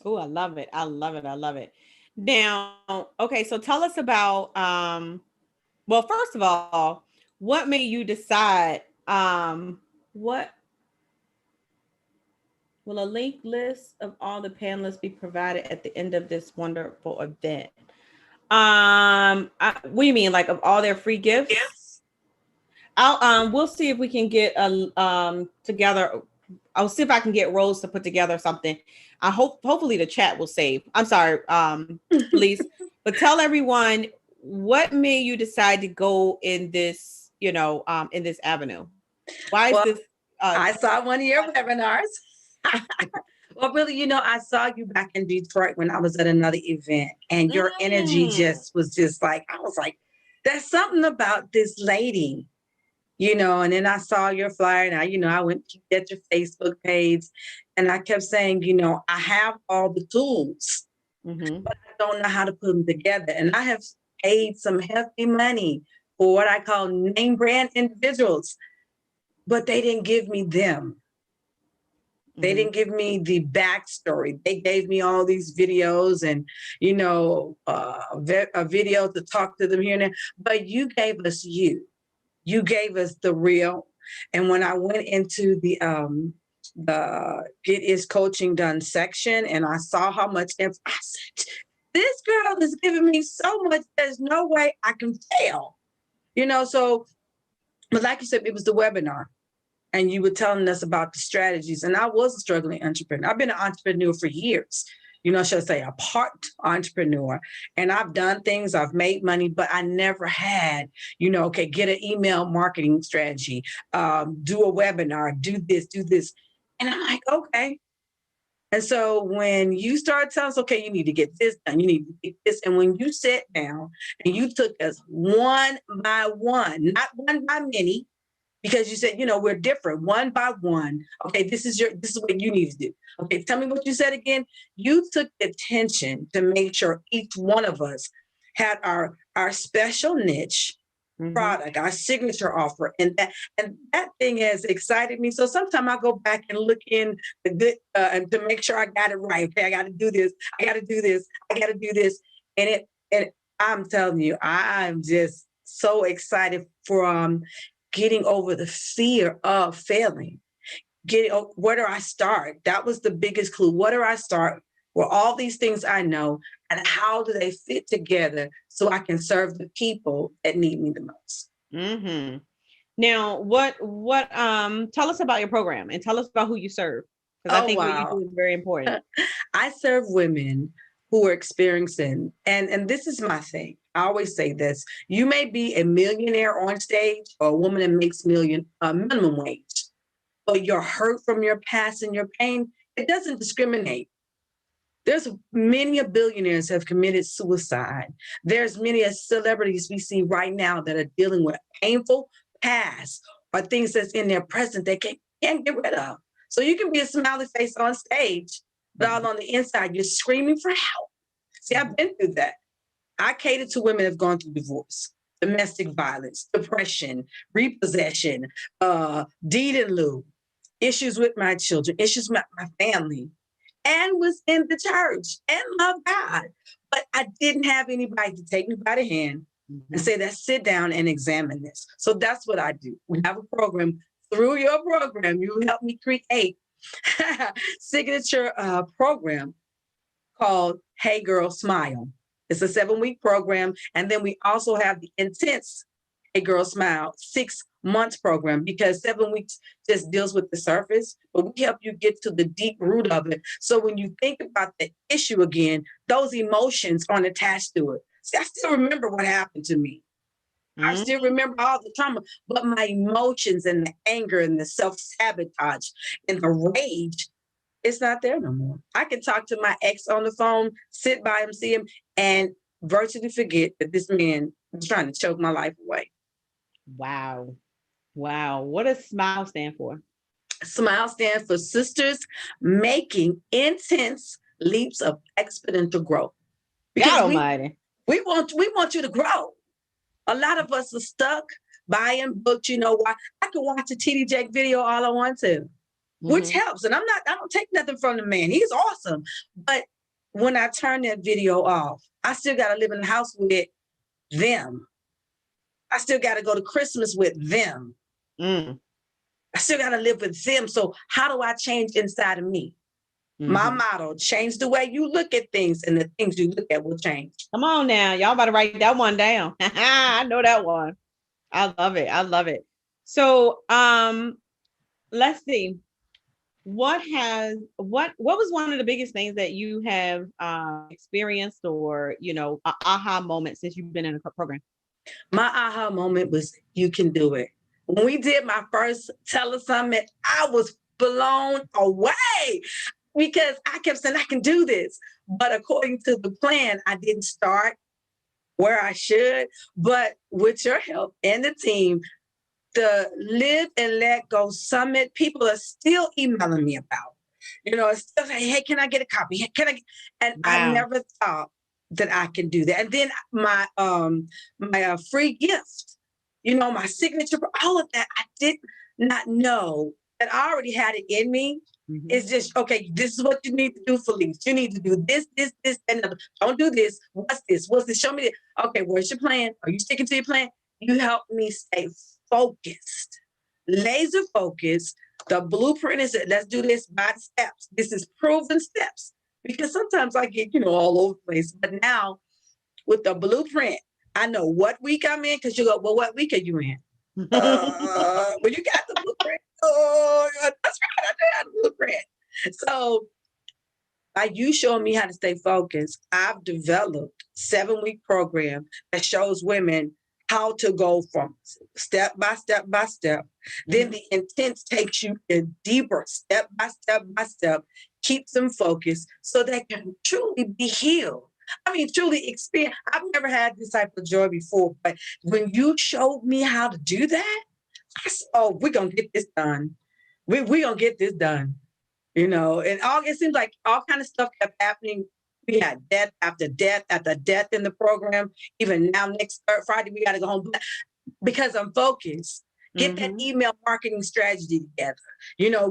Oh, I love it. I love it. I love it. Now, okay, so tell us about, well, first of all, what made you decide, what will a link list of all the panelists be provided at the end of this wonderful event? What do you mean, like of all their free gifts? Yes. We'll see if we can get together. I'll see if I can get Rose to put together something. Hopefully the chat will save. I'm sorry, please, but tell everyone what made you decide to go in this, in this avenue. Why is this? I saw one of your webinars. Well, really, I saw you back in Detroit when I was at another event, and your energy was just like, I was like, there's something about this lady. And then I saw your flyer, and I went to get your Facebook page, and I kept saying, I have all the tools, but I don't know how to put them together. And I have paid some hefty money for what I call name brand individuals, but they didn't give me them. They didn't give me the backstory. They gave me all these videos and, a video to talk to them here and there, but you gave us you. You gave us the real. And when I went into the Get Is Coaching Done section, and I saw how much I said, this girl is giving me so much, there's no way I can fail. But like you said, it was the webinar, and you were telling us about the strategies. And I was a struggling entrepreneur. I've been an entrepreneur for years. Should I say a part entrepreneur. And I've done things, I've made money, but I never had, get an email marketing strategy, do a webinar, do this. And I'm like, okay. And so when you started telling us, okay, you need to get this done, you need to get this. And when you sat down and you took us one by one, not one by many, because you said, we're different, one by one. Okay, this is what you need to do. Okay, tell me what you said again. You took the attention to make sure each one of us had our special niche product, our signature offer. And that thing has excited me. So sometimes I go back and look in and to make sure I got it right. Okay, I got to do this. I got to do this. I got to do this. And I'm telling you, I'm just so excited from getting over the fear of failing. Where do I start? That was the biggest clue. Where do I start? Where all these things I know, and how do they fit together so I can serve the people that need me the most? Mm-hmm. Now, tell us about your program and tell us about who you serve. Because I think what you do is very important. I serve women who are experiencing, and this is my thing. I always say this: you may be a millionaire on stage or a woman that makes minimum wage, but your hurt from your past and your pain, it doesn't discriminate. There's many billionaires have committed suicide. There's many celebrities we see right now that are dealing with painful past or things that's in their present they can't get rid of. So you can be a smiley face on stage, but all on the inside, you're screaming for help. See, I've been through that. I cater to women that have gone through divorce, domestic violence, depression, repossession, deed in lieu, issues with my children, issues with my family, and was in the church and loved God. But I didn't have anybody to take me by the hand and say, let's sit down and examine this. So that's what I do. We have a program through your program, you helped me create signature program called Hey Girl Smile. It's a 7-week program. And then we also have the Intense Hey Girl Smile 6 months program, because 7 weeks just deals with the surface, but we help you get to the deep root of it. So when you think about the issue again, those emotions aren't attached to it. See, I still remember what happened to me. I still remember all the trauma, but my emotions and the anger and the self-sabotage and the rage, it's not there no more. I can talk to my ex on the phone, sit by him, see him, and virtually forget that this man was trying to choke my life away. Wow. Wow. What does SMILE stand for? SMILE stands for Sisters Making Intense Leaps of Exponential Growth. God Almighty. We want you to grow. A lot of us are stuck buying books. You know why? I can watch a TD Jakes video all I want to, which helps. And I don't take nothing from the man. He's awesome. But when I turn that video off, I still got to live in the house with them. I still got to go to Christmas with them. I still got to live with them. So how do I change inside of me? My motto, change the way you look at things, and the things you look at will change. Come on now. Y'all about to write that one down. I know that one. I love it. I love it. So let's see. What was one of the biggest things that you have experienced, or aha moment since you've been in a program? My aha moment was, you can do it. When we did my first telesummit, I was blown away, because I kept saying, I can do this. But according to the plan, I didn't start where I should. But with your help and the team, the Live and Let Go Summit, people are still emailing me about. It's still saying, hey, can I get a copy? Hey, can I? And wow. I never thought that I can do that. And then my free gift, my signature, all of that, I did not know that I already had it in me. It's just, okay, this is what you need to do, Felice. You need to do this, and another. Don't do this. What's this? What's this? Show me this. Okay, where's your plan? Are you sticking to your plan? You help me stay focused, laser focused. The blueprint is that let's do this by the steps. This is proven steps, because sometimes I get, all over the place. But now with the blueprint, I know what week I'm in, because you go, well, what week are you in? Well, you got the blueprint. Oh, that's right. I do have the blueprint. So by you showing me how to stay focused, I've developed a 7-week program that shows women how to go from step by step by step. Then the intent takes you in deeper, step by step by step, keeps them focused so they can truly be healed. I mean, truly experience. I've never had this type of joy before, but when you showed me how to do that, I said, oh, we're going to get this done. We're going to get this done. And it seems like all kind of stuff kept happening. We had death after death after death in the program. Even now, next Friday, we got to go home because I'm focused. Get that email marketing strategy together.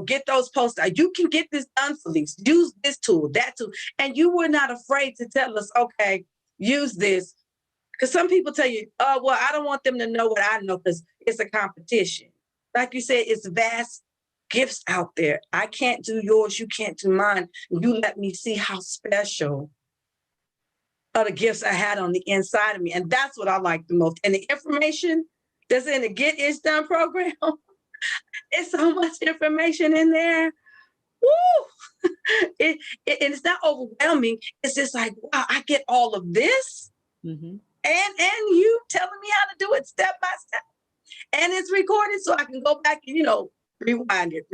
Get those posts out. You can get this done, Felice. Use this tool, that tool. And you were not afraid to tell us, okay, use this. Because some people tell you, oh, well, I don't want them to know what I know because it's a competition. Like you said, it's vast gifts out there. I can't do yours. You can't do mine. You let me see how special are the gifts I had on the inside of me. And that's what I like the most. And the information that's in the Get It Done program, it's so much information in there. Woo! And it's not overwhelming. It's just like, wow, I get all of this. And you telling me how to do it step by step. And it's recorded so I can go back and, rewind it.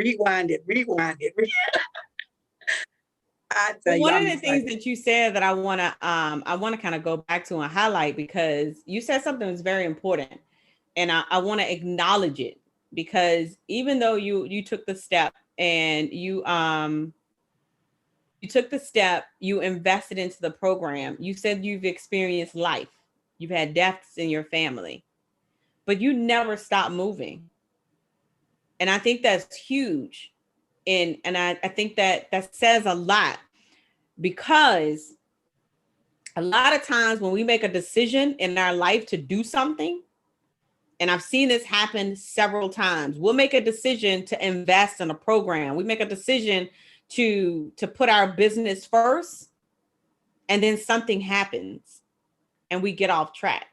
One of the things that you said that I want to kind of go back to and highlight, because you said something that's very important, and I want to acknowledge it, because even though you took the step and you invested into the program, you said you've experienced life, you've had deaths in your family, but you never stopped moving. And I think that's huge. And I think that says a lot, because a lot of times when we make a decision in our life to do something, and I've seen this happen several times. We'll make a decision to invest in a program. We make a decision to put our business first, and then something happens and we get off track,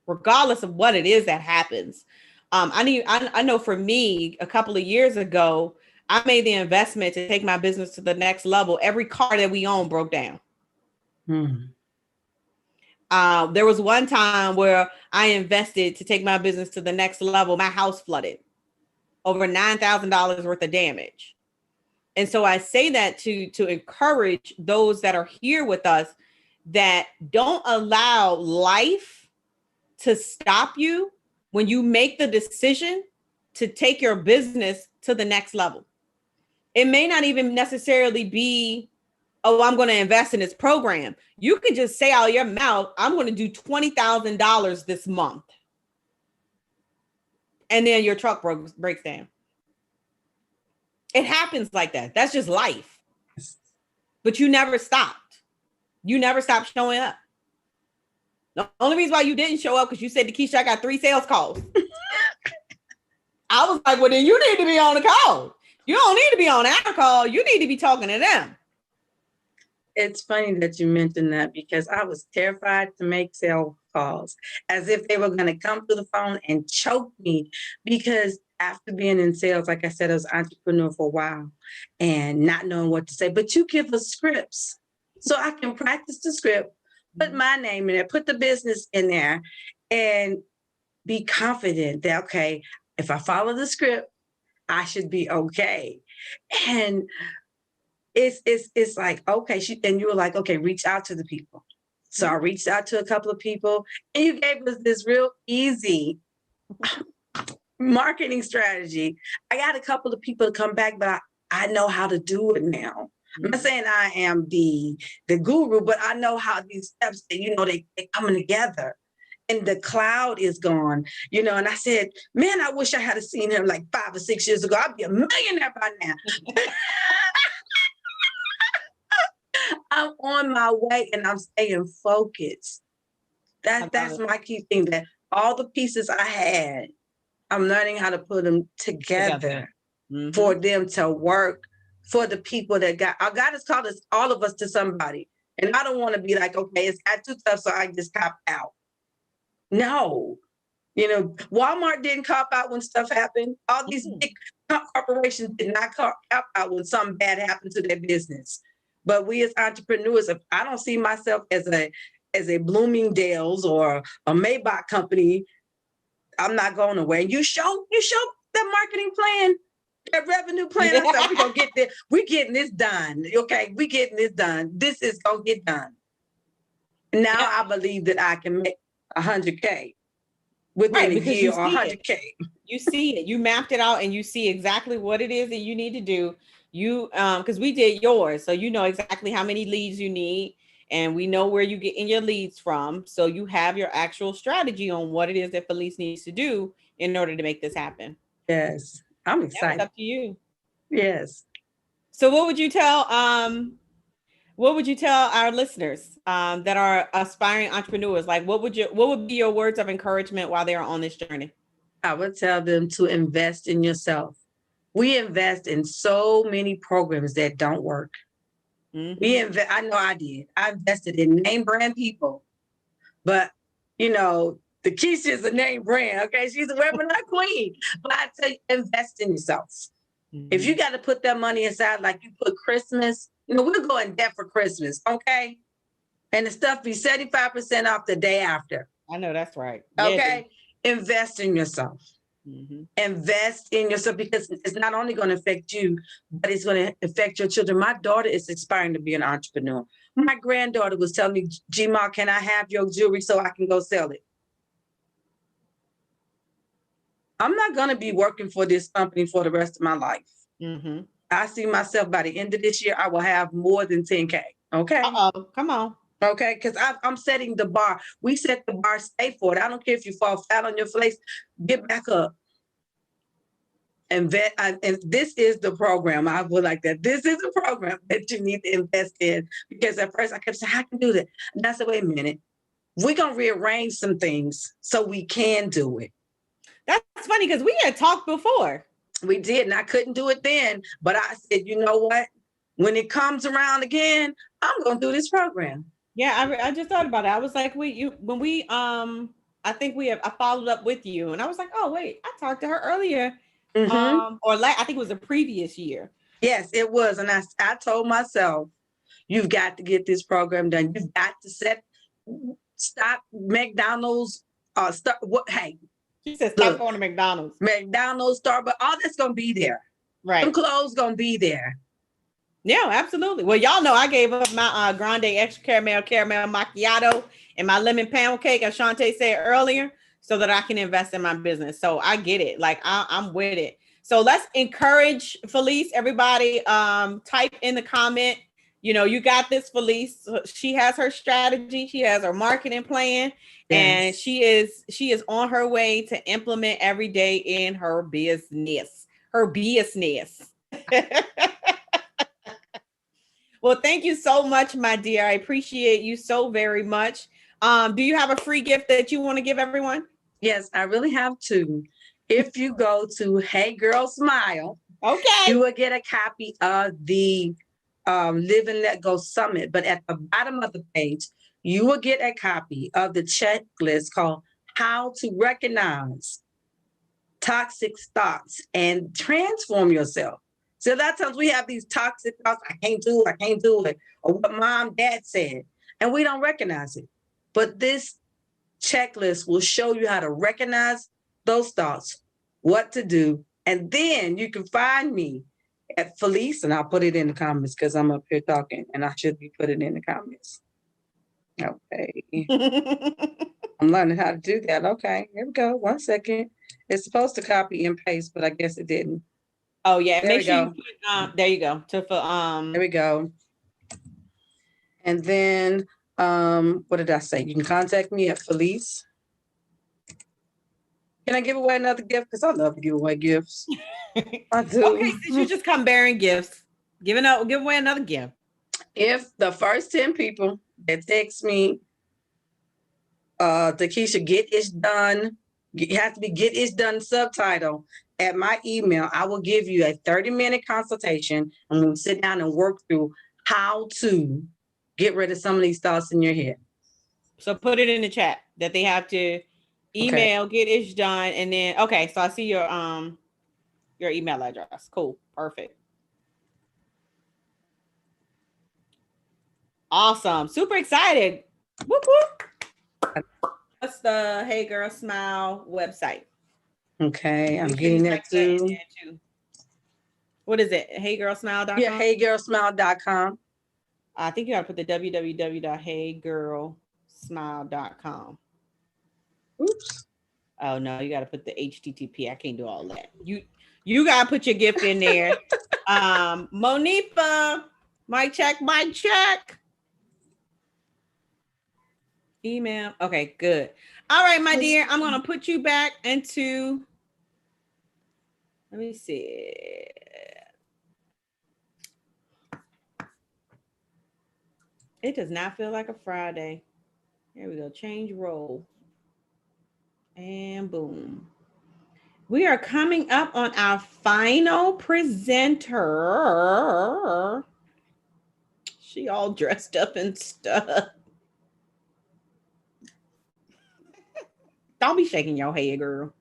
regardless of what it is that happens. I know for me, a couple of years ago, I made the investment to take my business to the next level. Every car that we own broke down. There was one time where I invested to take my business to the next level. My house flooded, over $9,000 worth of damage. And so I say that to encourage those that are here with us, that don't allow life to stop you when you make the decision to take your business to the next level. It may not even necessarily be, oh, I'm going to invest in this program. You can just say out of your mouth, I'm going to do $20,000 this month. And then your truck breaks down. It happens like that. That's just life. But you never stopped. You never stopped showing up. The only reason why you didn't show up because you said to Keisha, I got 3 sales calls. I was like, well, then you need to be on the call. You don't need to be on our call. You need to be talking to them. It's funny that you mentioned that because I was terrified to make sales calls as if they were going to come through the phone and choke me, because after being in sales, like I said, I was an entrepreneur for a while and not knowing what to say. But you give us scripts so I can practice the script, put my name in there, put the business in there, and be confident that, okay, if I follow the script, I should be okay. And it's like, okay, and you were like, okay, reach out to the people. So I reached out to a couple of people, and you gave us this real easy marketing strategy. I got a couple of people to come back, but I know how to do it now. I'm not saying I am the guru, but I know how these steps, they're coming together. And the cloud is gone, and I said, man, I wish I had seen him like 5 or 6 years ago. I'd be a millionaire by now. I'm on my way and I'm staying focused. That's my key thing, that all the pieces I had, I'm learning how to put them together for them to work for the people that God has called us, all of us, to somebody. And I don't want to be like, okay, it's got too tough, so I just cop out. No, Walmart didn't cop out when stuff happened. All these big corporations did not cop out when something bad happened to their business. But we as entrepreneurs, if I don't see myself as a Bloomingdale's or a Maybach company, I'm not going away. And you show that marketing plan, that revenue plan. I said, we're gonna get this. We're getting this done. Okay, we're getting this done. This is gonna get done. Now I believe that I can make 100K within a year, or 100K. You see it. You mapped it out, and you see exactly what it is that you need to do. You because we did yours, so you know exactly how many leads you need, and we know where you get in your leads from. So you have your actual strategy on what it is that Felice needs to do in order to make this happen. Yes, I'm excited. It's up to you. Yes. So what would you tell our listeners that are aspiring entrepreneurs? Like, what would be your words of encouragement while they are on this journey? I would tell them to invest in yourself. We invest in so many programs that don't work. I know I did. I invested in name brand people, but the Keisha is a name brand. Okay, she's a webinar queen. But I tell you, invest in yourself. If you got to put that money aside, like you put Christmas, we'll go in debt for Christmas, okay? And the stuff be 75% off the day after. I know that's right. Okay, invest in yourself. Invest in yourself, because it's not only going to affect you, but it's going to affect your children. My daughter is aspiring to be an entrepreneur. My granddaughter was telling me, G-Ma, can I have your jewelry so I can go sell it? I'm not going to be working for this company for the rest of my life. I see myself by the end of this year, I will have more than 10K. Okay. Come on. Okay, because I'm setting the bar. We set the bar, stay for it. I don't care if you fall flat on your face, get back up. And this is the program. I would like that. This is a program that you need to invest in, because at first I kept saying, I can do that. And I said, wait a minute. We're going to rearrange some things so we can do it. That's funny because we had talked before. We did, and I couldn't do it then. But I said, you know what? When it comes around again, I'm gonna do this program. Yeah, I just thought about it. I was like, I think I followed up with you, and I was like, oh wait, I talked to her earlier, I think it was the previous year. Yes, it was, and I told myself, you've got to get this program done. You've got to stop McDonald's. Hey, she said stop going to McDonald's. McDonald's, Starbucks, all that's gonna be there. Right, some clothes gonna be there. Yeah, absolutely. Well, y'all know I gave up my grande extra caramel macchiato and my lemon pound cake, as Shantae said earlier, so that I can invest in my business. So I get it. Like I'm with it. So let's encourage Felice. Everybody, type in the comment. You know, you got this, Felice. She has her strategy. She has her marketing plan, and she is on her way to implement every day in her business. Well, thank you so much, my dear. I appreciate you so very much. Do you have a free gift that you want to give everyone? Yes, I really have two. If you go to Hey Girl Smile, okay, you will get a copy of the Live and Let Go Summit. But at the bottom of the page, you will get a copy of the checklist called How to Recognize Toxic Thoughts and Transform Yourself. So a lot of times we have these toxic thoughts, I can't do it, or what mom, dad said, and we don't recognize it. But this checklist will show you how to recognize those thoughts, what to do, and then you can find me at Felice, and I'll put it in the comments because I'm up here talking, and I should be putting it in the comments. Okay. I'm learning how to do that. Okay, here we go. 1 second. It's supposed to copy and paste, but I guess it didn't. Oh yeah, there make sure you put, there you go. There we go. And then what did I say? You can contact me at Felice. Can I give away another gift? Because I love to give away gifts. I do. Okay, since you just come bearing gifts, give away another gift. If the first 10 people that text me, Takesha, get it done. You have to be get it done subtitle at my email. I will give you a 30-minute consultation, and we'll sit down and work through how to get rid of some of these thoughts in your head. So put it in the chat that they have to email, get it done, and then okay. So I see your email address. Cool, perfect, awesome, super excited. Whoop whoop. What's the Hey Girl Smile website? Okay, I'm getting that too. What is it? HeyGirlSmile.com? Yeah, HeyGirlSmile.com. I think you gotta put the www.HeyGirlSmile.com. Oops. Oh no, you gotta put the HTTP. I can't do all that. You gotta put your gift in there. Monifa, mic check. Email. Okay, good. All right, my dear. I'm gonna put you back into. Let me see. It does not feel like a Friday. Here we go. Change role. And boom. We are coming up on our final presenter. She all dressed up and stuff. Don't be shaking your head, girl.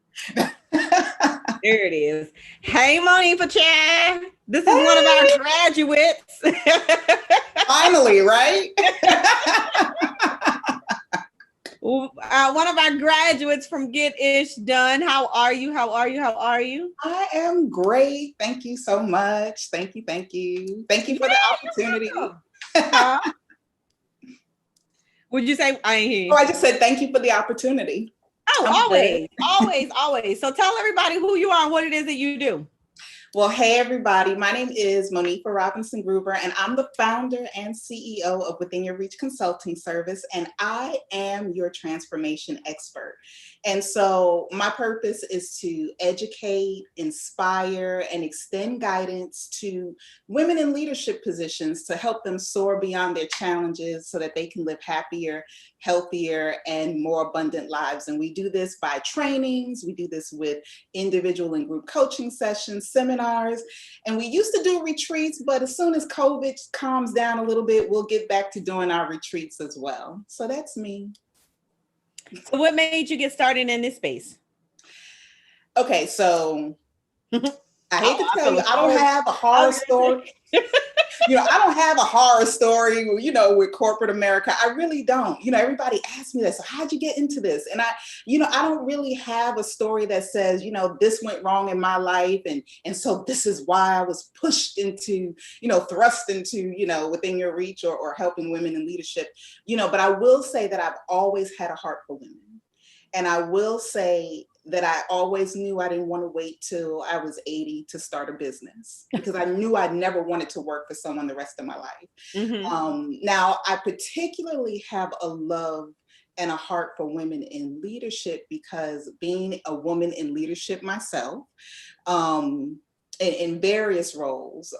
There it is. Hey, Monifa Chan. This is one of our graduates. Finally, right? One of our graduates from Get Ish Done. How are you? I am great. Thank you so much. Thank you. Thank you for the opportunity. Would you say? I ain't hear you. Oh, I just said thank you for the opportunity. Oh, always. So tell everybody who you are and what it is that you do. Well, hey, everybody. My name is Monifa Robinson Gruber, and I'm the founder and CEO of Within Your Reach Consulting Service, and I am your transformation expert. And so my purpose is to educate, inspire, and extend guidance to women in leadership positions to help them soar beyond their challenges so that they can live happier, healthier, and more abundant lives. And we do this by trainings. We do this with individual and group coaching sessions, seminars, and we used to do retreats, but as soon as COVID calms down a little bit, we'll get back to doing our retreats as well. So that's me. So what made you get started in this space? Okay, so I hate to tell you, I don't have a horror story. I don't have a horror story, with corporate America. I really don't. Everybody asks me that. So how'd you get into this? And I don't really have a story that says, this went wrong in my life. And so this is why I was pushed into, thrust into, Within Your Reach or helping women in leadership, but I will say that I've always had a heart for women. And I will say that I always knew I didn't want to wait till I was 80 to start a business because I knew I'd never wanted to work for someone the rest of my life. Mm-hmm. Now, I particularly have a love and a heart for women in leadership because being a woman in leadership myself, in various roles,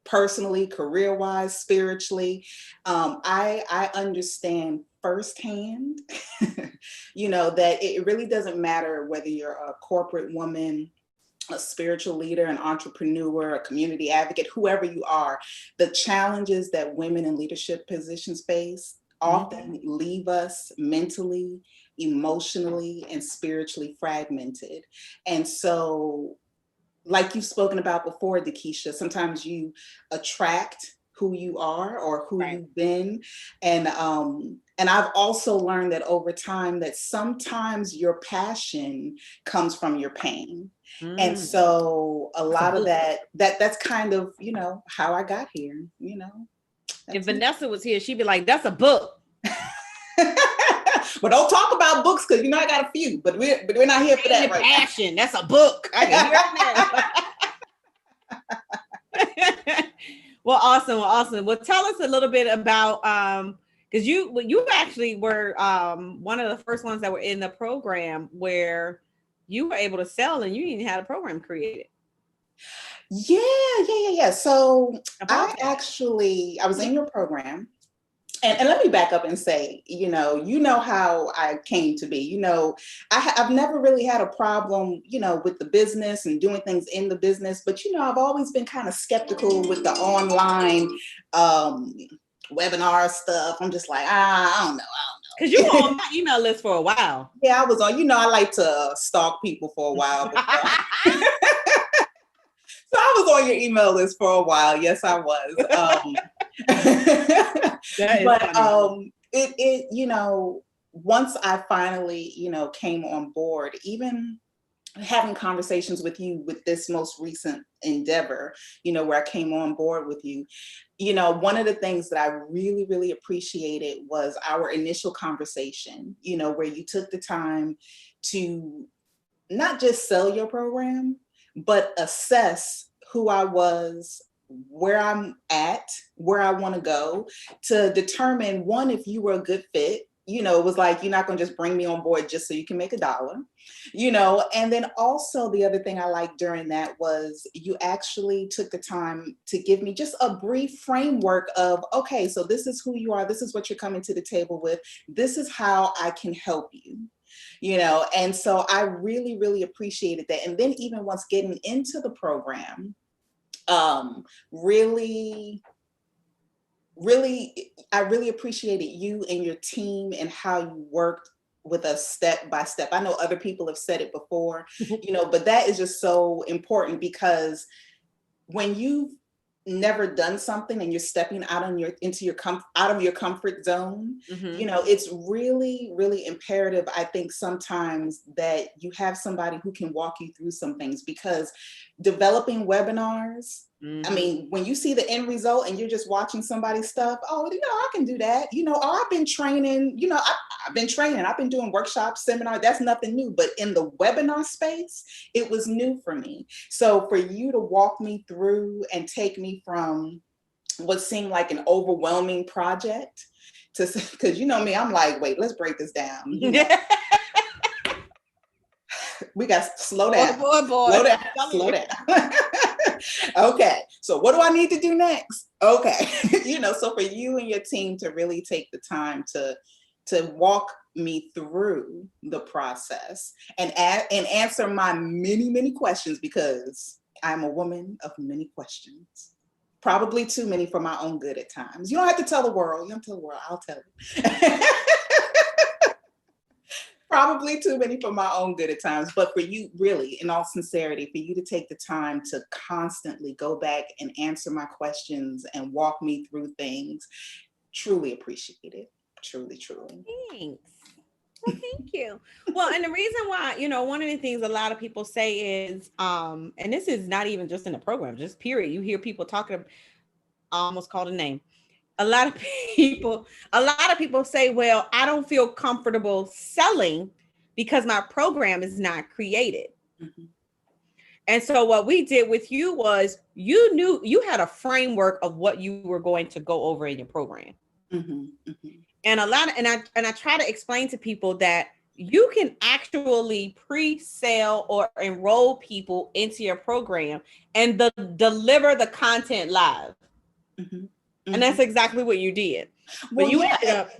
personally, career-wise, spiritually, I understand firsthand, that it really doesn't matter whether you're a corporate woman, a spiritual leader, an entrepreneur, a community advocate, whoever you are, the challenges that women in leadership positions face often leave us mentally, emotionally, and spiritually fragmented. And so, like you've spoken about before, Dakisha, sometimes you attract who you are or who you've been. And I've also learned that over time that sometimes your passion comes from your pain. And so a lot of that's kind of, how I got here, If Vanessa was here, she'd be like, that's a book. But don't talk about books because I got a few, but we're not here for that right passion. That's a book. I can hear it now. Well, awesome. Well, tell us a little bit about because you actually were one of the first ones that were in the program where you were able to sell and you even had a program created. Yeah. So I was in your program. And let me back up and say, how I came to be, I've never really had a problem, with the business and doing things in the business, but, I've always been kind of skeptical with the online webinar stuff. I'm just like, I don't know. Because you were on my email list for a while. Yeah, I was on, I like to stalk people for a while. So I was on your email list for a while. Yes, I was. But once I finally, came on board, even having conversations with you with this most recent endeavor, where I came on board with you, one of the things that I really, really appreciated was our initial conversation, where you took the time to not just sell your program, but assess who I was, where I'm at, where I want to go, to determine, one, if you were a good fit. It was like, you're not going to just bring me on board just so you can make $1, and then also the other thing I liked during that was you actually took the time to give me just a brief framework of, okay, so this is who you are. This is what you're coming to the table with. This is how I can help you. And so I really, really appreciated that. And then even once getting into the program, really, I really appreciated you and your team and how you worked with us step by step. I know other people have said it before, but that is just so important because when you've never done something and you're stepping out of your comfort zone, it's really, really imperative, I think, sometimes that you have somebody who can walk you through some things, because developing webinars I mean, when you see the end result and you're just watching somebody's stuff, oh, I can do that. I've been training, I've been training, I've been doing workshops, seminars, that's nothing new. But in the webinar space, it was new for me. So for you to walk me through and take me from what seemed like an overwhelming project to, because me, I'm like, wait, let's break this down. We got to slow down. Slow down. Okay, so what do I need to do next? Okay, so for you and your team to really take the time to walk me through the process and answer my many questions, because I'm a woman of many questions. Probably too many for my own good at times. You don't have to tell the world. You don't tell the world. I'll tell you. Probably too many for my own good at times, but for you, really, in all sincerity, for you to take the time to constantly go back and answer my questions and walk me through things, truly appreciate it. Truly. Thanks. Well, thank you. Well, and the reason why, one of the things a lot of people say is, and this is not even just in the program, just period. You hear people talking, I almost called a name. A lot of people say, well, I don't feel comfortable selling because my program is not created. Mm-hmm. And so what we did with you was you knew you had a framework of what you were going to go over in your program. Mm-hmm. Mm-hmm. And I try to explain to people that you can actually pre-sale or enroll people into your program and deliver the content live. Mm-hmm. And that's exactly what you did. Well, you ended up,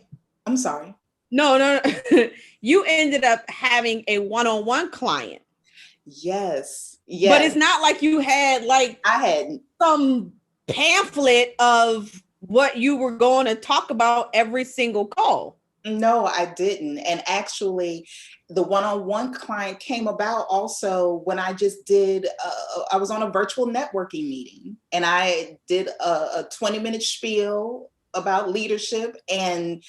I'm sorry. No. You ended up having a one-on-one client. Yes. But it's not like you had I had some pamphlet of what you were going to talk about every single call. No, I didn't. And actually, the one-on-one client came about also when I just did, I was on a virtual networking meeting and I did a 20-minute spiel about leadership. And,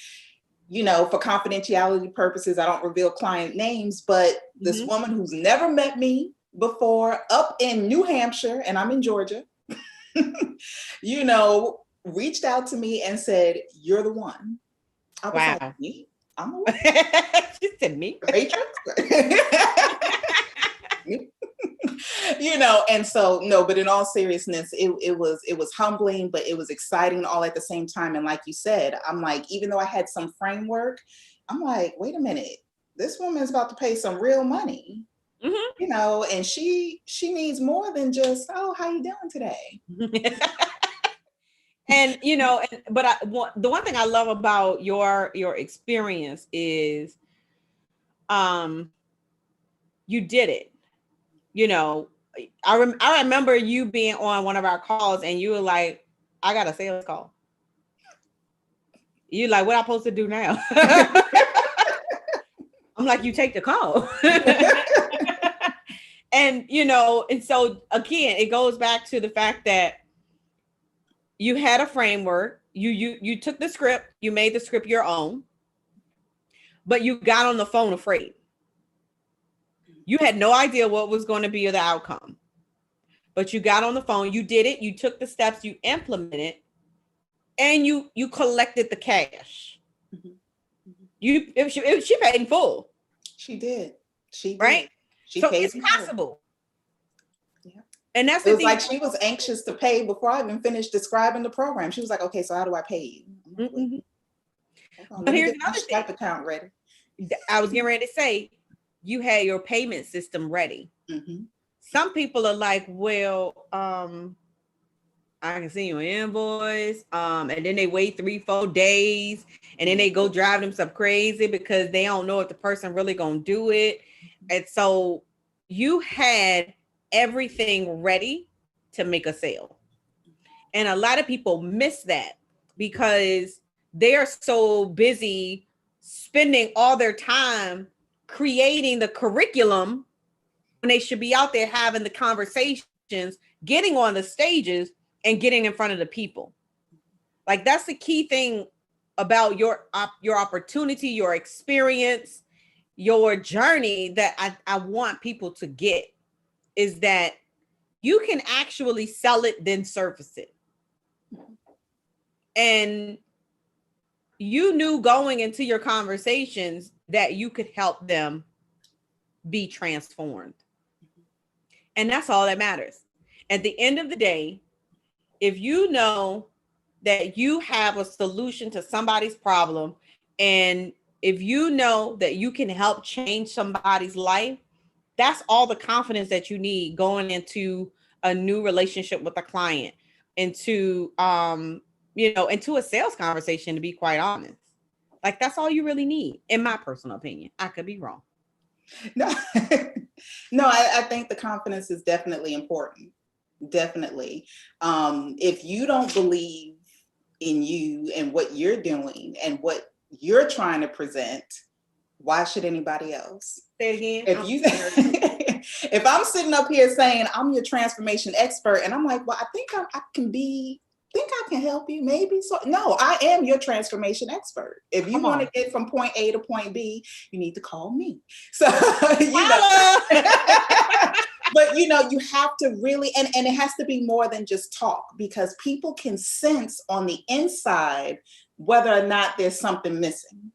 for confidentiality purposes, I don't reveal client names, but this woman who's never met me before up in New Hampshire, and I'm in Georgia, reached out to me and said, "You're the one." I was like, me? I'm a woman. She said, me? And so, no, but in all seriousness, it was humbling, but it was exciting all at the same time. And like you said, I'm like, even though I had some framework, I'm like, wait a minute, this woman is about to pay some real money, and she needs more than just, oh, how you doing today? And, but the one thing I love about your experience is, you did it. I remember you being on one of our calls and you were like, I got a sales call. You like, what am I supposed to do now? I'm like, you take the call. And, and so again, it goes back to the fact that you had a framework, you took the script, you made the script your own, but you got on the phone afraid. You had no idea what was going to be the outcome, but you got on the phone, you did it, you took the steps, you implemented, and you collected the cash. Mm-hmm. She paid in full. She did. She did. Right? She so paid it's possible. Yeah. And that's it was like she was anxious to pay before I even finished describing the program. She was like, okay, so how do I pay you? Mm-hmm. But here's another thing. Skype account ready. I was getting ready to say, you had your payment system ready. Mm-hmm. Some people are like, well, I can send you an invoice. And then they wait 3-4 days and then they go drive themselves crazy because they don't know if the person really gonna do it. And so you had everything ready to make a sale. And a lot of people miss that because they're so busy spending all their time creating the curriculum when they should be out there having the conversations, getting on the stages and getting in front of the people. Like that's the key thing about your opportunity, your experience, your journey that I want people to get is that you can actually sell it, then surface it. And you knew going into your conversations that you could help them be transformed. And that's all that matters. At the end of the day, if you know that you have a solution to somebody's problem, and if you know that you can help change somebody's life, that's all the confidence that you need going into a new relationship with a client, into into a sales conversation, to be quite honest. Like, that's all you really need, in my personal opinion. I could be wrong. No, no, I think the confidence is definitely important. Definitely. If you don't believe in you and what you're doing and what you're trying to present, why should anybody else? Say it again. If I'm sitting up here saying I'm your transformation expert, and I'm like, well, I think I can help you, maybe. So no, I am your transformation expert. If you want to get from point A to point B, you need to call me. So but you have to really, and it has to be more than just talk, because people can sense on the inside whether or not there's something missing,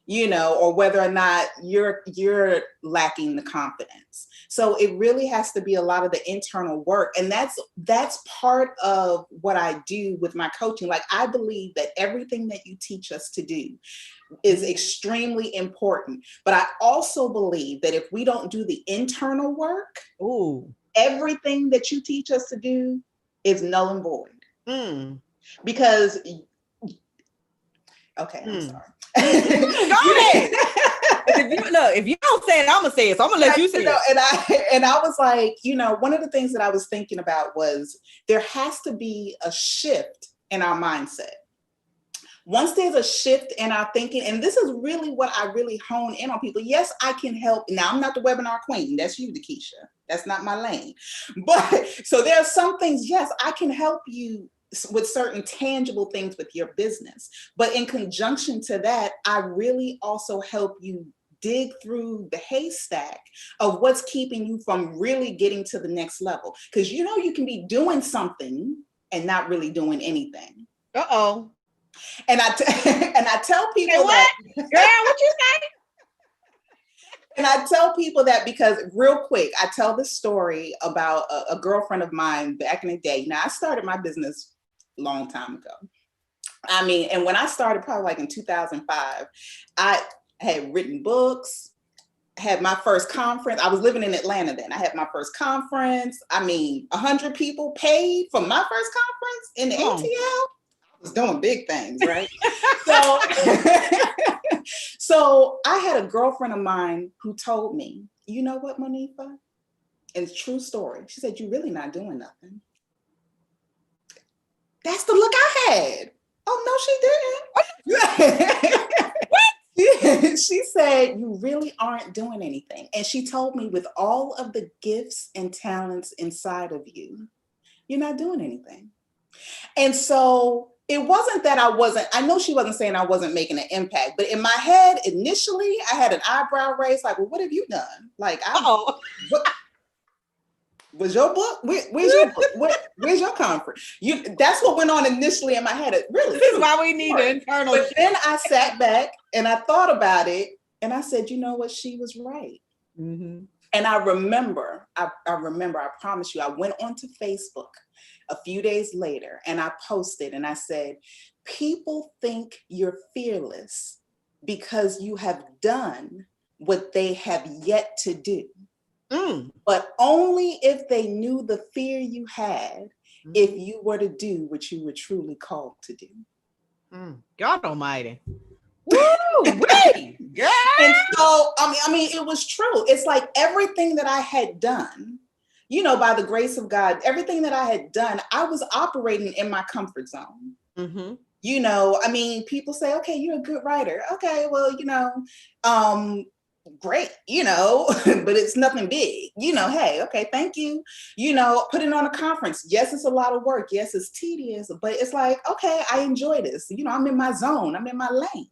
or whether or not you're lacking the confidence. So it really has to be a lot of the internal work. And that's part of what I do with my coaching. Like, I believe that everything that you teach us to do is extremely important. But I also believe that if we don't do the internal work, everything that you teach us to do is null and void. Because, okay, I'm sorry. Go ahead. If you don't say it, I'm gonna say it. So I'm gonna let you say it. And I was like, one of the things that I was thinking about was there has to be a shift in our mindset. Once there's a shift in our thinking, and this is really what I really hone in on people. Yes, I can help. Now, I'm not the webinar queen. That's you, Dakisha. That's not my lane. But so there are some things, yes, I can help you with certain tangible things with your business. But in conjunction to that, I really also help you dig through the haystack of what's keeping you from really getting to the next level. Because you can be doing something and not really doing anything. Uh-oh. And I tell people what? Girl, what you say? And I tell people that because, real quick, I tell this story about a girlfriend of mine back in the day. Now, I started my business a long time ago. And when I started, probably like in 2005, I had written books, had my first conference. I was living in Atlanta then. I had my first conference. 100 people paid for my first conference in the ATL. I was doing big things, right? So I had a girlfriend of mine who told me, you know what, Monifa? And it's a true story. She said, you're really not doing nothing. That's the look I had. Oh, no, she didn't. What? She said, you really aren't doing anything. And she told me, with all of the gifts and talents inside of you, you're not doing anything. And so it wasn't that I know she wasn't saying I wasn't making an impact, but in my head, initially, I had an eyebrow raised, like, well, what have you done? Like, was your book? Where's your book? Where's your conference? That's what went on initially in my head. This is why we need an internal. But then I sat back and I thought about it, and I said, you know what? She was right. Mm-hmm. And I remember, I promise you, I went onto Facebook a few days later and I posted and I said, people think you're fearless because you have done what they have yet to do. But only if they knew the fear you had, if you were to do what you were truly called to do. God almighty. Woo! Yeah. And so, it was true. It's like everything that I had done, by the grace of God, everything that I had done, I was operating in my comfort zone. Mm-hmm. People say, okay, you're a good writer. Okay, well, great, but it's nothing big, hey, okay, thank you, putting on a conference. Yes, it's a lot of work. Yes, it's tedious, but it's like, okay, I enjoy this. I'm in my zone. I'm in my lane,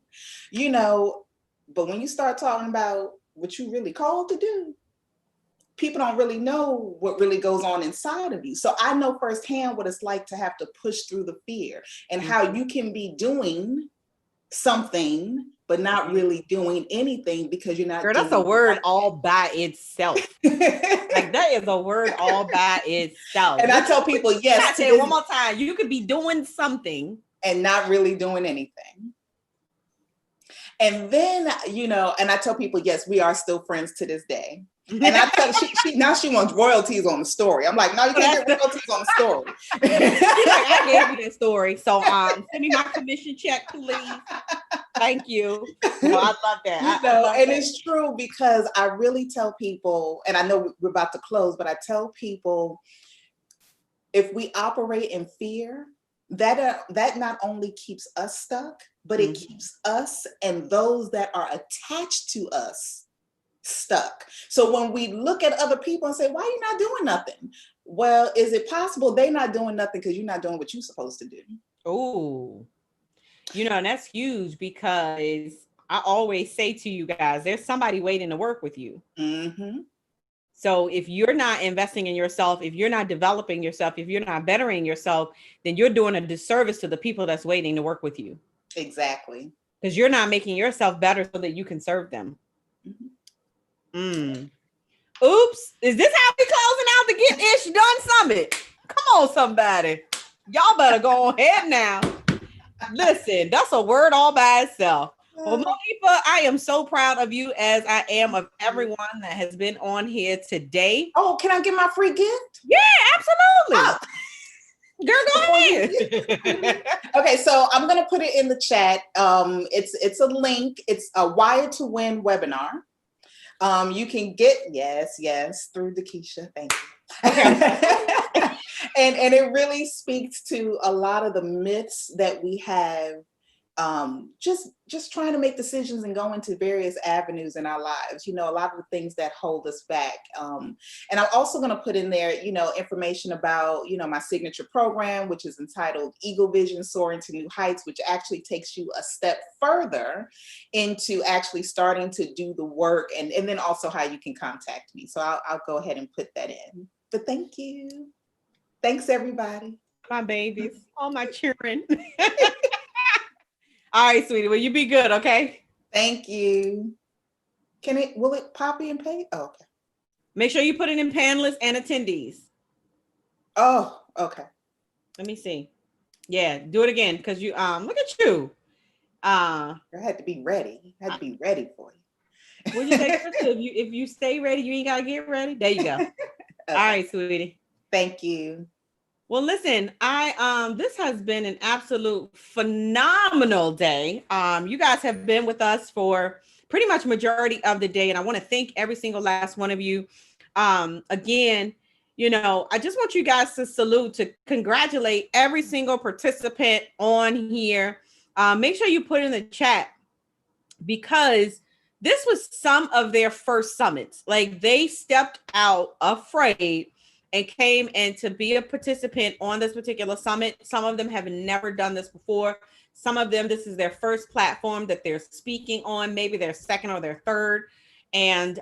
but when you start talking about what you really called to do, people don't really know what really goes on inside of you. So I know firsthand what it's like to have to push through the fear, and how you can be doing something but not really doing anything because you're not. Girl, that's a word all by itself. Like that is a word all by itself. And I tell people, yes. I say it one more time. You could be doing something and not really doing anything. And then, you know, and I tell people, yes, we are still friends to this day. And I tell now she wants royalties on the story. I'm like, no, you can't get royalties on the story. I gave you that story. So send me my commission check, please. Thank you. No, I love that. You know, and it's true, because I really tell people, and I know we're about to close, but I tell people, if we operate in fear, that not only keeps us stuck, but it keeps us and those that are attached to us stuck. So when we look at other people and say, why are you not doing nothing? Well, is it possible they're not doing nothing because you're not doing what you're supposed to do? Oh, you know, and that's huge, because I always say to you guys, there's somebody waiting to work with you. So if you're not investing in yourself, if you're not developing yourself, if you're not bettering yourself, then you're doing a disservice to the people that's waiting to work with you. Exactly. Because you're not making yourself better so that you can serve them. Oops. Is this how we closing out the Get Ish Done Summit? Come on, somebody. Y'all better go ahead now. Listen, that's a word all by itself. Well, Monifa, I am so proud of you, as I am of everyone that has been on here today. Oh, can I get my free gift? Yeah, absolutely. Girl, go ahead. Okay, so I'm gonna put it in the chat. It's a link. It's a Wired to Win webinar. You can get through Dakisha. Thank you. Okay. and it really speaks to a lot of the myths that we have. Just trying to make decisions and go into various avenues in our lives, you know, a lot of the things that hold us back. And I'm also going to put in there, you know, information about, you know, my signature program, which is entitled Eagle Vision Soaring to New Heights, which actually takes you a step further into actually starting to do the work, and then also how you can contact me. So I'll go ahead and put that in. But thank you. Thanks, everybody. My babies, all my children. All right, sweetie. Well, you be good, okay? Thank you. Will it copy and paste? Oh, okay. Make sure you put it in panelists and attendees. Oh, okay. Let me see. Yeah, do it again, because you look at you. I had to be ready. I had to be ready for you. What you say, Krista? If you stay ready, you ain't gotta get ready. There you go. Okay. All right, sweetie. Thank you. Well, listen, this has been an absolute phenomenal day. You guys have been with us for pretty much majority of the day, and I want to thank every single last one of you. Again, you know, I just want you guys to salute, to congratulate every single participant on here. Make sure you put in the chat, because this was some of their first summits. Like, they stepped out afraid and came in to be a participant on this particular summit. Some of them have never done this before. Some of them, this is their first platform that they're speaking on, maybe their second or their third. And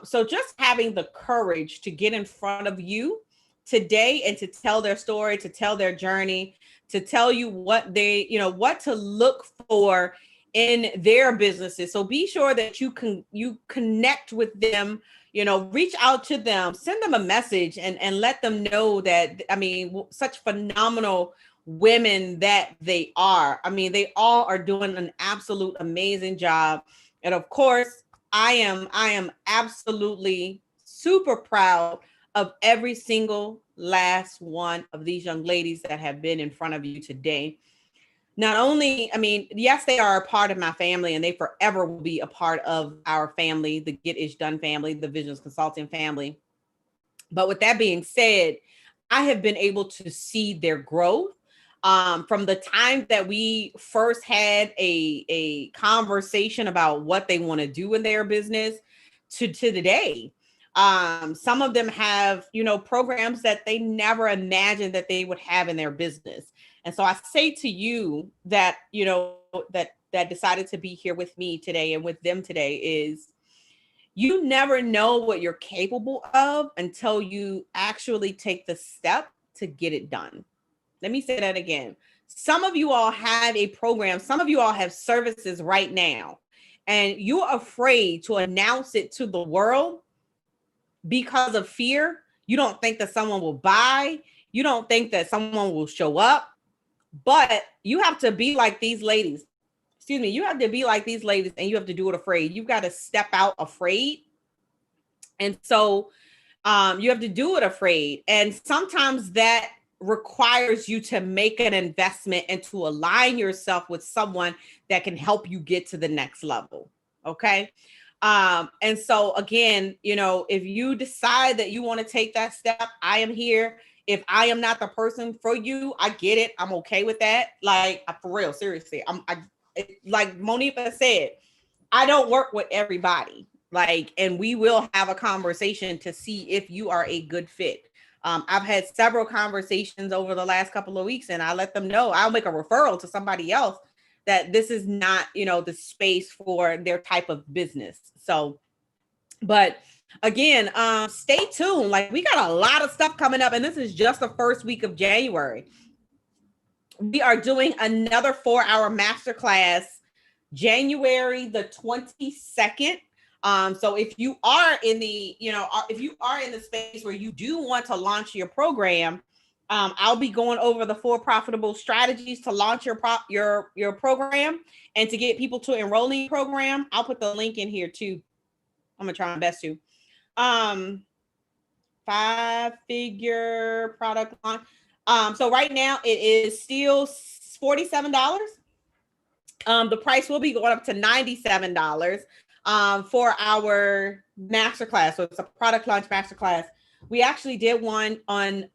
so just having the courage to get in front of you today and to tell their story, to tell their journey, to tell you what they, you know, what to look for in their businesses. So be sure that you connect with them, you know, reach out to them, send them a message, and let them know that, I mean, such phenomenal women that they are. I mean, they all are doing an absolute amazing job. And of course, I am absolutely super proud of every single last one of these young ladies that have been in front of you today. Not only, I mean, yes, they are a part of my family, and they forever will be a part of our family, the Get Ish Done family, the Visions Consulting family. But with that being said, I have been able to see their growth from the time that we first had a conversation about what they want to do in their business to today. Some of them have, you know, programs that they never imagined that they would have in their business. And so I say to you that, you know, that decided to be here with me today and with them today is, you never know what you're capable of until you actually take the step to get it done. Let me say that again. Some of you all have a program, some of you all have services right now, and you're afraid to announce it to the world because of fear. You don't think that someone will buy, you don't think that someone will show up, but you have to be like these ladies. Excuse me, you have to be like these ladies, and you have to do it afraid. You've got to step out afraid. And so you have to do it afraid. And sometimes that requires you to make an investment and to align yourself with someone that can help you get to the next level. Okay. And so again, you know, if you decide that you want to take that step, I am here. If I am not the person for you, I get it. I'm okay with that. Like, for real, seriously. Like Monifa said, I don't work with everybody. Like, and we will have a conversation to see if you are a good fit. I've had several conversations over the last couple of weeks, and I let them know, I'll make a referral to somebody else that this is not, you know, the space for their type of business. So, but again, stay tuned. Like, we got a lot of stuff coming up, and this is just the first week of January. We are doing another 4-hour masterclass January the 22nd. So if you are in the, you know, if you are in the space where you do want to launch your program, I'll be going over the 4 profitable strategies to launch your program and to get people to enroll in your program. I'll put the link in here too. I'm gonna try my best to. 5-figure product launch. So right now it is still $47. The price will be going up to $97 for our masterclass. So it's a product launch masterclass. We actually did one on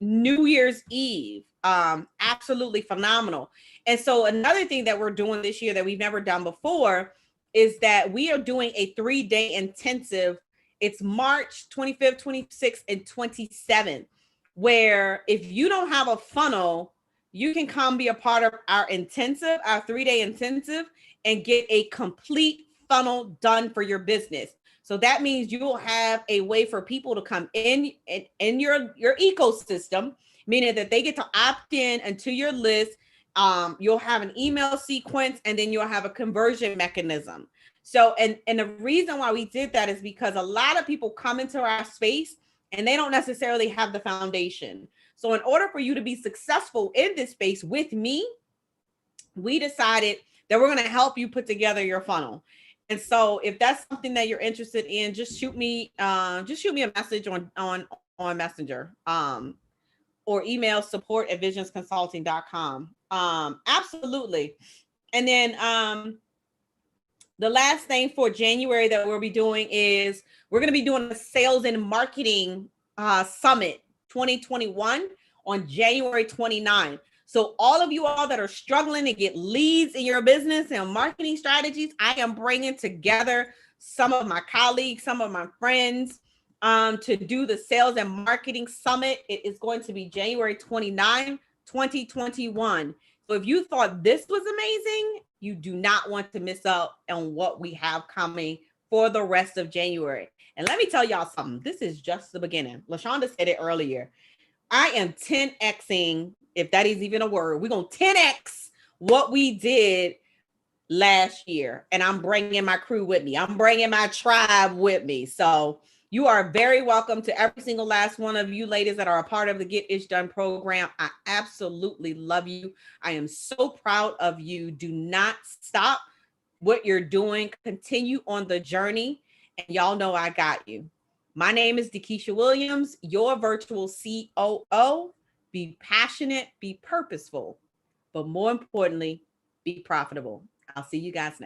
New Year's Eve. Absolutely phenomenal. And so another thing that we're doing this year that we've never done before is that we are doing a 3-day intensive. It's March 25th, 26th, and 27th, where if you don't have a funnel, you can come be a part of our intensive, our 3-day intensive, and get a complete funnel done for your business. So that means you will have a way for people to come in your ecosystem, meaning that they get to opt in into your list. You'll have an email sequence, and then you'll have a conversion mechanism. So, and the reason why we did that is because a lot of people come into our space and they don't necessarily have the foundation. So in order for you to be successful in this space with me, we decided that we're going to help you put together your funnel. And so if that's something that you're interested in, just shoot me a message on Messenger, or email support@visionsconsulting.com. Absolutely. And then the last thing for January that we'll be doing is we're going to be doing a sales and marketing summit 2021 on January 29th. So all of you all that are struggling to get leads in your business and marketing strategies, I am bringing together some of my colleagues, some of my friends to do the sales and marketing summit. It is going to be January 29, 2021. So if you thought this was amazing, you do not want to miss out on what we have coming for the rest of January. And let me tell y'all something. This is just the beginning. LaShonda said it earlier. I am 10Xing, if that is even a word. We're going to 10X what we did last year. And I'm bringing my crew with me. I'm bringing my tribe with me. So you are very welcome to every single last one of you ladies that are a part of the Get Ish Done program. I absolutely love you. I am so proud of you. Do not stop what you're doing. Continue on the journey. And y'all know I got you. My name is Dekeisha Williams, your virtual COO. Be passionate, be purposeful, but more importantly, be profitable. I'll see you guys next.